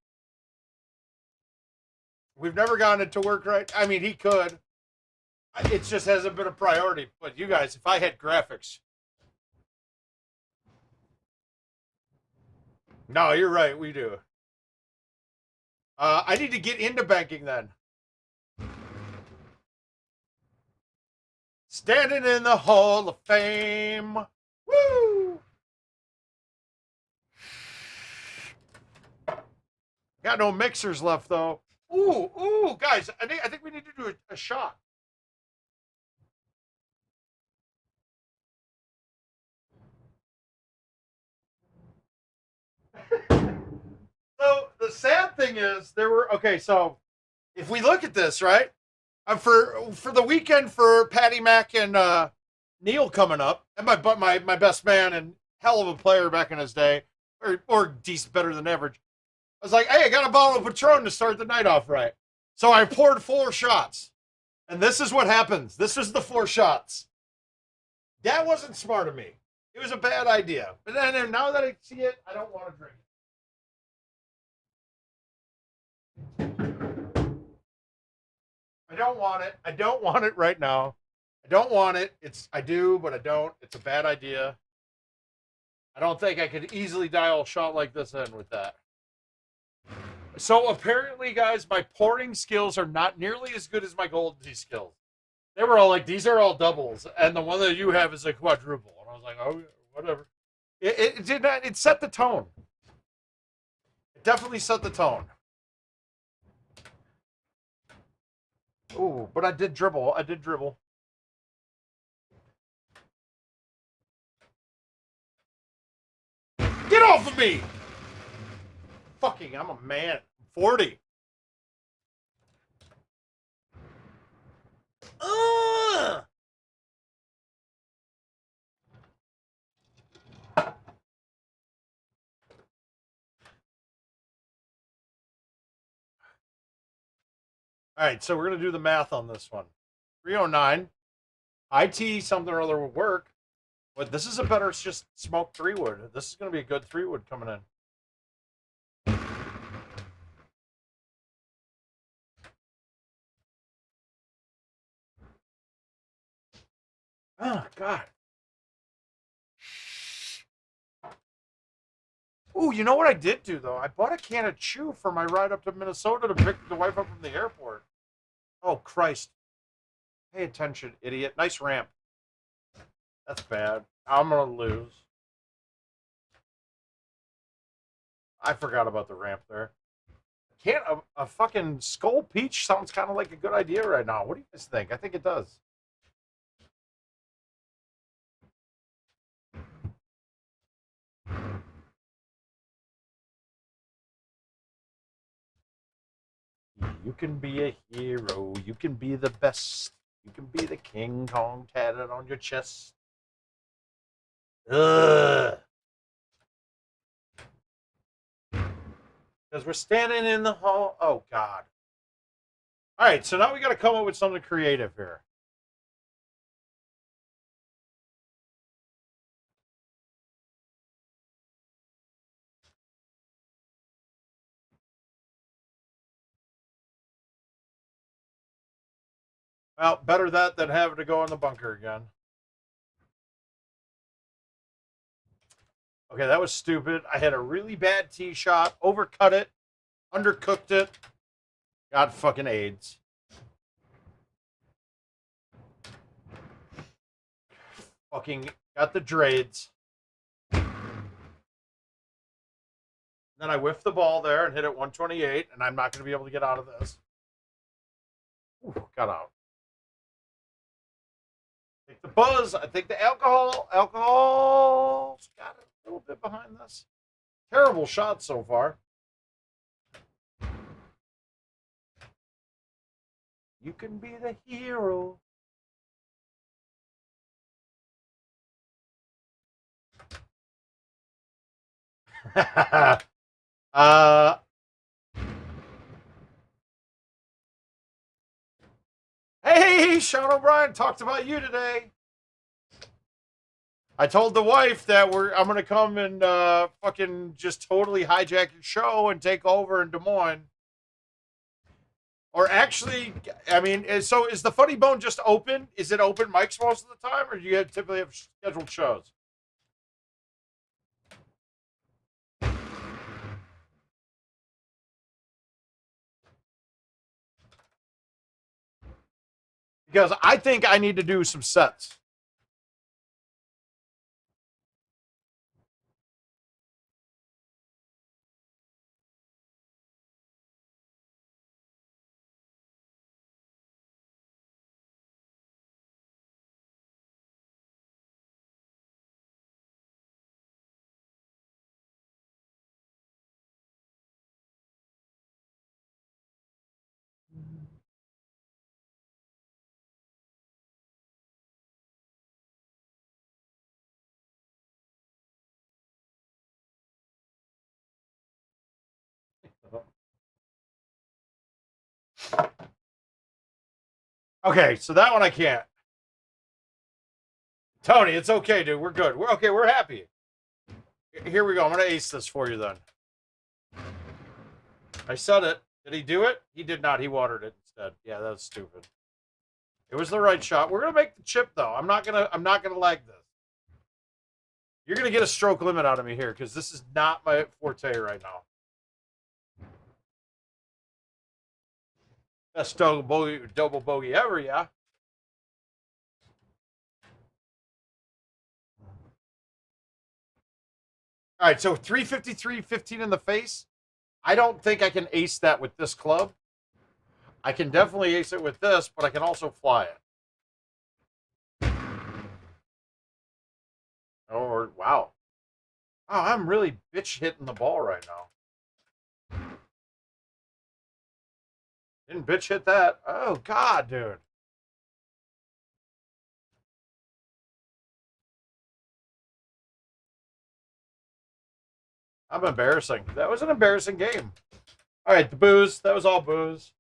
We've never gotten it to work right. I mean, he could. It just hasn't been a priority. But you guys, if I had graphics. No, you're right. We do. I need to get into banking then. Standing in the Hall of Fame. Woo! Got no mixers left though. Ooh, guys! I think we need to do a shot. So the sad thing is, there were okay. So if we look at this, right, for the weekend for Patty Mac and Neil coming up, and my best man and hell of a player back in his day, or decent, better than average. I was like, hey, I got a bottle of Patron to start the night off right. So I poured 4 shots, and this is what happens. This is the 4 shots. That wasn't smart of me. It was a bad idea. But then now that I see it, I don't want to drink it. I don't want it. I don't want it right now. I don't want it. I do, but I don't. It's a bad idea. I don't think I could easily dial a shot like this in with that. So apparently, guys, my pouring skills are not nearly as good as my GoldenTeeTV skills. They were all like, these are all doubles, and the one that you have is a quadruple. And I was like, oh, whatever. It did not. It set the tone. It definitely set the tone. Ooh, but I did dribble. Get off of me! Fucking, I'm a man. I'm 40. All right, so we're going to do the math on this one. 309. IT something or other will work. But this is a better just smoked 3-wood. This is going to be a good 3-wood coming in. Oh, God. Ooh, you know what I did do, though? I bought a can of chew for my ride up to Minnesota to pick the wife up from the airport. Oh, Christ. Pay attention, idiot. Nice ramp. That's bad. I'm going to lose. I forgot about the ramp there. Can't a fucking Skull Peach sounds kind of like a good idea right now. What do you guys think? I think it does. You can be a hero. You can be the best. You can be the King Kong tatted on your chest. Ugh. Because we're standing in the hall. Oh, God. All right, so now we got to come up with something creative here. Well, better that than having to go in the bunker again. Okay, that was stupid. I had a really bad tee shot, overcut it, undercooked it, got fucking AIDS. Fucking got the dreads. Then I whiffed the ball there and hit it 128, and I'm not going to be able to get out of this. Ooh, got out. I think the buzz. I think the alcohol's got a little bit behind this. Terrible shot so far. You can be the hero. Hey, Sean O'Brien talked about you today. I told the wife that I'm gonna come and fucking just totally hijack your show and take over in Des Moines. Or actually, I mean, so is the Funny Bone just open? Is it open mics most of the time, or do you typically have scheduled shows? Because I think I need to do some sets. Okay, so that one I can't. Tony, it's okay, dude. We're good. We're okay. We're happy. Here we go. I'm going to ace this for you then. I said it. Did he do it? He did not. He watered it instead. Yeah, that's stupid. It was the right shot. We're going to make the chip though. I'm not going to lag this. You're going to get a stroke limit out of me here because this is not my forte right now. Best double bogey ever, yeah. All right, so 353, 15 in the face. I don't think I can ace that with this club. I can definitely ace it with this, but I can also fly it. Or, wow. Oh, I'm really bitch hitting the ball right now. Didn't bitch hit that. Oh, God, dude. I'm embarrassing. That was an embarrassing game. All right, the booze. That was all booze.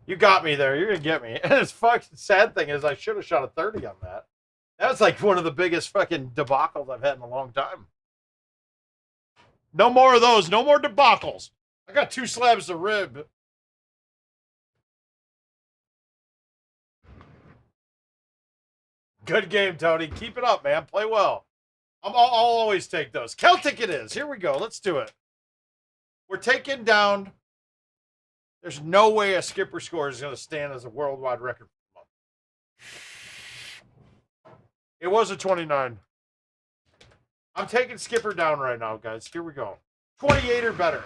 You got me there. You're going to get me. And it's fucking sad thing is I should have shot a 30 on that. That was like one of the biggest fucking debacles I've had in a long time. No more of those. No more debacles. I got 2 slabs of rib. Good game, Tony. Keep it up, man. Play well. I'll always take those. Celtic it is. Here we go. Let's do it. We're taking down. There's no way a skipper score is going to stand as a worldwide record. It was a 29. I'm taking skipper down right now, guys. Here we go. 28 or better.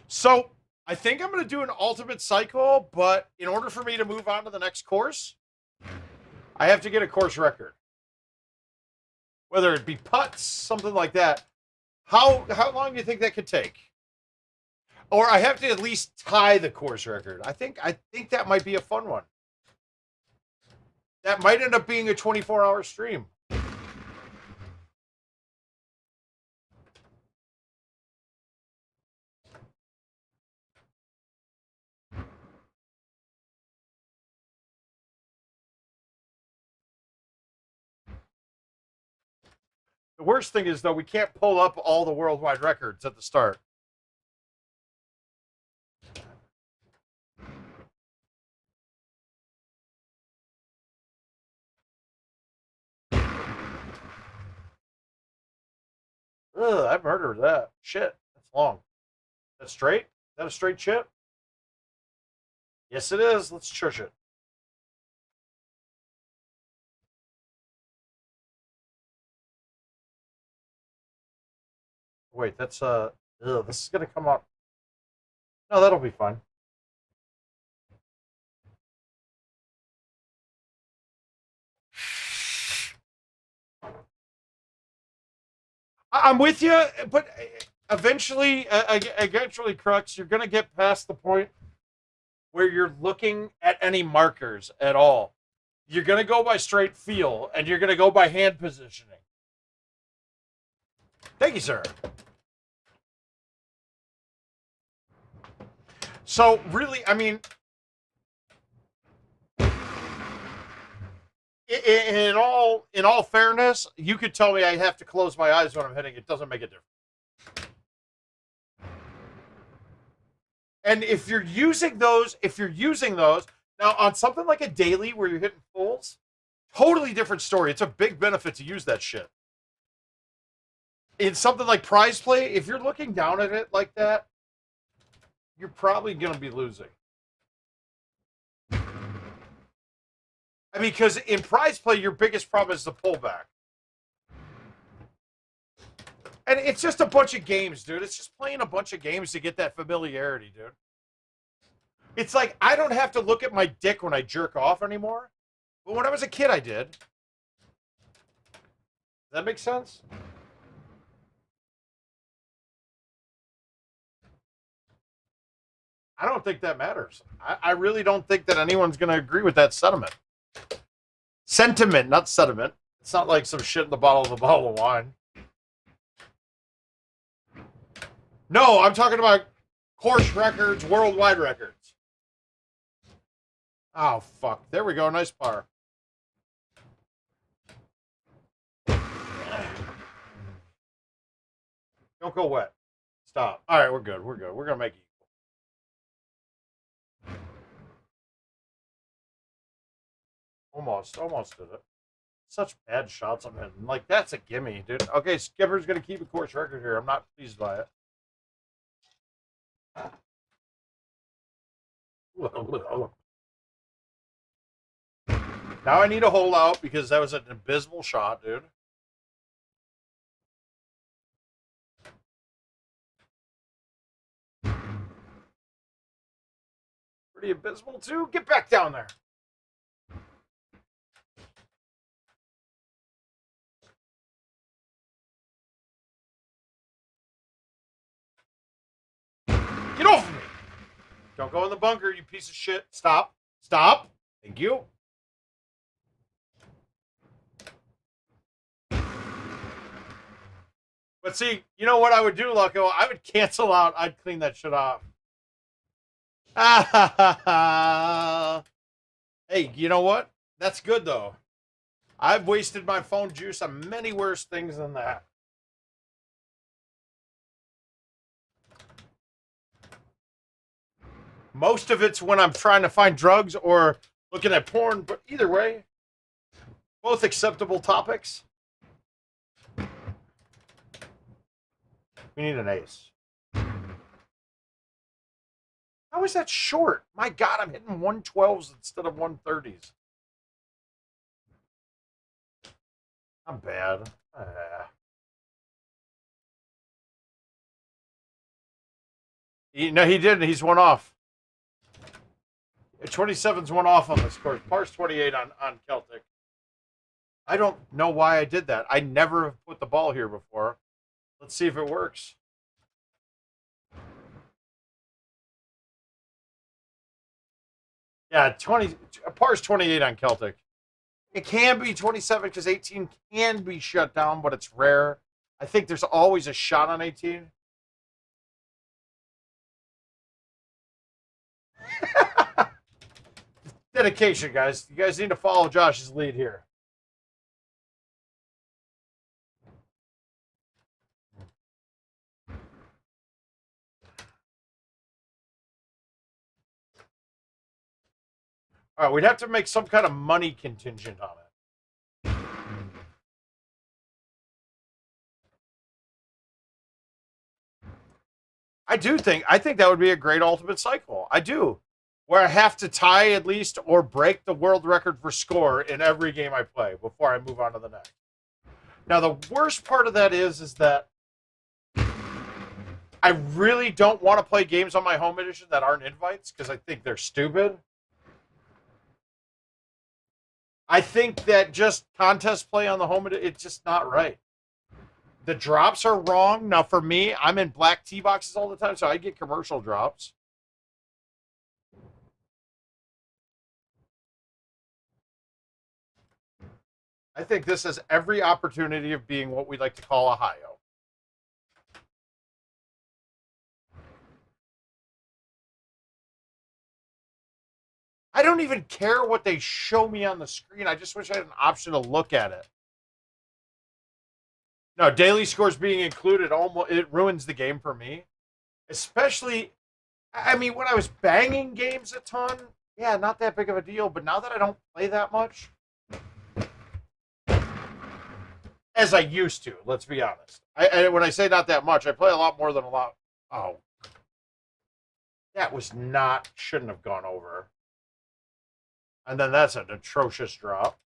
So I think I'm going to do an ultimate cycle, but in order for me to move on to the next course, I have to get a course record. Whether it be putts, something like that. How long do you think that could take? Or I have to at least tie the course record. I think that might be a fun one. That might end up being a 24-hour stream. The worst thing is, though, we can't pull up all the worldwide records at the start. Ugh, I murdered that. Shit, that's long. That's straight? Is that a straight chip? Yes, it is. Let's shush it. Wait, that's this is gonna come up. No, that'll be fine. I'm with you, but eventually, Crux, you're gonna get past the point where you're looking at any markers at all. You're gonna go by straight feel, and you're gonna go by hand positioning. Thank you, sir. So really, I mean, in all fairness, you could tell me I have to close my eyes when I'm hitting. It doesn't make a difference. And if you're using those now on something like a daily where you're hitting fulls, totally different story. It's a big benefit to use that shit. in something like prize play, if you're looking down at it like that, you're probably going to be losing. I mean, because in prize play, your biggest problem is the pullback. And it's just a bunch of games, dude. It's just playing a bunch of games to get that familiarity, dude. It's like I don't have to look at my dick when I jerk off anymore. But when I was a kid, I did. Does that make sense? I don't think that matters. I really don't think that anyone's going to agree with that sentiment. Sentiment, not sediment. It's not like some shit in the bottle of wine. No, I'm talking about course records, worldwide records. Oh, fuck. There we go. Nice par. Don't go wet. Stop. All right, we're good. We're good. We're going to make it. Almost did it. Such bad shots I'm hitting. Like, that's a gimme, dude. Okay, Skipper's going to keep a course record here. I'm not pleased by it. Now I need a hole out because that was an abysmal shot, dude. Pretty abysmal, too. Get back down there. Get off of me! Don't go in the bunker, you piece of shit. Stop. Stop. Thank you. But see, you know what I would do, Lucko? I would cancel out. I'd clean that shit off. Hey, you know what? That's good, though. I've wasted my phone juice on many worse things than that. Most of it's when I'm trying to find drugs or looking at porn, but either way, both acceptable topics. We need an ace. How is that short? My God, I'm hitting 112s instead of 130s. I'm bad. No, he didn't. He's one off. 27's one off on this course. Par's 28 on Celtic. I don't know why I did that. I never have put the ball here before. Let's see if it works. Yeah, Par's 28 on Celtic. It can be 27 because 18 can be shut down, but it's rare. I think there's always a shot on 18. Dedication, guys. You guys need to follow Josh's lead here. All right, we'd have to make some kind of money contingent on it. I think that would be a great ultimate cycle. I do. Where I have to tie at least or break the world record for score in every game I play before I move on to the next. Now, the worst part of that is that I really don't want to play games on my home edition that aren't invites because I think they're stupid. I think that just contest play on the home edition, it's just not right. The drops are wrong. Now, for me, I'm in black tee boxes all the time, so I get commercial drops. I think this has every opportunity of being what we like to call a high-o. I don't even care what they show me on the screen. I just wish I had an option to look at it. No, daily scores being included, it ruins the game for me. Especially, I mean, when I was banging games a ton, yeah, not that big of a deal. But now that I don't play that much, as I used to. Let's be honest. When I say not that much, I play a lot more than a lot. Oh, that was not, shouldn't have gone over. And then that's an atrocious drop.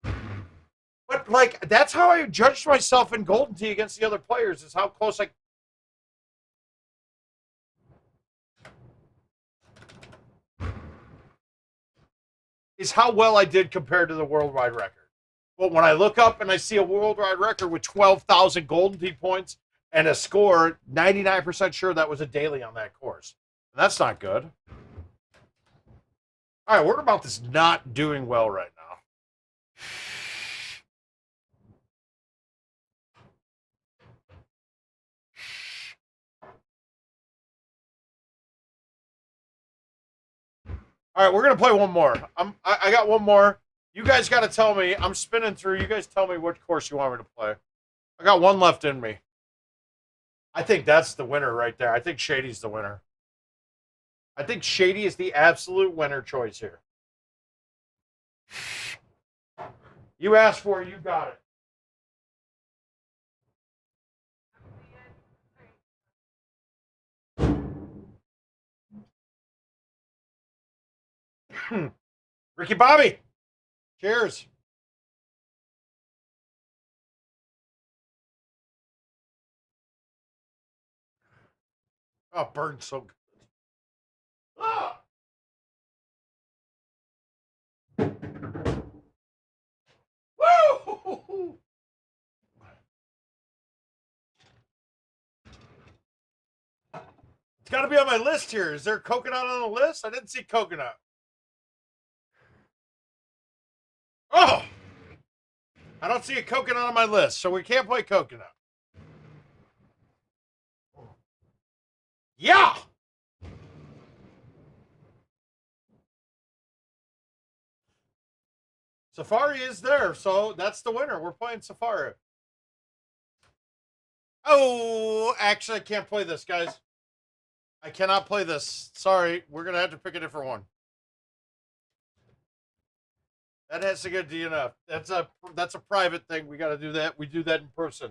But, like, that's how I judged myself in Golden Tee against the other players, is how close I... is how well I did compared to the worldwide record. But when I look up and I see a worldwide record with 12,000 Golden Tee points and a score, 99% sure that was a daily on that course. That's not good. All right, word about this not doing well right now. All right, we're going to play one more. I got one more. You guys got to tell me. I'm spinning through. You guys tell me which course you want me to play. I got one left in me. I think that's the winner right there. I think Shady's the winner. I think Shady is the absolute winner choice here. You asked for it, you got it. Ricky Bobby, cheers. Oh, burned so good. Ah! Woo! It's got to be on my list here. Is there coconut on the list? I didn't see coconut. Oh! I don't see a coconut on my list, so we can't play coconut. Yeah! Safari is there, so that's the winner. We're playing Safari. Oh, actually, I can't play this, guys. I cannot play this. Sorry, we're going to have to pick a different one. That has to get DNF. That's a private thing. We got to do that. We do that in person.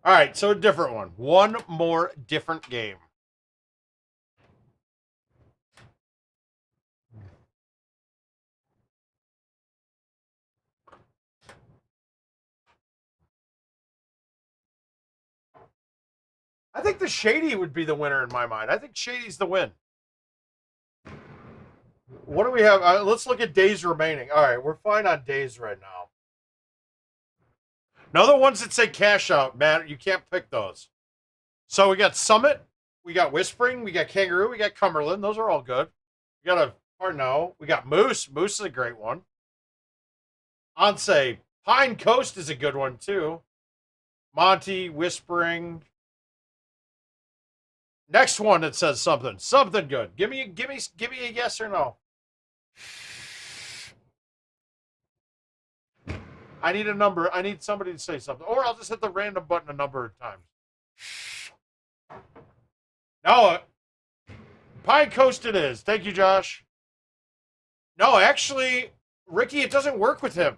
All right, so a different one. One more different game. I think the Shady would be the winner in my mind. I think Shady's the win. What do we have? Let's look at days remaining. All right, we're fine on days right now. No, the ones that say cash out, man, you can't pick those. So we got Summit, we got Whispering, we got Kangaroo, we got Cumberland. Those are all good. We got we got Moose. Moose is a great one. Onse, Pine Coast is a good one too. Monty, Whispering. Next one that says something good. Give me a yes or no. I need a number. I need somebody to say something, or I'll just hit the random button a number of times. No, Pine Coast it is. Thank you, Josh. No, actually, Ricky, it doesn't work with him.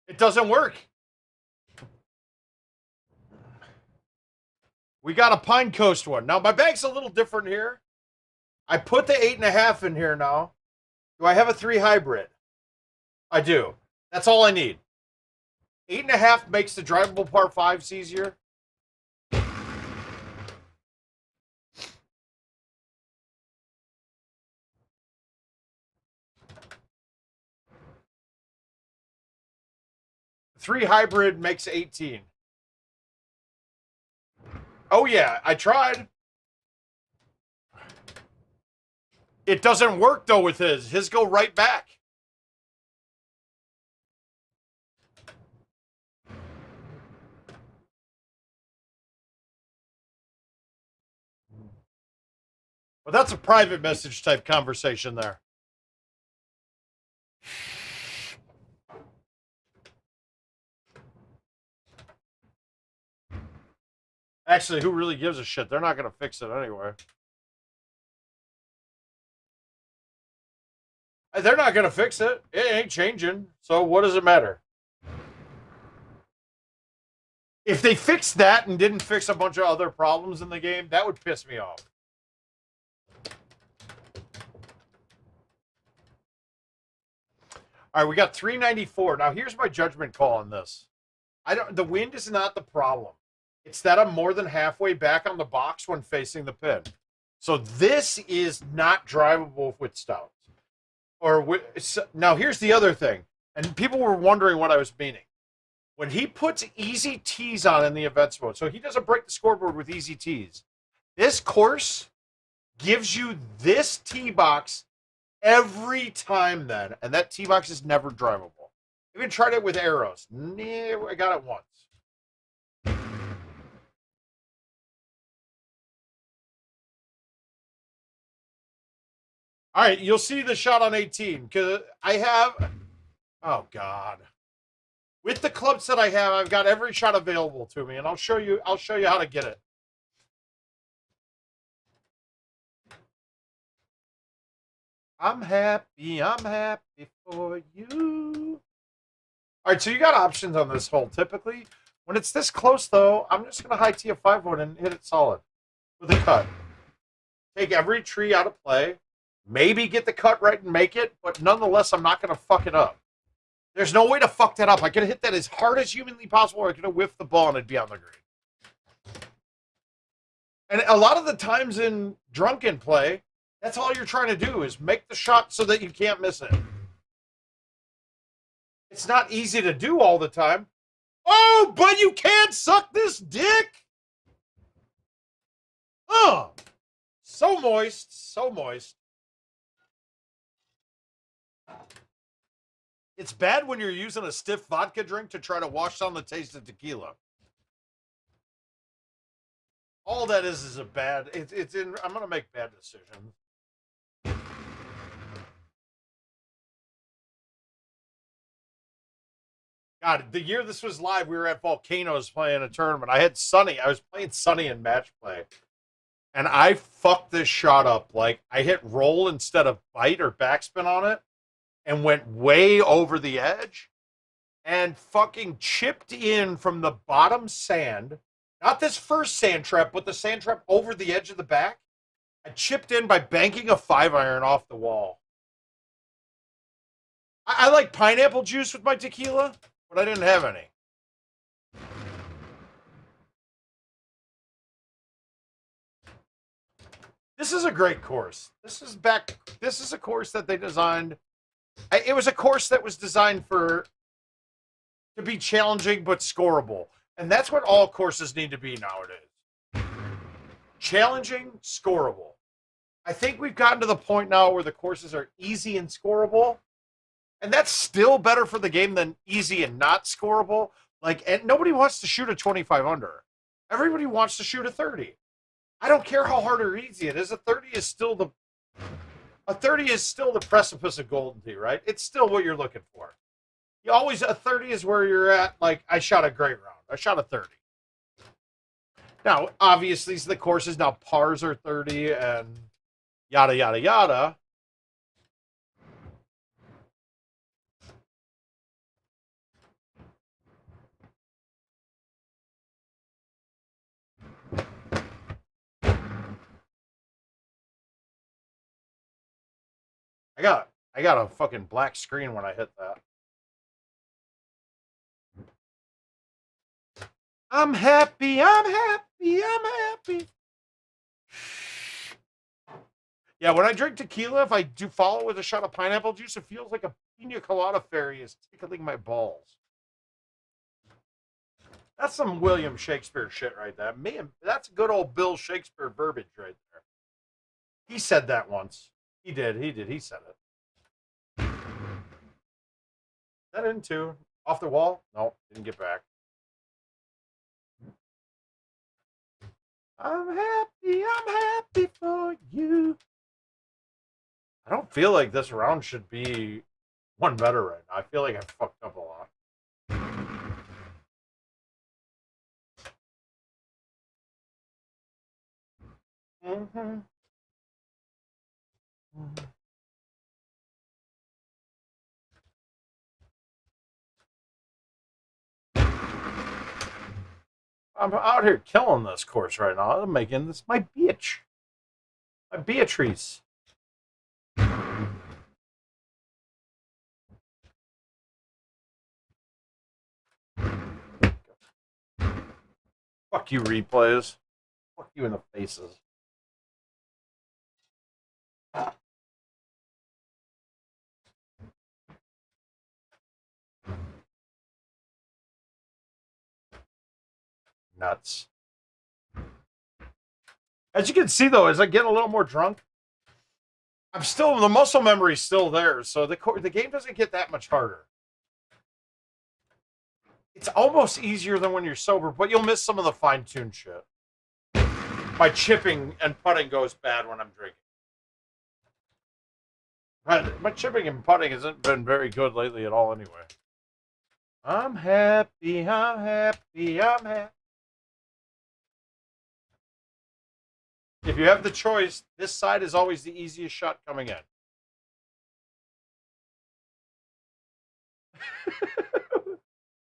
It doesn't work. We got a Pine Coast one. Now, my bag's a little different here. I put the 8.5 in here now. Do I have a 3 hybrid? I do. That's all I need. 8.5 makes the drivable par 5s easier. Three hybrid makes 18. Oh yeah, I tried. It doesn't work though with his. His go right back. Well, that's a private message type conversation there. Actually, who really gives a shit? They're not going to fix it anyway. They're not going to fix it. It ain't changing. So what does it matter? If they fixed that and didn't fix a bunch of other problems in the game, that would piss me off. All right, we got 394. Now, here's my judgment call on this. The wind is not the problem. It's that I'm more than halfway back on the box when facing the pin. So this is not drivable with stouts. Now, here's the other thing. And people were wondering what I was meaning. When he puts easy tees on in the events mode, so he doesn't break the scoreboard with easy tees. This course gives you this tee box every time then, and that tee box is never drivable. I even tried it with arrows. I got it once. All right, you'll see the shot on 18 because I have. Oh God! With the clubs that I have, I've got every shot available to me, and I'll show you. I'll show you how to get it. I'm happy for you. All right, so you got options on this hole. Typically, when it's this close, though, I'm just going to high tee a 5-wood and hit it solid with a cut. Take every tree out of play. Maybe get the cut right and make it, but nonetheless, I'm not going to fuck it up. There's no way to fuck that up. I could have hit that as hard as humanly possible, or I could have whiffed the ball and it'd be on the green. And a lot of the times in drunken play, that's all you're trying to do is make the shot so that you can't miss it. It's not easy to do all the time. Oh, but you can't suck this dick. Oh, so moist, so moist. It's bad when you're using a stiff vodka drink to try to wash down the taste of tequila. All that is a bad. I'm gonna make bad decisions. God, the year this was live, we were at Volcanoes playing a tournament. I was playing Sunny in match play. And I fucked this shot up. Like, I hit roll instead of bite or backspin on it and went way over the edge and fucking chipped in from the bottom sand. Not this first sand trap, but the sand trap over the edge of the back. I chipped in by banking a 5-iron off the wall. I like pineapple juice with my tequila, but I didn't have any. This is a great course. This is a course that they designed. It was a course that was designed to be challenging but scoreable. And that's what all courses need to be nowadays. Challenging, scoreable. I think we've gotten to the point now where the courses are easy and scoreable. And that's still better for the game than easy and not scoreable. And nobody wants to shoot a 25 under. Everybody wants to shoot a 30. I don't care how hard or easy it is. A 30 is still the precipice of golden tee, right? It's still what you're looking for. A 30 is where you're at. Like, I shot a great round. I shot a 30. Now, obviously, the courses now pars are 30 and yada yada yada. I got a fucking black screen when I hit that. I'm happy. Yeah, when I drink tequila, if I do follow it with a shot of pineapple juice, it feels like a pina colada fairy is tickling my balls. That's some William Shakespeare shit right there. Man, that's good old Bill Shakespeare verbiage right there. He said that once. He did. He said it. That in too. Off the wall? No, didn't get back. I'm happy for you. I don't feel like this round should be one better right now. I feel like I fucked up a lot. Mm-hmm. I'm out here killing this course right now. I'm making this my bitch. My Beatrice. Fuck you, replays. Fuck you in the faces. Nuts. As you can see, though, as I get a little more drunk, I'm still, the muscle memory's still there, so the game doesn't get that much harder. It's almost easier than when you're sober, but you'll miss some of the fine-tuned shit. My chipping and putting goes bad when I'm drinking. My chipping and putting hasn't been very good lately at all anyway. I'm happy, I'm happy, I'm happy. If you have the choice, this side is always the easiest shot coming in.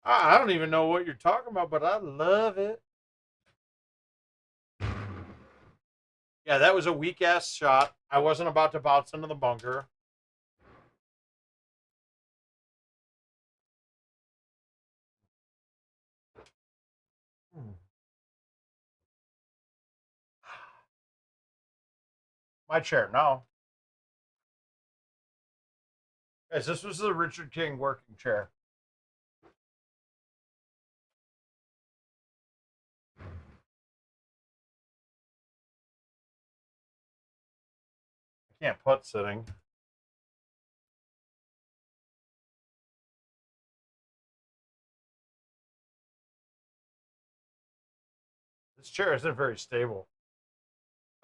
I don't even know what you're talking about, but I love it. Yeah, that was a weak-ass shot. I wasn't about to bounce into the bunker. My chair, no. Guys, this was the Richard King working chair. I can't putt sitting. This chair isn't very stable.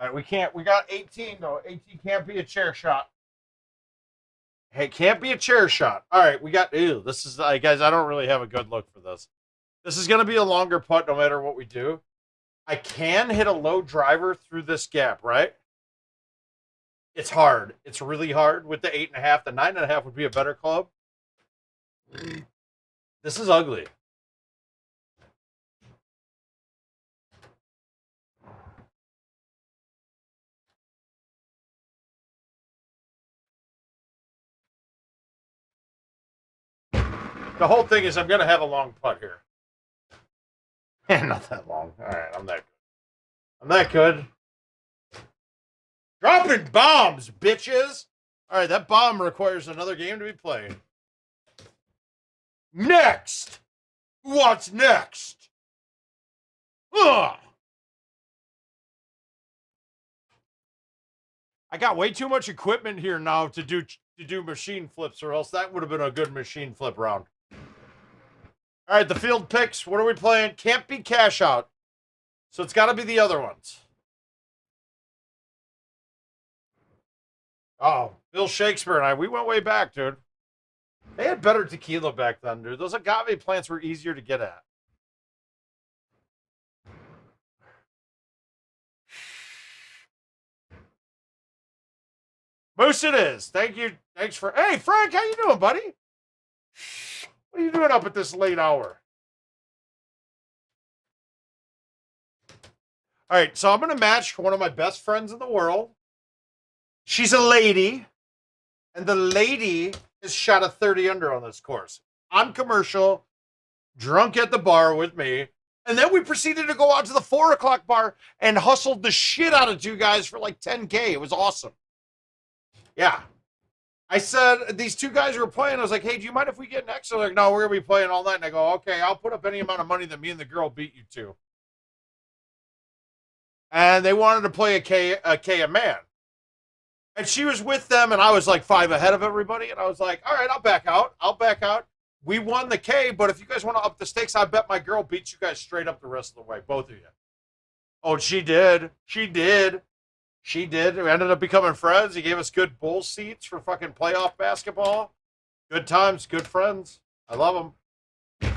All right, we got 18, though. 18 can't be a chair shot. Hey, can't be a chair shot. All right, we got, ew, this is, guys, I don't really have a good look for this. This is going to be a longer putt no matter what we do. I can hit a low driver through this gap, right? It's hard. It's really hard with the 8.5. The 9.5 would be a better club. This is ugly. The whole thing is I'm going to have a long putt here. Not that long. All right, I'm that good. I'm that good. Dropping bombs, bitches. All right, that bomb requires another game to be played. Next. What's next? Ugh. I got way too much equipment here now to do machine flips, or else that would have been a good machine flip round. All right, the field picks. What are we playing? Can't be cash out. So it's got to be the other ones. Oh, Bill Shakespeare and I, we went way back, dude. They had better tequila back then, dude. Those agave plants were easier to get at. Moose it is. Thank you. Thanks for... Hey, Frank, how you doing, buddy? What are you doing up at this late hour? All right, so I'm going to match one of my best friends in the world. She's a lady, and the lady has shot a 30 under on this course. On commercial, drunk at the bar with me, and then we proceeded to go out to the 4 o'clock bar and hustled the shit out of 2 guys for like 10K. It was awesome. Yeah. I said, these 2 guys who were playing, I was like, hey, do you mind if we get next? They're like, no, we're going to be playing all night. And I go, okay, I'll put up any amount of money that me and the girl beat you to. And they wanted to play a K a man. And she was with them, and I was like 5 ahead of everybody. And I was like, all right, I'll back out. I'll back out. We won the K, but if you guys want to up the stakes, I bet my girl beats you guys straight up the rest of the way, both of you. Oh, she did. She did. She did. We ended up becoming friends. He gave us good bowl seats for fucking playoff basketball. Good times, good friends. I love them.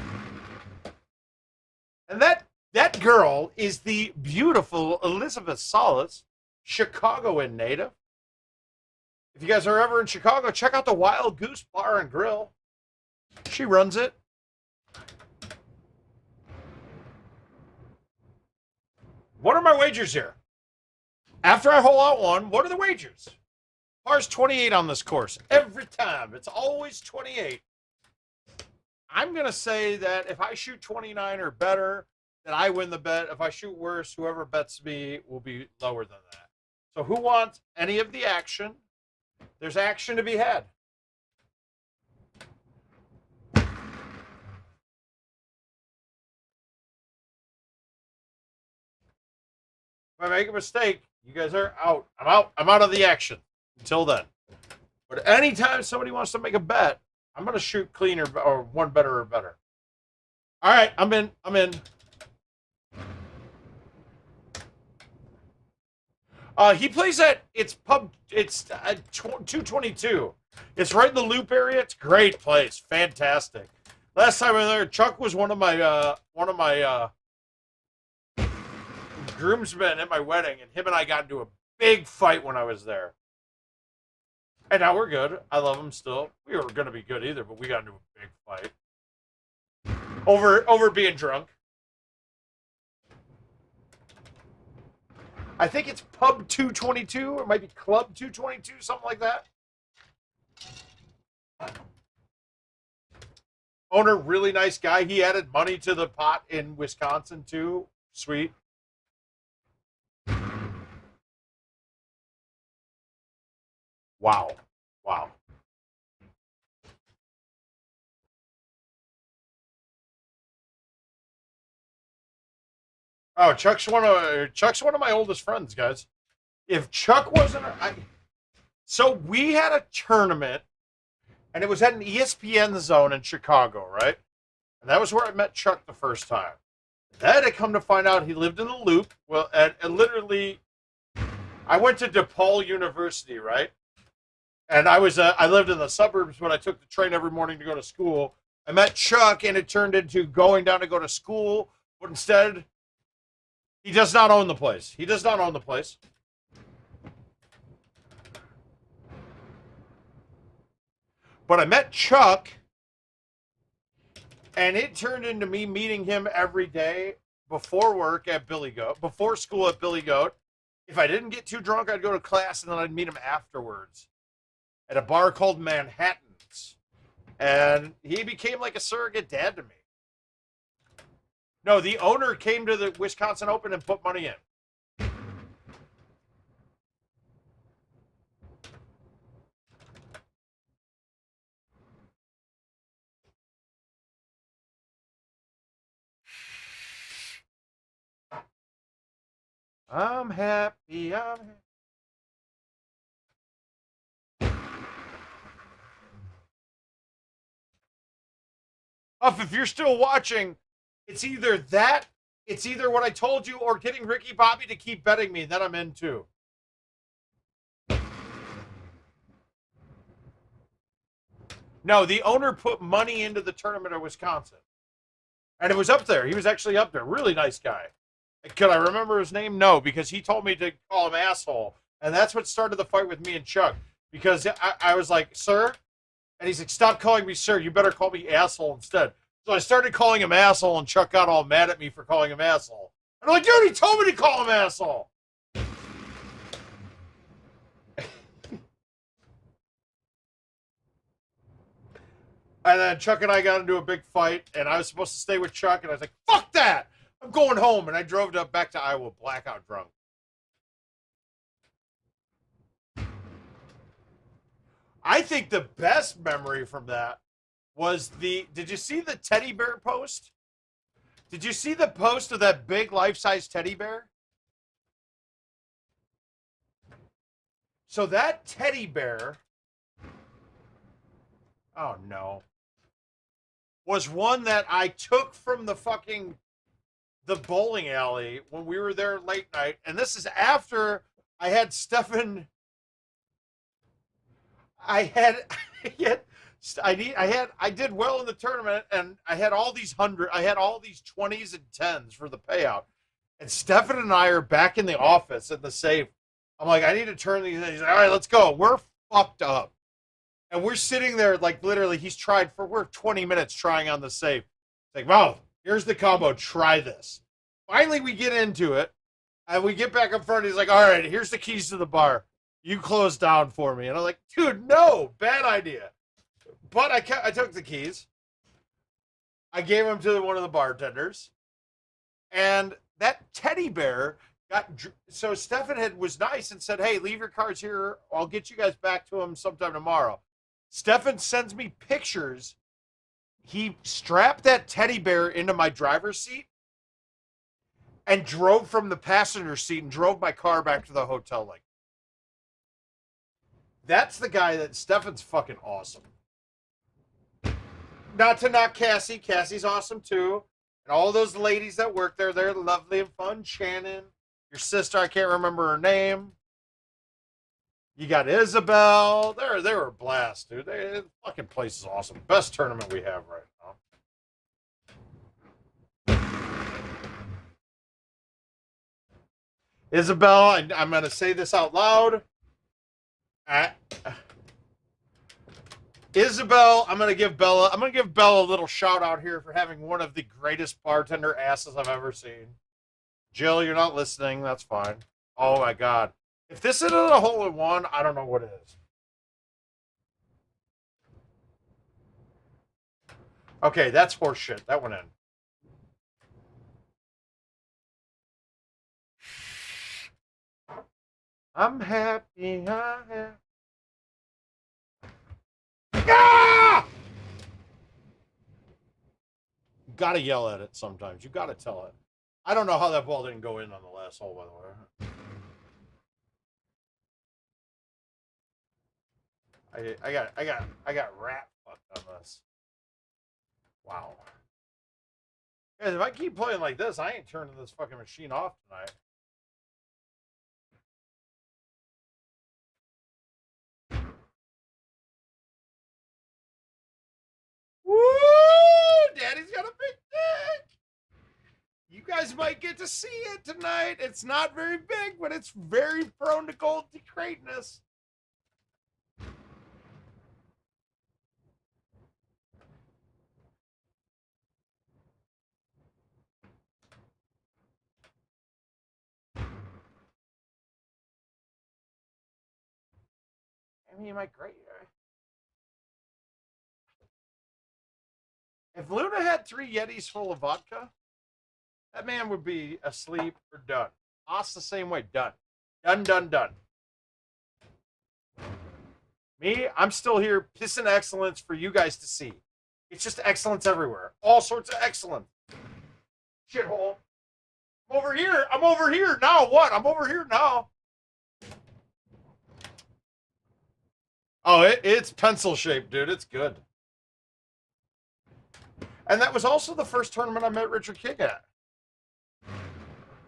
And that girl is the beautiful Elizabeth Solis, Chicagoan native. If you guys are ever in Chicago, check out the Wild Goose Bar and Grill. She runs it. What are my wagers here? After I hole out one, what are the wagers? Par's 28 on this course. Every time. It's always 28. I'm going to say that if I shoot 29 or better, then I win the bet. If I shoot worse, whoever bets me will be lower than that. So who wants any of the action? There's action to be had. If I make a mistake, you guys are out. I'm out. I'm out of the action until then. But anytime somebody wants to make a bet, I'm going to shoot clean or one better or better. All right, I'm in. I'm in. He plays at it's 222. It's right in the loop area. It's a great place. Fantastic. Last time I was there, Chuck was one of my groomsmen at my wedding, and him and I got into a big fight when I was there. And now we're good. I love him still. We were going to be good either, but we got into a big fight over being drunk. I think it's Pub 222, or it might be Club 222, something like that. Owner, really nice guy. He added money to the pot in Wisconsin, too. Sweet. Wow. Wow. Oh, Chuck's one of my oldest friends, guys. If Chuck wasn't, so we had a tournament, and it was at an ESPN zone in Chicago, right? And that was where I met Chuck the first time. Then I come to find out he lived in the Loop. Well, and literally, I went to DePaul University, right? And I lived in the suburbs when I took the train every morning to go to school. I met Chuck, and it turned into going down to go to school, but instead, he does not own the place. He does not own the place. But I met Chuck, and it turned into me meeting him every day before work at Billy Goat, before school at Billy Goat. If I didn't get too drunk, I'd go to class, and then I'd meet him afterwards at a bar called Manhattan's. And he became like a surrogate dad to me. No, the owner came to the Wisconsin Open and put money in. I'm happy. I'm happy. Huff, if you're still watching, it's either that, it's either what I told you, or getting Ricky Bobby to keep betting me. Then I'm in too. No, the owner put money into the tournament of Wisconsin. And it was up there. He was actually up there. Really nice guy. Could I remember his name? No, because he told me to call him asshole. And that's what started the fight with me and Chuck. Because I was like, sir? And he's like, stop calling me sir. You better call me asshole instead. So I started calling him asshole, and Chuck got all mad at me for calling him asshole. And I'm like, dude, he told me to call him asshole. And then Chuck and I got into a big fight, and I was supposed to stay with Chuck, and I was like, fuck that! I'm going home. And I drove back to Iowa blackout drunk. I think the best memory from that was did you see the teddy bear post? Did you see the post of that big life-size teddy bear? So that teddy bear, oh no, was one that I took from the bowling alley when we were there late night. And this is after I had Stefan. I did well in the tournament, and I had all these 20s and 10s for the payout. And Stefan and I are back in the office in the safe. I'm like, I need to turn these in. He's like, all right, let's go. We're fucked up. And we're sitting there, like, literally, we're 20 minutes trying on the safe. It's like, wow, here's the combo. Try this. Finally, we get into it. And we get back up front. He's like, all right, here's the keys to the bar. You close down for me. And I'm like, dude, no, bad idea. But I took the keys. I gave them to one of the bartenders. And that teddy bear got... So Stefan was nice and said, hey, leave your cards here. I'll get you guys back to him sometime tomorrow. Stefan sends me pictures. He strapped that teddy bear into my driver's seat and drove from the passenger seat and drove my car back to the hotel. Like, that's the guy that... Stefan's fucking awesome. Not to knock Cassie. Cassie's awesome too. And all those ladies that work there, they're lovely and fun. Shannon, your sister, I can't remember her name. You got Isabel. They were a blast, dude. The fucking place is awesome. Best tournament we have right now. Isabel, I'm going to say this out loud. Isabel, I'm gonna give Bella a little shout out here for having one of the greatest bartender asses I've ever seen. Jill, you're not listening. That's fine. Oh my God. If this isn't a hole in one, I don't know what is. Okay, that's horse shit. That went in. I'm happy. Ah! You gotta yell at it sometimes. You gotta tell it. I don't know how that ball didn't go in on the last hole, by the way. I got rat fucked on this. Wow. Guys, if I keep playing like this, I ain't turning this fucking machine off tonight. Woo! Daddy's got a big dick. You guys might get to see it tonight. It's not very big, but it's very prone to gold greatness. I mean, my great. If Luna had 3 Yetis full of vodka, that man would be asleep or done. Us the same way, done. Done. Me, I'm still here pissing excellence for you guys to see. It's just excellence everywhere. All sorts of excellence. Shithole. I'm over here. I'm over here now. What? I'm over here now. Oh, it's pencil shaped, dude. It's good. And that was also the first tournament I met Richard King at.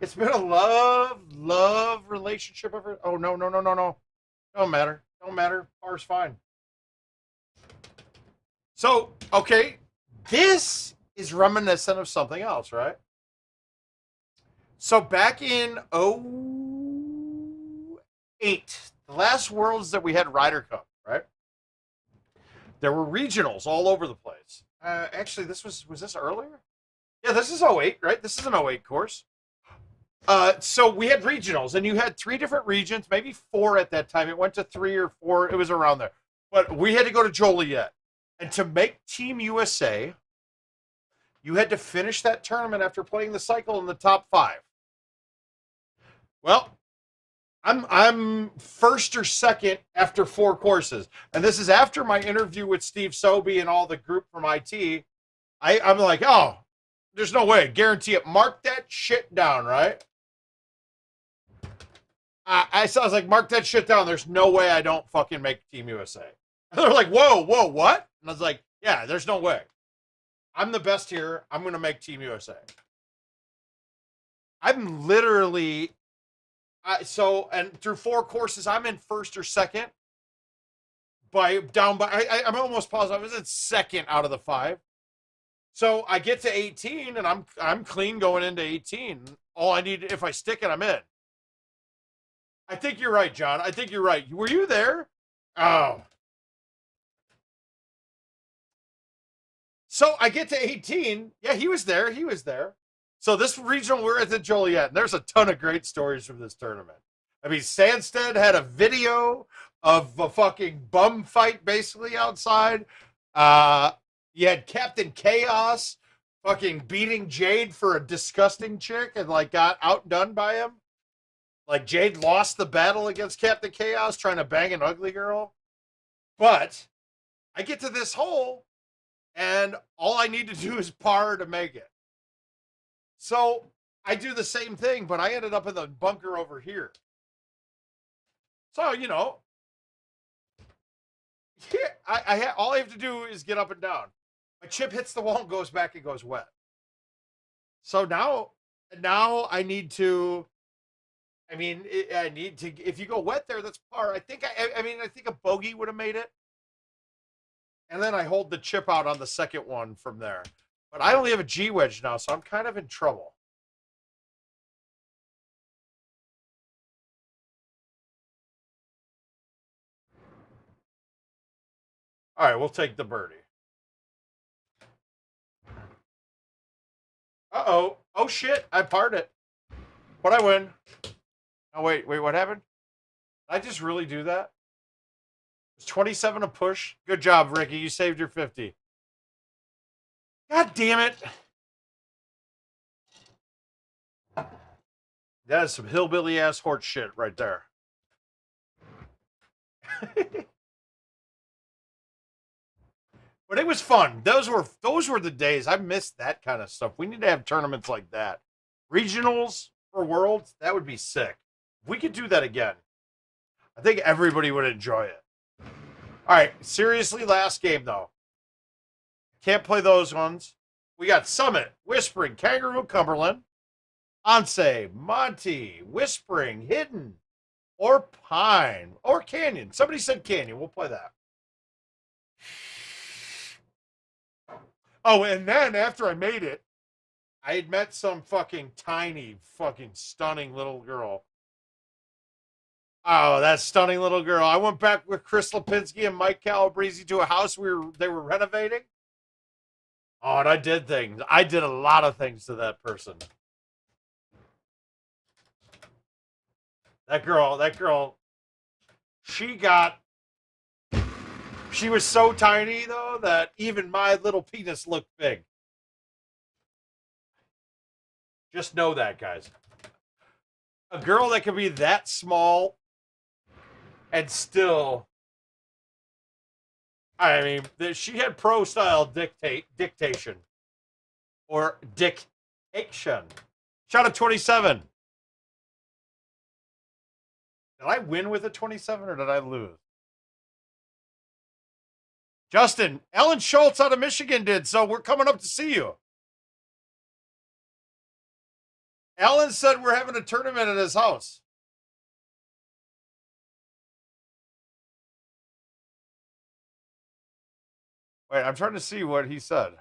It's been a love relationship ever. Oh, no. Don't matter. Par's fine. So, okay. This is reminiscent of something else, right? So back in 2008, the last Worlds that we had Ryder Cup, right? There were regionals all over the place. Actually, was this earlier? Yeah, this is 08, right? This is an 08 course. So we had regionals, and you had 3 different regions, maybe 4 at that time. It went to 3 or 4. It was around there. But we had to go to Joliet. And to make Team USA, you had to finish that tournament after playing the cycle in the top 5. Well, I'm first or second after 4 courses. And this is after my interview with Steve Sobey and all the group from IT. I'm like, oh, there's no way. Guarantee it. Mark that shit down, right? I was like, mark that shit down. There's no way I don't fucking make Team USA. And they're like, whoa, what? And I was like, yeah, there's no way. I'm the best here. I'm going to make Team USA. I'm literally... and through 4 courses, I'm in first or second. I'm almost positive I was in second out of the 5. So I get to 18, and I'm clean going into 18. All I need, if I stick it, I'm in. I think you're right, John. I think you're right. Were you there? Oh. So I get to 18. Yeah, he was there. So this regional, we're at the Joliet, and there's a ton of great stories from this tournament. I mean, Sandstead had a video of a fucking bum fight basically outside. You had Captain Chaos fucking beating Jade for a disgusting chick and like got outdone by him. Like Jade lost the battle against Captain Chaos trying to bang an ugly girl. But I get to this hole and all I need to do is par to make it. So I do the same thing, but I ended up in the bunker over here. So, you know, yeah, all I have to do is get up and down. My chip hits the wall and goes back and goes wet. So now I need to. I mean, I need to. If you go wet there, that's par. I think I think a bogey would have made it. And then I hold the chip out on the second one from there. But I only have a G wedge now, so I'm kind of in trouble. All right, we'll take the birdie. Uh-oh. Oh, shit. I parred it. But I win. Oh, wait. What happened? Did I just really do that? It's 27 a push. Good job, Ricky. You saved your 50. God damn it. That is some hillbilly-ass horse shit right there. But it was fun. Those were the days. I missed that kind of stuff. We need to have tournaments like that. Regionals for Worlds, that would be sick. If we could do that again, I think everybody would enjoy it. All right, seriously, last game, though. Can't play those ones. We got Summit, Whispering, Kangaroo, Cumberland, Anse, Monty, Whispering, Hidden, or Pine, or Canyon. Somebody said Canyon. We'll play that. Oh, and then after I made it, I had met some fucking tiny, fucking stunning little girl. Oh, that stunning little girl. I went back with Chris Lipinski and Mike Calabrese to a house they were renovating. Oh, and I did things. I did a lot of things to that person. That girl, she was so tiny, though, that even my little penis looked big. Just know that, guys. A girl that can be that small and still... I mean, she had pro-style dictation. Or dictation. Shot at 27. Did I win with a 27 or did I lose? Justin, Ellen Schultz out of Michigan did, so we're coming up to see you. Ellen said we're having a tournament at his house. Wait, I'm trying to see what he said.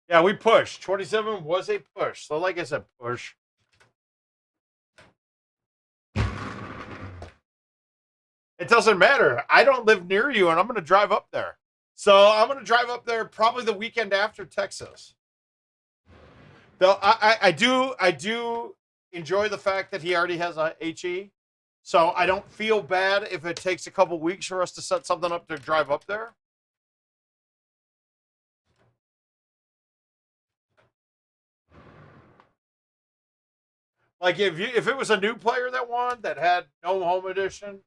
Yeah, we pushed. 27 was a push. So like I said, push. It doesn't matter. I don't live near you, and I'm going to drive up there. So I'm going to drive up there probably the weekend after Texas. Though I do enjoy the fact that he already has a HE. So I don't feel bad if it takes a couple weeks for us to set something up to drive up there. Like if it was a new player that won that had no home edition,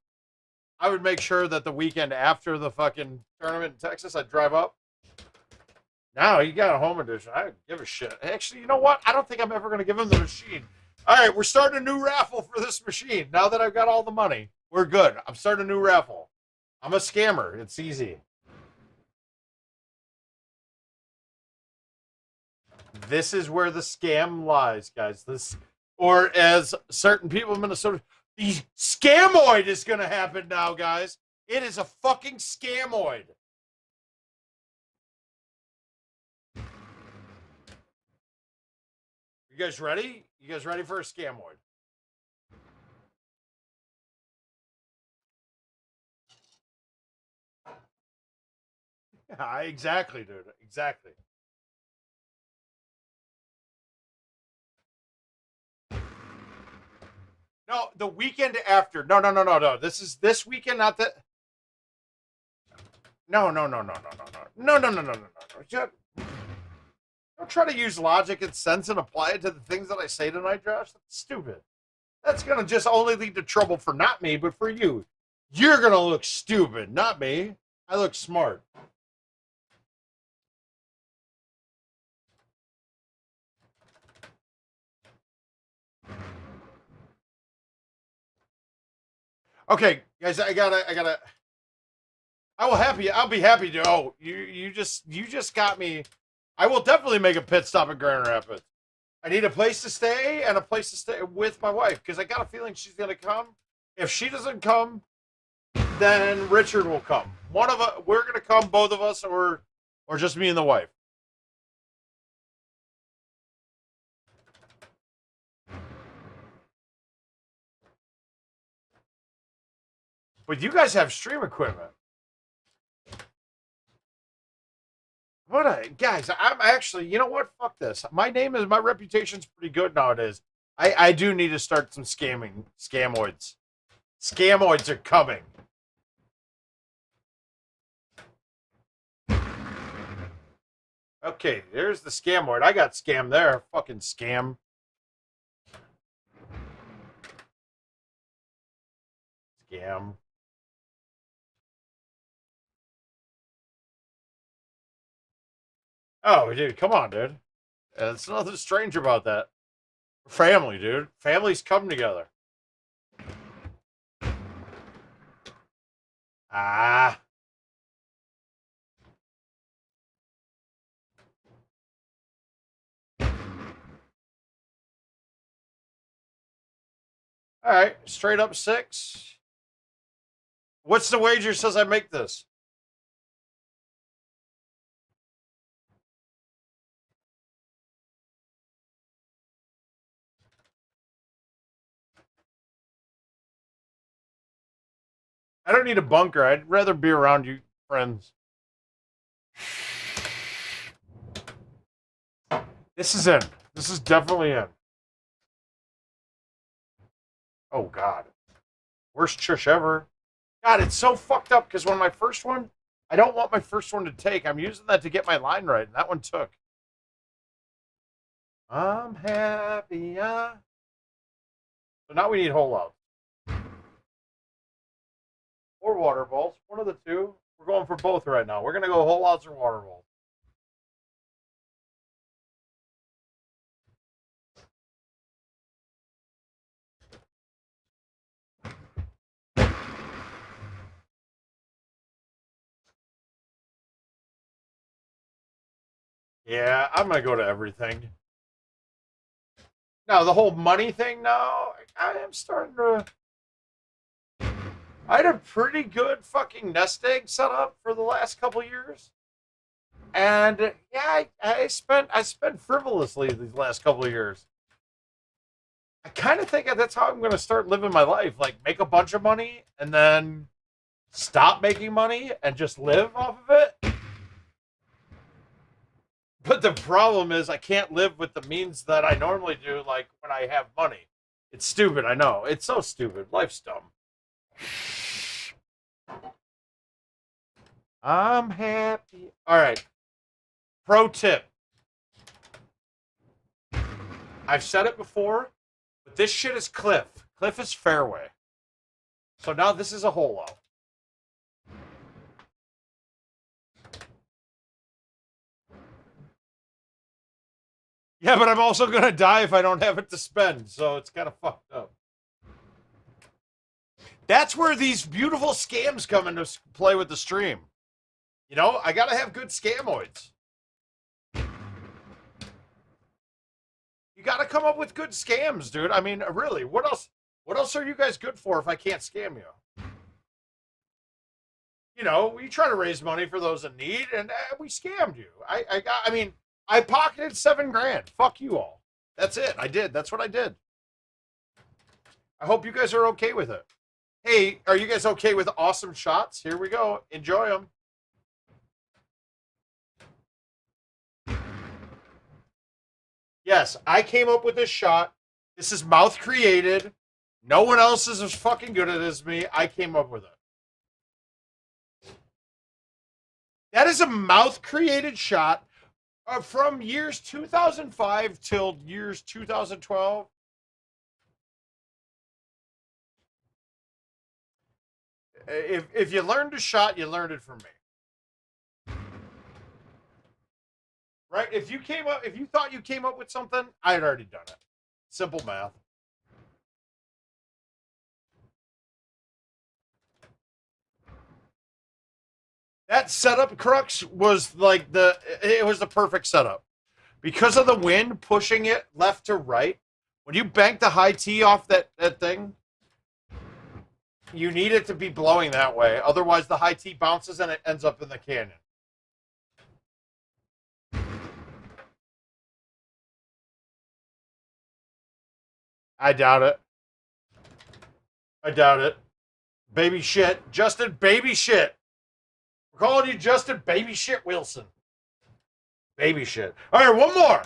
I would make sure that the weekend after the fucking tournament in Texas, I'd drive up. Now he got a home edition. I don't give a shit. Actually, you know what? I don't think I'm ever going to give him the machine. All right, we're starting a new raffle for this machine. Now that I've got all the money, we're good. I'm starting a new raffle. I'm a scammer. It's easy. This is where the scam lies, guys. Or as certain people in Minnesota, the scamoid is going to happen now, guys. It is a fucking scamoid. You guys ready? You guys ready for a scamoid? Yeah, exactly, dude. Exactly. No, the weekend after. No. This weekend, not the. No. Don't try to use logic and sense and apply it to the things that I say tonight, Josh. That's stupid. That's gonna just only lead to trouble for not me, but for you. You're gonna look stupid, not me. I look smart. Okay, guys, I'll be happy to. Oh, you just got me. I will definitely make a pit stop in Grand Rapids. I need a place to stay and a place to stay with my wife because I got a feeling she's gonna come. If she doesn't come, then Richard will come. One of us, we're gonna come, both of us, or just me and the wife. But you guys have stream equipment. Guys, I'm actually, you know what? Fuck this. My reputation's pretty good nowadays. I do need to start some scamming. Scamoids. Scamoids are coming. Okay, there's the scamoid. I got scammed there. Fucking scam. Scam. Oh, dude, come on, dude. There's nothing strange about that. Family, dude. Families come together. Ah. All right, straight up 6. What's the wager says I make this? I don't need a bunker. I'd rather be around you friends. This is in. This is definitely in. Oh, God. Worst chush ever. God, it's so fucked up because when my first one, I don't want my first one to take. I'm using that to get my line right, and that one took. I'm happy. So now we need whole out. Or water balls. One of the two. We're going for both right now. We're going to go whole outs or water balls. Yeah, I'm going to go to everything. Now, the whole money thing now, I am starting to. I had a pretty good fucking nest egg set up for the last couple years. And yeah, I spent frivolously these last couple of years. I kind of think that's how I'm going to start living my life. Like, make a bunch of money and then stop making money and just live off of it. But the problem is, I can't live with the means that I normally do, like when I have money. It's stupid, I know. It's so stupid. Life's dumb. I'm happy. All right. Pro tip. I've said it before, but this shit is cliff. Cliff is fairway. So now this is a hole out. Yeah, but I'm also going to die if I don't have it to spend, so it's kind of fucked up. That's where these beautiful scams come into play with the stream. You know, I got to have good scamoids. You got to come up with good scams, dude. I mean, really, what else are you guys good for if I can't scam you? You know, we try to raise money for those in need, and we scammed you. I pocketed $7,000. Fuck you all. That's it. I did. That's what I did. I hope you guys are okay with it. Hey, are you guys okay with awesome shots? Here we go. Enjoy them. Yes, I came up with this shot. This is mouth created. No one else is as fucking good at it as me. I came up with it. That is a mouth created shot from years 2005 till years 2012. If you learned a shot, you learned it from me. Right? If you thought you came up with something, I had already done it. Simple math. That setup crux was like it was the perfect setup. Because of the wind pushing it left to right, when you bank the high tee off that thing, you need it to be blowing that way. Otherwise, the high tee bounces and it ends up in the canyon. I doubt it. I doubt it. Baby shit. Justin, baby shit. We're calling you Justin Baby Shit Wilson. Baby shit. All right, one more.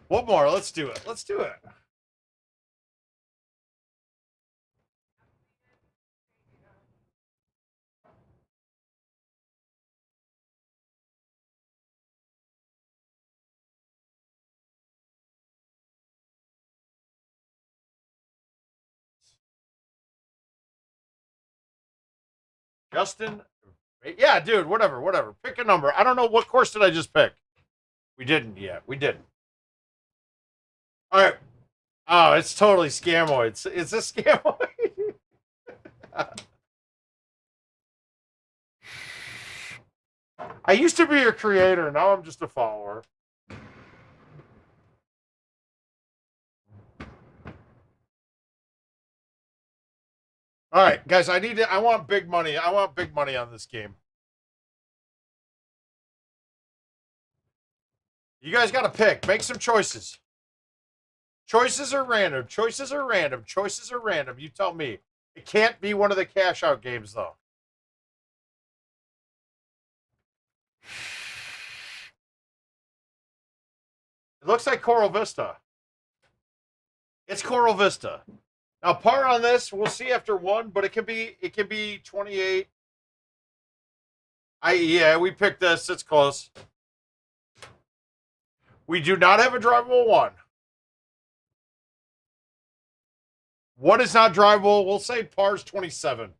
One more. Let's do it. Let's do it. Justin. Yeah, dude, whatever. Pick a number. I don't know. What course did I just pick? We didn't yet. We didn't. All right. Oh, it's totally scamoid. It's a scamoid. I used to be a creator. Now I'm just a follower. All right, guys, I want big money. I want big money on this game. You guys got to pick. Make some choices. Choices are random. Choices are random. Choices are random. You tell me. It can't be one of the cash out games, though. It looks like Coral Vista. It's Coral Vista. Now, par on this, we'll see after one, but it can be 28. Yeah, we picked this. It's close. We do not have a drivable one. One is not drivable. We'll say par's 27.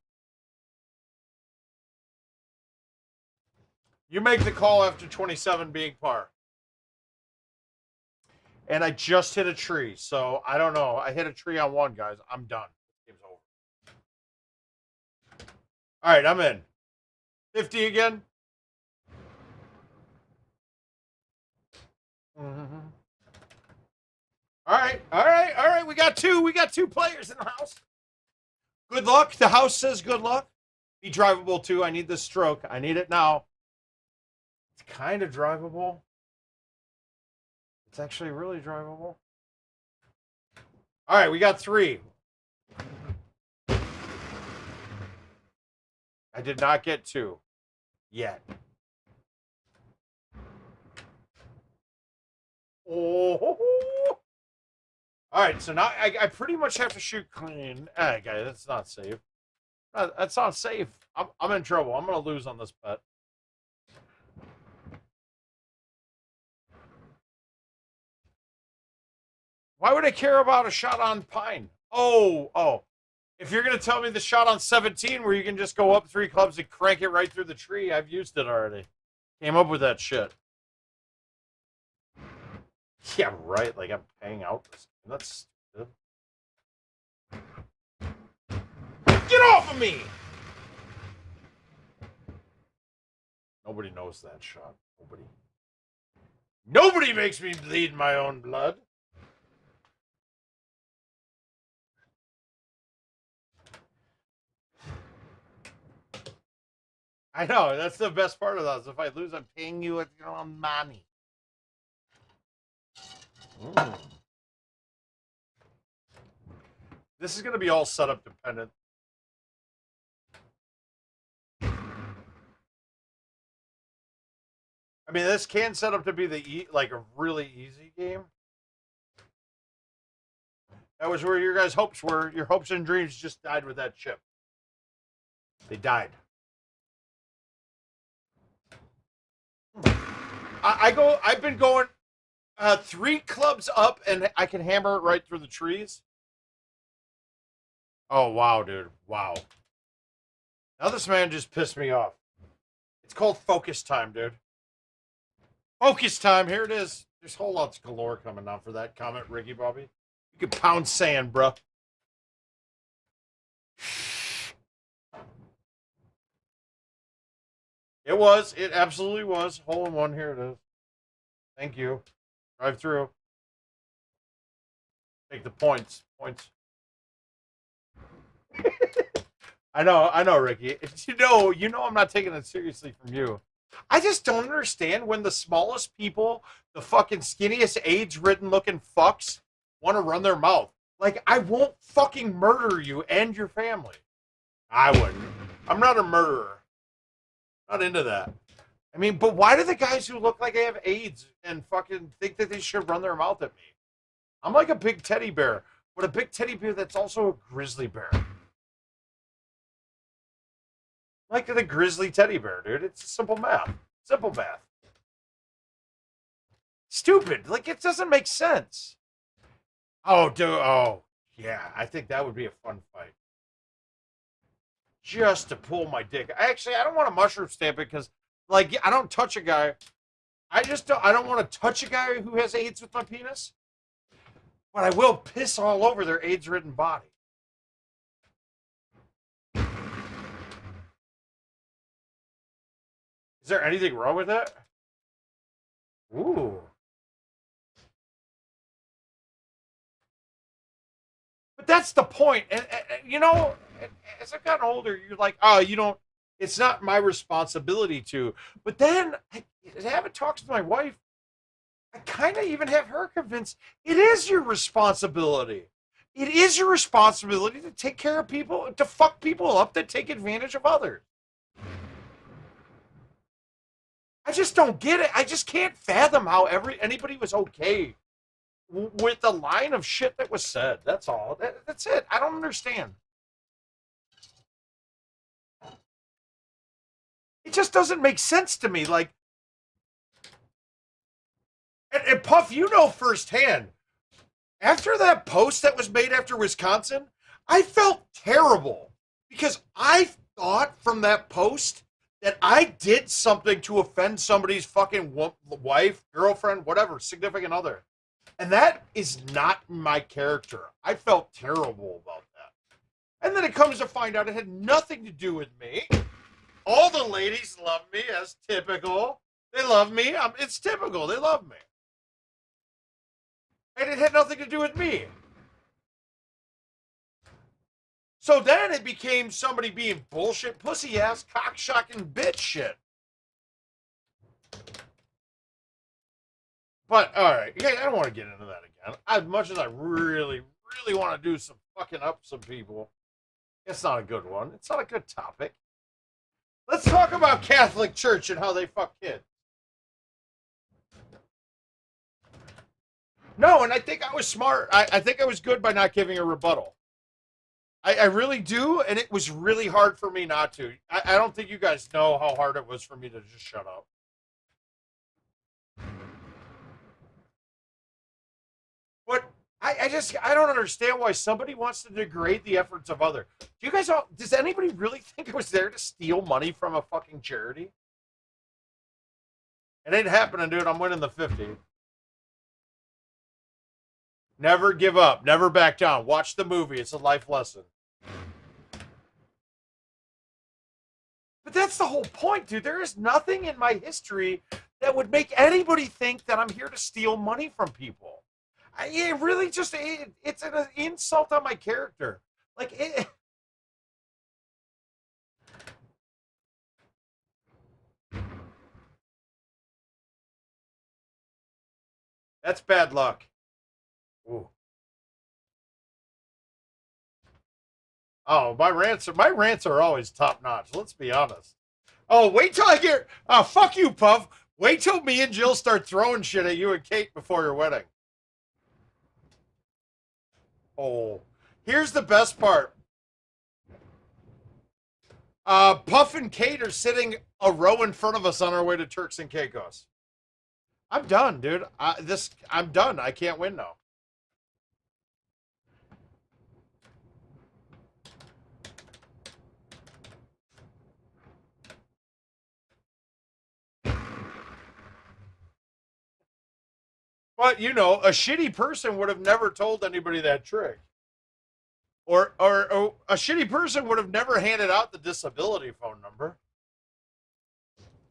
You make the call after 27 being par. And I just hit a tree, so I don't know. I hit a tree on one, guys. I'm done. Game's over. All right, I'm in. 50 again. Mm-hmm. All right. We got two players in the house. Good luck. The house says good luck. Be drivable too. I need this stroke. I need it now. It's kind of drivable. It's actually really drivable. All right, we got 3. I did not get 2 yet. Oh. All right, so now I pretty much have to shoot clean. Hey, guys, that's not safe. That's not safe. I'm in trouble. I'm going to lose on this bet. Why would I care about a shot on pine? Oh. If you're going to tell me the shot on 17 where you can just go up 3 clubs and crank it right through the tree, I've used it already. Came up with that shit. Yeah, right. Like I'm paying out this. That's stupid. Get off of me! Nobody knows that shot. Nobody makes me bleed my own blood. I know. That's the best part of those. If I lose, I'm paying you with your own money. This is going to be all setup dependent. I mean, this can set up to be like a really easy game. That was where your guys' hopes were. Your hopes and dreams just died with that chip. They died. I've been going 3 clubs up, and I can hammer it right through the trees. Oh, wow, dude. Wow. Now this man just pissed me off. It's called focus time, dude. Focus time. Here it is. There's whole lots galore coming on for that comment, Ricky Bobby. You can pound sand, bro. It was. It absolutely was. Hole in one. Here it is. Thank you. Drive through. Take the points. Points. I know, Ricky. You know I'm not taking it seriously from you. I just don't understand when the smallest people, the fucking skinniest, AIDS-ridden looking fucks, want to run their mouth. Like, I won't fucking murder you and your family. I wouldn't. I'm not a murderer. Not into that. I mean, but why do the guys who look like they have AIDS and fucking think that they should run their mouth at me? I'm like a big teddy bear, but a big teddy bear that's also a grizzly bear. Like the grizzly teddy bear, dude. It's simple math. Simple math. Stupid. Like, it doesn't make sense. Oh, dude. Oh, yeah. I think that would be a fun fight. Just to pull my dick. I don't want to mushroom stamp it because, like, I don't touch a guy. I don't want to touch a guy who has AIDS with my penis. But I will piss all over their AIDS-ridden body. Is there anything wrong with that? Ooh. But that's the point. And you know, as I've gotten older, you're like, oh, you don't, it's not my responsibility to. But then, I haven't talked to my wife. I kind of even have her convinced it is your responsibility. It is your responsibility to take care of people, to fuck people up that take advantage of others. I just don't get it. I just can't fathom how anybody was okay with the line of shit that was said. That's all. That's it. I don't understand. It just doesn't make sense to me. Like, and Puff, you know firsthand, after that post that was made after Wisconsin, I felt terrible because I thought from that post that I did something to offend somebody's fucking wife, girlfriend, whatever, significant other. And that is not my character. I felt terrible about that. And then it comes to find out it had nothing to do with me. All the ladies love me, as typical. They love me. It's typical. They love me. And it had nothing to do with me. So then it became somebody being bullshit, pussy-ass, cock-shocking bitch shit. But, all right, I don't want to get into that again. As much as I really, really want to do some fucking up some people, it's not a good one. It's not a good topic. Let's talk about Catholic Church and how they fuck kids. No, and I think I was smart. I think I was good by not giving a rebuttal. I really do, and it was really hard for me not to. I don't think you guys know how hard it was for me to just shut up. But I don't understand why somebody wants to degrade the efforts of others. Does anybody really think I was there to steal money from a fucking charity? It ain't happening, dude. I'm winning the 50. Never give up. Never back down. Watch the movie. It's a life lesson. But that's the whole point, dude. There is nothing in my history that would make anybody think that I'm here to steal money from people. It really just, it's an insult on my character. Like, it... That's bad luck. Ooh. Oh, my rants are always top notch. Let's be honest. Oh, wait till I get. Oh, fuck you, Puff. Wait till me and Jill start throwing shit at you and Kate before your wedding. Oh, here's the best part. Puff and Kate are sitting a row in front of us on our way to Turks and Caicos. I'm done, dude. I'm done. I can't win now. But, you know, a shitty person would have never told anybody that trick. Or a shitty person would have never handed out the disability phone number.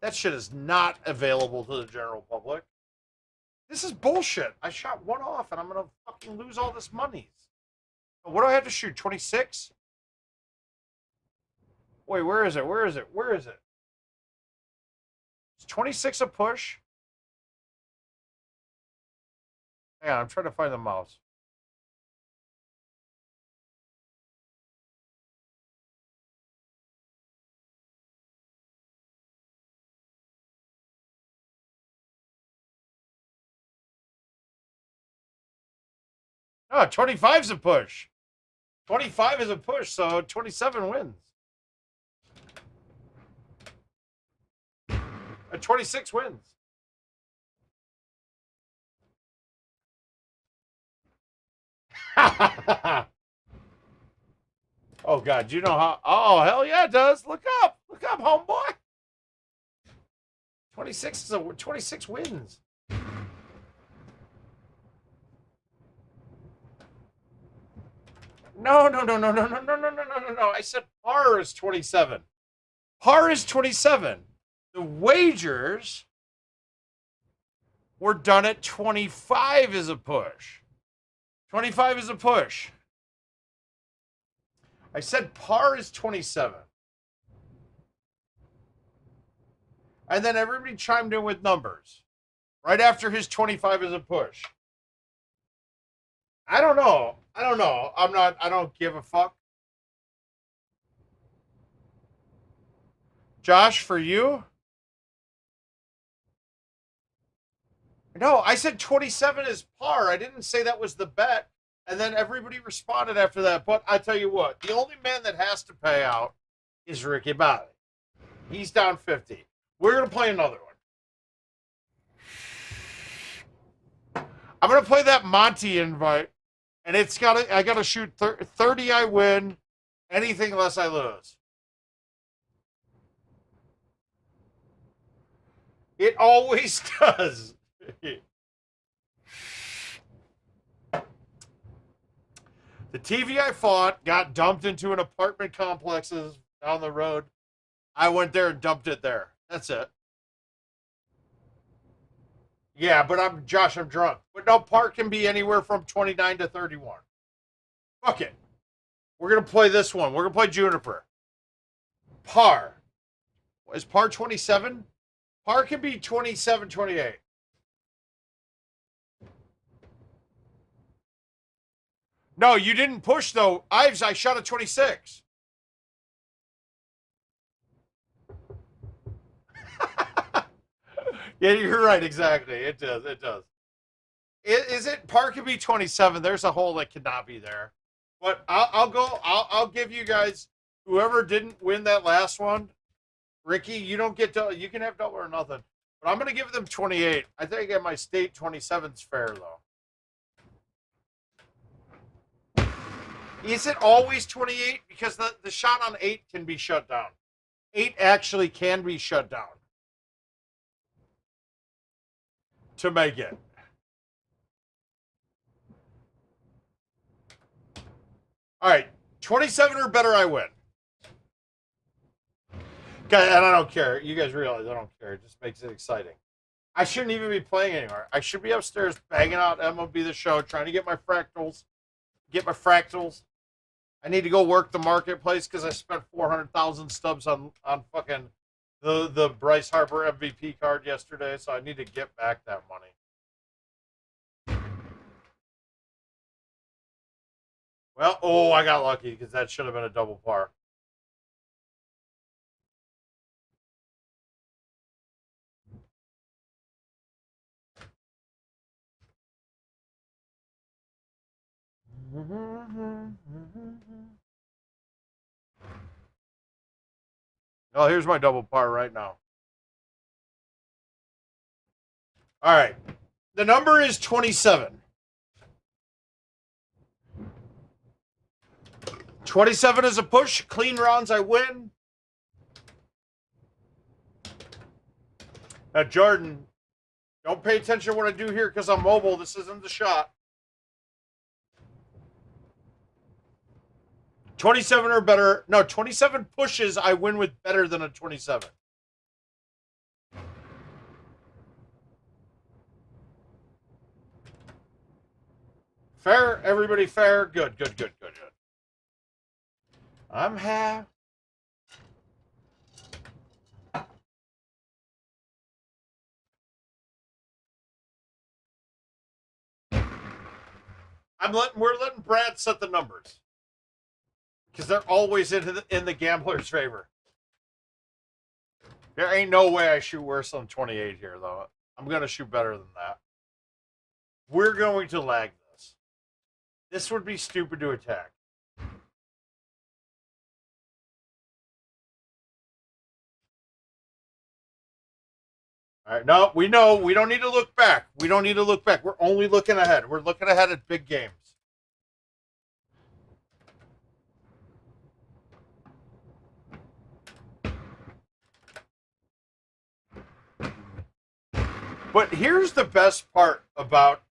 That shit is not available to the general public. This is bullshit. I shot one off and I'm going to fucking lose all this money. What do I have to shoot? 26? Wait, where is it? Where is it? Where is it? Is 26 a push? Hang on, I'm trying to find the mouse. No, 25's a push. 25 is a push, so 27 wins. 26 wins. Oh, God, you know how... Oh, hell yeah, it does. Look up. Look up, homeboy. 26 wins. No. I said par is 27. Par is 27. The wagers were done at 25 as a push. 25 is a push. I said par is 27. And then everybody chimed in with numbers. Right after his 25 is a push. I don't know. I don't give a fuck. Josh, for you? No, I said 27 is par. I didn't say that was the bet. And then everybody responded after that. But I tell you what, the only man that has to pay out is Ricky Bobby. He's down 50. We're going to play another one. I'm going to play that Monty invite. And I got to shoot 30, I win. Anything less, I lose. It always does. The TV I fought got dumped into an apartment complexes down the road. I went there and dumped it there. That's it. Yeah, but I'm drunk. But no, par can be anywhere from 29 to 31. Fuck it. We're going to play this one. We're going to play Juniper. Par. Is par 27? Par can be 27, 28. No, you didn't push, though. I shot a 26. Yeah, you're right. Exactly. It does. Is it? Par can be 27. There's a hole that cannot be there. But I'll give you guys, whoever didn't win that last one, Ricky, you don't get to, you can have double or nothing. But I'm going to give them 28. I think at my state 27's fair, though. Is it always 28? Because the shot on 8 can be shut down. 8 actually can be shut down to make it. All right, 27 or better, I win. Okay, and I don't care. You guys realize I don't care. It just makes it exciting. I shouldn't even be playing anymore. I should be upstairs banging out MLB The Show, trying to get my fractals. I need to go work the marketplace because I spent 400,000 stubs on fucking the Bryce Harper MVP card yesterday, so I need to get back that money. Well, I got lucky because that should have been a double par. Oh, here's my double par right now. All right. The number is 27. 27 is a push. Clean rounds, I win. Now, Jordan, don't pay attention to what I do here because I'm mobile. This isn't the shot. 27 or better. No, 27 pushes, I win with better than a 27. Fair? Everybody fair? Good, good, good, good, good. I'm happy. We're letting Brad set the numbers. Because they're always in the gambler's favor. There ain't no way I shoot worse than 28 here, though. I'm going to shoot better than that. We're going to lag this. This would be stupid to attack. All right, no, we know. We don't need to look back. We don't need to look back. We're only looking ahead. We're looking ahead at big games. But here's the best part about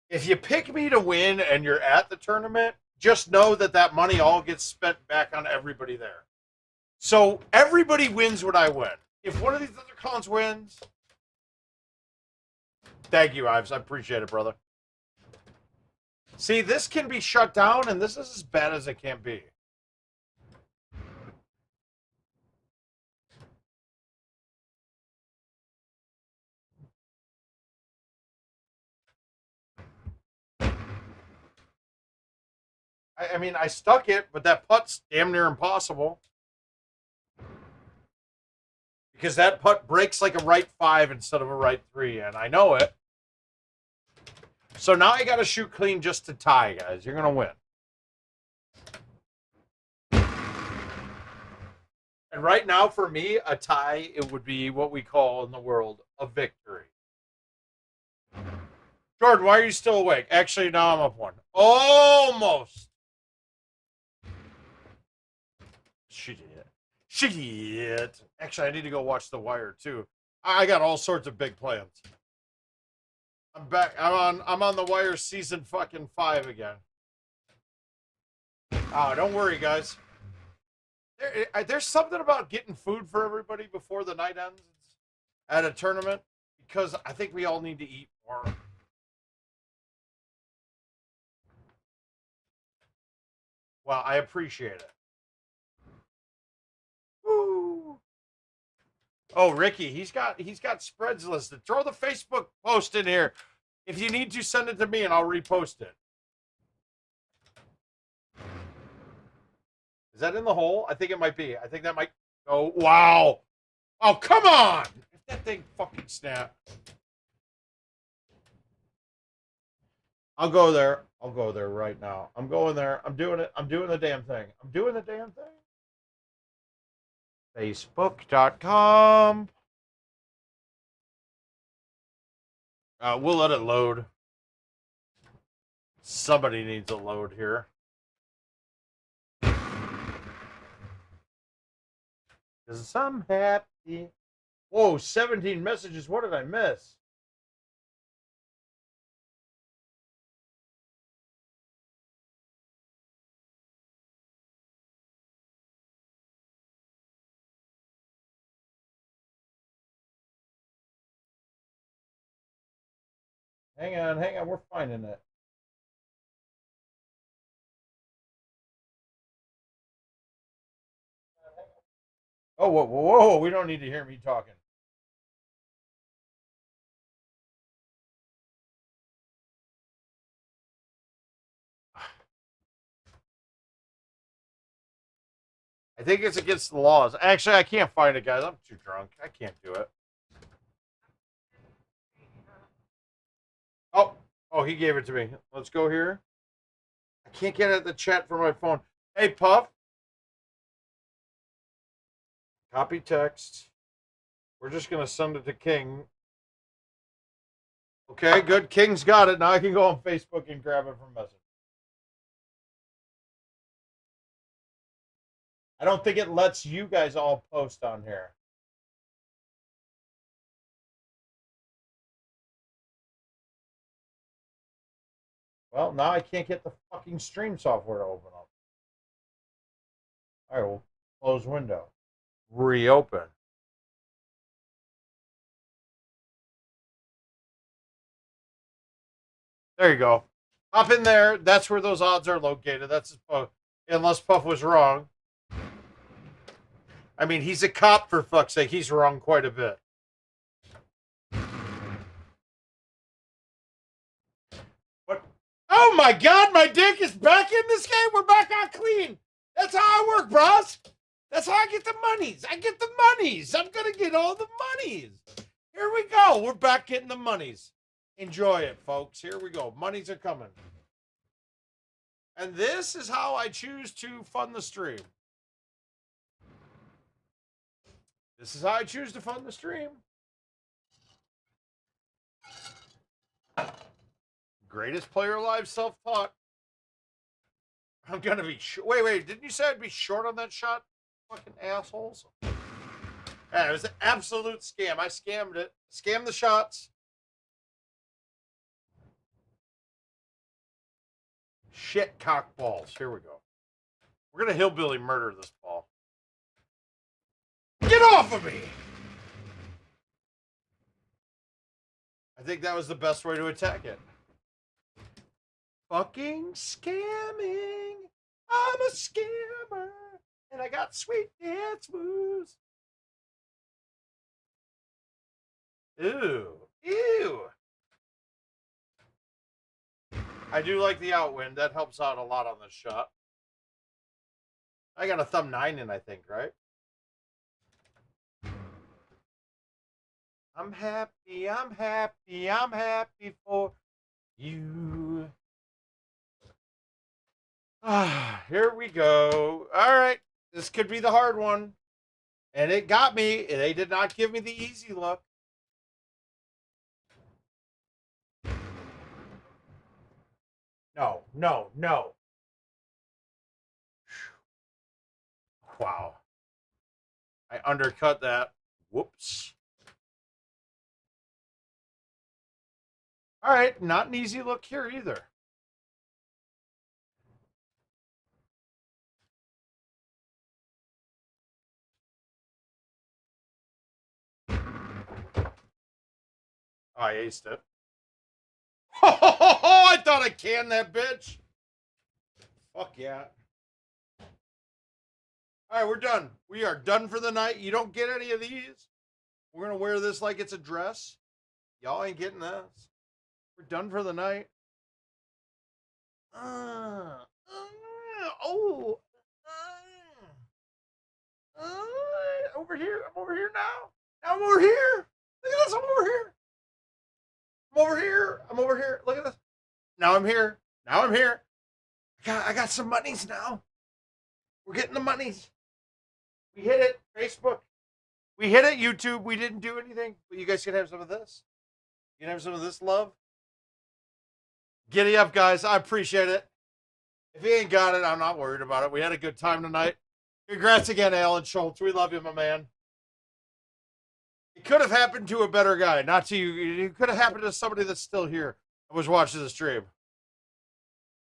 if you pick me to win and you're at the tournament, just know that that money all gets spent back on everybody there. So everybody wins when I win. If one of these other clowns wins, thank you, Ives. I appreciate it, brother. See, this can be shut down, and this is as bad as it can be. I mean, I stuck it, but that putt's damn near impossible. Because that putt breaks like a right 5 instead of a right 3, and I know it. So now I got to shoot clean just to tie, guys. You're going to win. And right now, for me, a tie, it would be what we call in the world a victory. Jordan, why are you still awake? Actually, now I'm up one. Almost. Shit. Actually, I need to go watch The Wire, too. I got all sorts of big plans. I'm back. I'm on The Wire season fucking 5 again. Oh, don't worry, guys. There's something about getting food for everybody before the night ends at a tournament because I think we all need to eat more. Well, I appreciate it. Woo. Oh, Ricky, he's got spreads listed. Throw the Facebook post in here. If you need to, send it to me and I'll repost it. Is that in the hole? I think it might be. I think that might. Oh, wow. Oh, come on. If that thing fucking snapped. I'll go there. I'll go there right now. I'm going there. I'm doing it. I'm doing the damn thing. I'm doing the damn thing. Facebook.com. We'll let it load. Somebody needs a load here. Because I'm happy. Whoa, 17 messages. What did I miss? Hang on. We're finding it. Oh, whoa. We don't need to hear me talking. I think it's against the laws. Actually, I can't find it, guys. I'm too drunk. I can't do it. Oh, he gave it to me. Let's go here. I I can't get at the chat from my phone. Hey, Puff. Copy text. We're just going to send it to King. Okay, good. King's got it. Now I can go on Facebook and grab it from Messenger. I don't think it lets you guys all post on here. Well, now I can't get the fucking stream software to open up. All right, well, close window. Reopen. There you go. Hop in there. That's where those odds are located. That's unless Puff was wrong. I mean, he's a cop, for fuck's sake. He's wrong quite a bit. What? Oh my God, my dick is back in this game. We're back on clean. That's how I work, bros. That's how I get the monies. I get the monies. I'm going to get all the monies. Here we go. We're back getting the monies. Enjoy it, folks. Here we go. Monies are coming. And this is how I choose to fund the stream. This is how I choose to fund the stream. Greatest player alive, self-taught. I'm going to be short. Wait. Didn't you say I'd be short on that shot? Fucking assholes. Yeah, it was an absolute scam. I scammed it. Scammed the shots. Shit cock balls. Here we go. We're going to hillbilly murder this ball. Get off of me! I think that was the best way to attack it. Fucking scamming. I'm a scammer. And I got sweet dance moves. Ew. I do like the outwind. That helps out a lot on this shot. I got a thumb 9 in, I think, right? I'm happy for you. Here we go. All right. This could be the hard one. And it got me. They did not give me the easy look. No. Wow. I undercut that. Whoops. All right. Not an easy look here either. I aced it. I thought I canned that bitch. Fuck yeah. All right, we're done. We are done for the night. You don't get any of these. We're going to wear this like it's a dress. Y'all ain't getting this. We're done for the night. Over here. I'm over here now. Now I'm over here. Look at this. I'm over here. I'm over here. Look at this. Now I'm here. I got some monies now. We're getting the monies. We hit it. Facebook. We hit it. YouTube. We didn't do anything. But you guys can have some of this. You can have some of this love. Giddy up, guys. I appreciate it. If you ain't got it, I'm not worried about it. We had a good time tonight. Congrats again, Alan Schultz. We love you, my man. It could have happened to a better guy, not to you. It could have happened to somebody that's still here and was watching the stream.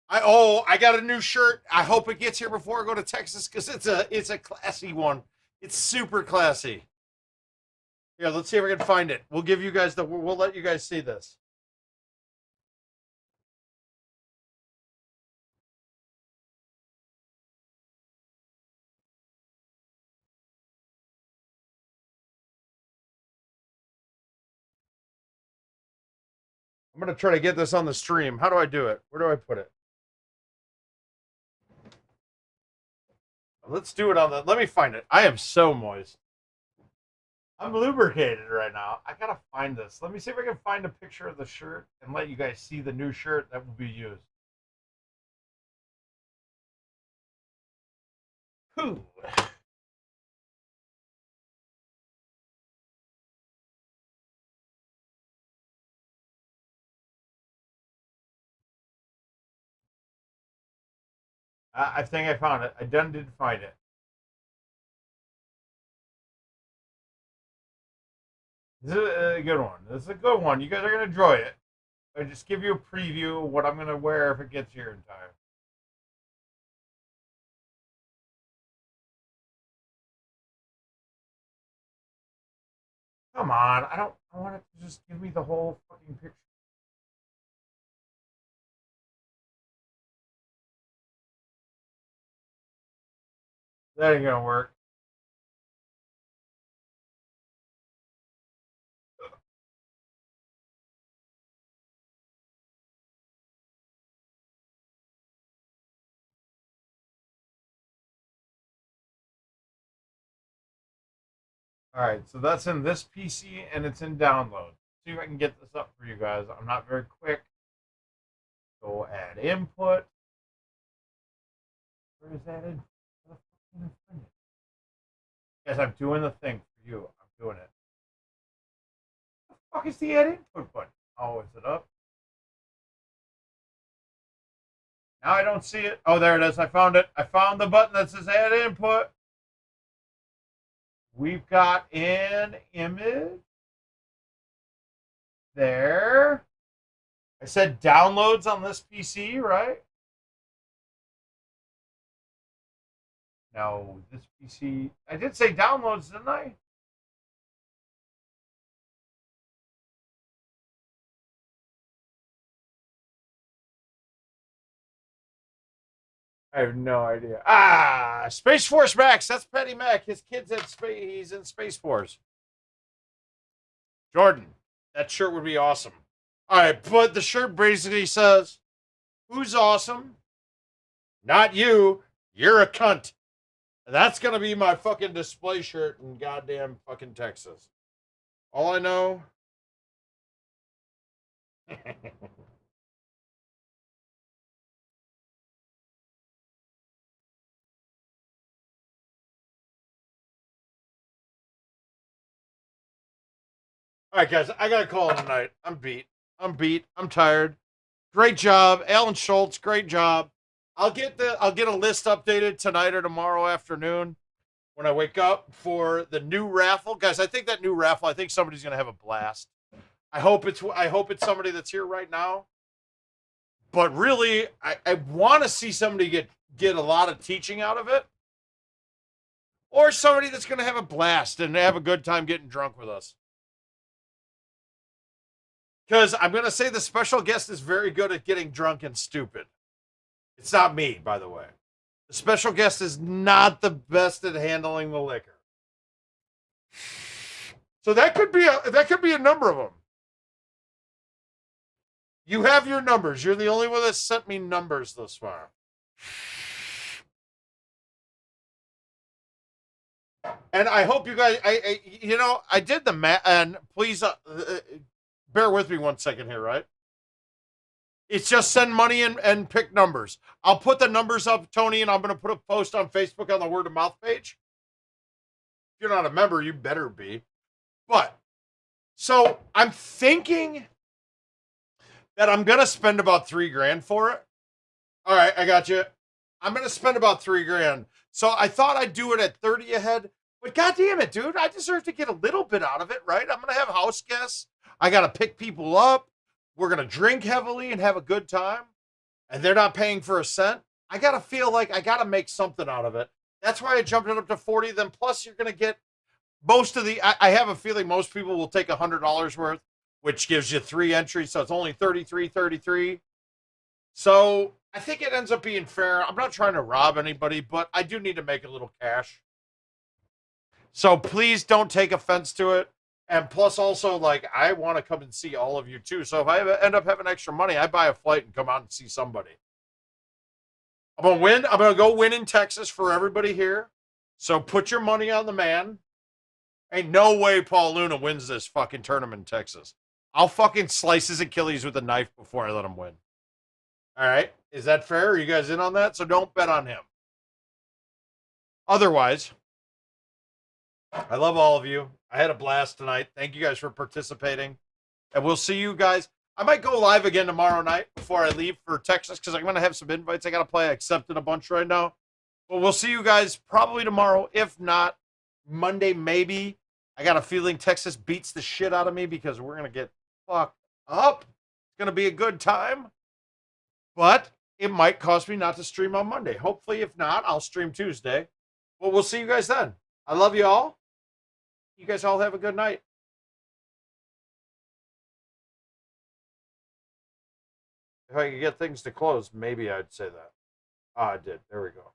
I got a new shirt. I hope it gets here before I go to Texas because it's a classy one. It's super classy. Here, let's see if we can find it. We'll give you guys we'll let you guys see this. I'm going to try to get this on the stream. How do I do it? Where do I put it? Let's do it on the... Let me find it. I am so moist. I'm lubricated right now. I got to find this. Let me see if I can find a picture of the shirt and let you guys see the new shirt that will be used. Whew. I think I found it. I did find it. This is a good one. This is a good one. You guys are going to enjoy it. I just give you a preview of what I'm going to wear if it gets here in time. Come on. I want it to just give me the whole fucking picture. That ain't going to work. All right, so that's in this PC and it's in download. See if I can get this up for you guys. I'm not very quick. Go add input. Where is that in? Guys, I'm doing the thing for you. I'm doing it. What the fuck is the add input button? Oh, is it up? Now I don't see it. Oh, there it is. I found it. I found the button that says add input. We've got an image. There. I said downloads on this PC, right? No, this PC. I did say downloads, didn't I? I have no idea. Ah, Space Force Max. That's Petty Mac. His kid's at space. He's in Space Force. Jordan, that shirt would be awesome. All right, but the shirt basically says, "Who's awesome? Not you. You're a cunt." That's gonna be my fucking display shirt in goddamn fucking Texas. All I know. All right, guys, I gotta call it a night. I'm beat. I'm tired. Great job, Alan Schultz. Great job. I'll get a list updated tonight or tomorrow afternoon when I wake up for the new raffle, guys. I think that new raffle. I think somebody's gonna have a blast. I hope it's somebody that's here right now. But really, I want to see somebody get a lot of teaching out of it, or somebody that's gonna have a blast and have a good time getting drunk with us. Because I'm going to say the special guest is very good at getting drunk and stupid. It's not me, by the way. The special guest is not the best at handling the liquor. So that could be a number of them. You have your numbers. You're the only one that sent me numbers thus far. And I hope you guys, I did the math, and please bear with me 1 second here, right? It's just send money and pick numbers. I'll put the numbers up, Tony, and I'm going to put a post on Facebook on the word of mouth page. If you're not a member, you better be. But, so I'm thinking that I'm going to spend about $3,000 for it. All right, I got you. I'm going to spend about $3,000. So I thought I'd do it at 30 a head. But goddamn it, dude, I deserve to get a little bit out of it, right? I'm going to have house guests. I got to pick people up. We're going to drink heavily and have a good time. And they're not paying for a cent. I got to feel like I got to make something out of it. That's why I jumped it up to 40. Then plus you're going to get most of the, I have a feeling most people will take $100 worth, which gives you 3 entries. So it's only 33. So I think it ends up being fair. I'm not trying to rob anybody, but I do need to make a little cash. So please don't take offense to it. And plus, also, like, I want to come and see all of you, too. So if I end up having extra money, I buy a flight and come out and see somebody. I'm going to win. I'm going to go win in Texas for everybody here. So put your money on the man. Ain't no way Paul Luna wins this fucking tournament in Texas. I'll fucking slice his Achilles with a knife before I let him win. All right? Is that fair? Are you guys in on that? So don't bet on him. Otherwise, I love all of you. I had a blast tonight. Thank you guys for participating. And we'll see you guys. I might go live again tomorrow night before I leave for Texas because I'm going to have some invites I got to play. I accepted a bunch right now. But we'll see you guys probably tomorrow. If not, Monday maybe. I got a feeling Texas beats the shit out of me because we're going to get fucked up. It's going to be a good time. But it might cost me not to stream on Monday. Hopefully, if not, I'll stream Tuesday. Well, we'll see you guys then. I love you all. You guys all have a good night. If I could get things to close, maybe I'd say that. Ah, I did. There we go.